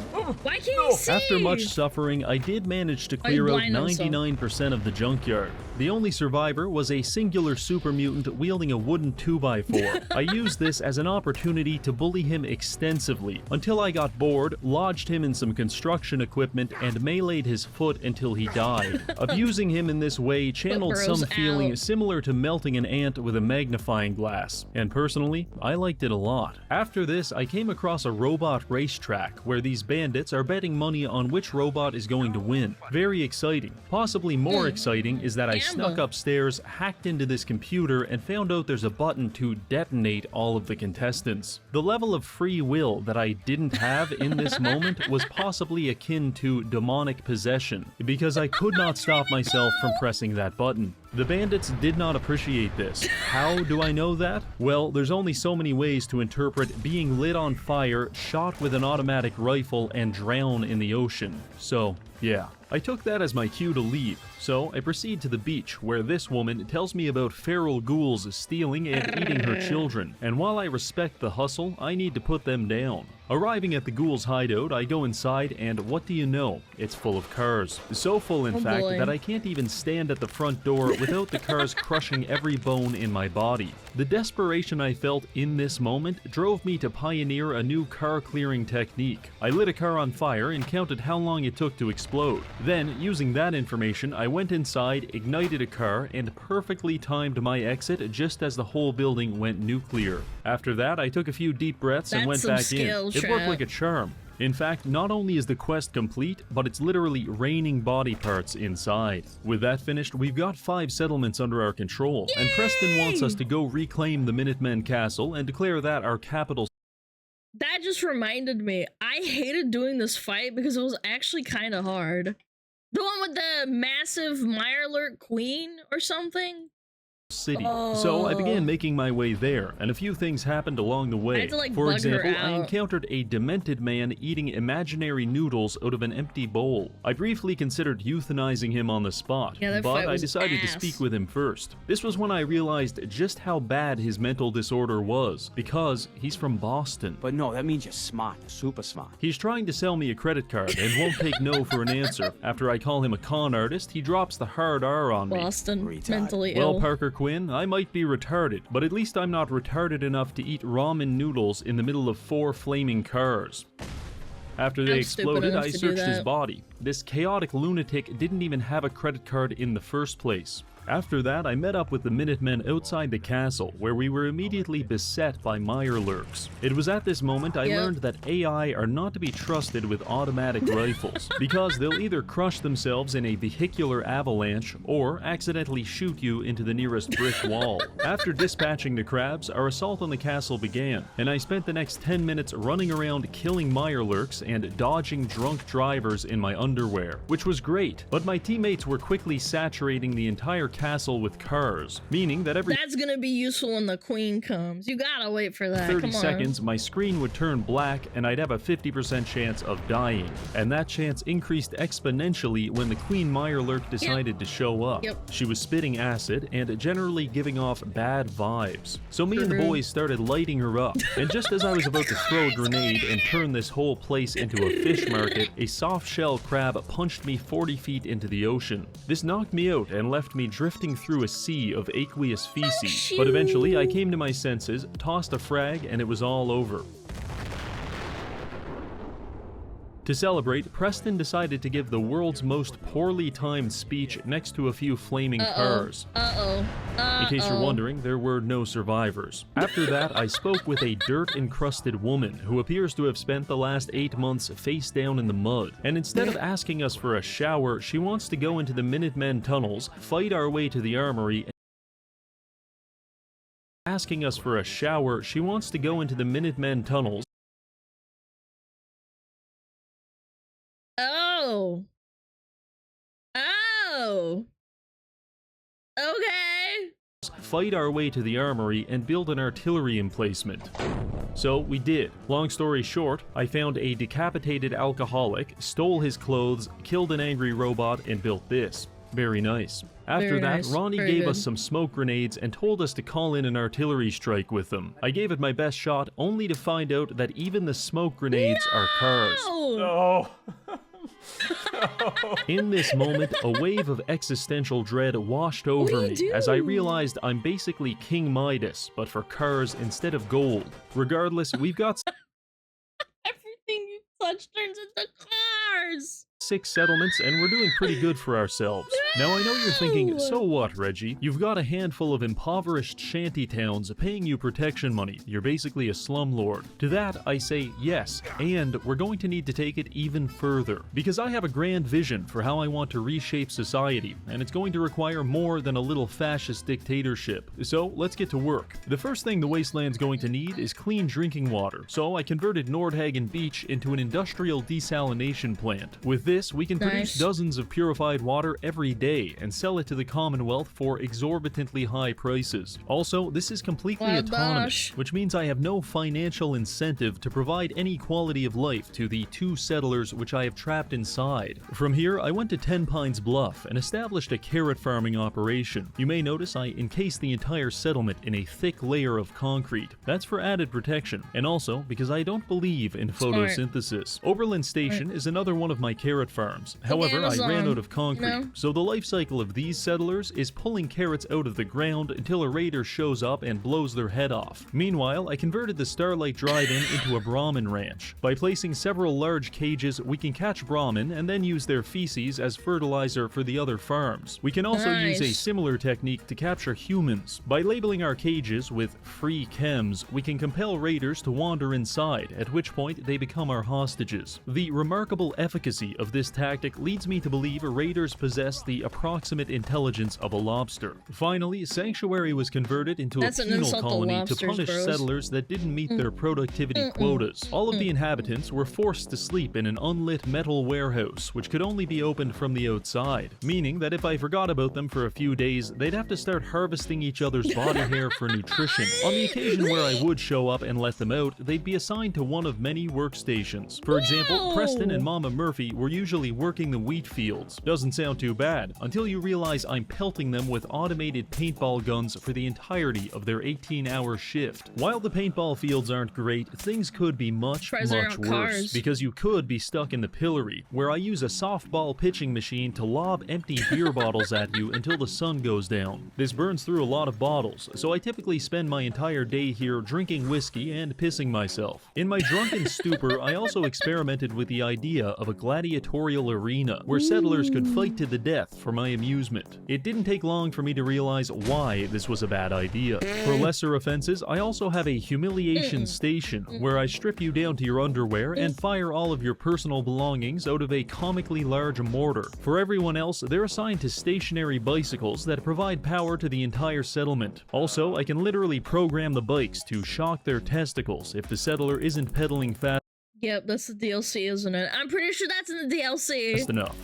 why can't you see? After much suffering, I did manage to Oh, you clear out blind them, so. 99% of the junkyard. The only survivor was a singular super mutant wielding a wooden 2x4. I used this as an opportunity to bully him extensively, until I got bored, lodged him in some construction equipment, and meleeed his foot until he died. Abusing him in this way channeled grows some feeling out. similar to melting an ant with a magnifying glass, and personally, I liked it a lot. After this, I came across a robot racetrack, where these bandits are betting money on which robot is going to win. Very exciting. Possibly more exciting is that I snuck upstairs, hacked into this computer, and found out there's a button to detonate all of the contestants. The level of free will that I didn't have in this moment was possibly akin to demonic possession, because I could not stop myself from pressing that button. The bandits did not appreciate this. How do I know that? Well, there's only so many ways to interpret being lit on fire, shot with an automatic rifle, and drown in the ocean. So, yeah. I took that as my cue to leave, so I proceed to the beach, where this woman tells me about feral ghouls stealing and eating her children, and while I respect the hustle, I need to put them down. Arriving at the ghouls' hideout, I go inside and what do you know? It's full of cars. So full in fact boy. that I can't even stand at the front door without the cars crushing every bone in my body. The desperation I felt in this moment drove me to pioneer a new car clearing technique. I lit a car on fire and counted how long it took to explode. Then, using that information, I went inside, ignited a car, and perfectly timed my exit just as the whole building went nuclear. After that, I took a few deep breaths and went back in. It worked like a charm. In fact, not only is the quest complete, but it's literally raining body parts inside. With that finished, we've got 5 settlements under our control, and Preston wants us to go reclaim the Minutemen Castle and declare that our capital. That just reminded me, I hated doing this fight because it was actually kind of hard. The one with the massive Mirelurk Queen or something? City. So I began making my way there, and a few things happened along the way. I had to, like, For bug example, her I out. encountered a demented man eating imaginary noodles out of an empty bowl. I briefly considered euthanizing him on the spot, Yeah, that but fight I was decided to ass. speak with him first. This was when I realized just how bad his mental disorder was, because he's from Boston. But no, that means you're smart, super smart. He's trying to sell me a credit card and won't take no for an answer. After I call him a con artist, he drops the hard R on me. Boston, mentally Well, ill. Parker Quinn, I might be retarded, but at least I'm not retarded enough to eat ramen noodles in the middle of 4 flaming cars. After they I'm stupid exploded, enough I to do searched his that. body. This chaotic lunatic didn't even have a credit card in the first place. After that, I met up with the Minutemen outside the castle, where we were immediately beset by Mirelurks. It was at this moment I learned that AI are not to be trusted with automatic rifles, because they'll either crush themselves in a vehicular avalanche, or accidentally shoot you into the nearest brick wall. After dispatching the crabs, our assault on the castle began, and I spent the next 10 minutes running around killing Mirelurks and dodging drunk drivers in my underwear, which was great, but my teammates were quickly saturating the entire castle with cars, meaning that every That's gonna be useful when the queen comes. You gotta wait for that. 30 Come on. seconds, my screen would turn black and I'd have a 50% chance of dying. And that chance increased exponentially when the Queen Mirelurk decided to show up. She was spitting acid and generally giving off bad vibes. So me and the boys started lighting her up. And just as I was about to throw a grenade and turn this whole place into a fish market, a soft shell crab punched me 40 feet into the ocean. This knocked me out and left me drifting through a sea of aqueous feces. But eventually I came to my senses, tossed a frag, and it was all over. To celebrate, Preston decided to give the world's most poorly timed speech next to a few flaming cars. In case you're wondering, there were no survivors. After that, I spoke with a dirt-encrusted woman who appears to have spent the last 8 months face down in the mud. And instead of asking us for a shower, she wants to go into the Minutemen tunnels, fight our way to the armory, asking us for a shower, she wants to go into the Minutemen tunnels, Okay. fight our way to the armory, and build an artillery emplacement. So we did. Long story short, I found a decapitated alcoholic, stole his clothes, killed an angry robot, and built this. Very nice. After Very that, nice. Ronnie Very gave good. us some smoke grenades and told us to call in an artillery strike with them. I gave it my best shot, only to find out that even the smoke grenades are cars. No! In this moment, a wave of existential dread washed over me as I realized I'm basically King Midas, but for cars instead of gold. Regardless, we've got Everything you touch turns into cars. 6 settlements, and we're doing pretty good for ourselves. Now I know you're thinking, so what, Reggie? You've got a handful of impoverished shanty towns paying you protection money. You're basically a slumlord. To that, I say yes, and we're going to need to take it even further. Because I have a grand vision for how I want to reshape society, and it's going to require more than a little fascist dictatorship. So let's get to work. The first thing the wasteland's going to need is clean drinking water, so I converted Nordhagen Beach into an industrial desalination plant. With this, we can produce dozens of purified water every day and sell it to the Commonwealth for exorbitantly high prices. Also, this is completely autonomous, which means I have no financial incentive to provide any quality of life to the 2 settlers which I have trapped inside. From here, I went to 10 Pines Bluff and established a carrot farming operation. You may notice I encased the entire settlement in a thick layer of concrete. That's for added protection, and also because I don't believe in photosynthesis. Oberlin Station is another one of my carrot farms. However, I ran out of concrete, so the life cycle of these settlers is pulling carrots out of the ground until a raider shows up and blows their head off. Meanwhile, I converted the Starlight Drive-In into a Brahmin ranch. By placing several large cages, we can catch Brahmin and then use their feces as fertilizer for the other farms. We can also use a similar technique to capture humans. By labeling our cages with free chems, we can compel raiders to wander inside, at which point they become our hostages. The remarkable efficacy of this tactic leads me to believe raiders possess the approximate intelligence of a lobster. Finally, Sanctuary was converted into a penal colony to punish settlers that didn't meet their productivity quotas. All of the inhabitants were forced to sleep in an unlit metal warehouse, which could only be opened from the outside, meaning that if I forgot about them for a few days, they'd have to start harvesting each other's body hair for nutrition. On the occasion where I would show up and let them out, they'd be assigned to one of many workstations. For example, Preston and Mama Murphy were usually working the wheat fields. Doesn't sound too bad, until you realize I'm pelting them with automated paintball guns for the entirety of their 18-hour shift. While the paintball fields aren't great, things could be much worse, because you could be stuck in the pillory, where I use a softball pitching machine to lob empty beer bottles at you until the sun goes down. This burns through a lot of bottles, so I typically spend my entire day here drinking whiskey and pissing myself. In my drunken stupor, I also experimented with the idea of a gladiatorial arena, where settlers could fight to the death for my amusement. It didn't take long for me to realize why this was a bad idea. For lesser offenses, I also have a humiliation station, where I strip you down to your underwear and fire all of your personal belongings out of a comically large mortar. For everyone else, they're assigned to stationary bicycles that provide power to the entire settlement. Also, I can literally program the bikes to shock their testicles if the settler isn't pedaling fast. Yep, that's the DLC, isn't it? I'm pretty sure that's in the DLC. Fast enough.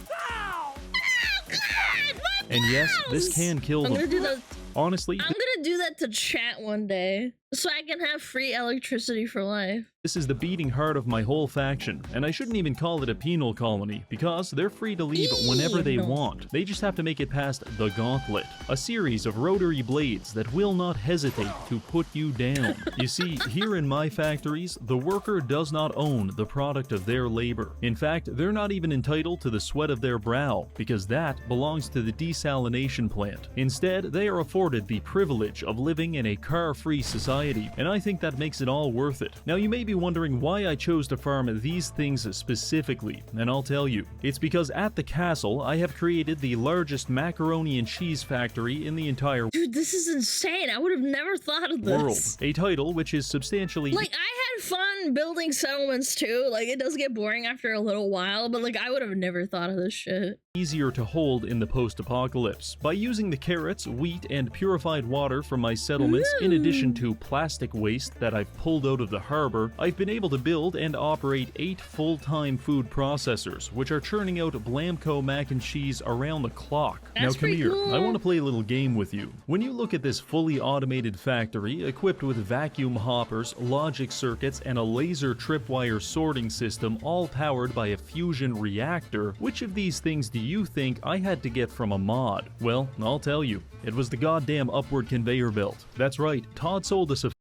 And yes, this can kill them. I'm gonna do that. Honestly, I'm gonna do that to chat one day, so I can have free electricity for life. This is the beating heart of my whole faction, and I shouldn't even call it a penal colony, because they're free to leave whenever they want. They just have to make it past the gauntlet, a series of rotary blades that will not hesitate to put you down. You see, here in my factories, the worker does not own the product of their labor. In fact, they're not even entitled to the sweat of their brow, because that belongs to the desalination plant. Instead, they are afforded the privilege of living in a car-free society, and I think that makes it all worth it. Now, you may be wondering why I chose to farm these things specifically, and I'll tell you. It's because at the castle, I have created the largest macaroni and cheese factory in the entire Dude, this is insane. I would have never thought of this. world. A title which is substantially... Like, I had fun building settlements too. Like, it does get boring after a little while, but like, I would have never thought of this shit. Easier to hold in the post-apocalypse. By using the carrots, wheat, and purified water from my settlements, in addition to plastic waste that I've pulled out of the harbor, I've been able to build and operate 8 full-time food processors, which are churning out Blamco mac and cheese around the clock. That's now come here, cool. I want to play a little game with you. When you look at this fully automated factory, equipped with vacuum hoppers, logic circuits, and a laser tripwire sorting system, all powered by a fusion reactor, which of these things do you think I had to get from a mod? Well, I'll tell you. It was the goddamn upward conveyor belt. That's right, Todd sold us a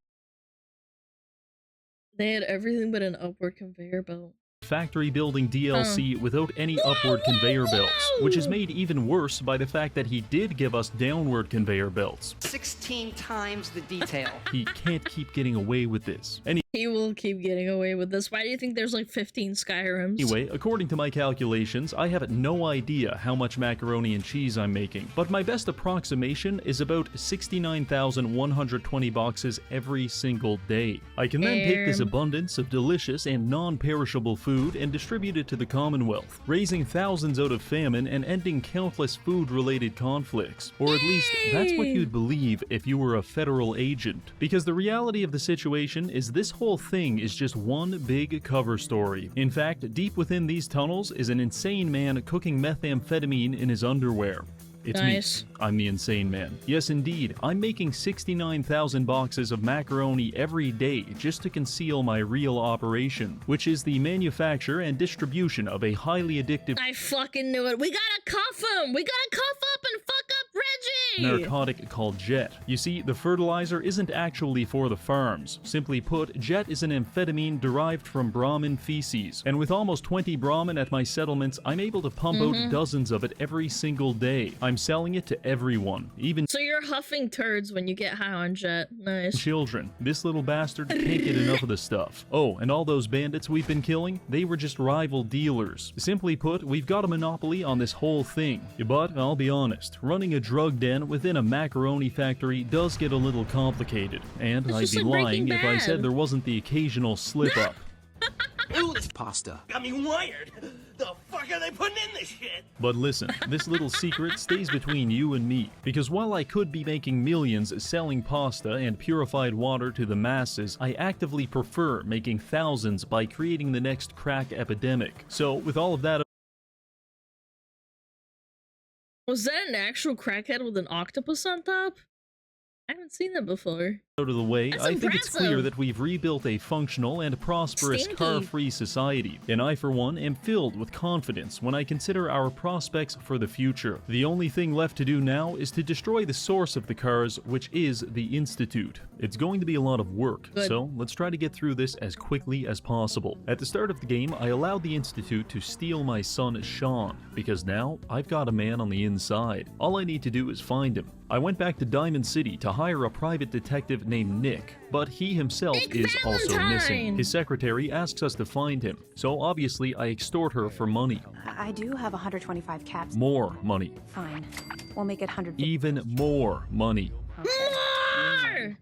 They had everything but an upward conveyor belt. factory building DLC without any upward conveyor belts, which is made even worse by the fact that he did give us downward conveyor belts. 16 times the detail. He can't keep getting away with this. He will keep getting away with this. Why do you think there's like 15 Skyrims? Anyway, according to my calculations, I have no idea how much macaroni and cheese I'm making, but my best approximation is about 69,120 boxes every single day. I can then take this abundance of delicious and non-perishable food and distribute it to the Commonwealth, raising thousands out of famine and ending countless food-related conflicts. Or at least, that's what you'd believe if you were a federal agent. Because the reality of the situation is this whole whole thing is just one big cover story. In fact, deep within these tunnels is an insane man cooking methamphetamine in his underwear. It's nice. me. I'm the insane man. Yes, indeed. I'm making 69,000 boxes of macaroni every day just to conceal my real operation, which is the manufacture and distribution of a highly addictive I fucking knew it. We gotta cuff him. We gotta cuff up and fuck up Reggie. narcotic called Jet. You see, the fertilizer isn't actually for the farms. Simply put, Jet is an amphetamine derived from Brahmin feces. And with almost 20 Brahmin at my settlements, I'm able to pump out dozens of it every single day. I'm selling it to everyone, even So you're huffing turds when you get high on Jet. Nice. children. This little bastard can't get enough of the stuff. Oh, and all those bandits we've been killing, they were just rival dealers. Simply put, we've got a monopoly on this whole thing. But I'll be honest, running a drug den within a macaroni factory does get a little complicated, and I'd be lying if I said there wasn't the occasional slip-up. Ew, this pasta got me wired. The fuck are they putting in this shit? But listen, this little secret stays between you and me, because while I could be making millions selling pasta and purified water to the masses, I actively prefer making thousands by creating the next crack epidemic. So with all of that... Was that an actual crackhead with an octopus on top? I haven't seen that before. out of the way, That's I think it's clear impressive. that we've rebuilt a functional and prosperous Stinky. car-free society, and I for one am filled with confidence when I consider our prospects for the future. The only thing left to do now is to destroy the source of the cars, which is the Institute. It's going to be a lot of work, so let's try to get through this as quickly as possible. At the start of the game, I allowed the Institute to steal my son Sean, because now I've got a man on the inside. All I need to do is find him. I went back to Diamond City to hire a private detective named Nick, but he himself is also missing. His secretary asks us to find him, so obviously I extort her for money. I do have 125 caps. More money. Fine. We'll make it 100. Even more money. More!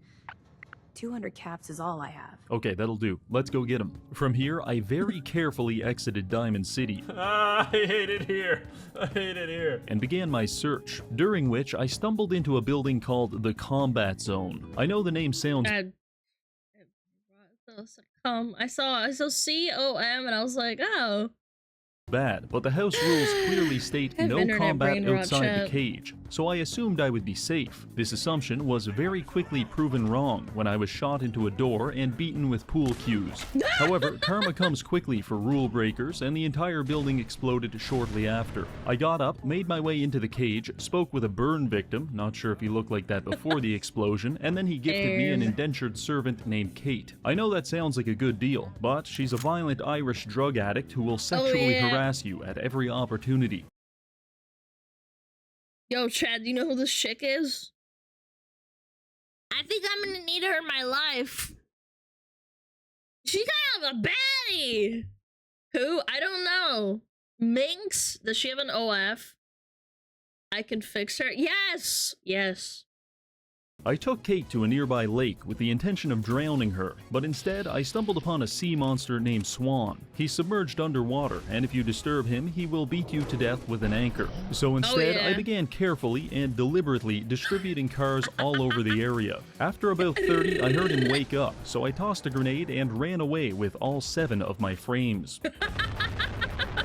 200 caps is all I have. Okay, that'll do. Let's go get him. From here, I very carefully exited Diamond City. I hate it here. I hate it here. And began my search, during which I stumbled into a building called the Combat Zone. I know the name sounds I saw COM and I was like, oh. bad, but the house rules clearly state I have no internet combat brain rot, outside the chat. cage, so I assumed I would be safe. This assumption was very quickly proven wrong when I was shot into a door and beaten with pool cues. However, karma comes quickly for rule breakers, and the entire building exploded shortly after. I got up, made my way into the cage, spoke with a burn victim, not sure if he looked like that before the explosion, and then he gifted me an indentured servant named Kate. I know that sounds like a good deal, but she's a violent Irish drug addict who will sexually harass you at every opportunity. Yo, Chad, do you know who this chick is? I think I'm gonna need her in my life. She's kind of a baddie. Who? I don't know. Minx? Does she have an OF? I can fix her. Yes! Yes. I took Kate to a nearby lake with the intention of drowning her, but instead I stumbled upon a sea monster named Swan. He's submerged underwater, and if you disturb him, he will beat you to death with an anchor. So instead, I began carefully and deliberately distributing cars all over the area. After about 30, I heard him wake up, so I tossed a grenade and ran away with all 7 of my frames.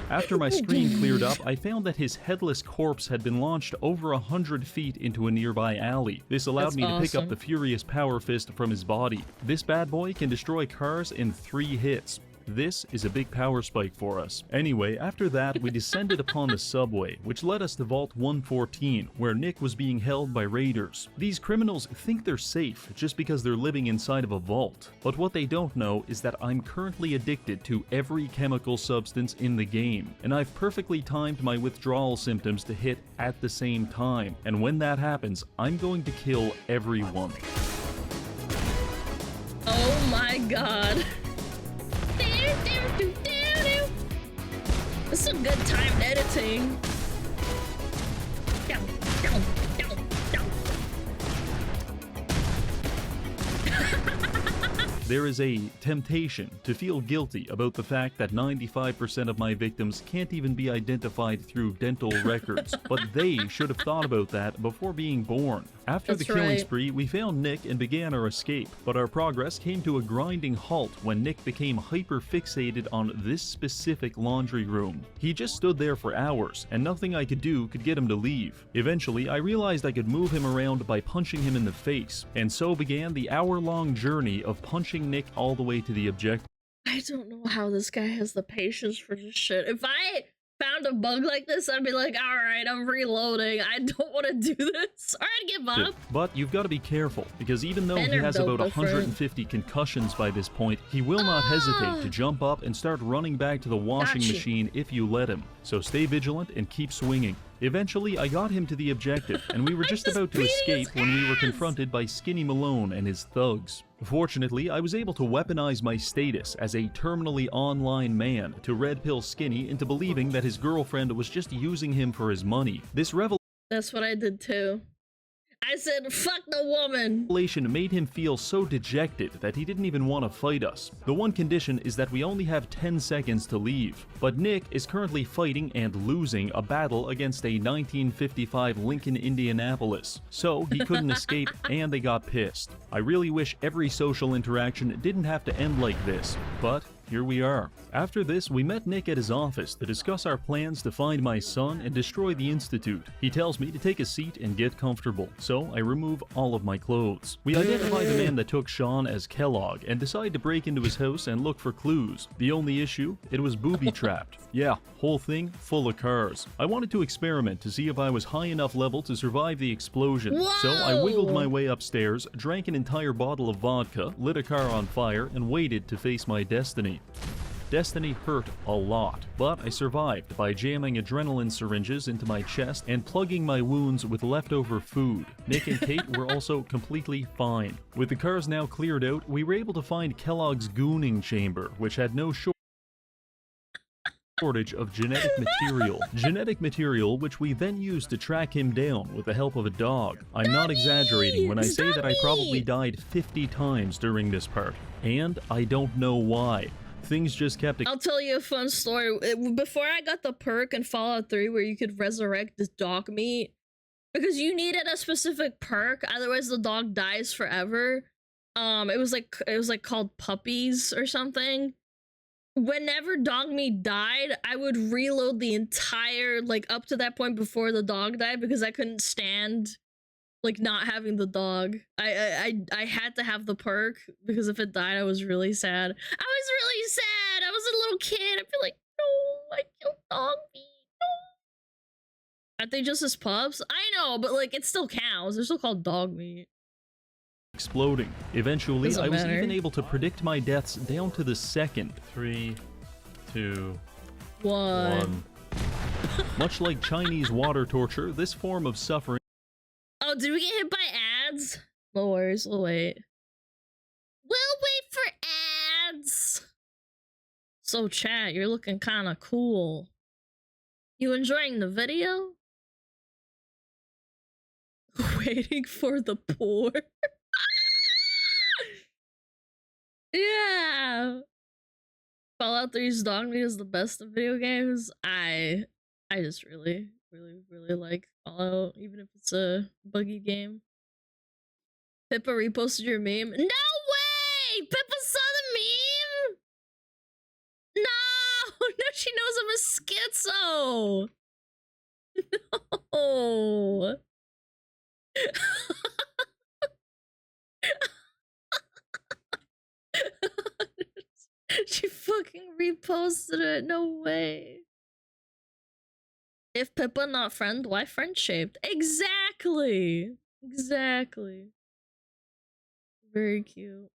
After my screen cleared up, I found that his headless corpse had been launched over 100 feet into a nearby alley. This allowed me to pick up the furious power fist from his body. This bad boy can destroy cars in 3 hits. This is a big power spike for us. Anyway, after that, we descended upon the subway, which led us to Vault 114, where Nick was being held by raiders. These criminals think they're safe just because they're living inside of a vault. But what they don't know is that I'm currently addicted to every chemical substance in the game, and I've perfectly timed my withdrawal symptoms to hit at the same time. And when that happens, I'm going to kill everyone. Oh my god. This is some good timed editing. there is a temptation to feel guilty about the fact that 95% of my victims can't even be identified through dental records, but they should have thought about that before being born. After the killing spree, we found Nick and began our escape, but our progress came to a grinding halt when Nick became hyper-fixated on this specific laundry room. He just stood there for hours, and nothing I could do could get him to leave. Eventually, I realized I could move him around by punching him in the face, and so began the hour-long journey of punching Nick all the way to the objective. I don't know how this guy has the patience for this shit. If I found a bug like this, I'd be like, alright, I'm reloading. I don't want to do this. Or I'd give up. But you've got to be careful, because even though he has about 150 concussions by this point, he will not hesitate to jump up and start running back to the washing machine if you let him. So stay vigilant and keep swinging. Eventually, I got him to the objective, and we were just about to escape when we were confronted by Skinny Malone and his thugs. Fortunately, I was able to weaponize my status as a terminally online man to red pill Skinny into believing that his girlfriend was just using him for his money. This That's what I did too. I said, fuck the woman. Revelation made him feel so dejected that he didn't even want to fight us. The one condition is that we only have 10 seconds to leave. But Nick is currently fighting and losing a battle against a 1955 Lincoln Indianapolis. So he couldn't escape and they got pissed. I really wish every social interaction didn't have to end like this, but here we are. After this, we met Nick at his office to discuss our plans to find my son and destroy the Institute. He tells me to take a seat and get comfortable, so I remove all of my clothes. We identify the man that took Sean as Kellogg and decide to break into his house and look for clues. The only issue, it was booby-trapped. Yeah, whole thing full of cars. I wanted to experiment to see if I was high enough level to survive the explosion. So I wiggled my way upstairs, drank an entire bottle of vodka, lit a car on fire, and waited to face my destiny. Destiny hurt a lot, but I survived by jamming adrenaline syringes into my chest and plugging my wounds with leftover food. Nick and Kate were also completely fine. With the cars now cleared out, we were able to find Kellogg's gooning chamber, which had no shortage of genetic material. Genetic material which we then used to track him down with the help of a dog. I'm not exaggerating when I say that I probably died 50 times during this part. And I don't know why. Things just kept... I'll tell you a fun story. Before I got the perk in Fallout 3 where you could resurrect this dog meat, because you needed a specific perk, otherwise the dog dies forever. It was like called puppies or something. Whenever dog meat died, I would reload the entire, like, up to that point before the dog died, because I couldn't stand, like, not having the dog. I had to have the perk, because if it died, I was really sad. I was really sad! I was a little kid. I'd be like, no, I killed dog meat, no. Aren't they just as pups? I know, but, like, it's still cows. They're still called dog meat. Exploding. Eventually, I was even able to predict my deaths down to the second. 3, 2, 1. Much like Chinese water torture, this form of suffering... Oh, did we get hit by ads? No worries, we'll wait. We'll wait for ads! So chat, you're looking kinda cool. You enjoying the video? Waiting for the poor. Yeah. Fallout 3's dog meat is the best of video games. I just really like Fallout, even if it's a buggy game. Pippa reposted your meme. No way! Pippa saw the meme? No! No, she knows I'm a schizo! No! She fucking reposted it. No way. If Pippa not friend, why friend shaped? Exactly. Exactly. Very cute.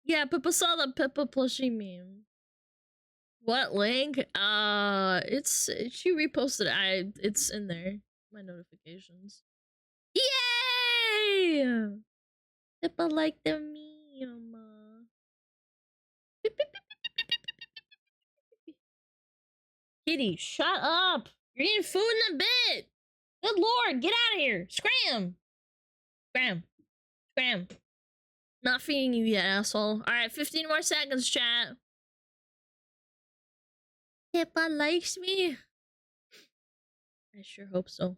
Yeah, Pippa saw the Pippa plushie meme. What link? It's she reposted it. It's in there. My notifications. Yay! Pippa liked the meme. Kitty, shut up! You're eating food in a bit! Good lord, get out of here! Scram! Scram. Scram. Not feeding you yet, asshole. Alright, 15 more seconds, chat. Pippa likes me. I sure hope so.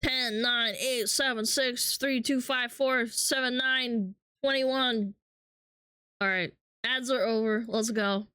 10, 9, 8, 7, 6, 3, 2, 5, 4, 7, 9, 21. Alright, ads are over. Let's go.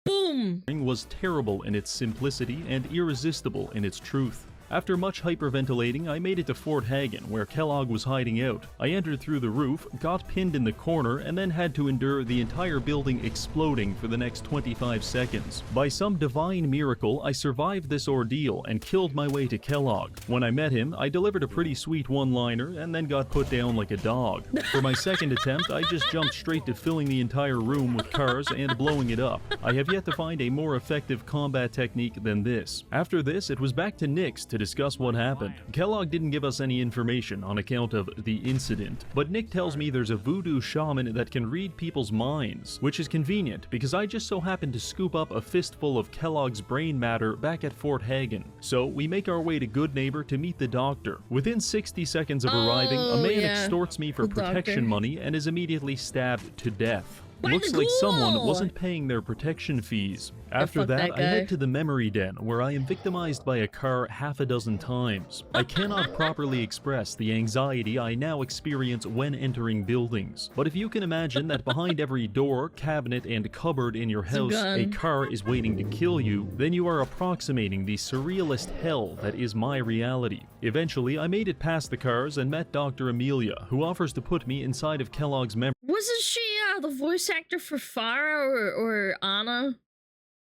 Boom! Was terrible in its simplicity and irresistible in its truth. After much hyperventilating, I made it to Fort Hagen, where Kellogg was hiding out. I entered through the roof, got pinned in the corner, and then had to endure the entire building exploding for the next 25 seconds. By some divine miracle, I survived this ordeal and killed my way to Kellogg. When I met him, I delivered a pretty sweet one-liner and then got put down like a dog. For my second attempt, I just jumped straight to filling the entire room with cars and blowing it up. I have yet to find a more effective combat technique than this. After this, it was back to Nick's to discuss what happened. Kellogg didn't give us any information on account of the incident, but Nick tells me there's a voodoo shaman that can read people's minds, which is convenient because I just so happened to scoop up a fistful of Kellogg's brain matter back at Fort Hagen. So we make our way to Good Neighbor to meet the doctor. Within 60 seconds of arriving, a man extorts me for protection money and is immediately stabbed to death. Looks like someone wasn't paying their protection fees. After that, I head to the memory den, where I am victimized by a car half a dozen times. I cannot properly express the anxiety I now experience when entering buildings. But if you can imagine that behind every door, cabinet, and cupboard in your house, a car is waiting to kill you, then you are approximating the surrealist hell that is my reality. Eventually, I made it past the cars and met Dr. Amelia, who offers to put me inside of Kellogg's memory. Wasn't she the voice actor for Farah or Anna?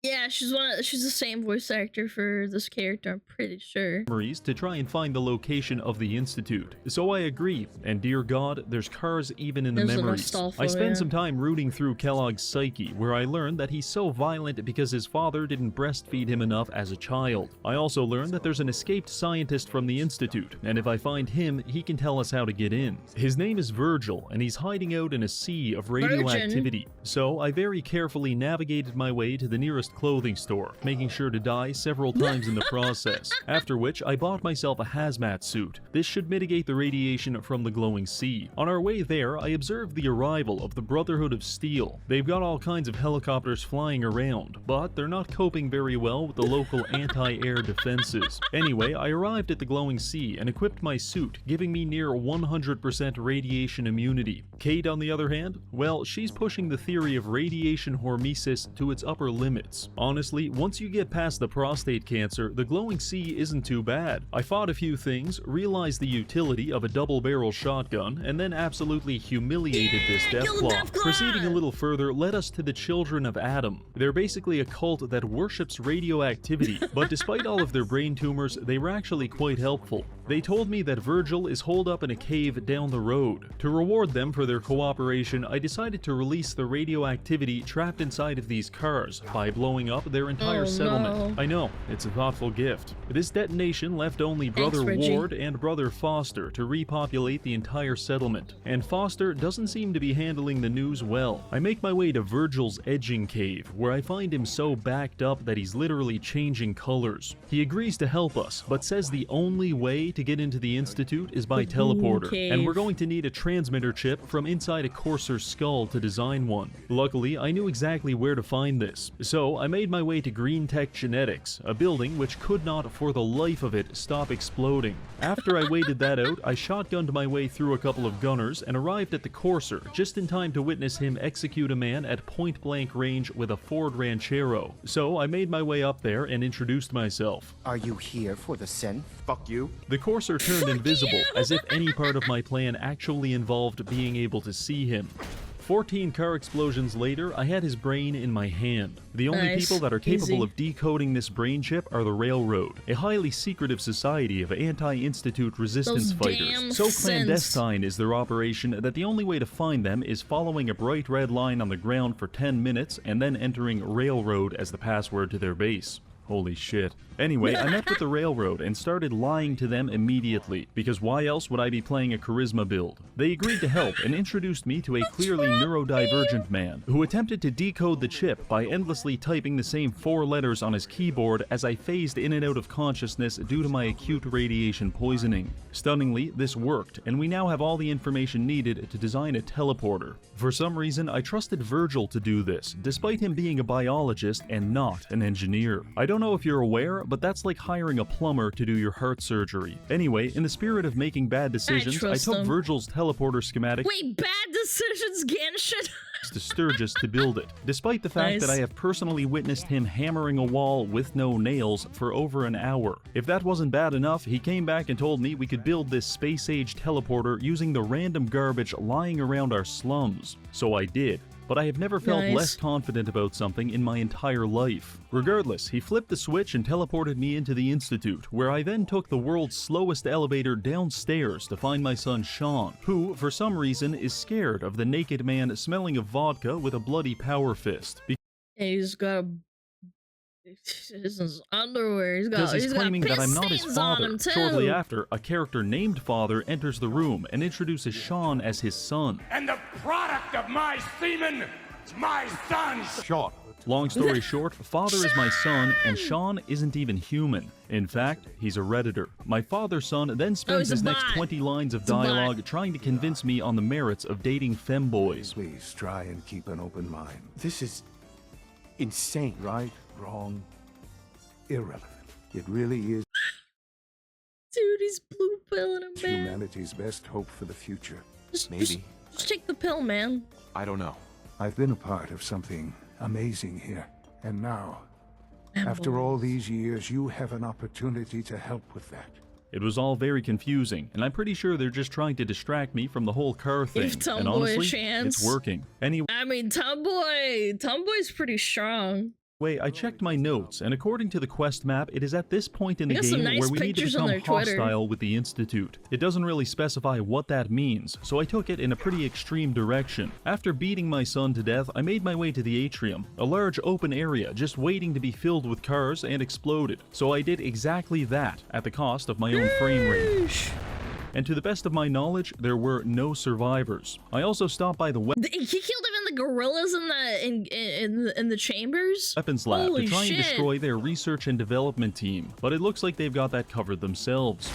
Yeah, she's the same voice actor for this character, I'm pretty sure. To try and find the location of the institute. So I agree, and dear God, there's cars even in the memories. I spend some time rooting through Kellogg's psyche, where I learned that he's so violent because his father didn't breastfeed him enough as a child. I also learned that there's an escaped scientist from the institute, and if I find him, he can tell us how to get in. His name is Virgil, and he's hiding out in a sea of radioactivity. So I very carefully navigated my way to the nearest clothing store, making sure to die several times in the process, after which I bought myself a hazmat suit. This should mitigate the radiation from the glowing sea. On our way there, I observed the arrival of the Brotherhood of Steel. They've got all kinds of helicopters flying around, but they're not coping very well with the local anti-air defenses. Anyway, I arrived at the glowing sea and equipped my suit, giving me near 100% radiation immunity. Kate, on the other hand, well, she's pushing the theory of radiation hormesis to its upper limits. Honestly, once you get past the prostate cancer, the glowing sea isn't too bad. I fought a few things, realized the utility of a double-barrel shotgun, and then absolutely humiliated this Deathclaw. Proceeding a little further led us to the Children of Adam. They're basically a cult that worships radioactivity, but despite all of their brain tumors, they were actually quite helpful. They told me that Virgil is holed up in a cave down the road. To reward them for their cooperation, I decided to release the radioactivity trapped inside of these cars by blowing up their entire settlement. I know, it's a thoughtful gift. This detonation left only Brother Ward and Brother Foster to repopulate the entire settlement, and Foster doesn't seem to be handling the news well. I make my way to Virgil's edging cave, where I find him so backed up that he's literally changing colors. He agrees to help us, but says the only way to get into the Institute is by teleporter, and we're going to need a transmitter chip from inside a Courser's skull to design one. Luckily, I knew exactly where to find this, so I made my way to Green Tech Genetics, a building which could not for the life of it stop exploding. After I waited that out, I shotgunned my way through a couple of gunners and arrived at the Courser just in time to witness him execute a man at point-blank range with a Ford Ranchero. So I made my way up there and introduced myself. Are you here for the synth? Fuck you. The Courser turned invisible, as if any part of my plan actually involved being able to see him. 14 car explosions later, I had his brain in my hand. The only people that are capable of decoding this brain chip are the Railroad, a highly secretive society of anti-institute resistance fighters. So clandestine is their operation that the only way to find them is following a bright red line on the ground for 10 minutes and then entering Railroad as the password to their base. Holy shit. Anyway, I met with the railroad and started lying to them immediately, because why else would I be playing a charisma build? They agreed to help and introduced me to a clearly neurodivergent man who attempted to decode the chip by endlessly typing the same 4 letters on his keyboard as I phased in and out of consciousness due to my acute radiation poisoning. Stunningly, this worked, and we now have all the information needed to design a teleporter. For some reason, I trusted Virgil to do this, despite him being a biologist and not an engineer. I don't know if you're aware, but that's like hiring a plumber to do your heart surgery. Anyway, in the spirit of making bad decisions, I took Virgil's teleporter schematic. Wait, bad decisions, Genshin? To Sturgis to build it, despite the fact that I have personally witnessed him hammering a wall with no nails for over an hour. If that wasn't bad enough, he came back and told me we could build this space-age teleporter using the random garbage lying around our slums. So I did. But I have never felt less confident about something in my entire life. Regardless, he flipped the switch and teleported me into the Institute, where I then took the world's slowest elevator downstairs to find my son Sean, who, for some reason, is scared of the naked man smelling of vodka with a bloody power fist. He's got his underwear. He's claiming got that I'm not his father. on him too. Shortly after, a character named Father enters the room and introduces Sean as his son. And the product of my semen is my son's. Sean. Long story short, Father is my son, and Sean isn't even human. In fact, he's a Redditor. My father's son then spends his next 20 lines of dialogue trying to convince me on the merits of dating femboys. Please try and keep an open mind. This is insane. Right, wrong, irrelevant. It really is. Dude, he's blue pilling him, man. Humanity's best hope for the future. Maybe. Just take the pill, man. I don't know. I've been a part of something amazing here. And now, after all these years, you have an opportunity to help with that. It was all very confusing, and I'm pretty sure they're just trying to distract me from the whole car thing. Give Tomboy and honestly, a chance. it's working. Anyway, I mean, Tomboy's pretty strong. I checked my notes, and according to the quest map, it is at this point in the They got some game nice where we need to pictures on become their Twitter. hostile with the Institute. It doesn't really specify what that means, so I took it in a pretty extreme direction. After beating my son to death, I made my way to the atrium, a large open area just waiting to be filled with cars and exploded. So I did exactly that, at the cost of my own frame rate. And to the best of my knowledge, there were no survivors. I also stopped by the He killed even the gorillas in the chambers? weapons lab Holy to try shit. and destroy their research and development team, but it looks like they've got that covered themselves.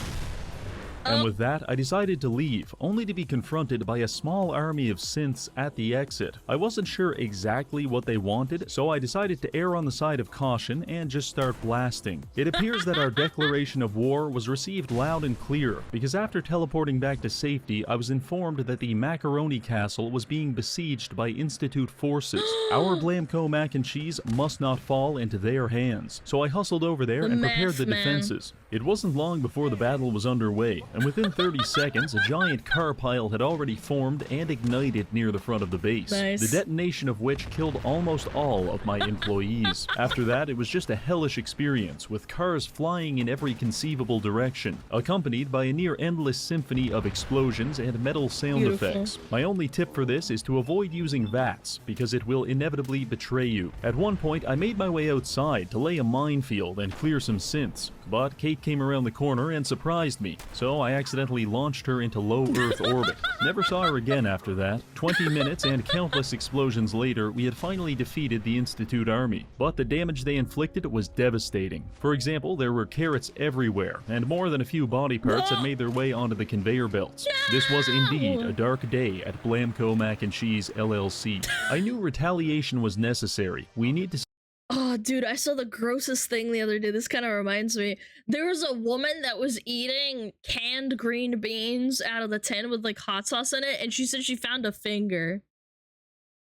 And with that, I decided to leave, only to be confronted by a small army of synths at the exit. I wasn't sure exactly what they wanted, so I decided to err on the side of caution and just start blasting. It appears that our declaration of war was received loud and clear, because after teleporting back to safety, I was informed that the Macaroni Castle was being besieged by Institute forces. Our Blamco mac and cheese must not fall into their hands, so I hustled over there and prepared the defenses. It wasn't long before the battle was underway, and within 30 seconds, a giant car pile had already formed and ignited near the front of the base, the detonation of which killed almost all of my employees. After that, it was just a hellish experience, with cars flying in every conceivable direction, accompanied by a near-endless symphony of explosions and metal sound effects. My only tip for this is to avoid using VATS, because it will inevitably betray you. At one point, I made my way outside to lay a minefield and clear some synths, but Kate came around the corner and surprised me, so I accidentally launched her into low Earth orbit. Never saw her again after that. 20 minutes and countless explosions later, we had finally defeated the Institute army, but the damage they inflicted was devastating. For example, there were carrots everywhere, and more than a few body parts had made their way onto the conveyor belts. This was indeed a dark day at Blamco Mac and Cheese LLC. I knew retaliation was necessary. We need to Oh, dude, I saw the grossest thing the other day. This kind of reminds me. There was a woman that was eating canned green beans out of the tin with like hot sauce in it, and she said she found a finger.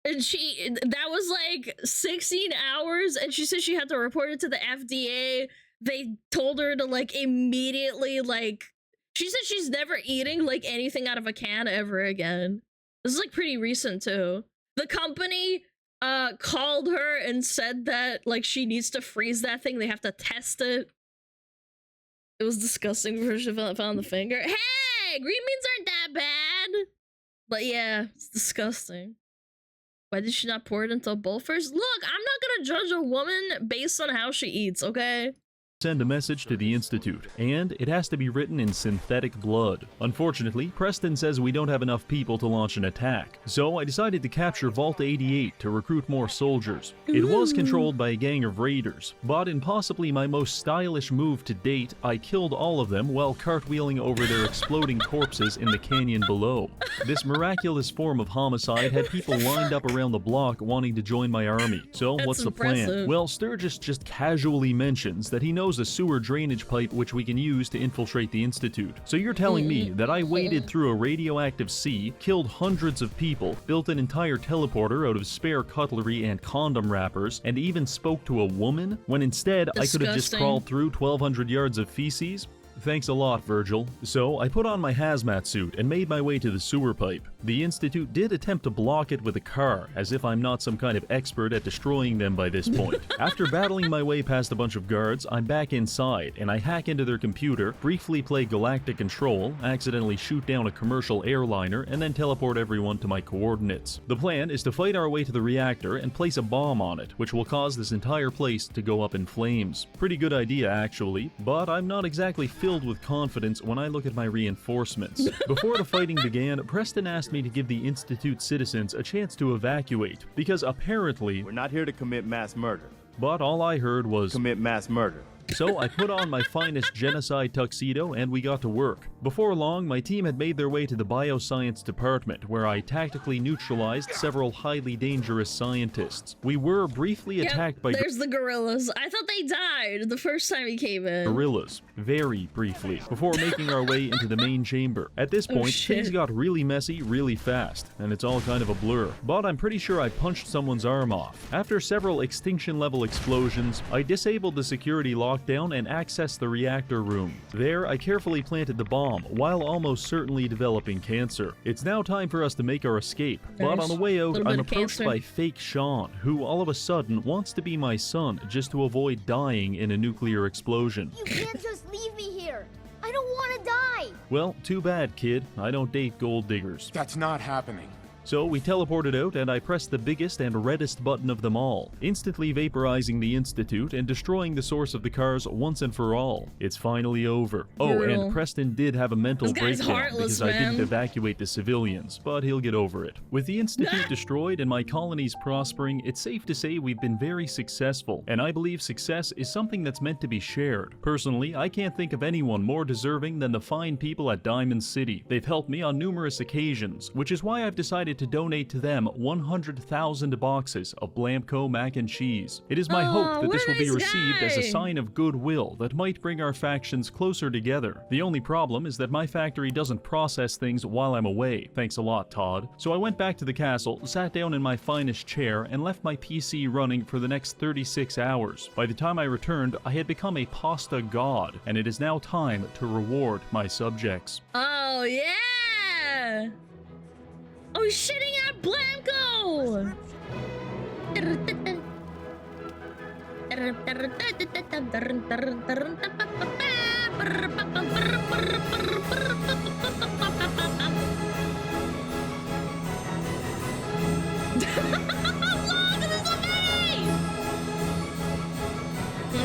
And that was like 16 hours, and she said she had to report it to the FDA. They told her to like immediately she said she's never eating like anything out of a can ever again. This is like pretty recent too. The company called her and said that like she needs to freeze that thing. They have to test it. It was disgusting before she found the finger. Hey, green beans aren't that bad. But yeah, it's disgusting. Why did she not pour it into a bowl first? Look, I'm not gonna judge a woman based on how she eats, okay? Send a message to the Institute, and it has to be written in synthetic blood. Unfortunately, Preston says we don't have enough people to launch an attack, so I decided to capture Vault 88 to recruit more soldiers. It was controlled by a gang of raiders, but in possibly my most stylish move to date, I killed all of them while cartwheeling over their exploding corpses in the canyon below. This miraculous form of homicide had people lined up around the block wanting to join my army. So what's the plan? Well, Sturgis just casually mentions that he knows a sewer drainage pipe which we can use to infiltrate the Institute. So you're telling me that I waded through a radioactive sea, killed hundreds of people, built an entire teleporter out of spare cutlery and condom wrappers, and even spoke to a woman, when instead I could have just crawled through 1,200 yards of feces? Thanks a lot, Virgil. So, I put on my hazmat suit and made my way to the sewer pipe. The Institute did attempt to block it with a car, as if I'm not some kind of expert at destroying them by this point. After battling my way past a bunch of guards, I'm back inside, and I hack into their computer, briefly play Galactic Control, accidentally shoot down a commercial airliner, and then teleport everyone to my coordinates. The plan is to fight our way to the reactor and place a bomb on it, which will cause this entire place to go up in flames. Pretty good idea, actually, but I'm not exactly filled with confidence when I look at my reinforcements. Before the fighting began, Preston asked me to give the Institute citizens a chance to evacuate, because apparently We're not here to commit mass murder. But all I heard was commit mass murder. So I put on my finest genocide tuxedo and we got to work. Before long, my team had made their way to the bioscience department, where I tactically neutralized several highly dangerous scientists. We were briefly attacked by there's the gorillas. I thought they died the first time he came in. Gorillas, very briefly, before making our way into the main chamber. At this point, things got really messy really fast, and it's all kind of a blur. But I'm pretty sure I punched someone's arm off. After several extinction-level explosions, I disabled the security lockdown and accessed the reactor room. There, I carefully planted the bomb, while almost certainly developing cancer. It's now time for us to make our escape, but on the way out, I'm approached by fake Sean, who all of a sudden wants to be my son just to avoid dying in a nuclear explosion. You can't just leave me here. I don't want to die. Well, too bad, kid. I don't date gold diggers. That's not happening. So we teleported out and I pressed the biggest and reddest button of them all, instantly vaporizing the Institute and destroying the source of the cars once and for all. It's finally over. Oh, and Preston did have a mental breakdown because I didn't evacuate the civilians, but he'll get over it. With the Institute destroyed and my colonies prospering, it's safe to say we've been very successful, and I believe success is something that's meant to be shared. Personally, I can't think of anyone more deserving than the fine people at Diamond City. They've helped me on numerous occasions, which is why I've decided to donate to them 100,000 boxes of Blamco mac and cheese. It is my hope that this will be received as a sign of goodwill that might bring our factions closer together. The only problem is that my factory doesn't process things while I'm away. Thanks a lot, Todd. So I went back to the castle, sat down in my finest chair, and left my PC running for the next 36 hours. By the time I returned, I had become a pasta god, and it is now time to reward my subjects. Oh, yeah! Oh, he's shitting at Blamco! Look, there's so many!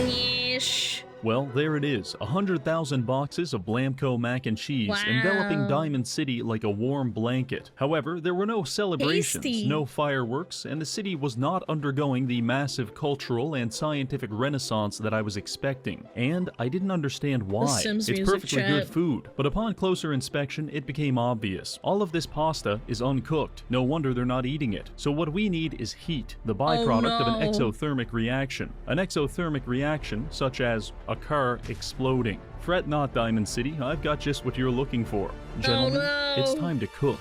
Yeesh. Well, there it is, 100,000 boxes of Blamco mac and cheese, enveloping Diamond City like a warm blanket. However, there were no celebrations, no fireworks, and the city was not undergoing the massive cultural and scientific renaissance that I was expecting. And I didn't understand why. It's perfectly good food, but upon closer inspection, it became obvious. All of this pasta is uncooked. No wonder they're not eating it. So what we need is heat, the byproduct of an exothermic reaction. An exothermic reaction, such as a car exploding. Fret not, Diamond City, I've got just what you're looking for. Gentlemen, it's time to cook.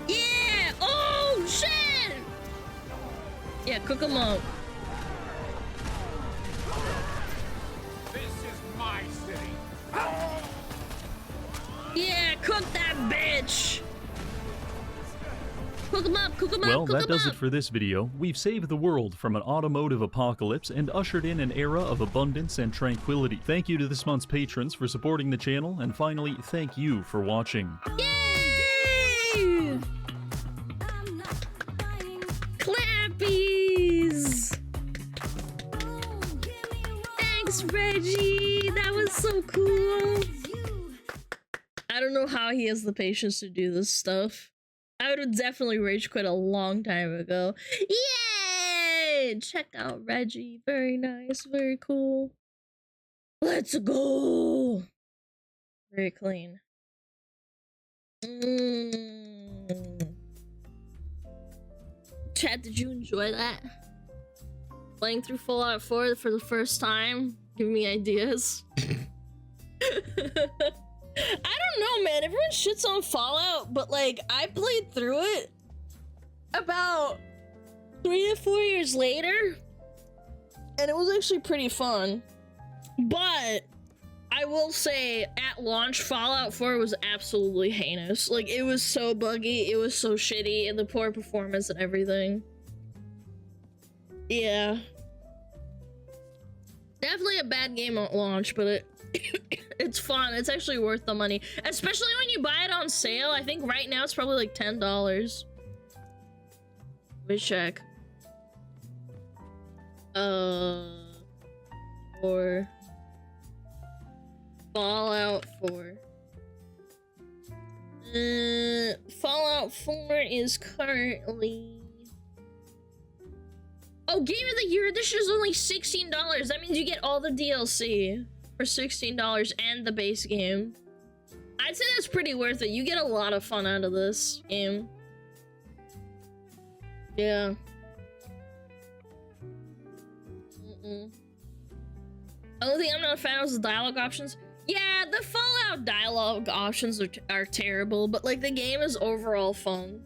Yeah! Oh, shit! Yeah, cook them up. This is my city. Yeah, cook that bitch! Cook 'em up, cook 'em up, Well, cook 'em that does up. it for this video. We've saved the world from an automotive apocalypse and ushered in an era of abundance and tranquility. Thank you to this month's patrons for supporting the channel, and finally, thank you for watching. Yay! Clappies! Thanks, Reggie! That was so cool! I don't know how he has the patience to do this stuff. I would have definitely rage quit a long time ago. Yay! Check out Reggie. Very nice, very cool. Let's go! Very clean. Chat, did you enjoy that? Playing through Fallout 4 for the first time? Give me ideas. I don't know, man. Everyone shits on Fallout, but like, I played through it about 3 to 4 years later, and it was actually pretty fun. But I will say, at launch, Fallout 4 was absolutely heinous. Like, it was so buggy, it was so shitty, and the poor performance and everything. Yeah. Definitely a bad game at launch, but it's fun. It's actually worth the money. Especially when you buy it on sale. I think right now it's probably like $10. Let me check. For Fallout 4. Fallout 4 is currently... Oh, Game of the Year edition is only $16. That means you get all the DLC for $16 and the base game. I'd say that's pretty worth it. You get a lot of fun out of this game. Yeah. Only thing I'm not a fan of is the dialogue options. Yeah, the Fallout dialogue options are terrible, but like the game is overall fun.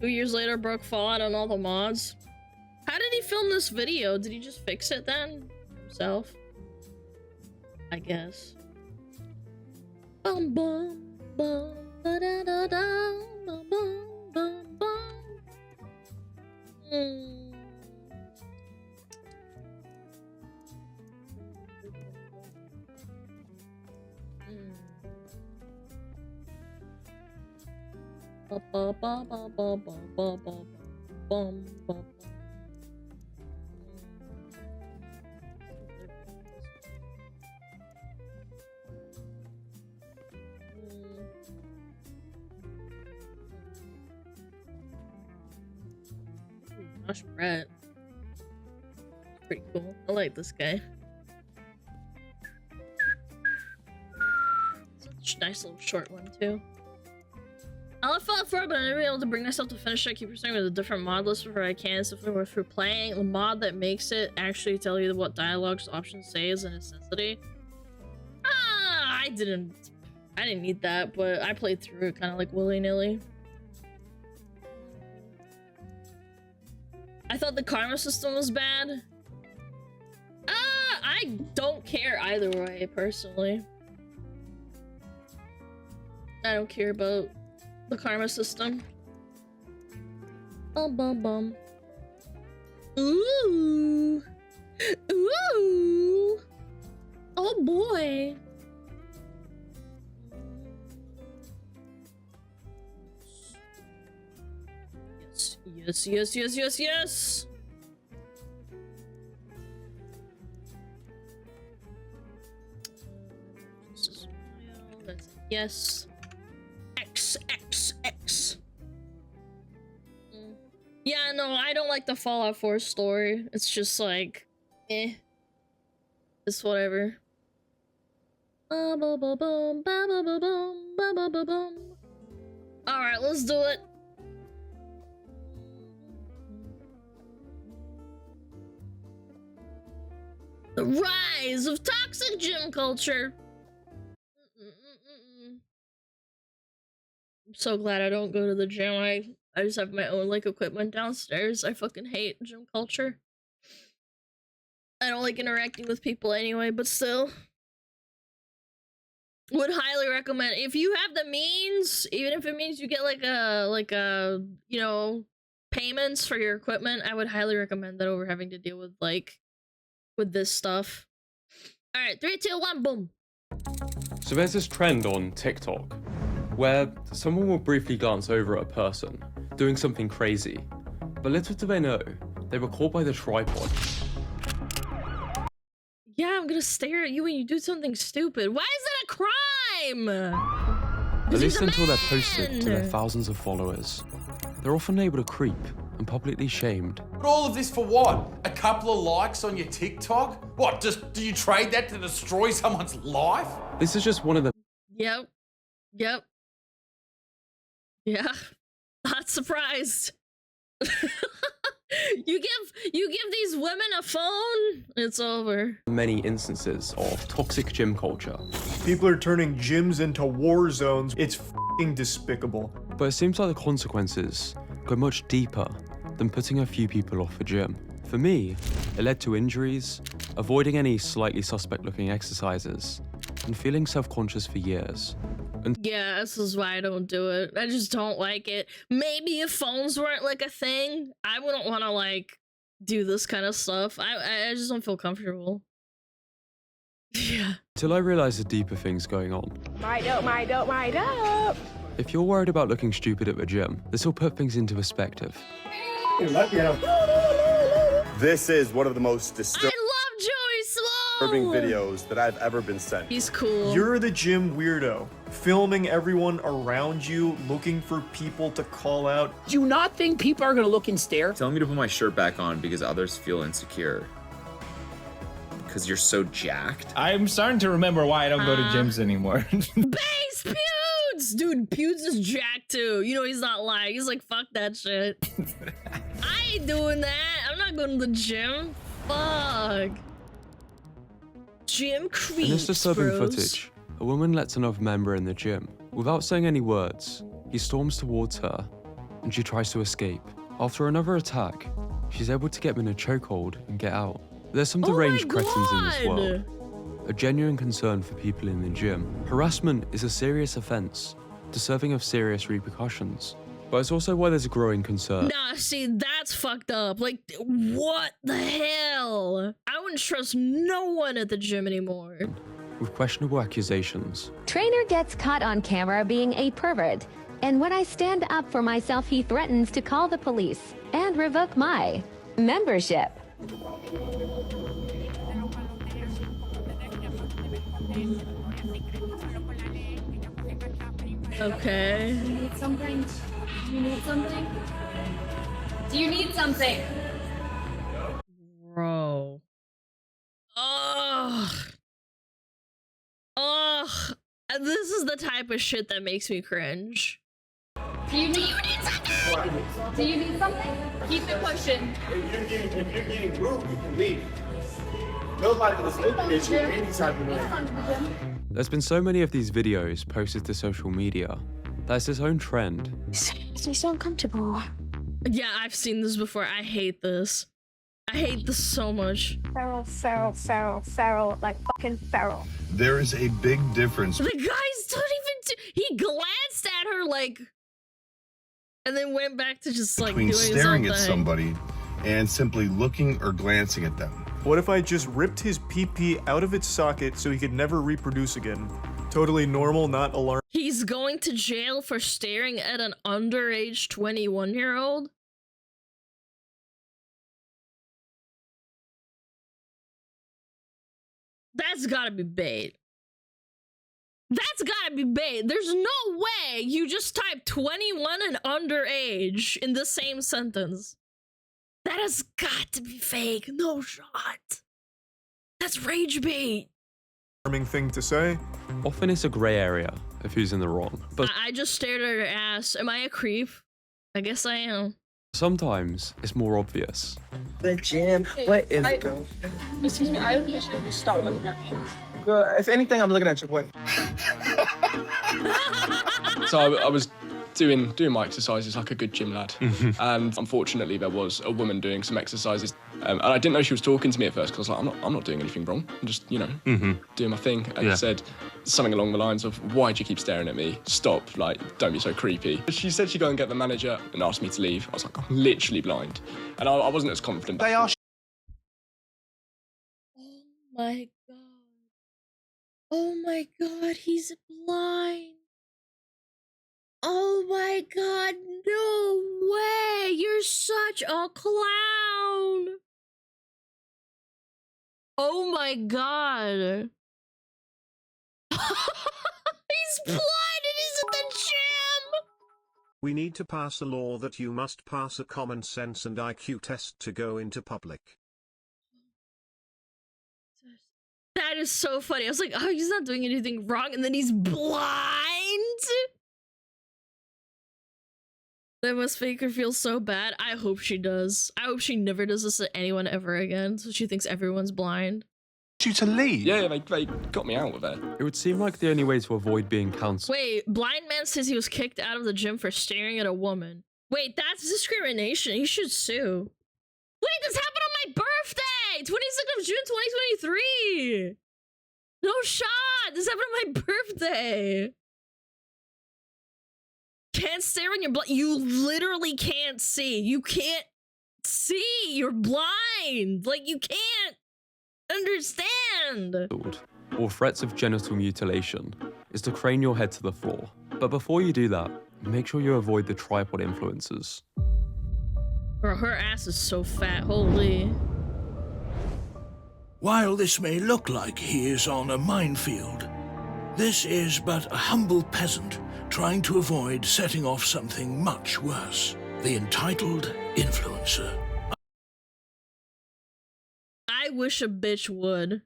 2 years later, broke Fallout on all the mods. How did he film this video? Did he just fix it then? Himself? I guess. Bum bum bum ba da da da bum bum bum bum. Ba ba ba ba ba ba ba ba bum bum. Josh Brett. Pretty cool. I like this guy. Such a nice little short one too. I love Fallout 4, but I've never been able to bring myself to finish it. I keep pursuing with a different mod list before I can. So if it were for playing, the mod that makes it actually tell you what dialogues options say is a necessity. I didn't need that, but I played through it kind of like willy-nilly. I thought the karma system was bad. I don't care either way, personally. I don't care about the karma system. Bum bum bum. Ooh. Ooh. Oh boy. Yes, yes, yes, yes, yes. That's a yes. X. Yeah, no, I don't like the Fallout 4 story. It's just like, eh. It's whatever. Alright, let's do it. The rise of toxic gym culture. I'm so glad I don't go to the gym. I just have my own like equipment downstairs. I fucking hate gym culture. I don't like interacting with people anyway, but still. Would highly recommend if you have the means, even if it means you get like a you know, payments for your equipment. I would highly recommend that over having to deal with with this stuff. All right, 3, 2, 1, boom. So there's this trend on TikTok where someone will briefly glance over at a person doing something crazy, but little do they know, they were caught by the tripod. Yeah, I'm gonna stare at you when you do something stupid. Why is that a crime? At least until they're posted to their thousands of followers. They're often able to creep and publicly shamed. But all of this for what? A couple of likes on your TikTok? What, just do you trade that to destroy someone's life? This is just one of the... Yep. Yeah. Not surprised. You give these women a phone, it's over. many instances of toxic gym culture. People are turning gyms into war zones. It's f***ing despicable. But it seems like the consequences go much deeper than putting a few people off a gym. For me, it led to injuries, avoiding any slightly suspect-looking exercises, and feeling self-conscious for years. Yeah, this is why I don't do it. I just don't like it. Maybe if phones weren't like a thing, I wouldn't want to like do this kind of stuff. I just don't feel comfortable. Yeah. Till I realized the deeper things going on. My dope. If you're worried about looking stupid at the gym, this will put things into perspective. This is one of the most disturbing videos that I've ever been sent. He's cool. You're the gym weirdo, filming everyone around you, looking for people to call out. Do you not think people are gonna look and stare? Telling me to put my shirt back on because others feel insecure. Because you're so jacked. I'm starting to remember why I don't go to gyms anymore. Base Pewds! Dude, Pewds is jacked too. You know he's not lying. He's like, fuck that shit. I ain't doing that. I'm not going to the gym. Fuck. Gym creeps, In this disturbing bros. footage, a woman lets another member in the gym. Without saying any words, he storms towards her, and she tries to escape. After another attack, she's able to get him in a chokehold and get out. There's some deranged cretins in this world. A genuine concern for people in the gym. Harassment is a serious offense, deserving of serious repercussions. But it's also why there's a growing concern. Nah, see, that's fucked up. Like, what the hell? I wouldn't trust no one at the gym anymore. With questionable accusations. Trainer gets caught on camera being a pervert. And when I stand up for myself, he threatens to call the police and revoke my membership. Okay. Do you need something? Do you need something? Do you need something? Bro. Ugh. Ugh. This is the type of shit that makes me cringe. Do you need something? Do you need something? Keep it pushing. If you're getting rude, you can leave. Nobody was looking at you any type of way. There's been so many of these videos posted to social media that it's its own trend. It's so uncomfortable. Yeah, I've seen this before. I hate this. I hate this so much. Feral, like fucking feral. There is a big difference. The guys don't even he glanced at her like, and then went back to just like Between doing staring his at own thing. somebody and simply looking or glancing at them. What if I just ripped his pee-pee out of its socket so he could never reproduce again? Totally normal, not alarming. He's going to jail for staring at an underage 21-year-old? That's gotta be bait. That's gotta be bait. There's no way you just type 21 and underage in the same sentence. That has got to be fake. No shot. That's rage bait. Alarming thing to say. Often it's a grey area of who's in the wrong, but I just stared at her ass. Am I a creep? I guess I am. sometimes it's more obvious. The gym. What is it? Excuse me, I think you should stop looking at me. Girl, if anything, I'm looking at your boy. So I was doing my exercises like a good gym lad, and unfortunately there was a woman doing some exercises And I didn't know she was talking to me at first because I was like, I'm not doing anything wrong. I'm just, you know, doing my thing. And Yeah. said something along the lines of, why do you keep staring at me? Stop, like, don't be so creepy. She said she'd go and get the manager and asked me to leave. I was like, I'm literally blind. And I wasn't as confident. They are. Oh my god. Oh my god, he's blind. Oh my god, no way! You're such a clown! Oh my god. He's blind and he's at the gym! We need to pass a law that you must pass a common sense and IQ test to go into public. That is so funny. I was like, oh, he's not doing anything wrong, and then he's blind? That must make her feel so bad. I hope she does. I hope she never does this to anyone ever again, so she thinks everyone's blind. You to leave? Yeah, they got me out of it. It would seem like the only way to avoid being cancelled. Wait, blind man says he was kicked out of the gym for staring at a woman. Wait, that's discrimination. He should sue. Wait, this happened on my birthday! 26th of June, 2023! No shot! This happened on my birthday! Can't stare when you're blind. You literally can't see. You can't see. You're blind. Like, you can't understand. Or threats of genital mutilation is to crane your head to the floor. But before you do that, make sure you avoid the tripod influences. Bro, her ass is so fat. Holy. While this may look like he is on a minefield, this is but a humble peasant trying to avoid setting off something much worse. The entitled influencer. I wish a bitch would.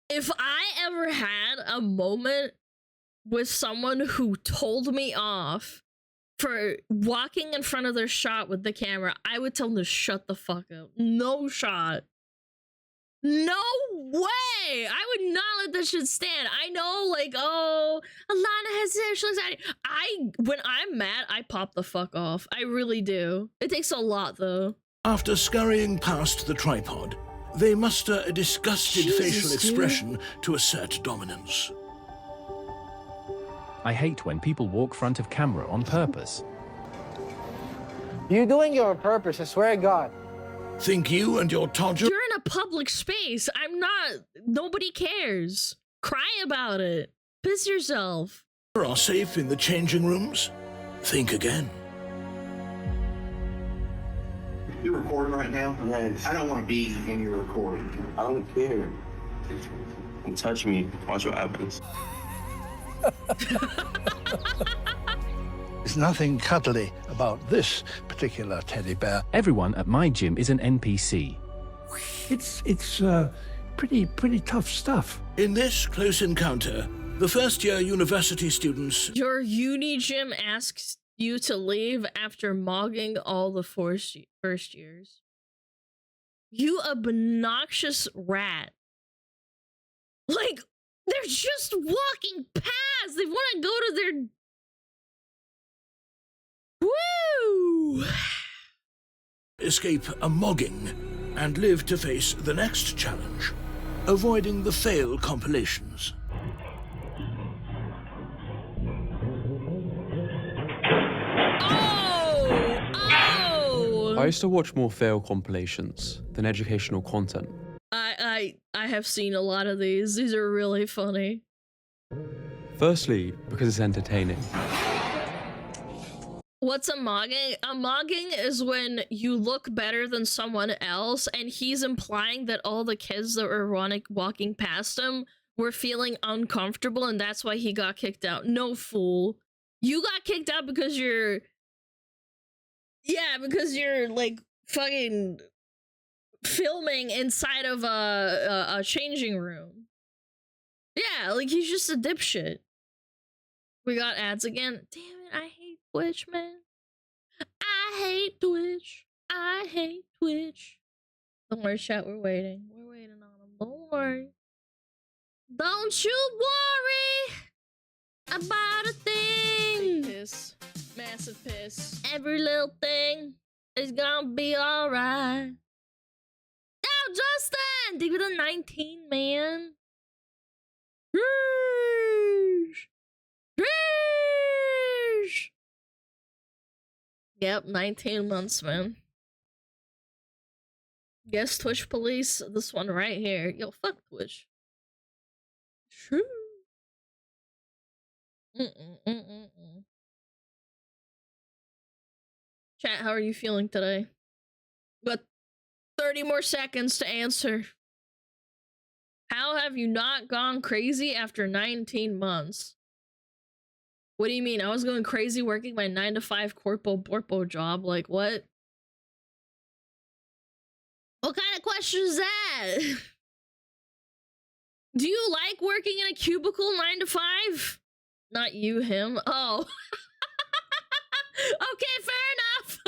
If I ever had a moment with someone who told me off for walking in front of their shot with the camera, I would tell them to shut the fuck up. No shot. No way! I would not let that shit stand. I know, like, oh, Alana has sexual anxiety. When I'm mad, I pop the fuck off. I really do. It takes a lot, though. After scurrying past the tripod, they muster a disgusted facial expression to assert dominance. I hate when people walk front of camera on purpose. You're doing it on purpose, I swear to God. Think you and your toddler You're in a public space. I'm not. Nobody cares. Cry about it. Piss yourself. are safe in the changing rooms? Think again. You recording right now? Yes. I don't want to be in your recording. I don't care. Don't touch me. Watch what happens. There's nothing cuddly about this particular teddy bear. Everyone at my gym is an NPC. It's pretty tough stuff. In this close encounter, the first-year university students... Your uni gym asks you to leave after mogging all the first years. You obnoxious rat. Like, they're just walking past. They want to go to their... Woo! escape a mogging and live to face the next challenge, avoiding the fail compilations. I used to watch more fail compilations than educational content. I have seen a lot of these. These are really funny. Firstly, because it's entertaining. What's a mogging? A mogging is when you look better than someone else, and he's implying that all the kids that were walking past him were feeling uncomfortable, and that's why he got kicked out. No, fool. You got kicked out because you're... Yeah, because you're, like, fucking filming inside of a changing room. Yeah, like, he's just a dipshit. We got ads again. Damn it, I hate Twitch, man. I hate Twitch. I hate Twitch. Don't worry, chat, we're waiting. We're waiting on them. Don't worry. Don't you worry about a thing. Piss. Massive piss. Every little thing is gonna be alright. Justin! Thank you for the 19, man. Yep, 19 months, man. Guess Twitch police, this one right here. Yo, fuck Twitch. True. Chat, how are you feeling today? But 30 more seconds to answer. How have you not gone crazy after 19 months? What do you mean? I was going crazy working my 9-to-5 corpo borpo job. Like, what? What kind of question is that? Do you like working in a cubicle 9-to-5? Not you, him. Oh. Okay, fair enough.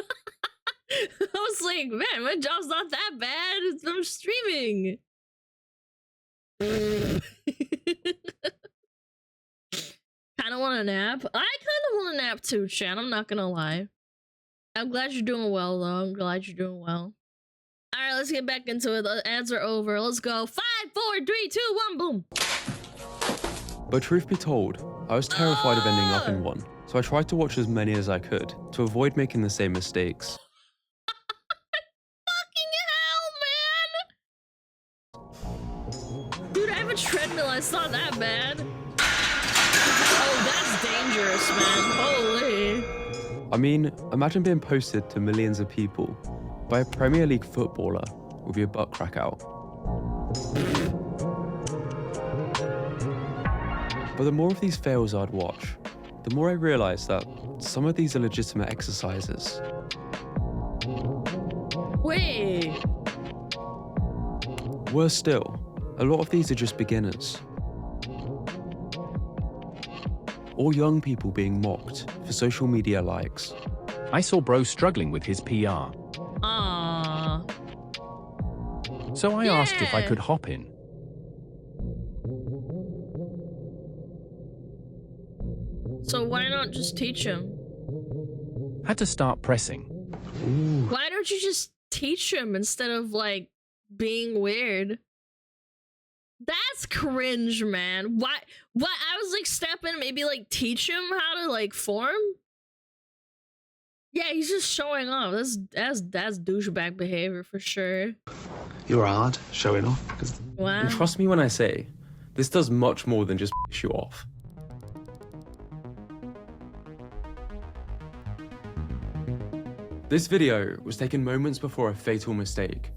I was like, man, my job's not that bad. I'm streaming. Kind of want a nap. I kind of want a nap too, Chan. I'm not gonna lie. I'm glad you're doing well, though. I'm glad you're doing well. All right, let's get back into it. The ads are over. Let's go. 5, 4, 3, 2, 1, boom. But truth be told, I was terrified of ending up in one, so I tried to watch as many as I could to avoid making the same mistakes. Fucking hell, man! Dude, I have a treadmill. It's not that bad. Oh, that's dangerous, man. Holy. I mean, imagine being posted to millions of people by a Premier League footballer with your butt crack out. But the more of these fails I'd watch, the more I realized that some of these are legitimate exercises. Wait. Worse still, a lot of these are just beginners. Or young people being mocked for social media likes. I saw Bro struggling with his PR. Aww. So I asked if I could hop in. So why not just teach him? Had to start pressing. Why don't you just teach him instead of, like, being weird? That's cringe, man. Why? I was like, step in, maybe like teach him how to like form. Yeah, he's just showing off. That's douchebag behavior for sure. You're hard showing off. Wow. And trust me when I say, this does much more than just piss you off. This video was taken moments before a fatal mistake.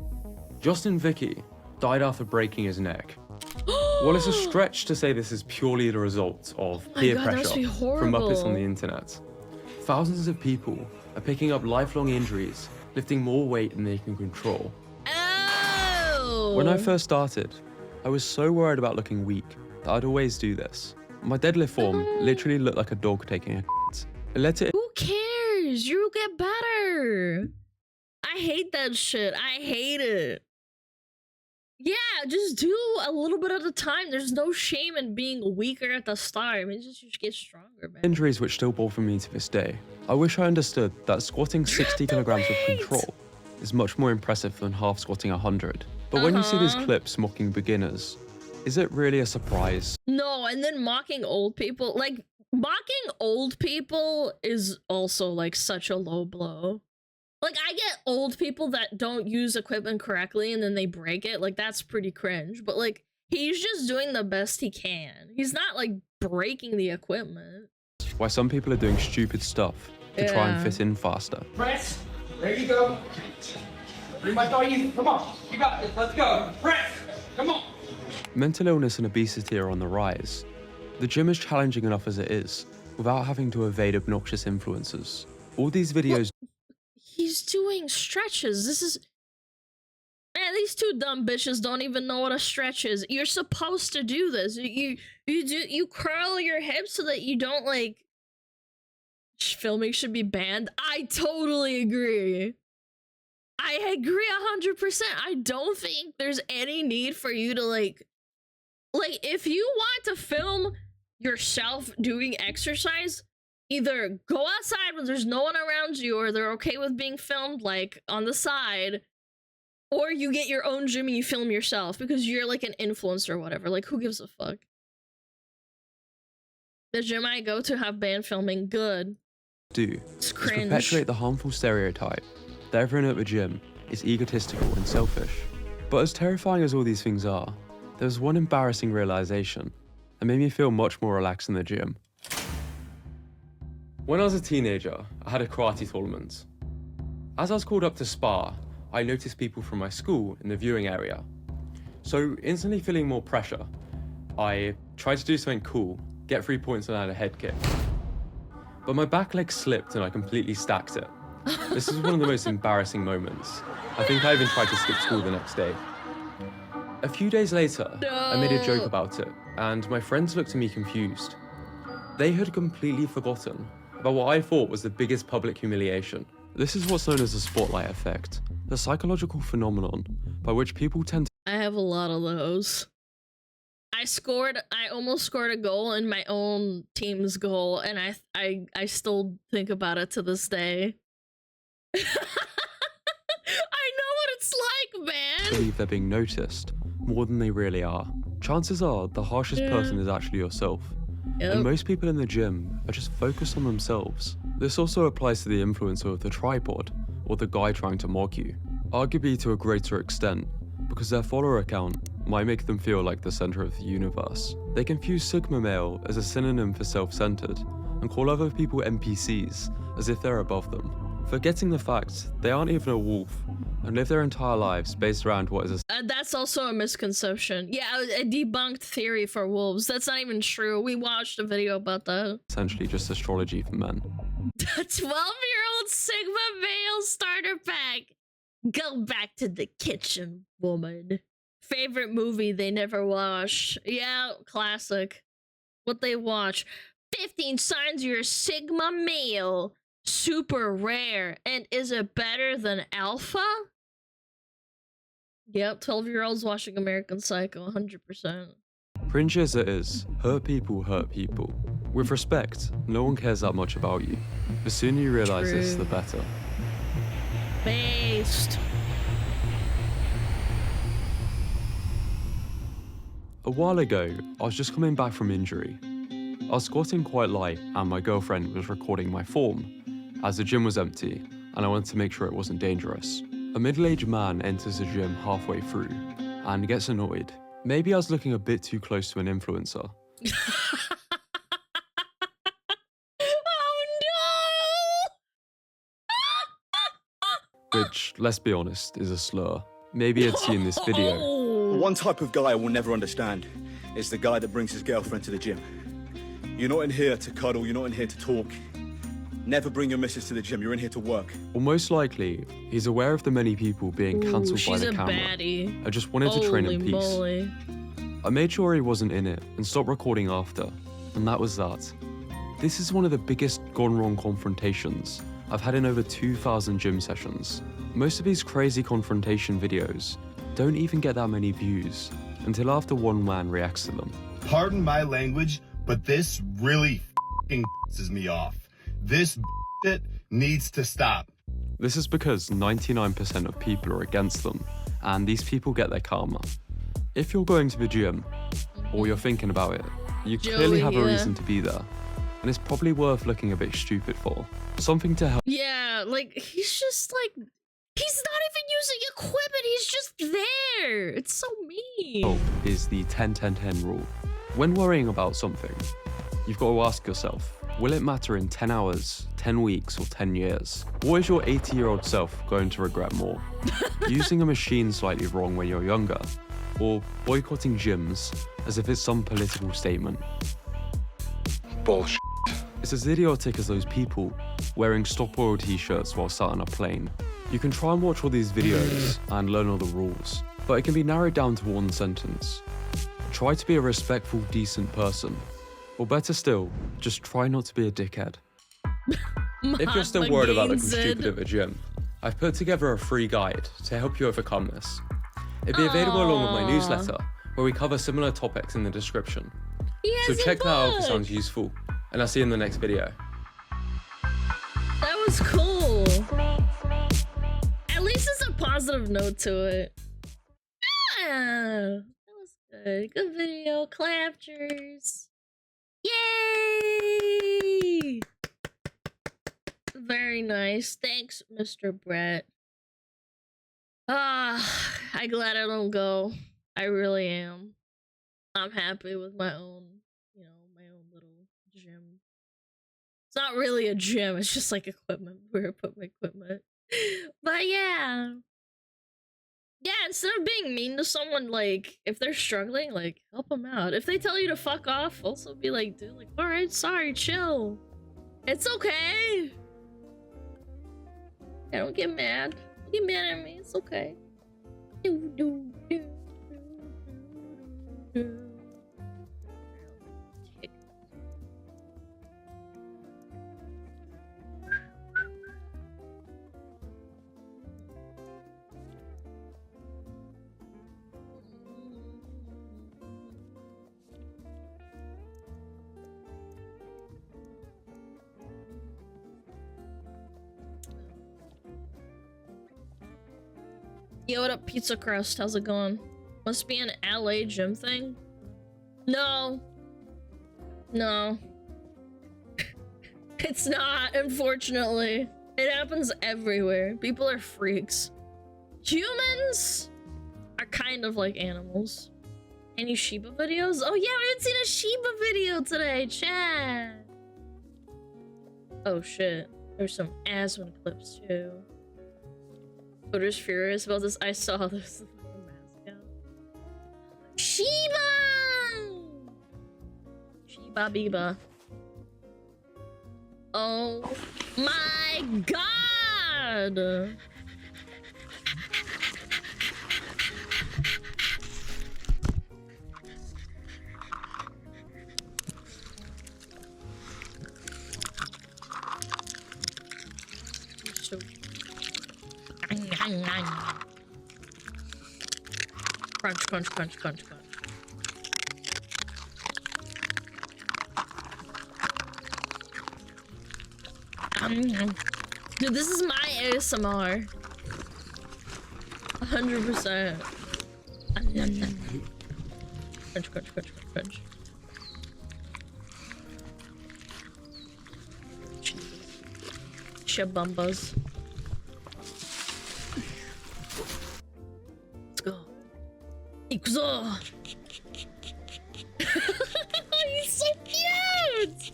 Justin Vicky died after breaking his neck. Well, it's a stretch to say this is purely the result of peer pressure from Muppets on the internet. Thousands of people are picking up lifelong injuries, lifting more weight than they can control. Oh! When I first started, I was so worried about looking weak that I'd always do this. My deadlift form literally looked like a dog taking a shit. It led to— Who cares? You'll get better. I hate that shit. I hate it. Yeah, just do a little bit at a time. There's no shame in being weaker at the start. I mean, just get stronger, man. Injuries which still bother me to this day. I wish I understood that squatting 60 kilograms with control is much more impressive than half squatting 100. But when you see these clips mocking beginners, is it really a surprise? No, and then mocking old people. Like, mocking old people is also, like, such a low blow. Like, I get old people that don't use equipment correctly and then they break it. Like, that's pretty cringe. But, like, he's just doing the best he can. He's not, like, breaking the equipment. Why some people are doing stupid stuff to try and fit in faster. Press. There you go. Bring my doggy. Come on. You got this. Let's go. Press. Come on. Mental illness and obesity are on the rise. The gym is challenging enough as it is, without having to evade obnoxious influences. All these videos— He's doing stretches. This is... Man, these two dumb bitches don't even know what a stretch is. You're supposed to do this. You curl your hips so that you don't, like... Filming should be banned. I totally agree. I agree 100%. I don't think there's any need for you to, like, if you want to film yourself doing exercise, either go outside when there's no one around you or they're okay with being filmed, like, on the side, Or you get your own gym and you film yourself because you're like an influencer or whatever. Like, who gives a fuck? The gym I go to have band filming. Good. Is perpetuate the harmful stereotype that everyone at the gym is egotistical and selfish. But as terrifying as all these things are, there was one embarrassing realization that made me feel much more relaxed in the gym. When I was a teenager, I had a karate tournament. As I was called up to spar, I noticed people from my school in the viewing area. So instantly feeling more pressure, I tried to do something cool, get 3 points and add a head kick. But my back leg slipped and I completely stacked it. This is one of the most embarrassing moments. I think I even tried to skip school the next day. A few days later, I made a joke about it, and my friends looked at me confused. They had completely forgotten about what I thought was the biggest public humiliation. This is what's known as the spotlight effect, the psychological phenomenon by which people tend to— I have a lot of those. I almost scored a goal in my own team's goal, and I still think about it to this day. I know what it's like, man. believe they're being noticed more than they really are. Chances are the harshest person is actually yourself. And most people in the gym are just focused on themselves. This also applies to the influencer of the tripod, or the guy trying to mock you. Arguably to a greater extent, because their follower account might make them feel like the center of the universe. They confuse Sigma male as a synonym for self-centered, and call other people NPCs as if they're above them, forgetting the fact they aren't even a wolf, and live their entire lives based around what is that's also a misconception. Yeah, a debunked theory for wolves. That's not even true. We watched a video about that. essentially just astrology for men. The 12-year-old Sigma male starter pack. Go back to the kitchen, woman. Favorite movie they never watched. Yeah, classic. What they watch. 15 signs you're a Sigma male. Super rare. And is it better than Alpha? Yep, 12-year-olds watching American Psycho, 100%. Cringe as it is, hurt people. With respect, no one cares that much about you. The sooner you realize this, the better. Based. A while ago, I was just coming back from injury. I was squatting quite light and my girlfriend was recording my form, as the gym was empty and I wanted to make sure it wasn't dangerous. A middle-aged man enters the gym halfway through and gets annoyed. Maybe I was looking a bit too close to an influencer. Which, let's be honest, is a slur. Maybe he'd seen this video. One type of guy I will never understand is the guy that brings his girlfriend to the gym. You're not in here to cuddle, you're not in here to talk. Never bring your missus to the gym, you're in here to work. Or most likely, he's aware of the many people being cancelled by the camera. Baddie. I just wanted to train in peace. Moly. I made sure he wasn't in it and stopped recording after, and that was that. This is one of the biggest gone wrong confrontations I've had in over 2,000 gym sessions. Most of these crazy confrontation videos don't even get that many views until after one man reacts to them. Pardon my language, but this really f***ing pisses me off. This shit needs to stop. This is because 99% of people are against them, and these people get their karma. If you're going to the gym, or you're thinking about it, you clearly have a reason to be there, and it's probably worth looking a bit stupid for. Something to help. Yeah, like, he's just like, he's not even using equipment, he's just there. It's so mean. Is the 10-10-10 rule. When worrying about something, you've got to ask yourself, will it matter in 10 hours, 10 weeks, or 10 years? What is your 80-year-old self going to regret more? Using a machine slightly wrong when you're younger, or boycotting gyms as if it's some political statement? Bullshit. It's as idiotic as those people wearing Stop Oil t-shirts while sat on a plane. You can try and watch all these videos and learn all the rules, but it can be narrowed down to one sentence. Try to be a respectful, decent person. Or better still, just try not to be a dickhead. If you're still worried about looking stupid at the gym, I've put together a free guide to help you overcome this. It'll be available along with my newsletter, where we cover similar topics in the description. So check that out if it sounds useful, and I'll see you in the next video. That was cool. At least it's a positive note to it. Yeah, that was good. Good video. Claptures. Yay! Very nice. Thanks, Mr. Brett. I'm glad I don't go. I really am. I'm happy with my own, you know, my own little gym. It's not really a gym, it's just like equipment, where I put my equipment. But yeah. Yeah, instead of being mean to someone, like, if they're struggling, like, help them out. If they tell you to fuck off, also be like, dude, like, alright, sorry, chill. It's okay. Yeah, don't get mad. Don't get mad at me, it's okay. Yo, what up, Pizza Crust? How's it going? Must be an LA gym thing? No. No. It's not, unfortunately. It happens everywhere. People are freaks. Humans are kind of like animals. Any Shiba videos? Oh yeah, we haven't seen a Shiba video today, chat. Oh shit. There's some Aswin clips too. Twitter's furious about this. I saw this. Shiba! Shiba Biba. Oh my god! So crunch, crunch, crunch, crunch, crunch. Dude, this is my ASMR. 100%. Crunch, crunch, crunch, crunch, crunch. Shabumbas. Let's go. Ikuzo! He's so cute!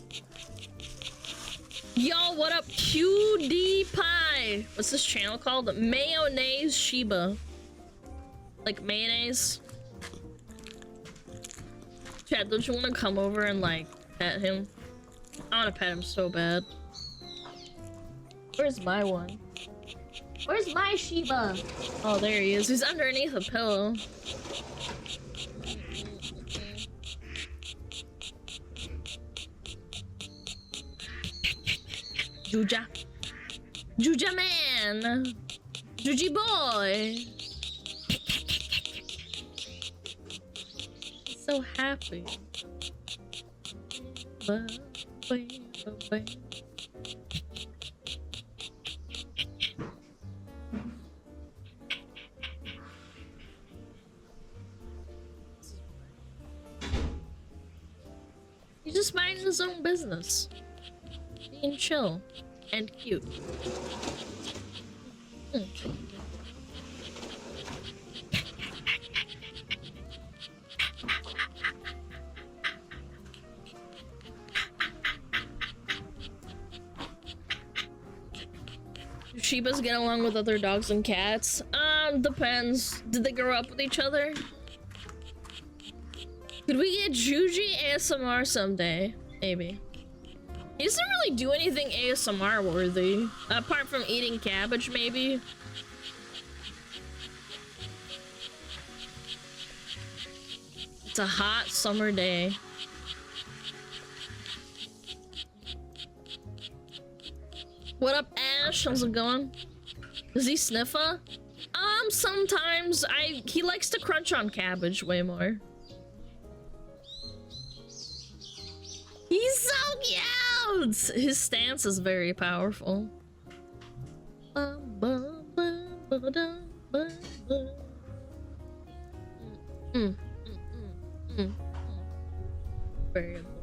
Yo, what up, QDPie? What's this channel called? Mayonnaise Shiba. Like mayonnaise. Chad, don't you want to come over and like pet him? I want to pet him so bad. Where's my one? Where's my Shiba? Oh, there he is. He's underneath a pillow. Juja. Juja man. Juji boy. So happy. He's just minding his own business. Being chill and cute. Do Shibas get along with other dogs and cats? Depends. Did they grow up with each other? Could we get Juji ASMR someday? Maybe. He doesn't really do anything ASMR worthy. Apart from eating cabbage, maybe. It's a hot summer day. What up, Ash? How's it going? Does he sniffa? Sometimes. He likes to crunch on cabbage way more. He's so cute! His stance is very powerful.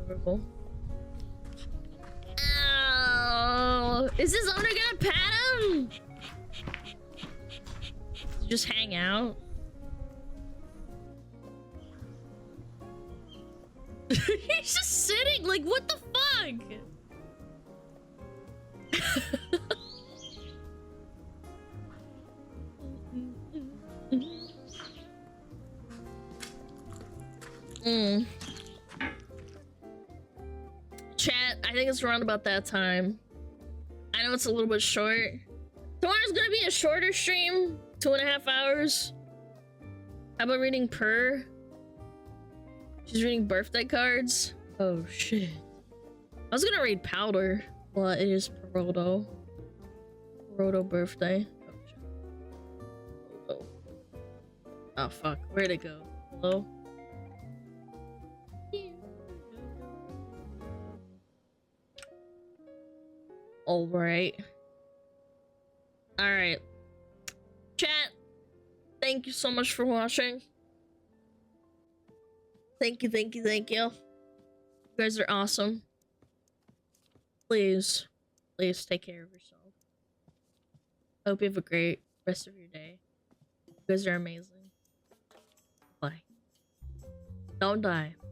adorable. Oh, is his owner gonna pat him? Just hang out. He's just sitting, like, what the fuck? Chat, I think it's around about that time. I know it's a little bit short. Tomorrow's gonna be a shorter stream, 2.5 hours. How about reading Purr? She's reading birthday cards. Oh shit. I was gonna read Powder. Well, it is Perodo. Perodo birthday. Oh shit. Oh. Oh fuck, where'd it go? Hello? Alright. Alright. Chat, thank you so much for watching. Thank you, thank you, thank you. You guys are awesome. Please, please take care of yourself. I hope you have a great rest of your day. You guys are amazing. Bye. Don't die.